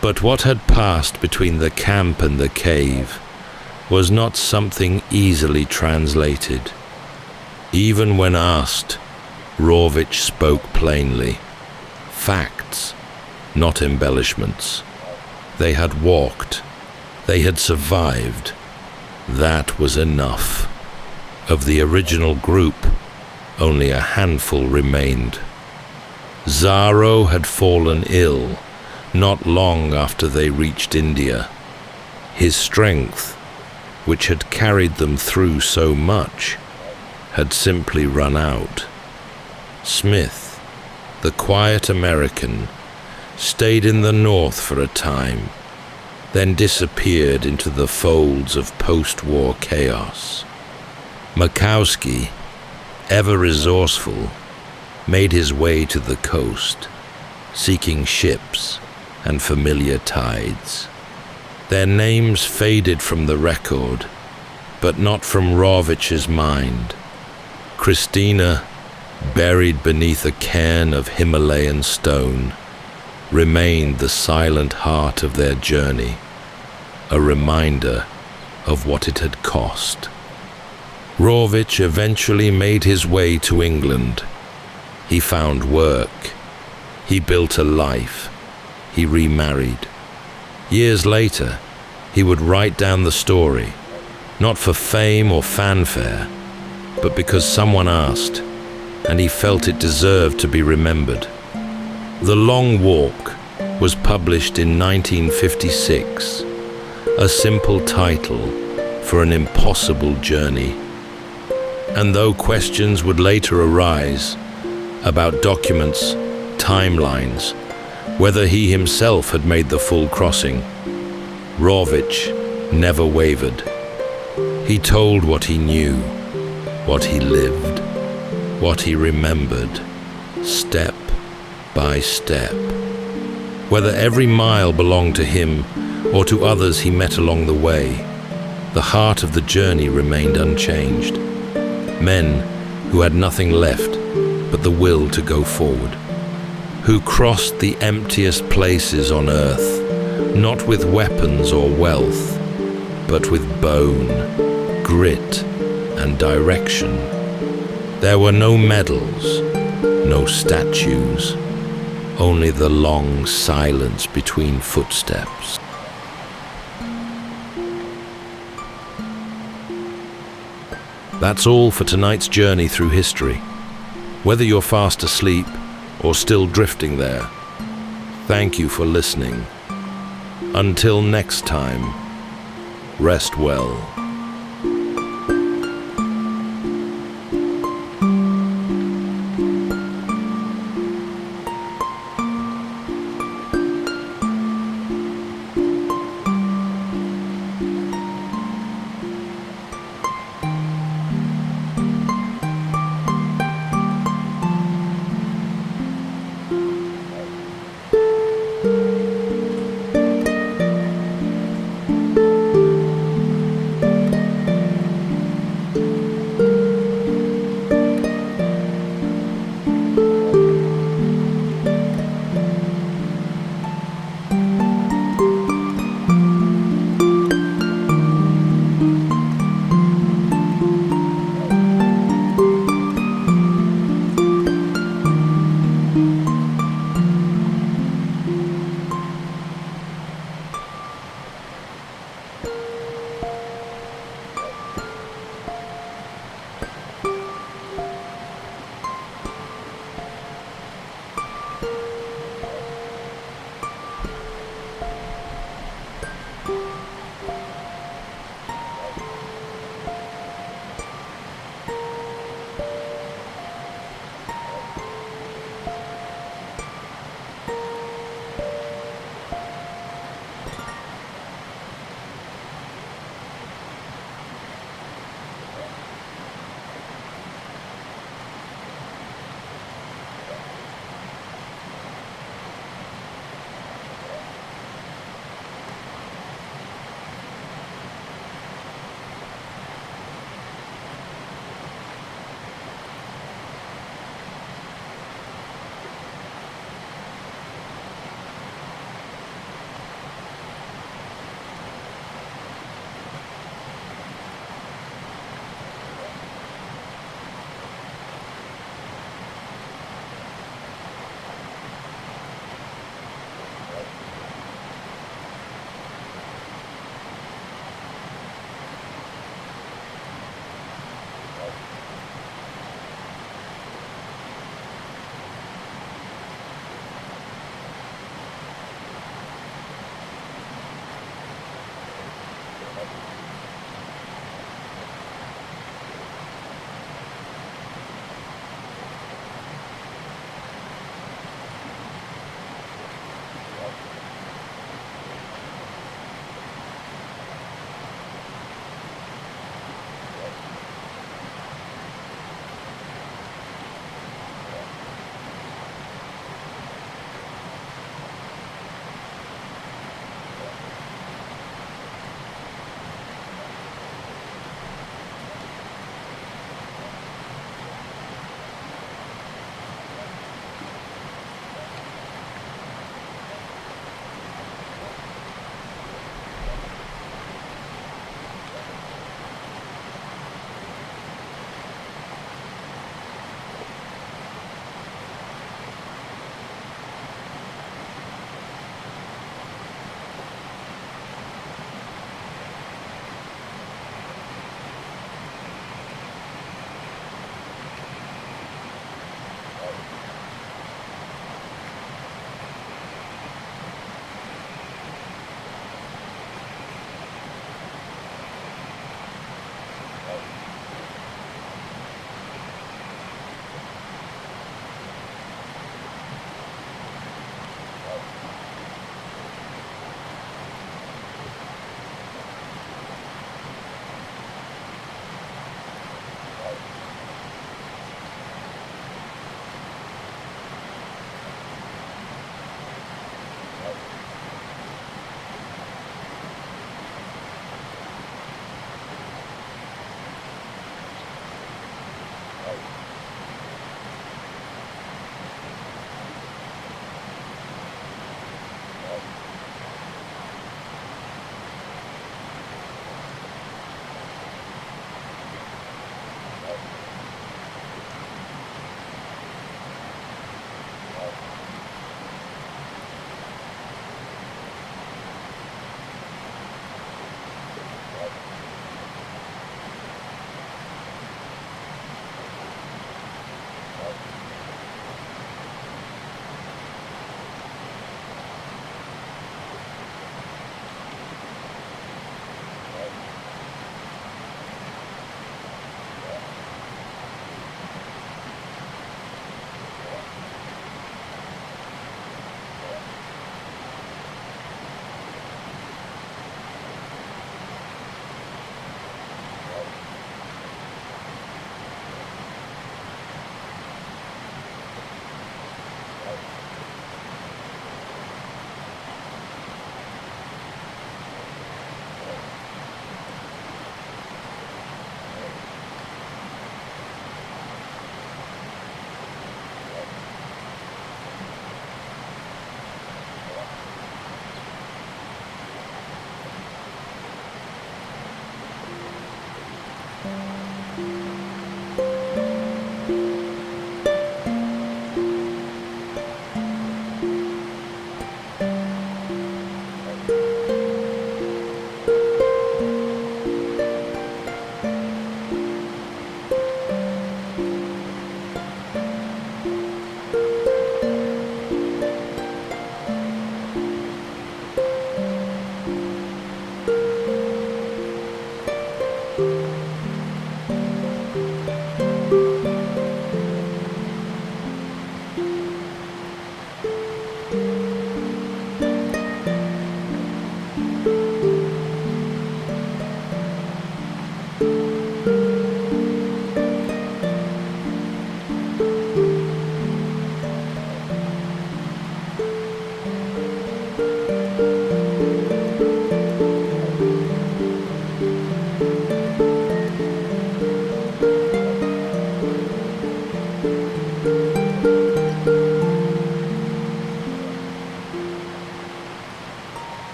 Speaker 1: But what had passed between the camp and the cave was not something easily translated. Even when asked, Rawicz spoke plainly. Facts, not embellishments. They had walked. They had survived. That was enough. Of the original group, only a handful remained. Zaro had fallen ill not long after they reached India. His strength, which had carried them through so much, had simply run out. Smith, the quiet American, stayed in the north for a time, then disappeared into the folds of post-war chaos. Makowski, ever resourceful, made his way to the coast, seeking ships and familiar tides. Their names faded from the record, but not from Rawicz's mind. Christina, buried beneath a cairn of Himalayan stone, remained the silent heart of their journey, a reminder of what it had cost. Rawicz eventually made his way to England. He found work. He built a life. He remarried. Years later, he would write down the story, not for fame or fanfare, but because someone asked, and he felt it deserved to be remembered. The Long Walk was published in 1956, a simple title for an impossible journey. And though questions would later arise about documents, timelines, whether he himself had made the full crossing, Rawicz never wavered. He told what he knew, what he lived, what he remembered, step by step. Whether every mile belonged to him or to others he met along the way, the heart of the journey remained unchanged. Men who had nothing left but the will to go forward, who crossed the emptiest places on earth, not with weapons or wealth, but with bone, grit, and direction. There were no medals, no statues, only the long silence between footsteps. That's all for tonight's journey through history. Whether you're fast asleep or still drifting there, thank you for listening. Until next time, rest well.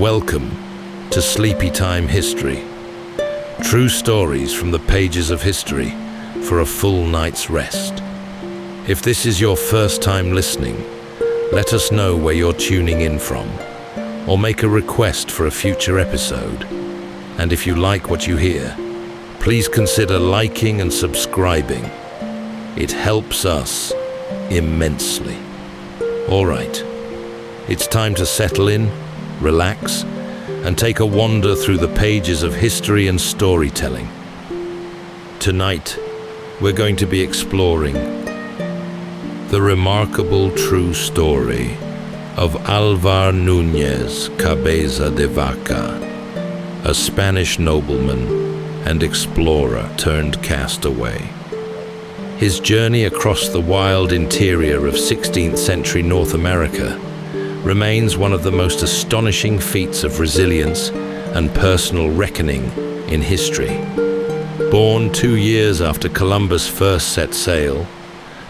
Speaker 1: Welcome to Sleepytime History. True stories from the pages of history for a full night's rest. If this is your first time listening, let us know where you're tuning in from, or make a request for a future episode. And if you like what you hear, please consider liking and subscribing. It helps us immensely. All right, it's time to settle in, relax, and take a wander through the pages of history and storytelling. Tonight, we're going to be exploring the remarkable true story of Alvar Nunez Cabeza de Vaca, a Spanish nobleman and explorer turned castaway. His journey across the wild interior of 16th century North America remains one of the most astonishing feats of resilience and personal reckoning in history. Born 2 years after Columbus first set sail,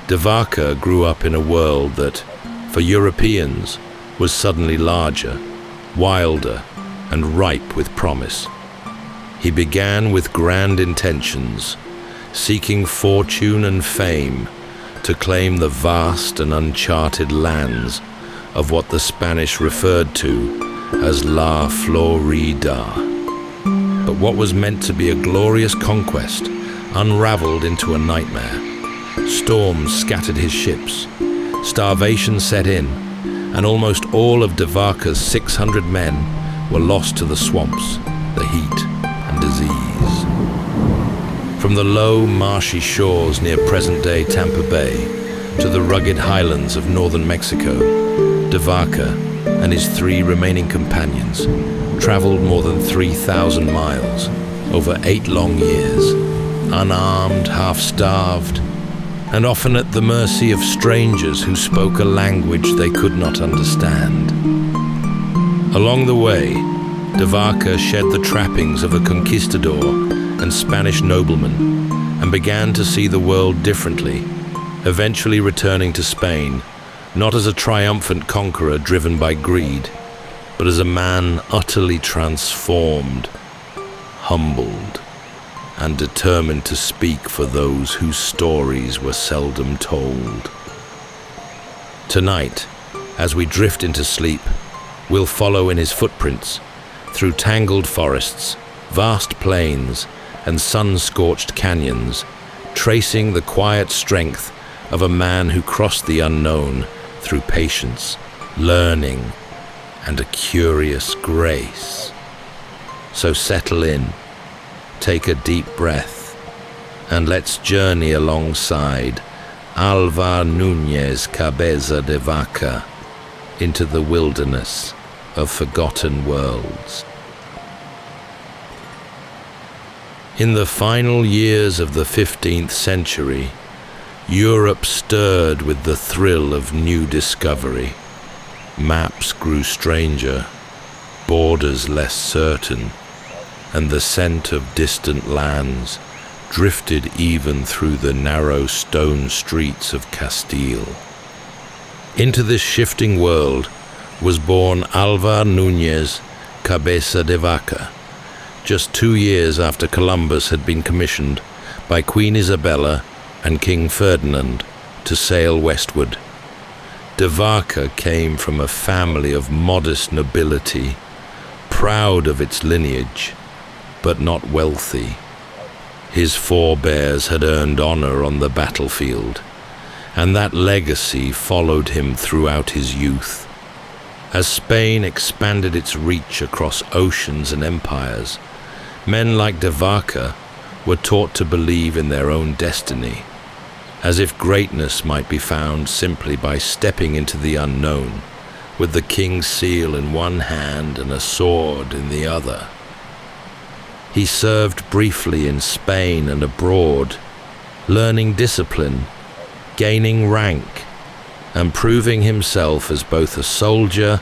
Speaker 1: de Vaca grew up in a world that, for Europeans, was suddenly larger, wilder, and ripe with promise. He began with grand intentions, seeking fortune and fame to claim the vast and uncharted lands of what the Spanish referred to as La Florida. But what was meant to be a glorious conquest unraveled into a nightmare. Storms scattered his ships, starvation set in, and almost all of de Vaca's 600 men were lost to the swamps, the heat, and disease. From the low, marshy shores near present-day Tampa Bay to the rugged highlands of northern Mexico, de Vaca and his 3 remaining companions traveled more than 3,000 miles over 8 long years, unarmed, half-starved, and often at the mercy of strangers who spoke a language they could not understand. Along the way, de Vaca shed the trappings of a conquistador and Spanish nobleman and began to see the world differently, eventually returning to Spain not as a triumphant conqueror driven by greed, but as a man utterly transformed, humbled, and determined to speak for those whose stories were seldom told. Tonight, as we drift into sleep, we'll follow in his footprints through tangled forests, vast plains, and sun-scorched canyons, tracing the quiet strength of a man who crossed the unknown through patience, learning, and a curious grace. So settle in, take a deep breath, and let's journey alongside Alvar Nunez Cabeza de Vaca into the wilderness of forgotten worlds. In the final years of the 15th century, Europe stirred with the thrill of new discovery. Maps grew stranger, borders less certain, and the scent of distant lands drifted even through the narrow stone streets of Castile. Into this shifting world was born Alvar Nunez Cabeza de Vaca, just 2 years after Columbus had been commissioned by Queen Isabella and King Ferdinand to sail westward. De Vaca came from a family of modest nobility, proud of its lineage, but not wealthy. His forebears had earned honor on the battlefield, and that legacy followed him throughout his youth. As Spain expanded its reach across oceans and empires, men like de Vaca were taught to believe in their own destiny, as if greatness might be found simply by stepping into the unknown, with the king's seal in one hand and a sword in the other. He served briefly in Spain and abroad, learning discipline, gaining rank, and proving himself as both a soldier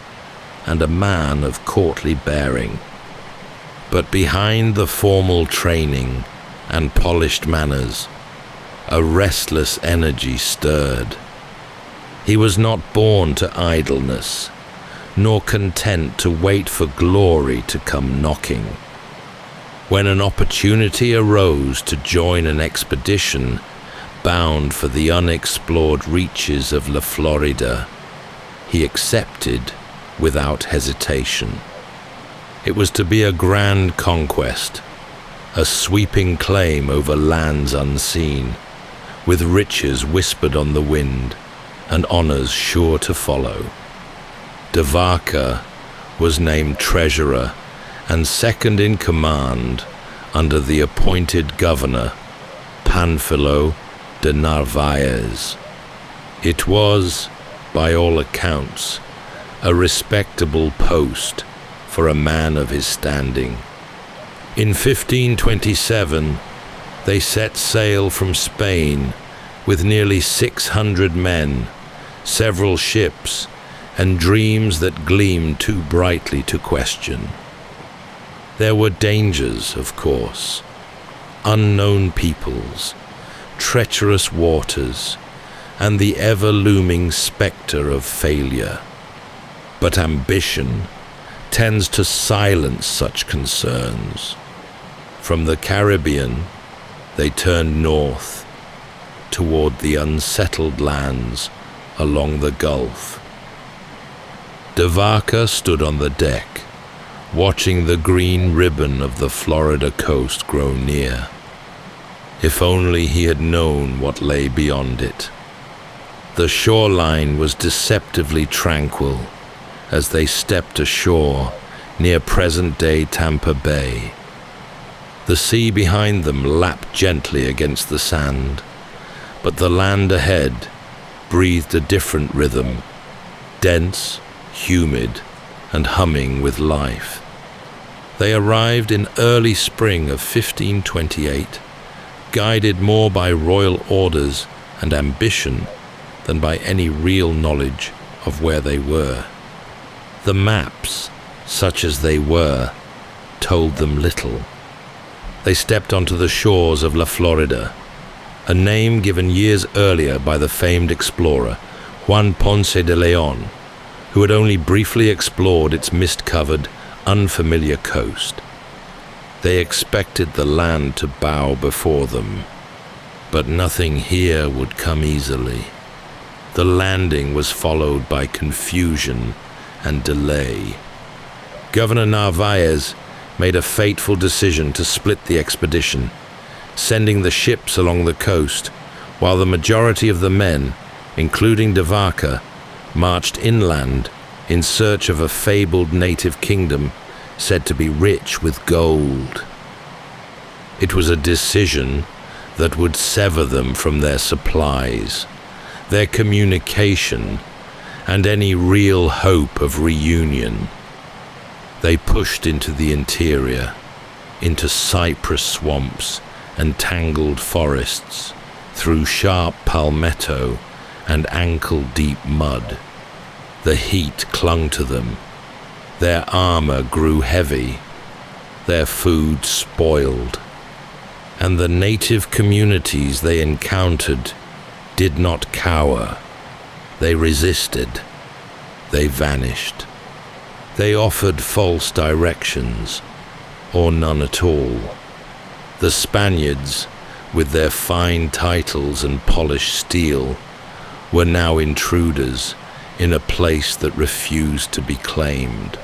Speaker 1: and a man of courtly bearing. But behind the formal training and polished manners, a restless energy stirred. He was not born to idleness, nor content to wait for glory to come knocking. When an opportunity arose to join an expedition bound for the unexplored reaches of La Florida, he accepted without hesitation. It was to be a grand conquest, a sweeping claim over lands unseen, with riches whispered on the wind and honors sure to follow. Vaca was named treasurer and second in command under the appointed governor, Panfilo de Narvaez. It was, by all accounts, a respectable post for a man of his standing. In 1527, they set sail from Spain with nearly 600 men, several ships, and dreams that gleamed too brightly to question. There were dangers, of course, unknown peoples, treacherous waters, and the ever-looming spectre of failure. But ambition tends to silence such concerns. From the Caribbean, they turned north, toward the unsettled lands along the Gulf. Vaca stood on the deck, watching the green ribbon of the Florida coast grow near. If only he had known what lay beyond it. The shoreline was deceptively tranquil as they stepped ashore near present-day Tampa Bay. The sea behind them lapped gently against the sand, but the land ahead breathed a different rhythm, dense, humid, and humming with life. They arrived in early spring of 1528, guided more by royal orders and ambition than by any real knowledge of where they were. The maps, such as they were, told them little. They stepped onto the shores of La Florida, a name given years earlier by the famed explorer Juan Ponce de Leon, who had only briefly explored its mist-covered, unfamiliar coast. They expected the land to bow before them, but nothing here would come easily. The landing was followed by confusion and delay. Governor Narvaez made a fateful decision to split the expedition, sending the ships along the coast, while the majority of the men, including Vaca, marched inland in search of a fabled native kingdom said to be rich with gold. It was a decision that would sever them from their supplies, their communication, and any real hope of reunion. They pushed into the interior, into cypress swamps and tangled forests, through sharp palmetto and ankle-deep mud. The heat clung to them. Their armor grew heavy, their food spoiled, and the native communities they encountered did not cower. They resisted. They vanished. They offered false directions, or none at all. The Spaniards, with their fine titles and polished steel, were now intruders in a place that refused to be claimed.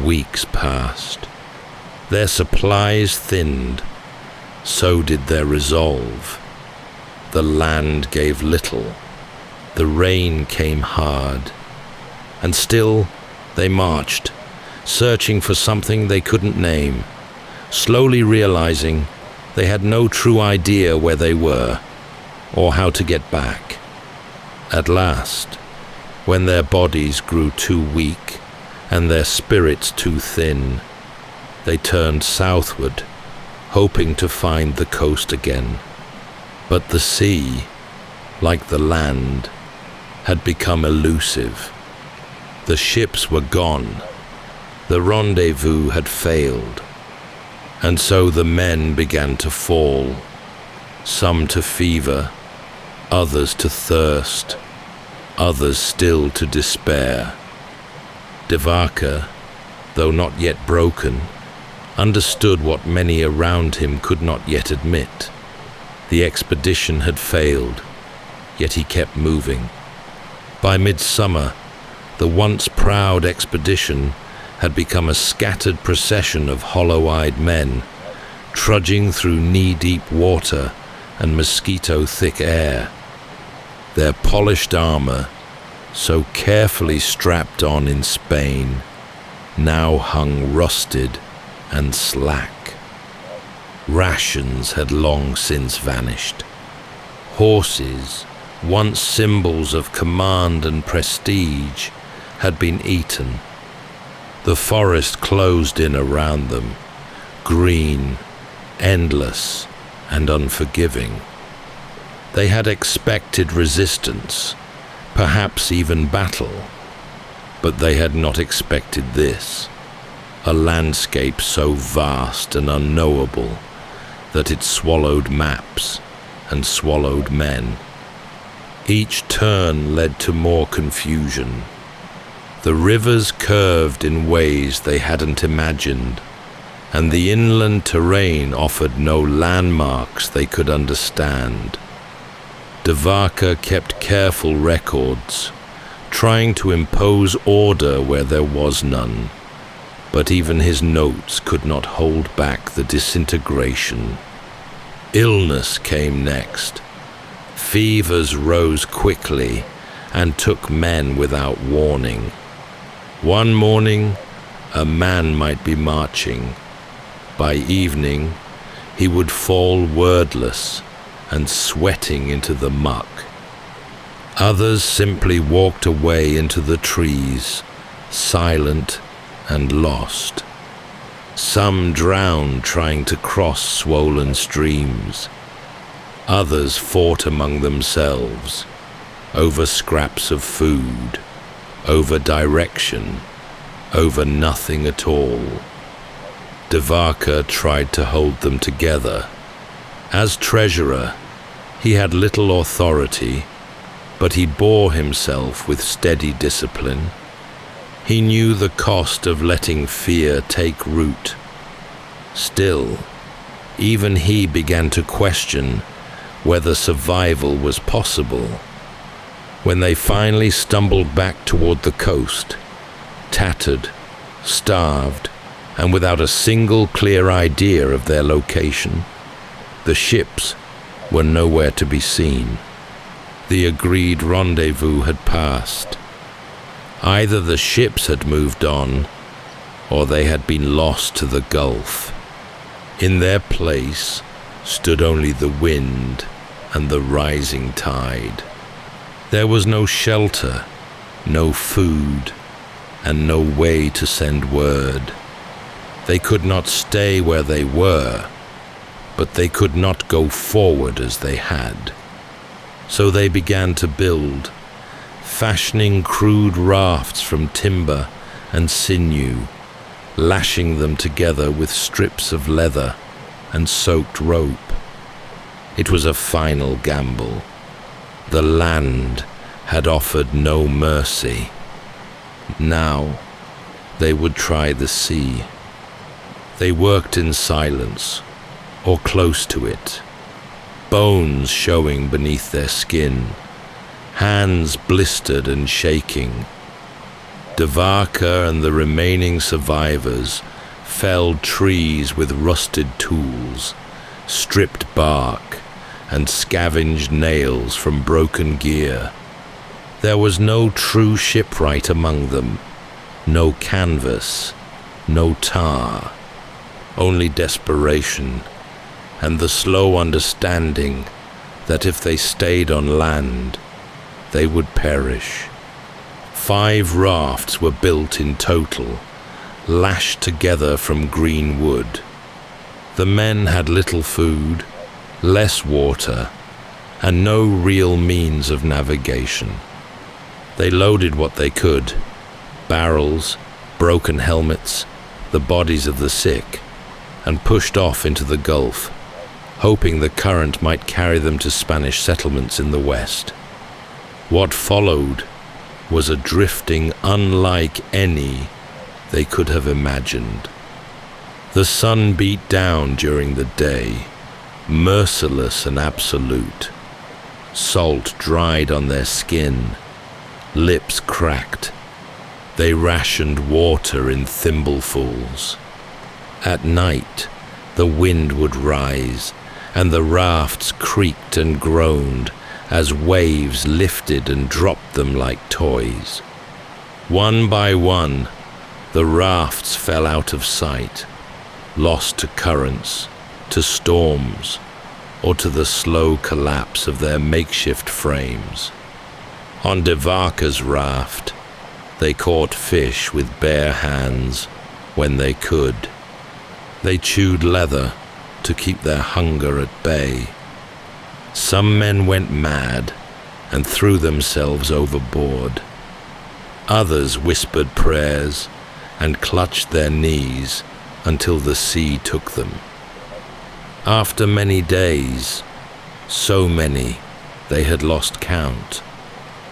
Speaker 1: Weeks passed. Their supplies thinned. So did their resolve. The land gave little. The rain came hard. And still they marched, searching for something they couldn't name, slowly realizing they had no true idea where they were or how to get back. At last, when their bodies grew too weak and their spirits too thin, they turned southward, hoping to find the coast again. But the sea, like the land, had become elusive. The ships were gone. The rendezvous had failed. And so the men began to fall, some to fever, others to thirst, others still to despair. Vaca, though not yet broken, understood what many around him could not yet admit. The expedition had failed, yet he kept moving. By midsummer, the once proud expedition had become a scattered procession of hollow-eyed men, trudging through knee-deep water and mosquito-thick air. Their polished armor, so carefully strapped on in Spain, now hung rusted and slack. Rations had long since vanished. Horses, once symbols of command and prestige, had been eaten. The forest closed in around them, green, endless, and unforgiving. They had expected resistance, perhaps even battle, but they had not expected this, a landscape so vast and unknowable that it swallowed maps and swallowed men. Each turn led to more confusion. The rivers curved in ways they hadn't imagined, and the inland terrain offered no landmarks they could understand. Vaca kept careful records, trying to impose order where there was none, but even his notes could not hold back the disintegration. Illness came next. Fevers rose quickly and took men without warning. One morning, a man might be marching. By evening, he would fall wordless and sweating into the muck. Others simply walked away into the trees, silent and lost. Some drowned trying to cross swollen streams. Others fought among themselves, over scraps of food, over direction, over nothing at all. Vaca tried to hold them together. As treasurer, he had little authority, but he bore himself with steady discipline. He knew the cost of letting fear take root. Still, even he began to question whether survival was possible. When they finally stumbled back toward the coast, tattered, starved, and without a single clear idea of their location, the ships were nowhere to be seen. The agreed rendezvous had passed. Either the ships had moved on, or they had been lost to the Gulf. In their place stood only the wind and the rising tide. There was no shelter, no food, and no way to send word. They could not stay where they were, but they could not go forward as they had. So they began to build, fashioning crude rafts from timber and sinew, lashing them together with strips of leather and soaked rope. It was a final gamble. The land had offered no mercy. Now they would try the sea. They worked in silence, or close to it, bones showing beneath their skin, hands blistered and shaking. Vaca and the remaining survivors felled trees with rusted tools, stripped bark, and scavenged nails from broken gear. There was no true shipwright among them, no canvas, no tar, only desperation and the slow understanding that if they stayed on land, they would perish. 5 rafts were built in total, lashed together from green wood. The men had little food, less water, and no real means of navigation. They loaded what they could: barrels, broken helmets, the bodies of the sick, and pushed off into the Gulf, hoping the current might carry them to Spanish settlements in the west. What followed was a drifting unlike any they could have imagined. The sun beat down during the day, merciless and absolute. Salt dried on their skin, lips cracked. They rationed water in thimblefuls. At night, the wind would rise, and the rafts creaked and groaned as waves lifted and dropped them like toys. One by one, the rafts fell out of sight, lost to currents, to storms, or to the slow collapse of their makeshift frames. On Vaca's raft, they caught fish with bare hands when they could. They chewed leather to keep their hunger at bay. Some men went mad and threw themselves overboard. Others whispered prayers and clutched their knees until the sea took them. After many days, so many they had lost count,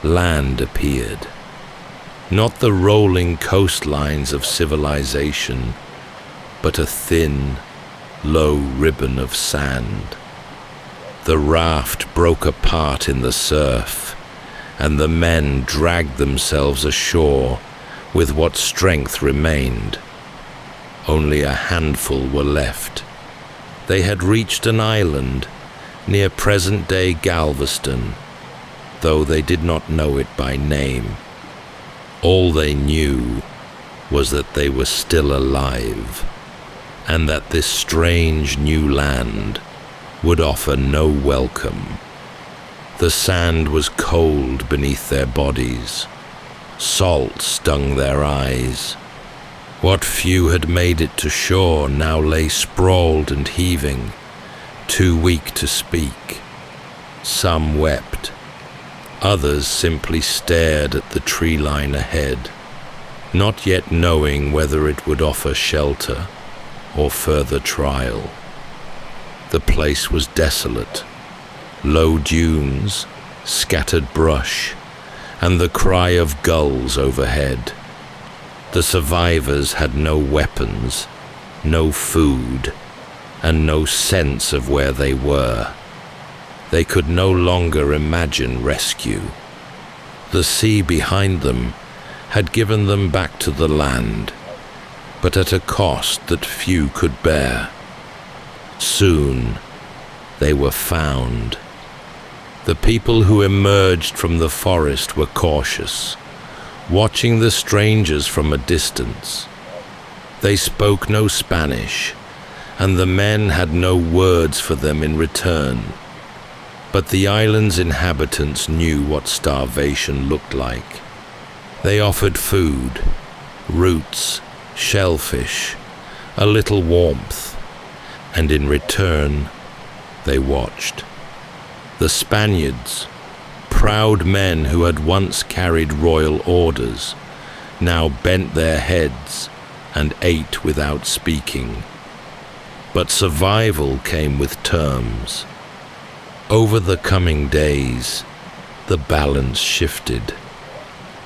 Speaker 1: land appeared. Not the rolling coastlines of civilization, but a thin, low ribbon of sand. The raft broke apart in the surf, and the men dragged themselves ashore with what strength remained. Only a handful were left. They had reached an island near present-day Galveston, though they did not know it by name. All they knew was that they were still alive, and that this strange new land would offer no welcome. The sand was cold beneath their bodies. Salt stung their eyes. What few had made it to shore now lay sprawled and heaving, too weak to speak. Some wept. Others simply stared at the tree line ahead, not yet knowing whether it would offer shelter or further trial. The place was desolate. Low dunes, scattered brush, and the cry of gulls overhead. The survivors had no weapons, no food, and no sense of where they were. They could no longer imagine rescue. The sea behind them had given them back to the land, but at a cost that few could bear. Soon, they were found. The people who emerged from the forest were cautious, watching the strangers from a distance. They spoke no Spanish, and the men had no words for them in return. But the island's inhabitants knew what starvation looked like. They offered food, roots, shellfish, a little warmth, and in return, they watched. The Spaniards, proud men who had once carried royal orders, now bent their heads and ate without speaking. But survival came with terms. Over the coming days, the balance shifted.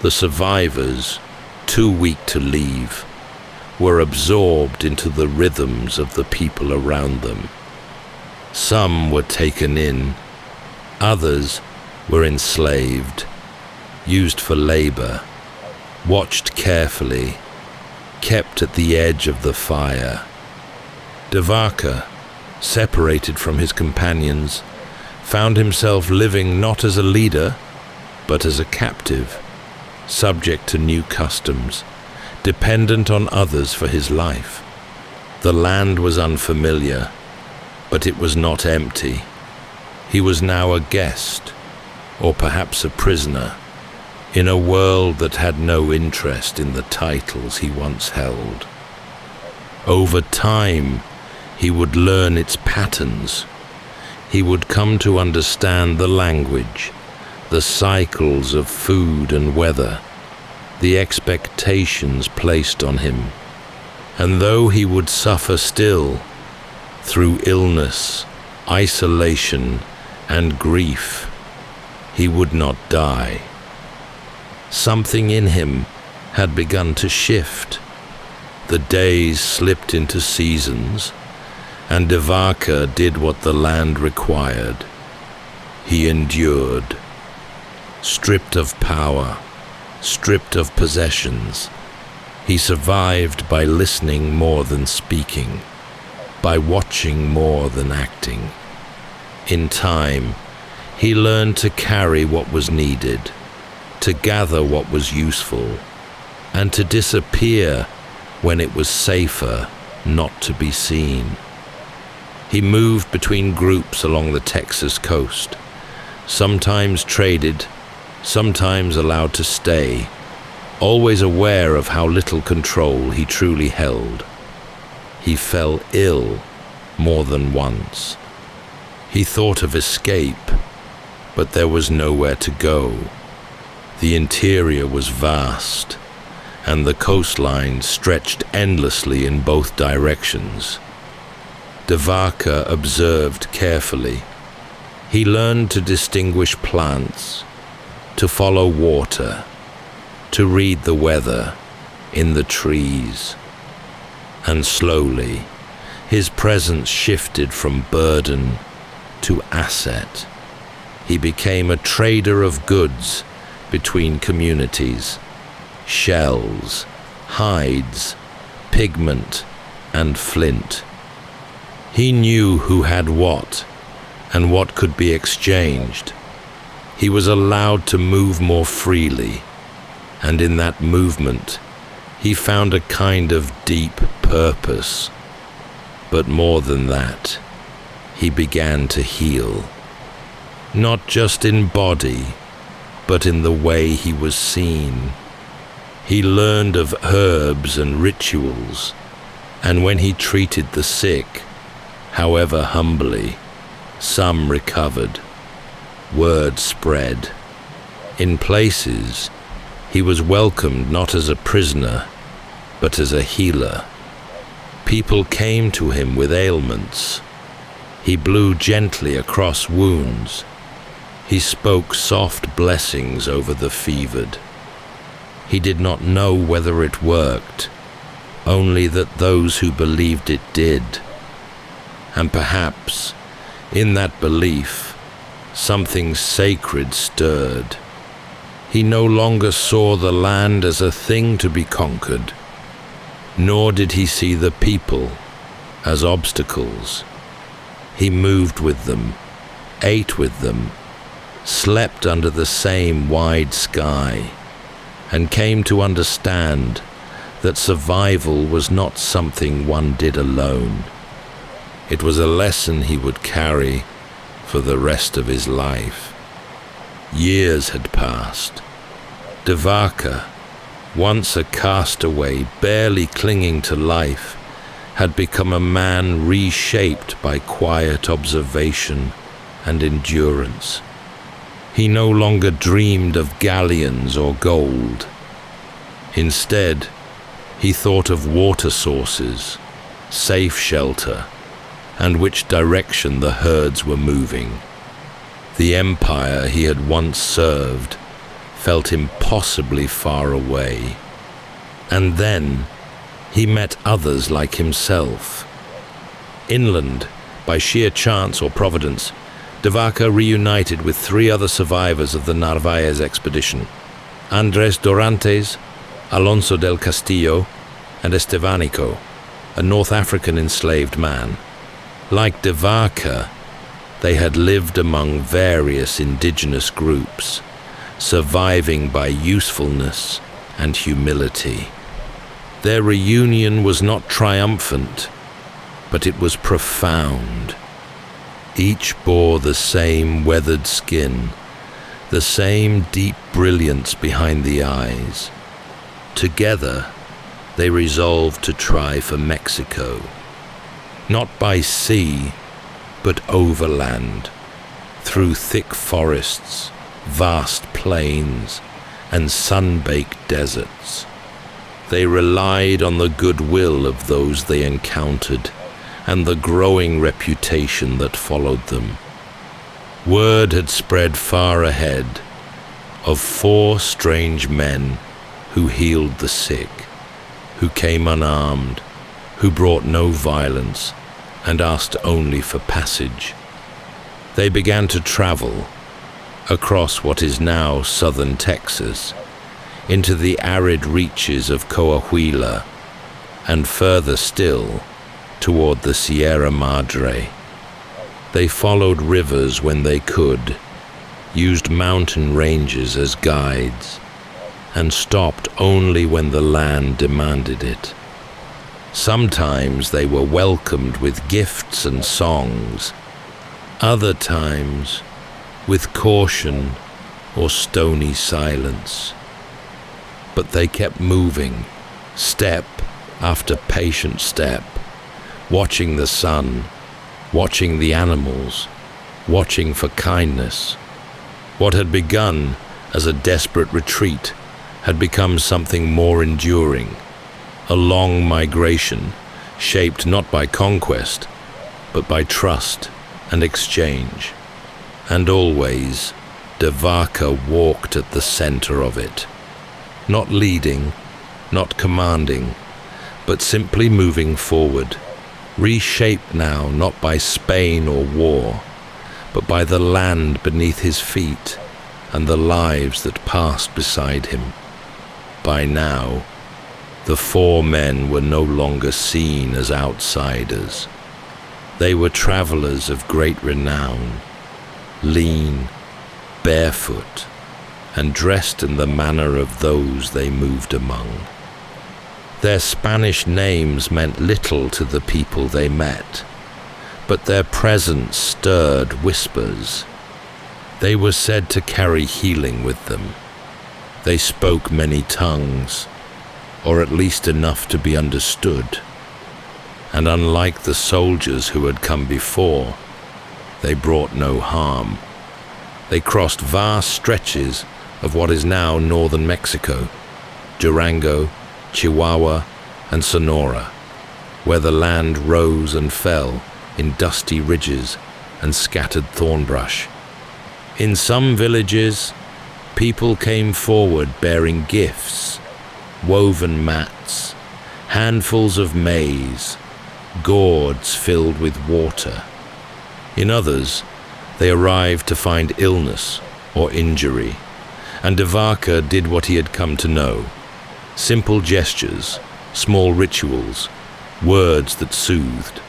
Speaker 1: The survivors, too weak to leave, were absorbed into the rhythms of the people around them. Some were taken in, others were enslaved, used for labor, watched carefully, kept at the edge of the fire. Vaca, separated from his companions, found himself living not as a leader, but as a captive, subject to new customs, dependent on others for his life. The land was unfamiliar, but it was not empty. He was now a guest, or perhaps a prisoner, in a world that had no interest in the titles he once held. Over time, he would learn its patterns. He would come to understand the language, the cycles of food and weather, the expectations placed on him. And though he would suffer still, through illness, isolation, and grief, he would not die. Something in him had begun to shift. The days slipped into seasons, and Vaca did what the land required. He endured. Stripped of power, stripped of possessions, he survived by listening more than speaking, by watching more than acting. In time, he learned to carry what was needed, to gather what was useful, and to disappear when it was safer not to be seen. He moved between groups along the Texas coast, sometimes traded, sometimes allowed to stay, always aware of how little control he truly held. He fell ill more than once. He thought of escape, but there was nowhere to go. The interior was vast, and the coastline stretched endlessly in both directions. Vaca observed carefully. He learned to distinguish plants, to follow water, to read the weather in the trees. And slowly, his presence shifted from burden to asset. He became a trader of goods between communities, shells, hides, pigment, and flint. He knew who had what and what could be exchanged. He was allowed to move more freely, and in that movement, he found a kind of deep purpose. But more than that, he began to heal. Not just in body, but in the way he was seen. He learned of herbs and rituals, and when he treated the sick, however humbly, some recovered. Word spread. In places, he was welcomed not as a prisoner, but as a healer. People came to him with ailments. He blew gently across wounds. He spoke soft blessings over the fevered. He did not know whether it worked, only that those who believed it did. And perhaps, in that belief, something sacred stirred. He no longer saw the land as a thing to be conquered, nor did he see the people as obstacles. He moved with them, ate with them, slept under the same wide sky, and came to understand that survival was not something one did alone. It was a lesson he would carry for the rest of his life. Years had passed. Vaca, once a castaway barely clinging to life, had become a man reshaped by quiet observation and endurance. He no longer dreamed of galleons or gold. Instead, he thought of water sources, safe shelter, and which direction the herds were moving. The empire he had once served felt impossibly far away. And then he met others like himself. Inland, by sheer chance or providence, Vaca reunited with 3 other survivors of the Narvaez expedition: Andres Dorantes, Alonso del Castillo, and Estevanico, a North African enslaved man. Like Vaca, they had lived among various indigenous groups, surviving by usefulness and humility. Their reunion was not triumphant, but it was profound. Each bore the same weathered skin, the same deep brilliance behind the eyes. Together, they resolved to try for Mexico. Not by sea, but overland, through thick forests, vast plains, and sun-baked deserts. They relied on the goodwill of those they encountered and the growing reputation that followed them. Word had spread far ahead. of 4 strange men who healed the sick, who came unarmed, who brought no violence, and asked only for passage. They began to travel across what is now southern Texas, into the arid reaches of Coahuila, and further still toward the Sierra Madre. They followed rivers when they could, used mountain ranges as guides, and stopped only when the land demanded it. Sometimes they were welcomed with gifts and songs, other times with caution or stony silence. But they kept moving, step after patient step, watching the sun, watching the animals, watching for kindness. What had begun as a desperate retreat had become something more enduring, a long migration shaped not by conquest, but by trust and exchange. And always, Vaca walked at the center of it, not leading, not commanding, but simply moving forward, reshaped now not by Spain or war, but by the land beneath his feet and the lives that passed beside him. By now, the 4 men were no longer seen as outsiders. They were travelers of great renown, lean, barefoot, and dressed in the manner of those they moved among. Their Spanish names meant little to the people they met, but their presence stirred whispers. They were said to carry healing with them. They spoke many tongues, or at least enough to be understood. And unlike the soldiers who had come before, they brought no harm. They crossed vast stretches of what is now northern Mexico, Durango, Chihuahua, and Sonora, where the land rose and fell in dusty ridges and scattered thorn brush. In some villages, people came forward bearing gifts, woven mats, handfuls of maize, gourds filled with water. In others, they arrived to find illness or injury, and Vaca did what he had come to know: simple gestures, small rituals, words that soothed.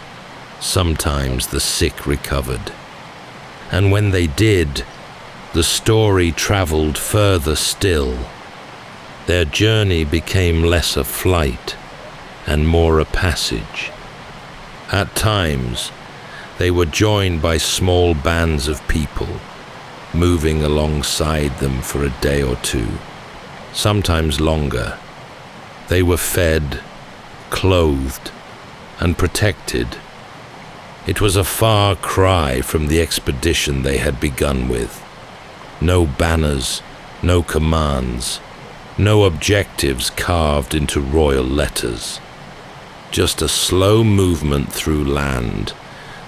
Speaker 1: Sometimes the sick recovered. And when they did, the story traveled further still. Their journey became less a flight and more a passage. At times, they were joined by small bands of people, moving alongside them for a day or two, sometimes longer. They were fed, clothed, and protected. It was a far cry from the expedition they had begun with. No banners, no commands, no objectives carved into royal letters. Just a slow movement through land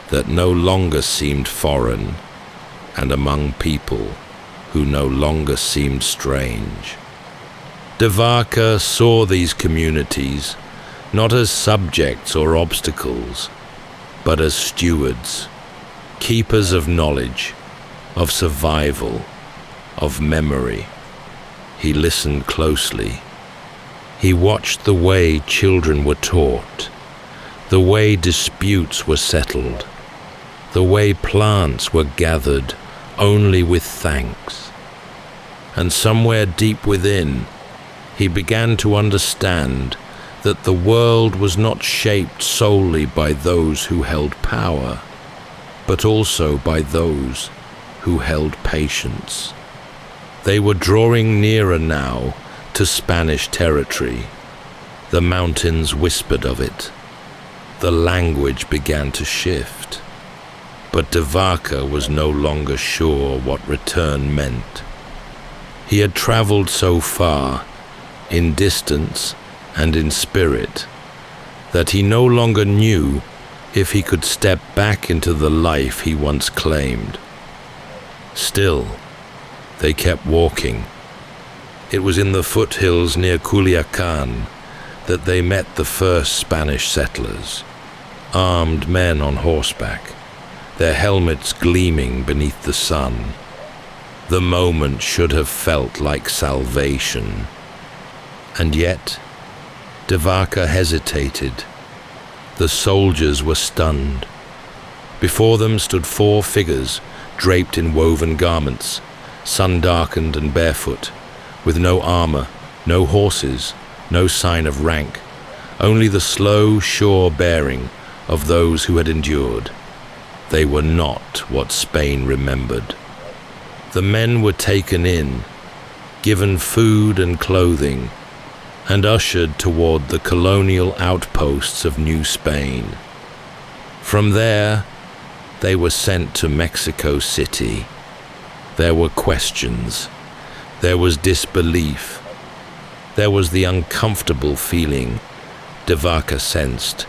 Speaker 1: that no longer seemed foreign, and among people who no longer seemed strange. Vaca saw these communities not as subjects or obstacles, but as stewards, keepers of knowledge, of survival, of memory. He listened closely. He watched the way children were taught, the way disputes were settled, the way plants were gathered only with thanks. And somewhere deep within, he began to understand that the world was not shaped solely by those who held power, but also by those who held patience. They were drawing nearer now to Spanish territory. The mountains whispered of it. The language began to shift. But Vaca was no longer sure what return meant. He had traveled so far, in distance and in spirit, that he no longer knew if he could step back into the life he once claimed. Still, they kept walking, It was in the foothills near Culiacan that they met the first Spanish settlers, armed men on horseback, their helmets gleaming beneath the sun. The moment should have felt like salvation. And yet, Vaca hesitated. The soldiers were stunned. Before them stood 4 figures draped in woven garments, sun-darkened and barefoot, with no armor, no horses, no sign of rank, only the slow, sure bearing of those who had endured. They were not what Spain remembered. The men were taken in, given food and clothing, and ushered toward the colonial outposts of New Spain. From there, they were sent to Mexico City. There were questions. There was disbelief. There was the uncomfortable feeling, Vaca sensed,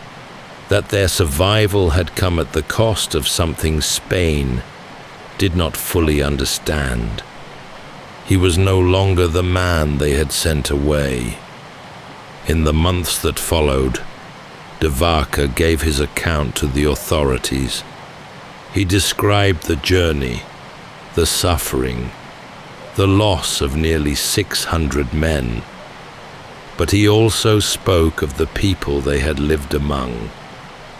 Speaker 1: that their survival had come at the cost of something Spain did not fully understand. He was no longer the man they had sent away. In the months that followed, Vaca gave his account to the authorities. He described the journey, the suffering, the loss of nearly 600 men. But he also spoke of the people they had lived among,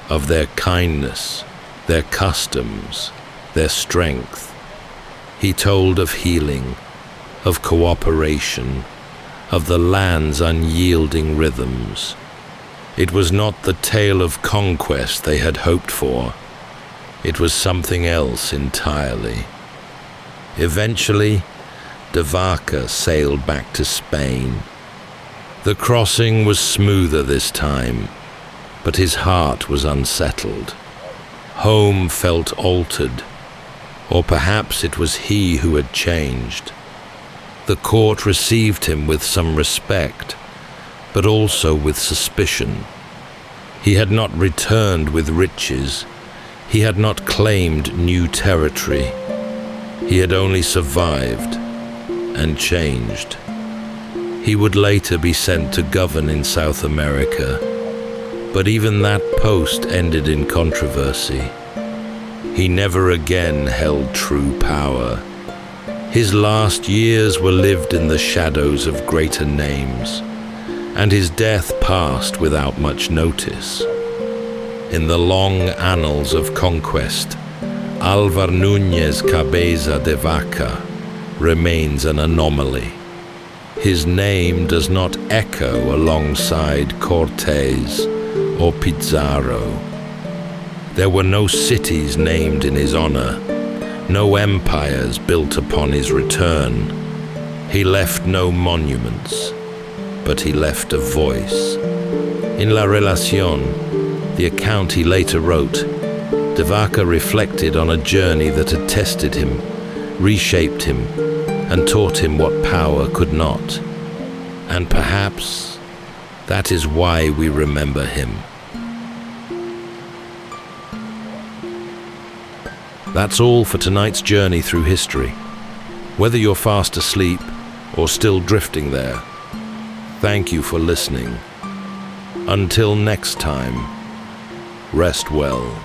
Speaker 1: of their kindness, their customs, their strength. He told of healing, of cooperation, of the land's unyielding rhythms. It was not the tale of conquest they had hoped for. It was something else entirely. Eventually, Vaca sailed back to Spain. The crossing was smoother this time, but his heart was unsettled. Home felt altered, or perhaps it was he who had changed. The court received him with some respect, but also with suspicion. He had not returned with riches. He had not claimed new territory. He had only survived and changed. He would later be sent to govern in South America, but even that post ended in controversy. He never again held true power. His last years were lived in the shadows of greater names, and his death passed without much notice. In the long annals of conquest, Alvar Nunez Cabeza de Vaca remains an anomaly. His name does not echo alongside Cortes or Pizarro. There were no cities named in his honor, no empires built upon his return. He left no monuments, but he left a voice. In La Relación, the account he later wrote, Vaca reflected on a journey that had tested him, reshaped him, and taught him what power could not. And perhaps that is why we remember him. That's all for tonight's journey through history. Whether you're fast asleep or still drifting there, thank you for listening. Until next time, rest well.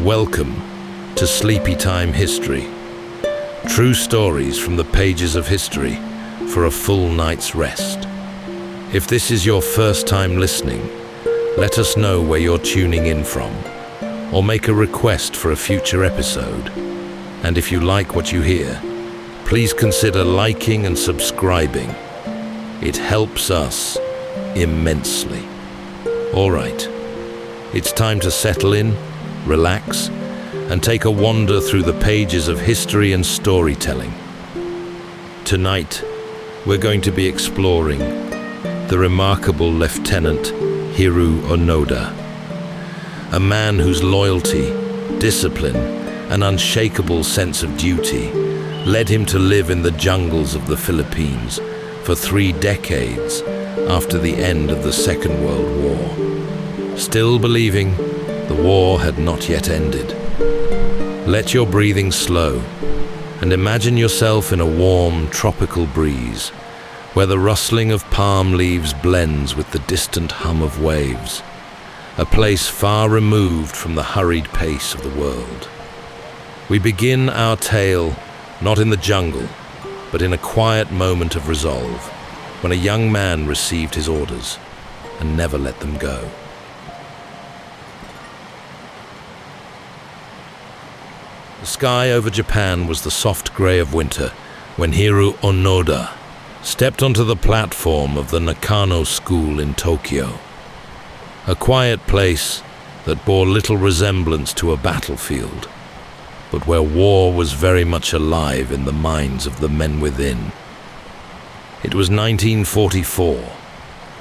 Speaker 1: Welcome to Sleepytime History. True stories from the pages of history for a full night's rest. If this is your first time listening, let us know where you're tuning in from, or make a request for a future episode. And if you like what you hear, please consider liking and subscribing. It helps us immensely. All right, it's time to settle in, relax, and take a wander through the pages of history and storytelling. Tonight, we're going to be exploring the remarkable Lieutenant Hiroo Onoda, a man whose loyalty, discipline, and unshakable sense of duty led him to live in the jungles of the Philippines for 3 decades after the end of the Second World War, still believing the war had not yet ended. Let your breathing slow and imagine yourself in a warm tropical breeze where the rustling of palm leaves blends with the distant hum of waves, a place far removed from the hurried pace of the world. We begin our tale not in the jungle, but in a quiet moment of resolve when a young man received his orders and never let them go. The sky over Japan was the soft grey of winter when Hiroo Onoda stepped onto the platform of the Nakano School in Tokyo, a quiet place that bore little resemblance to a battlefield, but where war was very much alive in the minds of the men within. It was 1944,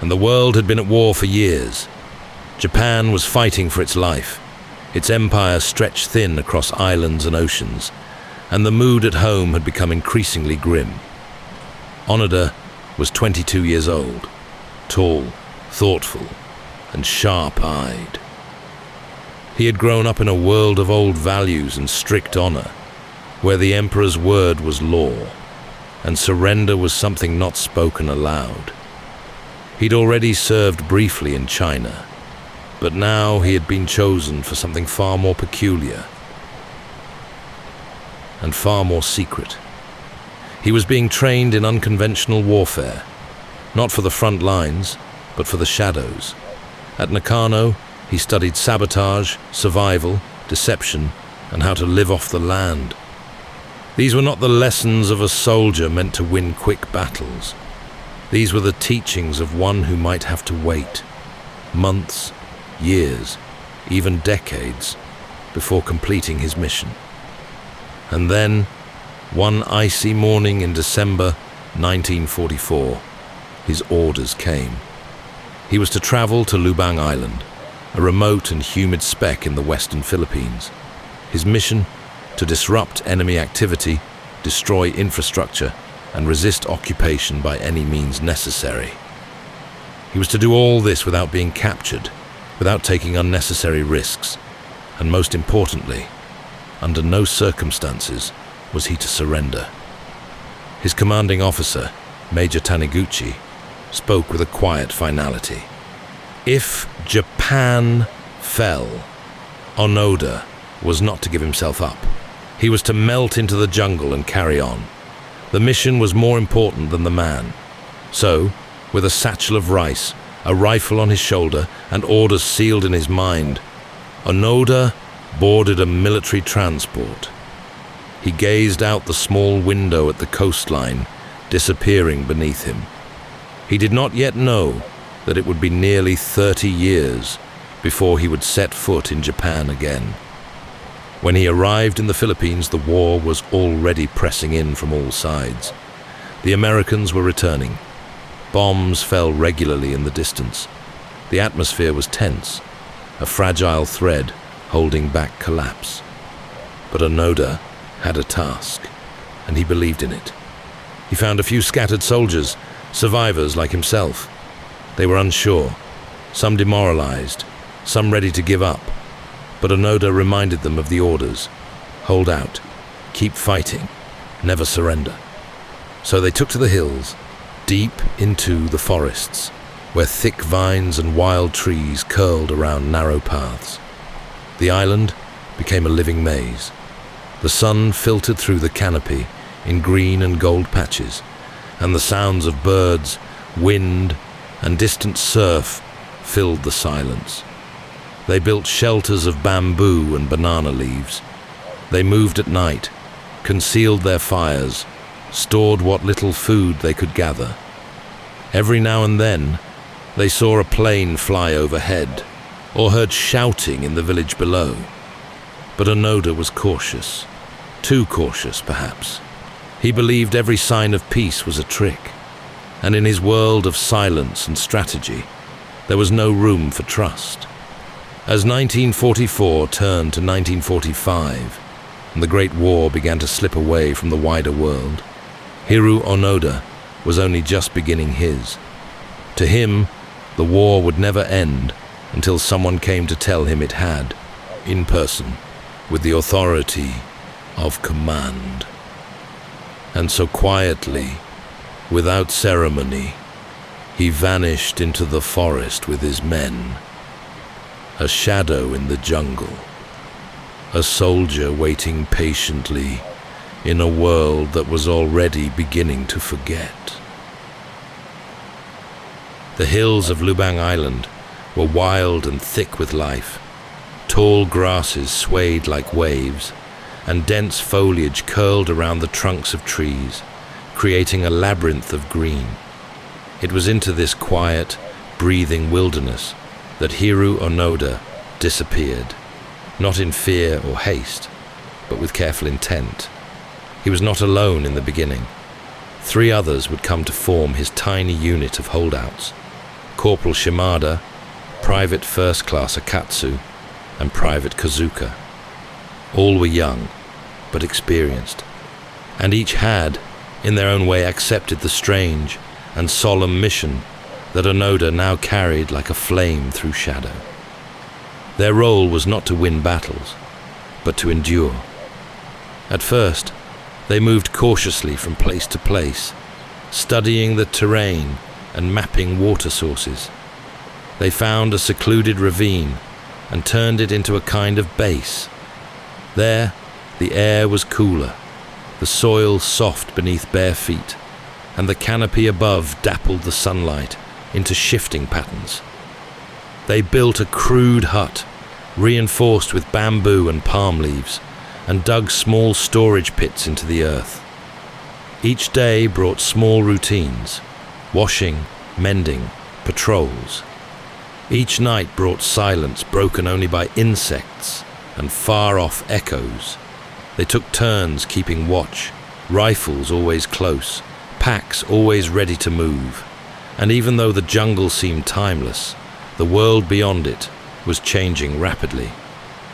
Speaker 1: and the world had been at war for years. Japan was fighting for its life. Its empire stretched thin across islands and oceans, and the mood at home had become increasingly grim. Onoda was 22 years old, tall, thoughtful, and sharp-eyed. He had grown up in a world of old values and strict honor, where the emperor's word was law, and surrender was something not spoken aloud. He'd already served briefly in China, but now he had been chosen for something far more peculiar and far more secret. He was being trained in unconventional warfare, not for the front lines, but for the shadows. At Nakano, he studied sabotage, survival, deception, and how to live off the land. These were not the lessons of a soldier meant to win quick battles. These were the teachings of one who might have to wait months, years, even decades, before completing his mission. And then, one icy morning in December 1944, his orders came. He was to travel to Lubang Island, a remote and humid speck in the western Philippines. His mission: to disrupt enemy activity, destroy infrastructure, and resist occupation by any means necessary. He was to do all this without being captured, without taking unnecessary risks, and most importantly, under no circumstances was he to surrender. His commanding officer, Major Taniguchi, spoke with a quiet finality. If Japan fell, Onoda was not to give himself up. He was to melt into the jungle and carry on. The mission was more important than the man. So, with a satchel of rice, a rifle on his shoulder, and orders sealed in his mind, Onoda boarded a military transport. He gazed out the small window at the coastline, disappearing beneath him. He did not yet know that it would be nearly 30 years before he would set foot in Japan again. When he arrived in the Philippines, the war was already pressing in from all sides. The Americans were returning. Bombs fell regularly in the distance. The atmosphere was tense, a fragile thread holding back collapse. But Onoda had a task, and he believed in it. He found a few scattered soldiers, survivors like himself. They were unsure, some demoralized, some ready to give up. But Onoda reminded them of the orders. Hold out, keep fighting, never surrender. So they took to the hills, deep into the forests, where thick vines and wild trees curled around narrow paths. The island became a living maze. The sun filtered through the canopy in green and gold patches, and the sounds of birds, wind, and distant surf filled the silence. They built shelters of bamboo and banana leaves. They moved at night, concealed their fires, stored what little food they could gather. Every now and then, they saw a plane fly overhead, or heard shouting in the village below. But Onoda was cautious, too cautious perhaps. He believed every sign of peace was a trick, and in his world of silence and strategy, there was no room for trust. As 1944 turned to 1945, and the Great War began to slip away from the wider world, Hiroo Onoda was only just beginning his. To him, the war would never end until someone came to tell him it had, in person, with the authority of command. And so quietly, without ceremony, he vanished into the forest with his men. A shadow in the jungle, a soldier waiting patiently in a world that was already beginning to forget. The hills of Lubang Island were wild and thick with life. Tall grasses swayed like waves, and dense foliage curled around the trunks of trees, creating a labyrinth of green. It was into this quiet, breathing wilderness that Hiroo Onoda disappeared, not in fear or haste, but with careful intent. He was not alone in the beginning. 3 others would come to form his tiny unit of holdouts: Corporal Shimada, Private First Class Akatsu, and Private Kazuka. All were young, but experienced, and each had, in their own way, accepted the strange and solemn mission that Onoda now carried like a flame through shadow. Their role was not to win battles, but to endure. At first, they moved cautiously from place to place, studying the terrain and mapping water sources. They found a secluded ravine and turned it into a kind of base. There, the air was cooler, the soil soft beneath bare feet, and the canopy above dappled the sunlight into shifting patterns. They built a crude hut, reinforced with bamboo and palm leaves, and dug small storage pits into the earth. Each day brought small routines: washing, mending, patrols. Each night brought silence broken only by insects and far-off echoes. They took turns keeping watch, rifles always close, packs always ready to move. And even though the jungle seemed timeless, the world beyond it was changing rapidly.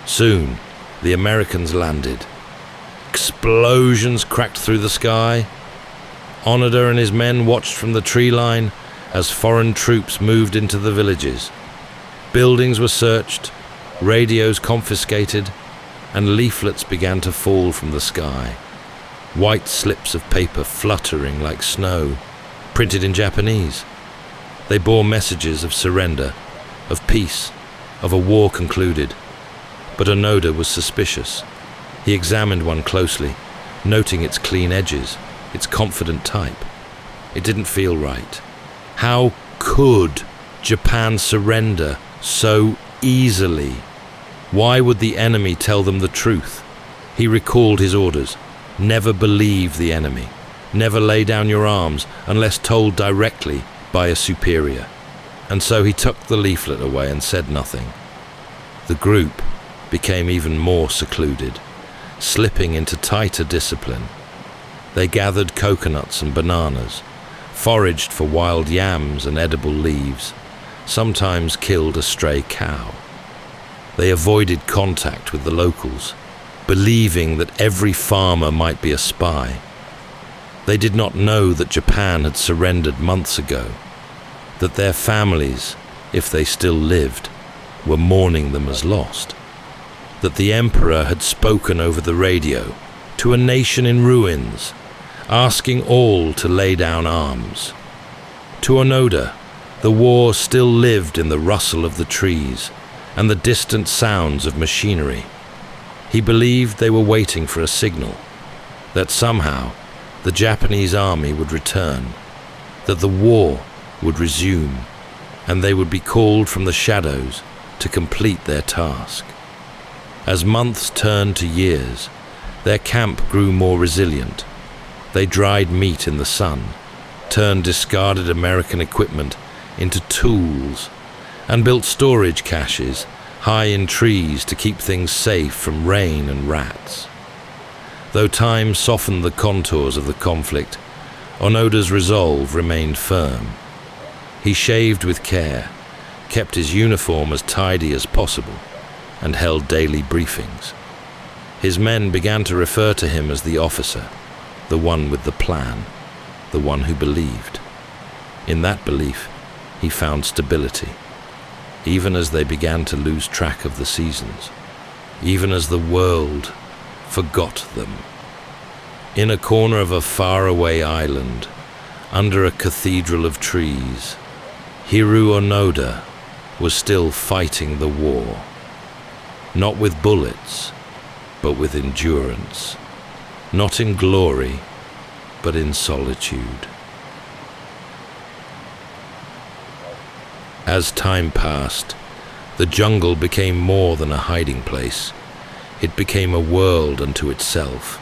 Speaker 1: Soon, the Americans landed. Explosions cracked through the sky. Onoda and his men watched from the tree line as foreign troops moved into the villages. Buildings were searched, radios confiscated, and leaflets began to fall from the sky. White slips of paper fluttering like snow, printed in Japanese. They bore messages of surrender, of peace, of a war concluded. But Onoda was suspicious. He examined one closely, noting its clean edges, its confident type. It didn't feel right. How could Japan surrender so easily? Why would the enemy tell them the truth? He recalled his orders. Never believe the enemy. Never lay down your arms unless told directly by a superior. And so he tucked the leaflet away and said nothing. The group became even more secluded, slipping into tighter discipline. They gathered coconuts and bananas, foraged for wild yams and edible leaves, sometimes killed a stray cow. They avoided contact with the locals, believing that every farmer might be a spy. They did not know that Japan had surrendered months ago, that their families, if they still lived, were mourning them as lost, that the emperor had spoken over the radio to a nation in ruins, asking all to lay down arms. To Onoda, the war still lived in the rustle of the trees and the distant sounds of machinery. He believed they were waiting for a signal, that somehow the Japanese army would return, that the war would resume, and they would be called from the shadows to complete their task. As months turned to years, their camp grew more resilient. They dried meat in the sun, turned discarded American equipment into tools, and built storage caches high in trees to keep things safe from rain and rats. Though time softened the contours of the conflict, Onoda's resolve remained firm. He shaved with care, kept his uniform as tidy as possible, and held daily briefings. His men began to refer to him as the officer, the one with the plan, the one who believed. In that belief, he found stability, even as they began to lose track of the seasons, even as the world forgot them. In a corner of a faraway island, under a cathedral of trees, Hiroo Onoda was still fighting the war, not with bullets, but with endurance, not in glory, but in solitude. As time passed, the jungle became more than a hiding place. It became a world unto itself.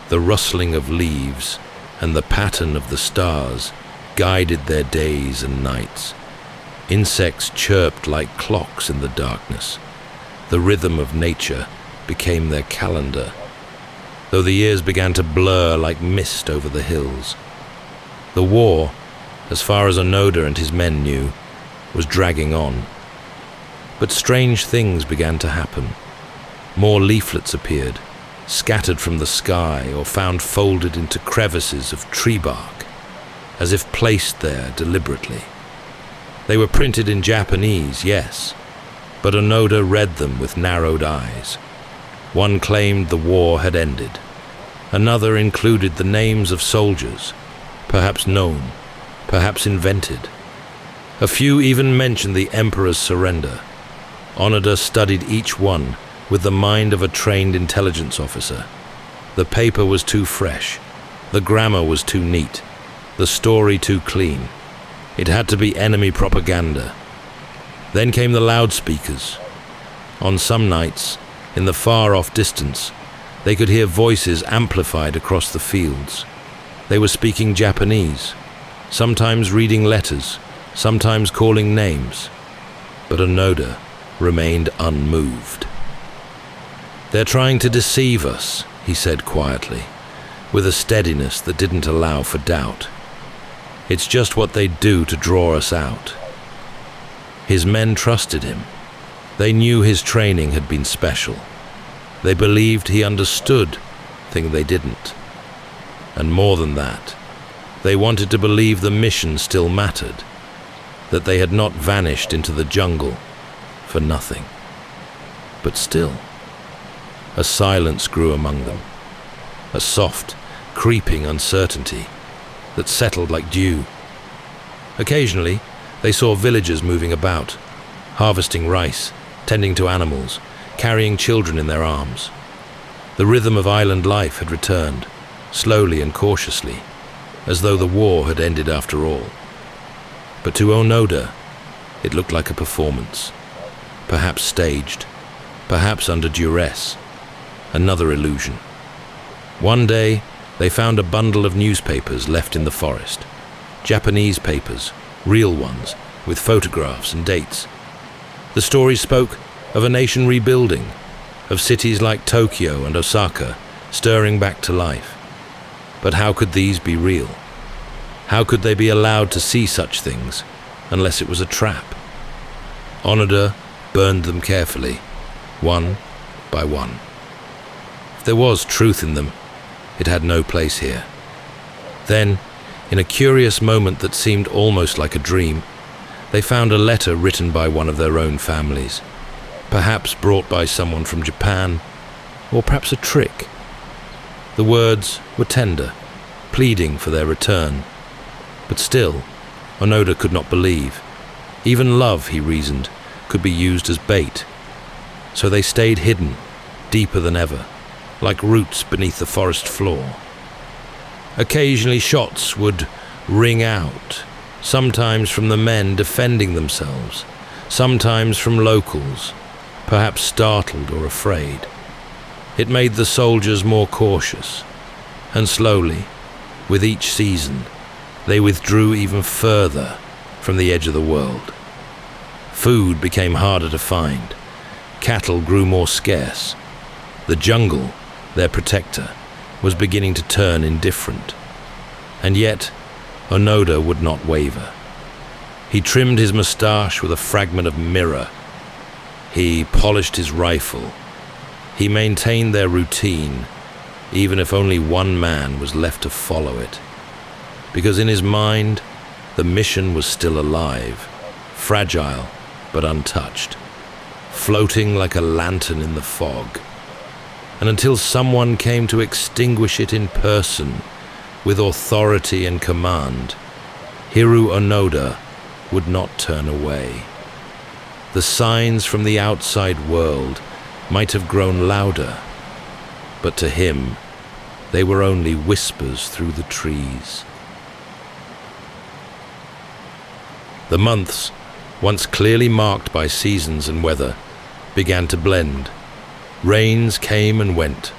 Speaker 1: The rustling of leaves and the pattern of the stars guided their days and nights. Insects chirped like clocks in the darkness. The rhythm of nature became their calendar, though the years began to blur like mist over the hills. The war, as far as Onoda and his men knew, was dragging on. But strange things began to happen. More leaflets appeared, scattered from the sky or found folded into crevices of tree bark, as if placed there deliberately. They were printed in Japanese, yes, but Onoda read them with narrowed eyes. One claimed the war had ended. Another included the names of soldiers, perhaps known, perhaps invented. A few even mentioned the emperor's surrender. Onoda studied each one with the mind of a trained intelligence officer. The paper was too fresh. The grammar was too neat. The story too clean. It had to be enemy propaganda. Then came the loudspeakers. On some nights, in the far-off distance, they could hear voices amplified across the fields. They were speaking Japanese, sometimes reading letters, sometimes calling names. But Onoda remained unmoved. "They're trying to deceive us," he said quietly, with a steadiness that didn't allow for doubt. "It's just what they do to draw us out." His men trusted him. They knew his training had been special. They believed he understood, thing they didn't. And more than that, they wanted to believe the mission still mattered, that they had not vanished into the jungle for nothing. But still, a silence grew among them, a soft, creeping uncertainty that settled like dew. Occasionally, they saw villagers moving about, harvesting rice, tending to animals, carrying children in their arms. The rhythm of island life had returned, slowly and cautiously, as though the war had ended after all. But to Onoda, it looked like a performance. Perhaps staged, perhaps under duress. Another illusion. One day, they found a bundle of newspapers left in the forest. Japanese papers, real ones, with photographs and dates. The story spoke of a nation rebuilding, of cities like Tokyo and Osaka stirring back to life. But how could these be real? How could they be allowed to see such things unless it was a trap? Onoda burned them carefully, one by one. If there was truth in them, it had no place here. Then, in a curious moment that seemed almost like a dream, they found a letter written by one of their own families, perhaps brought by someone from Japan, or perhaps a trick. The words were tender, pleading for their return. But still, Onoda could not believe. Even love, he reasoned, could be used as bait. So they stayed hidden, deeper than ever, like roots beneath the forest floor. Occasionally shots would ring out, sometimes from the men defending themselves, sometimes from locals, perhaps startled or afraid. It made the soldiers more cautious, and slowly, with each season, they withdrew even further from the edge of the world. Food became harder to find. Cattle grew more scarce. The jungle, their protector, was beginning to turn indifferent. And yet, Onoda would not waver. He trimmed his moustache with a fragment of mirror. He polished his rifle. He maintained their routine, even if only one man was left to follow it. Because in his mind, the mission was still alive, fragile but untouched, floating like a lantern in the fog. And until someone came to extinguish it in person, with authority and command, Hiroo Onoda would not turn away. The signs from the outside world might have grown louder, but to him, they were only whispers through the trees. The months, once clearly marked by seasons and weather, began to blend. Rains came and went,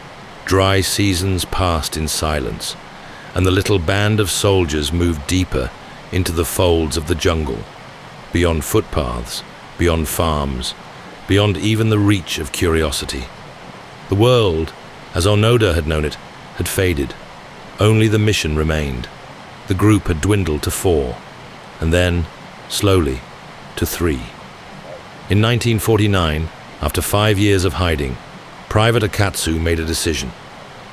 Speaker 1: dry seasons passed in silence, and the little band of soldiers moved deeper into the folds of the jungle, beyond footpaths, beyond farms, beyond even the reach of curiosity. The world, as Onoda had known it, had faded. Only the mission remained. The group had dwindled to 4, and then, slowly, to 3. In 1949, after 5 years of hiding, Private Akatsu made a decision.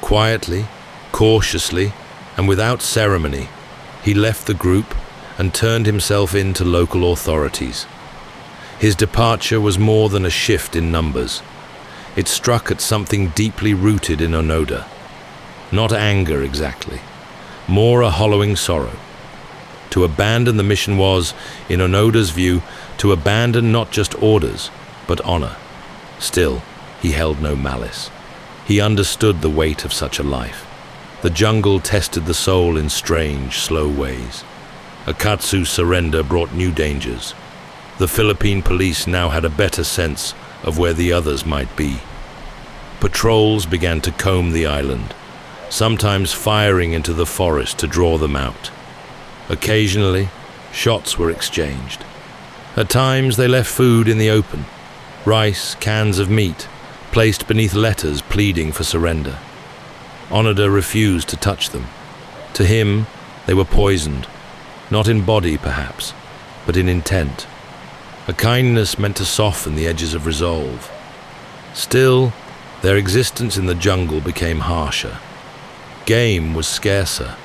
Speaker 1: Quietly, cautiously, and without ceremony, he left the group and turned himself in to local authorities. His departure was more than a shift in numbers. It struck at something deeply rooted in Onoda. Not anger exactly, more a hollowing sorrow. To abandon the mission was, in Onoda's view, to abandon not just orders, but honor. Still, he held no malice. He understood the weight of such a life. The jungle tested the soul in strange, slow ways. Akatsu's surrender brought new dangers. The Philippine police now had a better sense of where the others might be. Patrols began to comb the island, sometimes firing into the forest to draw them out. Occasionally, shots were exchanged. At times they left food in the open, rice, cans of meat, placed beneath letters pleading for surrender. Onoda refused to touch them. To him, they were poisoned, not in body perhaps, but in intent. A kindness meant to soften the edges of resolve. Still, their existence in the jungle became harsher. Game was scarcer,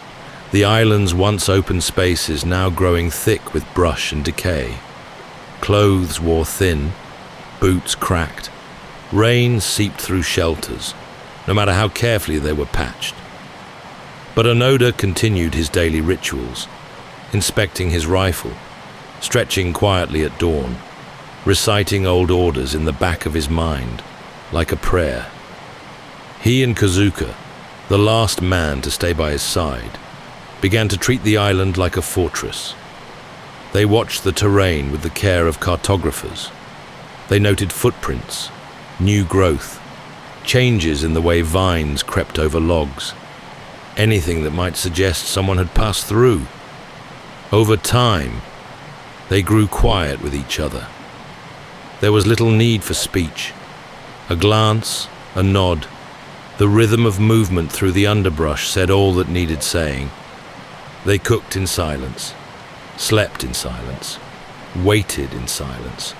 Speaker 1: the island's once open spaces now growing thick with brush and decay. Clothes wore thin, boots cracked. Rain seeped through shelters, no matter how carefully they were patched. But Onoda continued his daily rituals, inspecting his rifle, stretching quietly at dawn, reciting old orders in the back of his mind, like a prayer. He and Kazuka, the last man to stay by his side, began to treat the island like a fortress. They watched the terrain with the care of cartographers. They noted footprints, new growth, changes in the way vines crept over logs, anything that might suggest someone had passed through. Over time, they grew quiet with each other. There was little need for speech. A glance, a nod, the rhythm of movement through the underbrush said all that needed saying. They cooked in silence, slept in silence, waited in silence.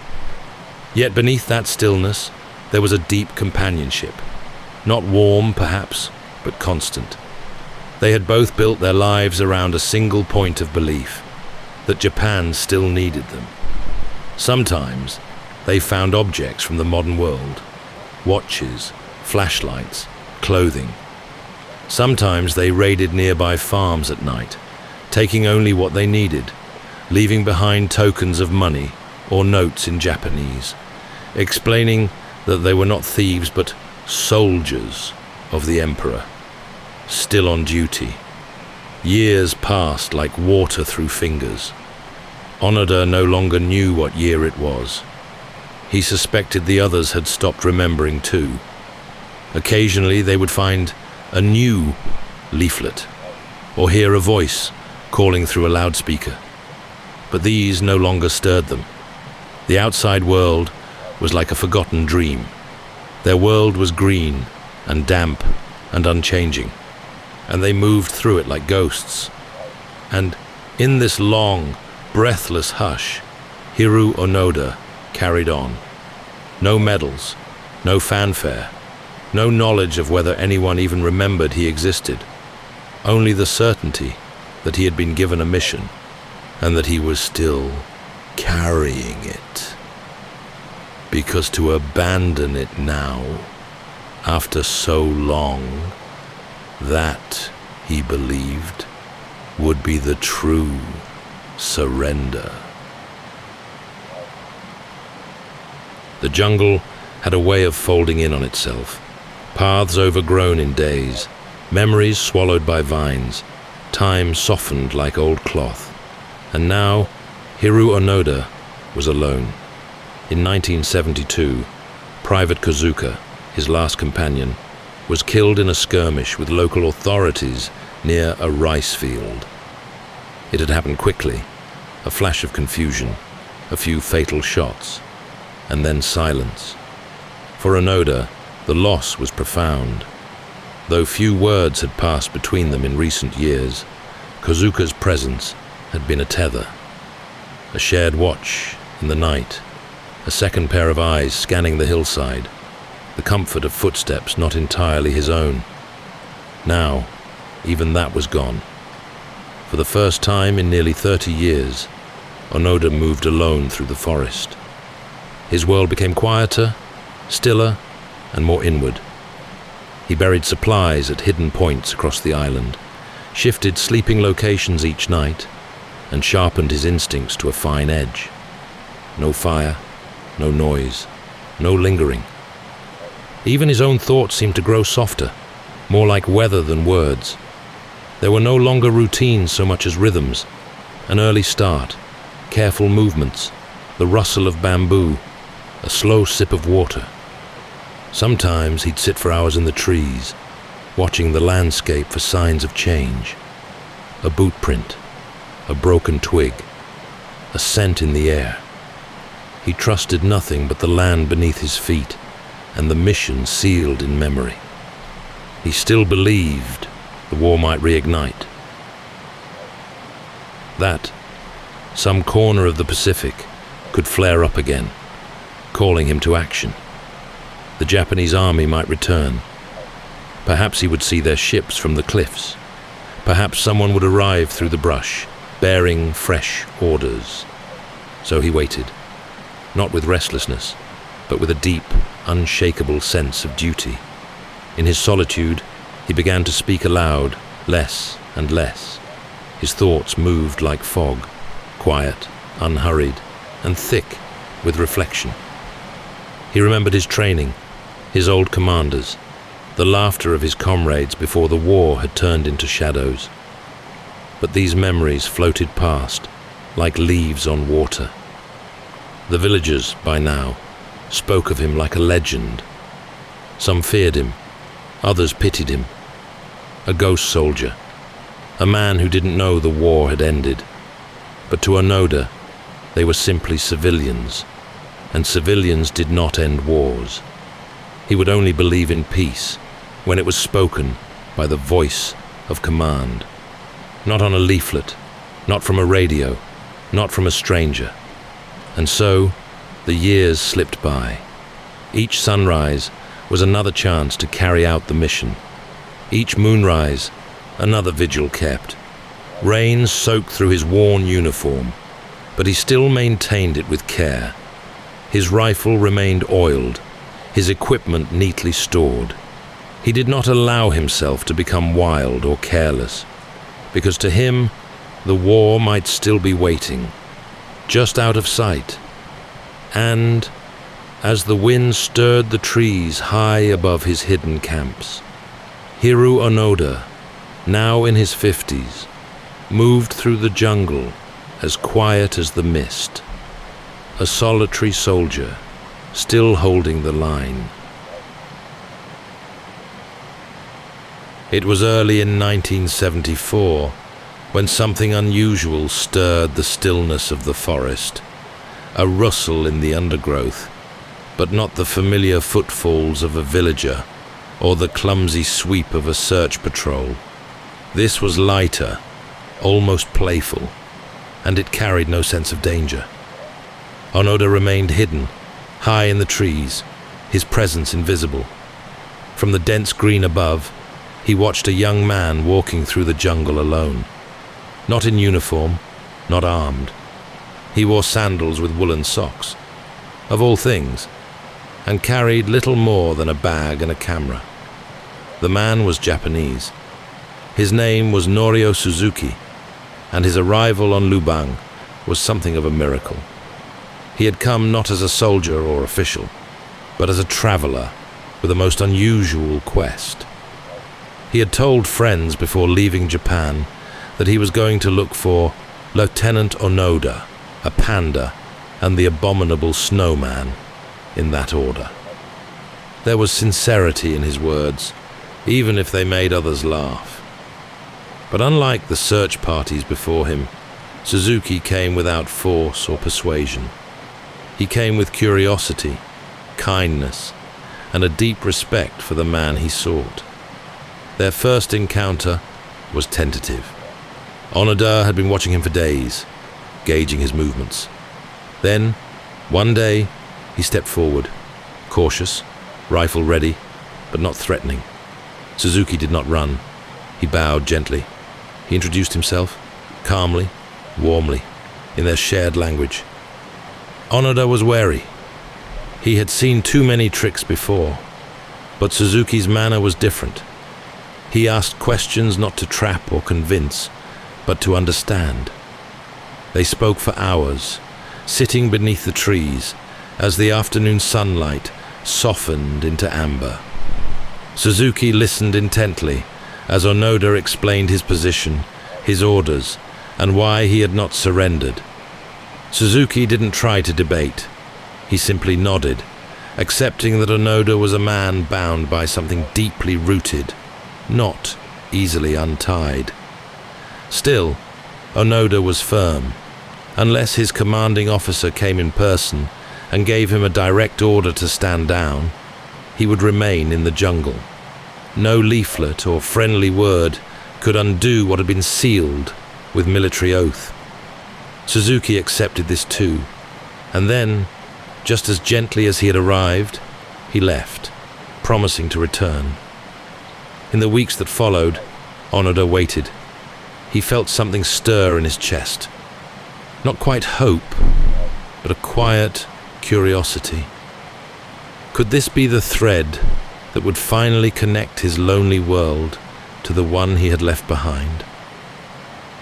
Speaker 1: Yet beneath that stillness, there was a deep companionship. Not warm, perhaps, but constant. They had both built their lives around a single point of belief, that Japan still needed them. Sometimes, they found objects from the modern world, watches, flashlights, clothing. Sometimes they raided nearby farms at night, taking only what they needed, leaving behind tokens of money or notes in Japanese, explaining that they were not thieves but soldiers of the emperor, still on duty. Years passed like water through fingers. Onoda no longer knew what year it was. He suspected the others had stopped remembering too. Occasionally they would find a new leaflet or hear a voice calling through a loudspeaker. But these no longer stirred them. The outside world was like a forgotten dream. Their world was green and damp and unchanging, and they moved through it like ghosts. And in this long, breathless hush, Hiroo Onoda carried on. No medals, no fanfare, no knowledge of whether anyone even remembered he existed. Only the certainty that he had been given a mission and that he was still carrying it. Because to abandon it now, after so long, that, he believed, would be the true surrender. The jungle had a way of folding in on itself. Paths overgrown in days, memories swallowed by vines, time softened like old cloth. And now, Hiroo Onoda was alone. In 1972, Private Kazuka, his last companion, was killed in a skirmish with local authorities near a rice field. It had happened quickly, a flash of confusion, a few fatal shots, and then silence. For Onoda, the loss was profound. Though few words had passed between them in recent years, Kazuka's presence had been a tether, a shared watch in the night, a second pair of eyes scanning the hillside, the comfort of footsteps not entirely his own. Now, even that was gone. For the first time in nearly 30 years, Onoda moved alone through the forest. His world became quieter, stiller, and more inward. He buried supplies at hidden points across the island, shifted sleeping locations each night, and sharpened his instincts to a fine edge. No fire, no noise, no lingering. Even his own thoughts seemed to grow softer, more like weather than words. There were no longer routines so much as rhythms, an early start, careful movements, the rustle of bamboo, a slow sip of water. Sometimes he'd sit for hours in the trees, watching the landscape for signs of change. A boot print, a broken twig, a scent in the air. He trusted nothing but the land beneath his feet and the mission sealed in memory. He still believed the war might reignite. That some corner of the Pacific could flare up again, calling him to action. The Japanese army might return. Perhaps he would see their ships from the cliffs. Perhaps someone would arrive through the brush, bearing fresh orders. So he waited, not with restlessness, but with a deep, unshakable sense of duty. In his solitude, he began to speak aloud, less and less. His thoughts moved like fog, quiet, unhurried, and thick with reflection. He remembered his training, his old commanders, the laughter of his comrades before the war had turned into shadows. But these memories floated past, like leaves on water. The villagers, by now, spoke of him like a legend. Some feared him, others pitied him. A ghost soldier, a man who didn't know the war had ended. But to Onoda, they were simply civilians, and civilians did not end wars. He would only believe in peace when it was spoken by the voice of command. Not on a leaflet, not from a radio, not from a stranger. And so, the years slipped by. Each sunrise was another chance to carry out the mission. Each moonrise, another vigil kept. Rain soaked through his worn uniform, but he still maintained it with care. His rifle remained oiled, his equipment neatly stored. He did not allow himself to become wild or careless, because to him, the war might still be waiting, just out of sight. And, as the wind stirred the trees high above his hidden camps, Hiroo Onoda, now in his 50s, moved through the jungle as quiet as the mist, a solitary soldier, still holding the line. It was early in 1974 when something unusual stirred the stillness of the forest, a rustle in the undergrowth, but not the familiar footfalls of a villager or the clumsy sweep of a search patrol. This was lighter, almost playful, and it carried no sense of danger. Onoda remained hidden, high in the trees, his presence invisible. From the dense green above, he watched a young man walking through the jungle alone. Not in uniform, not armed. He wore sandals with woolen socks, of all things, and carried little more than a bag and a camera. The man was Japanese. His name was Norio Suzuki, and his arrival on Lubang was something of a miracle. He had come not as a soldier or official, but as a traveler with a most unusual quest. He had told friends before leaving Japan that he was going to look for Lieutenant Onoda, a panda, and the abominable snowman, in that order. There was sincerity in his words, even if they made others laugh. But unlike the search parties before him, Suzuki came without force or persuasion. He came with curiosity, kindness, and a deep respect for the man he sought. Their first encounter was tentative. Onoda had been watching him for days, gauging his movements. Then, one day, he stepped forward, cautious, rifle ready, but not threatening. Suzuki did not run. He bowed gently. He introduced himself, calmly, warmly, in their shared language. Onoda was wary. He had seen too many tricks before, but Suzuki's manner was different. He asked questions not to trap or convince, but to understand. They spoke for hours, sitting beneath the trees, as the afternoon sunlight softened into amber. Suzuki listened intently as Onoda explained his position, his orders, and why he had not surrendered. Suzuki didn't try to debate. He simply nodded, accepting that Onoda was a man bound by something deeply rooted, not easily untied. Still, Onoda was firm. Unless his commanding officer came in person and gave him a direct order to stand down, he would remain in the jungle. No leaflet or friendly word could undo what had been sealed with military oath. Suzuki accepted this too, and then, just as gently as he had arrived, he left, promising to return. In the weeks that followed, Onoda waited. He felt something stir in his chest. Not quite hope, but a quiet curiosity. Could this be the thread that would finally connect his lonely world to the one he had left behind?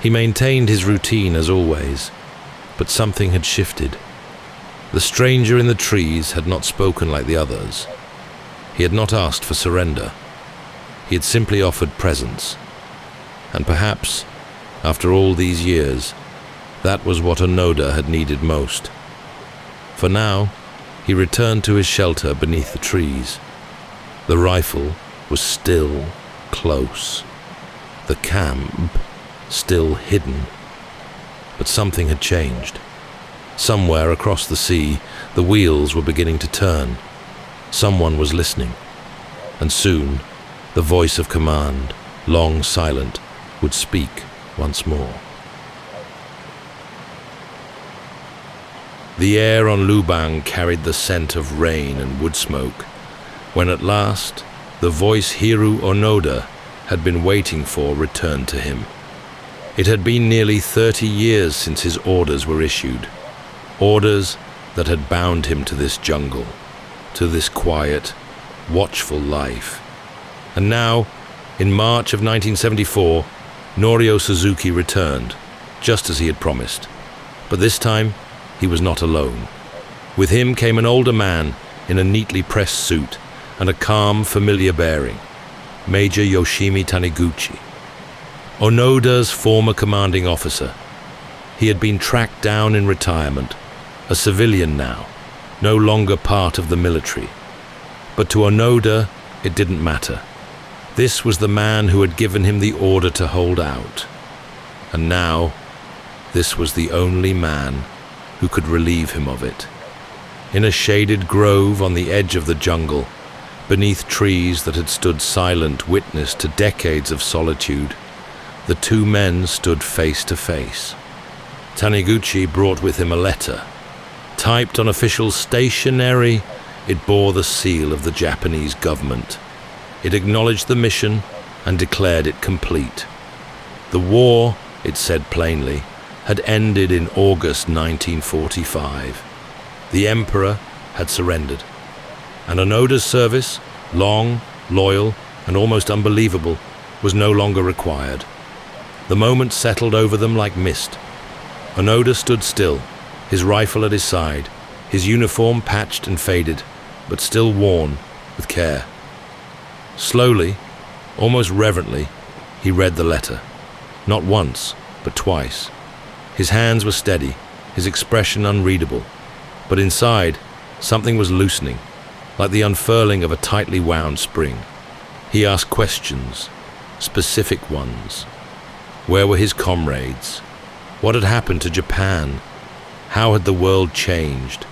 Speaker 1: He maintained his routine as always, but something had shifted. The stranger in the trees had not spoken like the others. He had not asked for surrender. He had simply offered presence. And perhaps, after all these years, That was what Onoda had needed most. For now, he returned to his shelter beneath the trees. The rifle was still close. The camp still hidden. But something had changed. Somewhere across the sea, the wheels were beginning to turn. Someone was listening. And soon, the voice of command, long silent, would speak once more. The air on Lubang carried the scent of rain and wood smoke, when at last the voice Hiroo Onoda had been waiting for returned to him. It had been nearly 30 years since his orders were issued, orders that had bound him to this jungle, to this quiet, watchful life. And now, in March of 1974, Norio Suzuki returned, just as he had promised. But this time, he was not alone. With him came an older man in a neatly pressed suit and a calm, familiar bearing, Major Yoshimi Taniguchi, Onoda's former commanding officer. He had been tracked down in retirement, a civilian now, no longer part of the military. But to Onoda, it didn't matter. This was the man who had given him the order to hold out. And now, this was the only man who could relieve him of it. In a shaded grove on the edge of the jungle, beneath trees that had stood silent witness to decades of solitude, the two men stood face to face. Taniguchi brought with him a letter. Typed on official stationery, it bore the seal of the Japanese government. It acknowledged the mission and declared it complete. The war, it said plainly, had ended in August 1945. The Emperor had surrendered, and Onoda's service, long, loyal, and almost unbelievable, was no longer required. The moment settled over them like mist. Onoda stood still, his rifle at his side, his uniform patched and faded, but still worn with care. Slowly, almost reverently, he read the letter. Not once, but twice. His hands were steady, his expression unreadable, but inside, something was loosening, like the unfurling of a tightly wound spring. He asked questions, specific ones. Where were his comrades? What had happened to Japan? How had the world changed?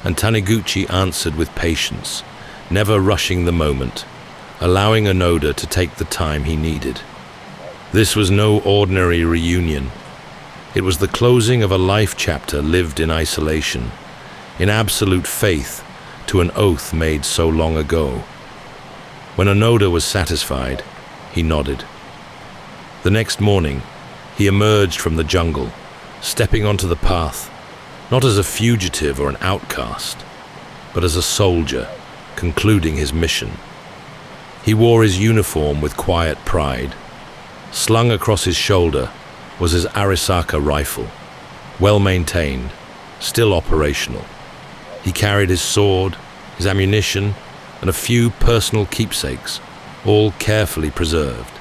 Speaker 1: And Taniguchi answered with patience, never rushing the moment, allowing Onoda to take the time he needed. This was no ordinary reunion. It was the closing of a life chapter lived in isolation, in absolute faith to an oath made so long ago. When Onoda was satisfied, he nodded. The next morning, he emerged from the jungle, stepping onto the path, not as a fugitive or an outcast, but as a soldier, concluding his mission. He wore his uniform with quiet pride. Slung across his shoulder was his Arisaka rifle, well maintained, still operational. He carried his sword, his ammunition, and a few personal keepsakes, all carefully preserved.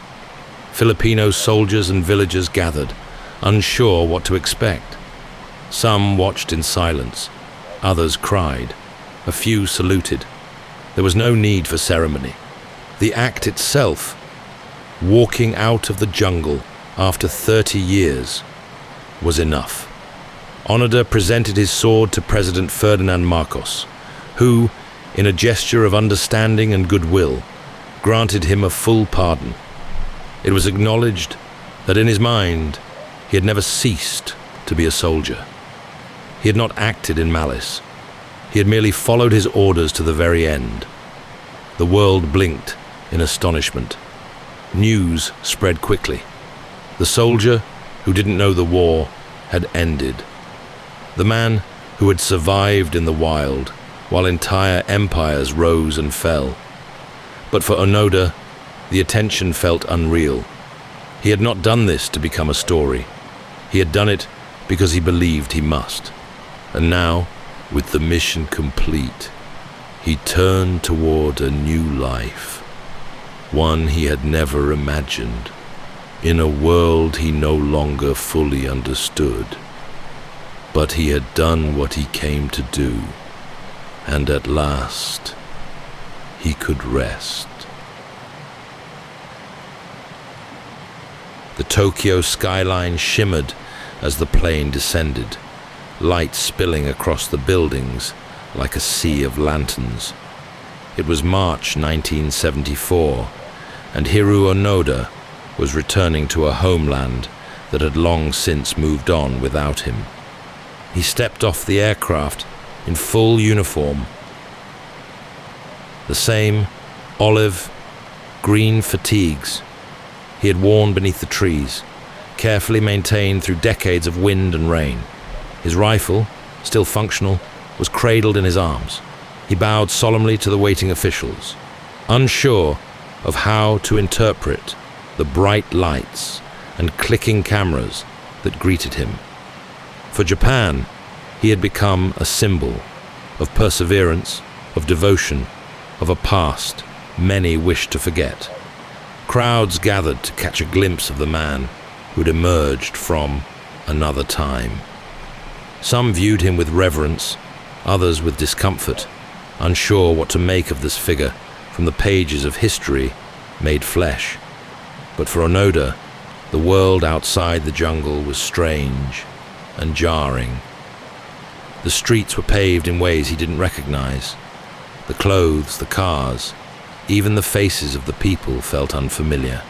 Speaker 1: Filipino soldiers and villagers gathered, unsure what to expect. Some watched in silence, others cried, a few saluted. There was no need for ceremony. The act itself, walking out of the jungle after 30 years, was enough. Onoda presented his sword to President Ferdinand Marcos, who, in a gesture of understanding and goodwill, granted him a full pardon. It was acknowledged that in his mind he had never ceased to be a soldier. He had not acted in malice. He had merely followed his orders to the very end. The world blinked in astonishment. News spread quickly. The soldier who didn't know the war had ended. The man who had survived in the wild while entire empires rose and fell. But for Onoda, the attention felt unreal. He had not done this to become a story. He had done it because he believed he must. And now, with the mission complete, he turned toward a new life, one he had never imagined, in a world he no longer fully understood. But he had done what he came to do, and at last he could rest. The Tokyo skyline shimmered as the plane descended, light spilling across the buildings like a sea of lanterns. It was March 1974, and Hiroo Onoda was returning to a homeland that had long since moved on without him. He stepped off the aircraft in full uniform. The same olive-green fatigues he had worn beneath the trees, carefully maintained through decades of wind and rain. His rifle, still functional, was cradled in his arms. He bowed solemnly to the waiting officials, unsure of how to interpret the bright lights and clicking cameras that greeted him. For Japan, he had become a symbol of perseverance, of devotion, of a past many wished to forget. Crowds gathered to catch a glimpse of the man who had emerged from another time. Some viewed him with reverence, others with discomfort, unsure what to make of this figure from the pages of history made flesh. But for Onoda, the world outside the jungle was strange and jarring. The streets were paved in ways he didn't recognize. The clothes, the cars, even the faces of the people felt unfamiliar.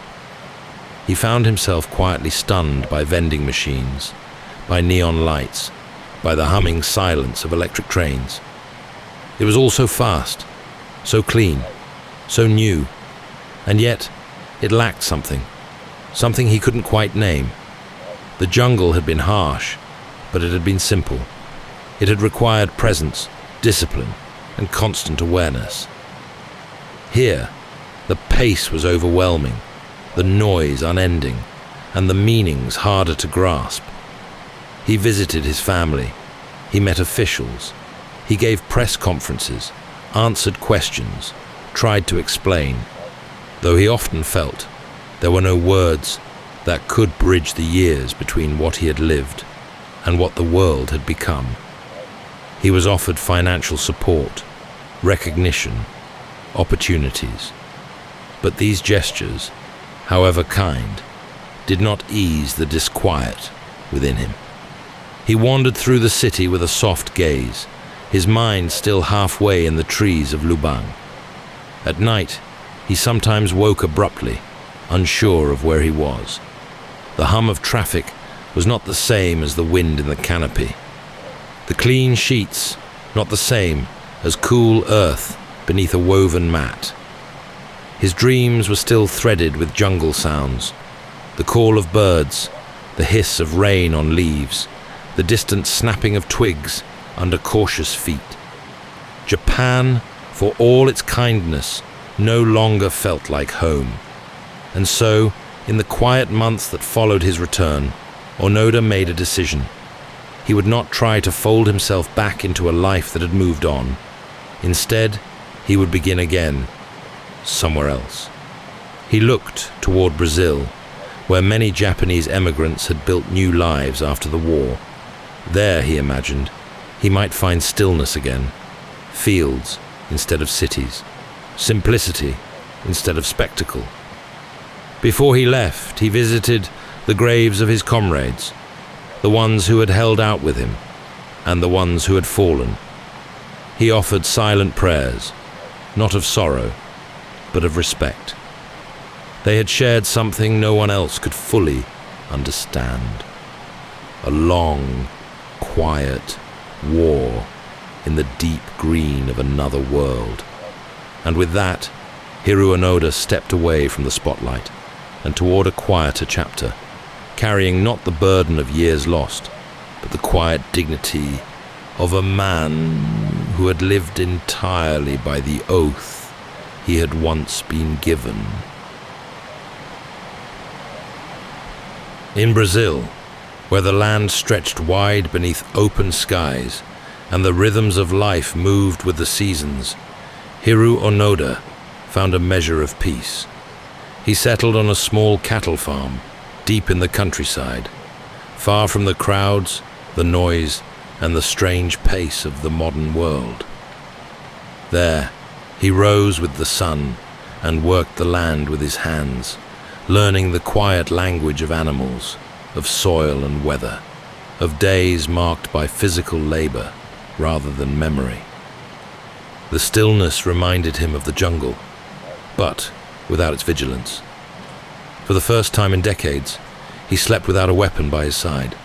Speaker 1: He found himself quietly stunned by vending machines, by neon lights, by the humming silence of electric trains. It was all so fast, so clean, so new, and yet it lacked something he couldn't quite name. The jungle had been harsh, but it had been simple. It had required presence, discipline, and constant awareness. Here, the pace was overwhelming, the noise unending, and the meanings harder to grasp. He visited his family, he met officials, he gave press conferences, answered questions, tried to explain, though he often felt there were no words that could bridge the years between what he had lived and what the world had become. He was offered financial support, recognition, opportunities. But these gestures, however kind, did not ease the disquiet within him. He wandered through the city with a soft gaze, his mind still halfway in the trees of Lubang. At night, he sometimes woke abruptly, unsure of where he was. The hum of traffic was not the same as the wind in the canopy. The clean sheets, not the same as cool earth beneath a woven mat. His dreams were still threaded with jungle sounds, the call of birds, the hiss of rain on leaves, the distant snapping of twigs under cautious feet. Japan, for all its kindness, no longer felt like home. And so, in the quiet months that followed his return, Onoda made a decision. He would not try to fold himself back into a life that had moved on. Instead, he would begin again, somewhere else. He looked toward Brazil, where many Japanese emigrants had built new lives after the war. There, he imagined, he might find stillness again, fields instead of cities, simplicity instead of spectacle. Before he left, he visited the graves of his comrades, the ones who had held out with him, and the ones who had fallen. He offered silent prayers, not of sorrow, but of respect. They had shared something no one else could fully understand. A long, quiet war in the deep green of another world. And with that, Hiroo Onoda stepped away from the spotlight and toward a quieter chapter, carrying not the burden of years lost, but the quiet dignity of a man who had lived entirely by the oath he had once been given. In Brazil, where the land stretched wide beneath open skies and the rhythms of life moved with the seasons, Hiroo Onoda found a measure of peace. He settled on a small cattle farm deep in the countryside, far from the crowds, the noise, and the strange pace of the modern world. There, he rose with the sun and worked the land with his hands, learning the quiet language of animals, of soil and weather, of days marked by physical labor rather than memory. The stillness reminded him of the jungle, but without its vigilance. For the first time in decades, he slept without a weapon by his side,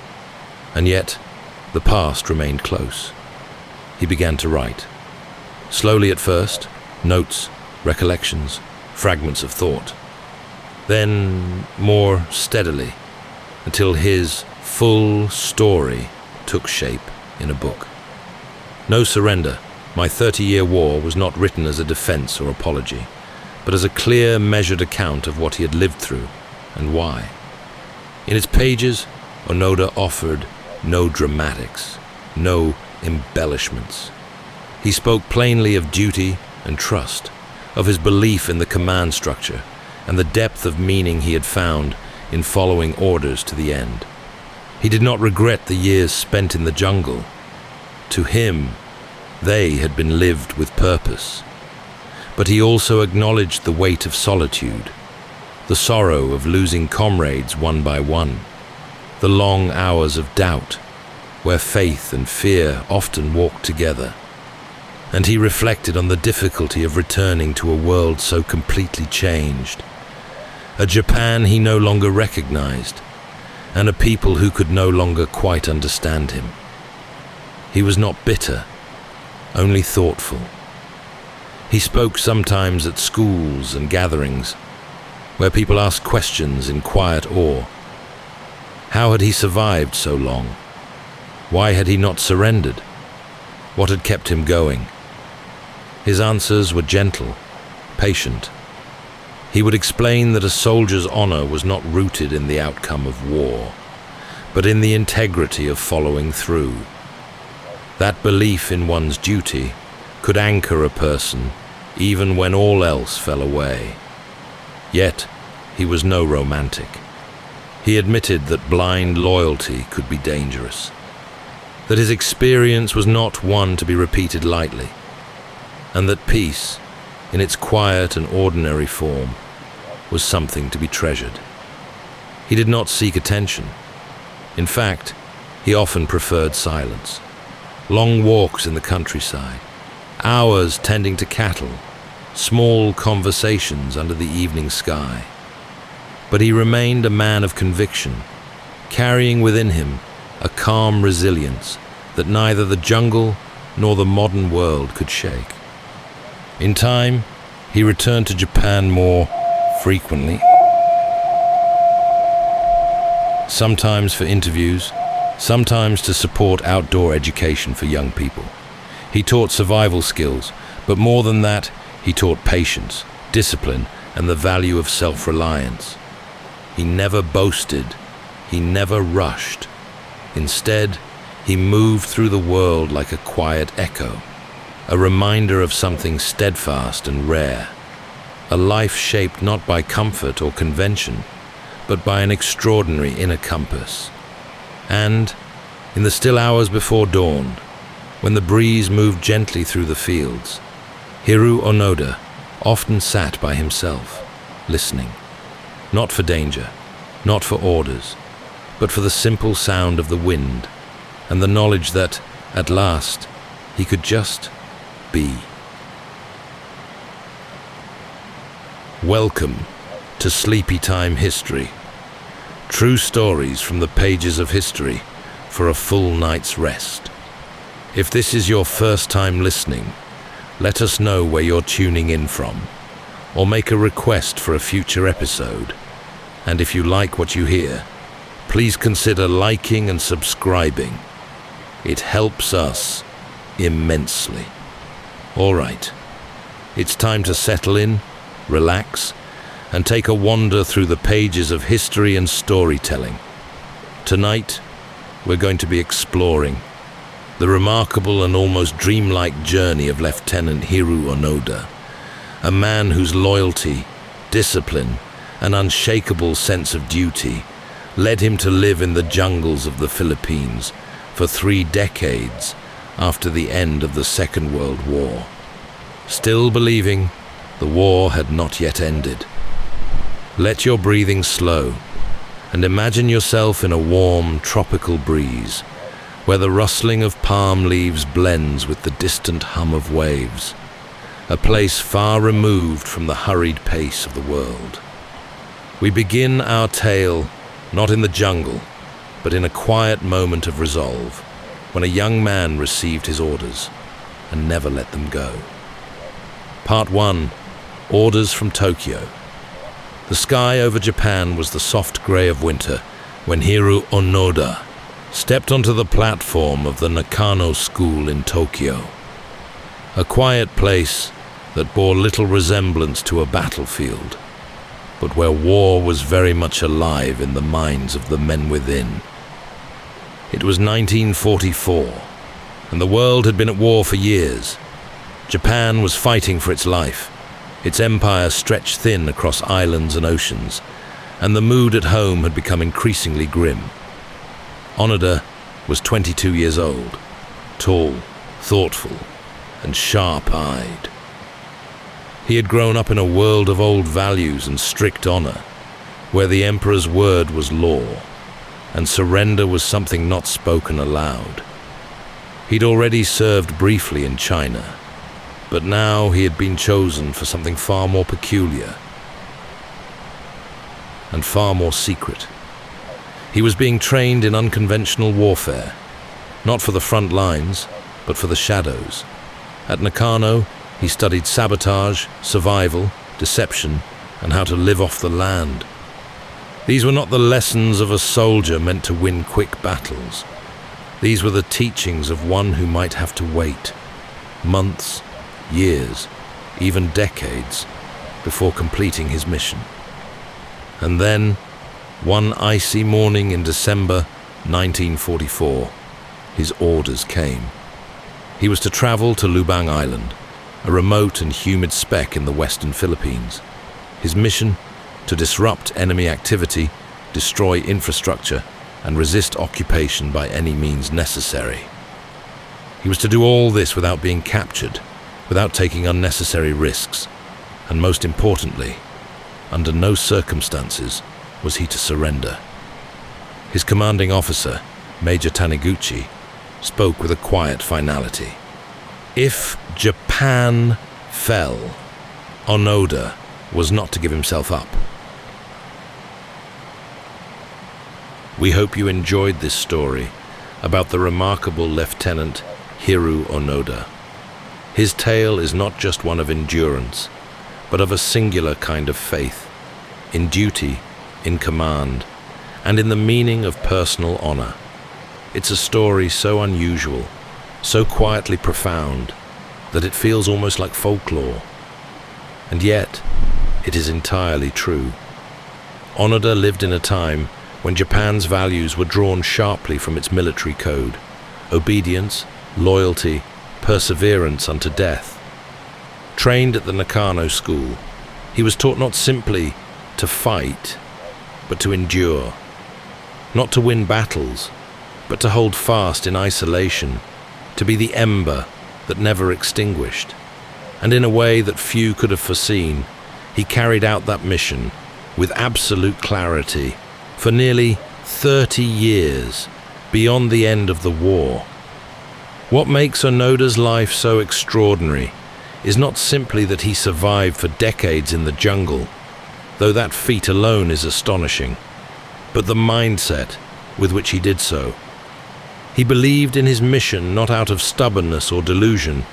Speaker 1: and yet the past remained close. He began to write. Slowly at first, notes, recollections, fragments of thought. Then more steadily, until his full story took shape in a book. No Surrender, My 30-Year War, was not written as a defense or apology, but as a clear, measured account of what he had lived through and why. In its pages, Onoda offered no dramatics, no embellishments. He spoke plainly of duty and trust, of his belief in the command structure, and the depth of meaning he had found in following orders to the end. He did not regret the years spent in the jungle. To him, they had been lived with purpose. But he also acknowledged the weight of solitude, the sorrow of losing comrades one by one, the long hours of doubt, where faith and fear often walked together. And he reflected on the difficulty of returning to a world so completely changed, a Japan he no longer recognized, and a people who could no longer quite understand him. He was not bitter, only thoughtful. He spoke sometimes at schools and gatherings, where people asked questions in quiet awe. How had he survived so long? Why had he not surrendered? What had kept him going? His answers were gentle, patient. He would explain that a soldier's honor was not rooted in the outcome of war, but in the integrity of following through. That belief in one's duty could anchor a person even when all else fell away. Yet, he was no romantic. He admitted that blind loyalty could be dangerous, that his experience was not one to be repeated lightly, and that peace, in its quiet and ordinary form, was something to be treasured. He did not seek attention. In fact, he often preferred silence. Long walks in the countryside, hours tending to cattle, small conversations under the evening sky. But he remained a man of conviction, carrying within him a calm resilience that neither the jungle nor the modern world could shake. In time, he returned to Japan more frequently, sometimes for interviews, sometimes to support outdoor education for young people. He taught survival skills, but more than that, he taught patience, discipline, and the value of self-reliance. He never boasted, he never rushed. Instead, he moved through the world like a quiet echo, a reminder of something steadfast and rare, a life shaped not by comfort or convention, but by an extraordinary inner compass. And, in the still hours before dawn, when the breeze moved gently through the fields, Hiroo Onoda often sat by himself, listening, not for danger, not for orders, but for the simple sound of the wind and the knowledge that, at last, he could just be. Welcome to Sleepytime History. True stories from the pages of history for a full night's rest. If this is your first time listening, let us know where you're tuning in from, or make a request for a future episode. And if you like what you hear, please consider liking and subscribing. It helps us immensely. All right, it's time to settle in, relax, and take a wander through the pages of history and storytelling. Tonight, we're going to be exploring the remarkable and almost dreamlike journey of Lieutenant Hiroo Onoda, a man whose loyalty, discipline, and unshakable sense of duty led him to live in the jungles of the Philippines for 3 decades after the end of the Second World War, still believing the war had not yet ended. Let your breathing slow and imagine yourself in a warm, tropical breeze where the rustling of palm leaves blends with the distant hum of waves, a place far removed from the hurried pace of the world. We begin our tale not in the jungle, but in a quiet moment of resolve, when a young man received his orders and never let them go. Part 1. Orders from Tokyo. The sky over Japan was the soft grey of winter when Hiroo Onoda stepped onto the platform of the Nakano School in Tokyo, a quiet place that bore little resemblance to a battlefield, but where war was very much alive in the minds of the men within. It was 1944, and the world had been at war for years. Japan was fighting for its life. Its empire stretched thin across islands and oceans, and the mood at home had become increasingly grim. Onoda was 22 years old, tall, thoughtful, and sharp-eyed. He had grown up in a world of old values and strict honor, where the emperor's word was law, and surrender was something not spoken aloud. He'd already served briefly in China, but now he had been chosen for something far more peculiar and far more secret. He was being trained in unconventional warfare, not for the front lines, but for the shadows. At Nakano, he studied sabotage, survival, deception, and how to live off the land. These were not the lessons of a soldier meant to win quick battles. These were the teachings of one who might have to wait months, years, even decades before completing his mission. And then, one icy morning in December 1944, his orders came. He was to travel to Lubang Island, a remote and humid speck in the western Philippines. His mission: to disrupt enemy activity, destroy infrastructure, and resist occupation by any means necessary. He was to do all this without being captured, without taking unnecessary risks, and most importantly, under no circumstances was he to surrender. His commanding officer, Major Taniguchi, spoke with a quiet finality. If Japan fell, Onoda was not to give himself up. We hope you enjoyed this story about the remarkable Lieutenant Hiroo Onoda. His tale is not just one of endurance, but of a singular kind of faith, in duty, in command, and in the meaning of personal honor. It's a story so unusual, so quietly profound, that it feels almost like folklore. And yet, it is entirely true. Onoda lived in a time when Japan's values were drawn sharply from its military code: obedience, loyalty, perseverance unto death. Trained at the Nakano School, he was taught not simply to fight, but to endure. Not to win battles, but to hold fast in isolation, to be the ember that never extinguished. And in a way that few could have foreseen, he carried out that mission with absolute clarity for nearly 30 years, beyond the end of the war. What makes Onoda's life so extraordinary is not simply that he survived for decades in the jungle, though that feat alone is astonishing, but the mindset with which he did so. He believed in his mission not out of stubbornness or delusion,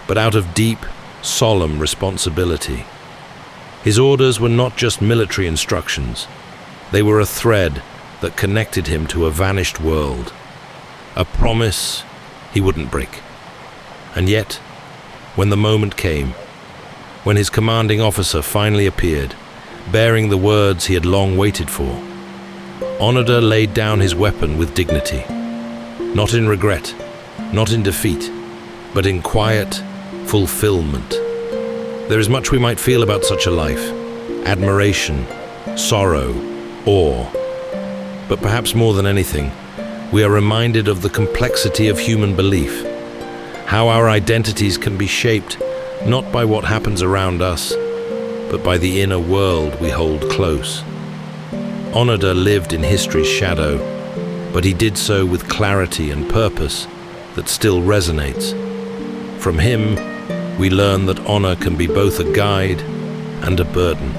Speaker 1: but out of deep, solemn responsibility. His orders were not just military instructions. They were a thread that connected him to a vanished world, a promise he wouldn't break. And yet, when the moment came, when his commanding officer finally appeared, bearing the words he had long waited for, Onoda laid down his weapon with dignity, not in regret, not in defeat, but in quiet fulfillment. There is much we might feel about such a life: admiration, sorrow, awe. But perhaps more than anything, we are reminded of the complexity of human belief, how our identities can be shaped not by what happens around us, but by the inner world we hold close. Onoda lived in history's shadow, but he did so with clarity and purpose that still resonates. From him, we learn that honor can be both a guide and a burden,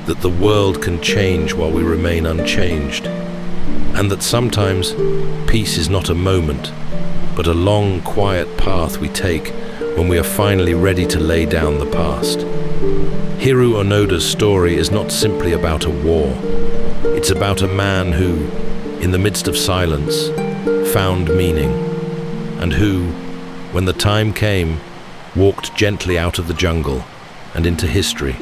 Speaker 1: that the world can change while we remain unchanged, and that sometimes peace is not a moment, but a long, quiet path we take when we are finally ready to lay down the past. Hiroo Onoda's story is not simply about a war. It's about a man who, in the midst of silence, found meaning, and who, when the time came, walked gently out of the jungle and into history.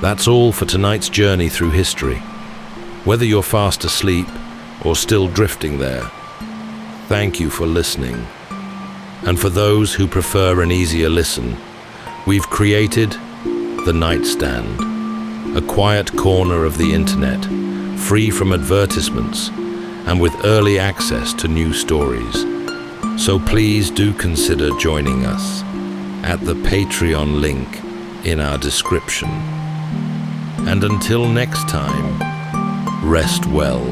Speaker 1: That's all for tonight's journey through history. Whether you're fast asleep or still drifting there, thank you for listening. And for those who prefer an easier listen, we've created The Nightstand, a quiet corner of the internet, free from advertisements and with early access to new stories. So please do consider joining us at the Patreon link in our description. And until next time, rest well.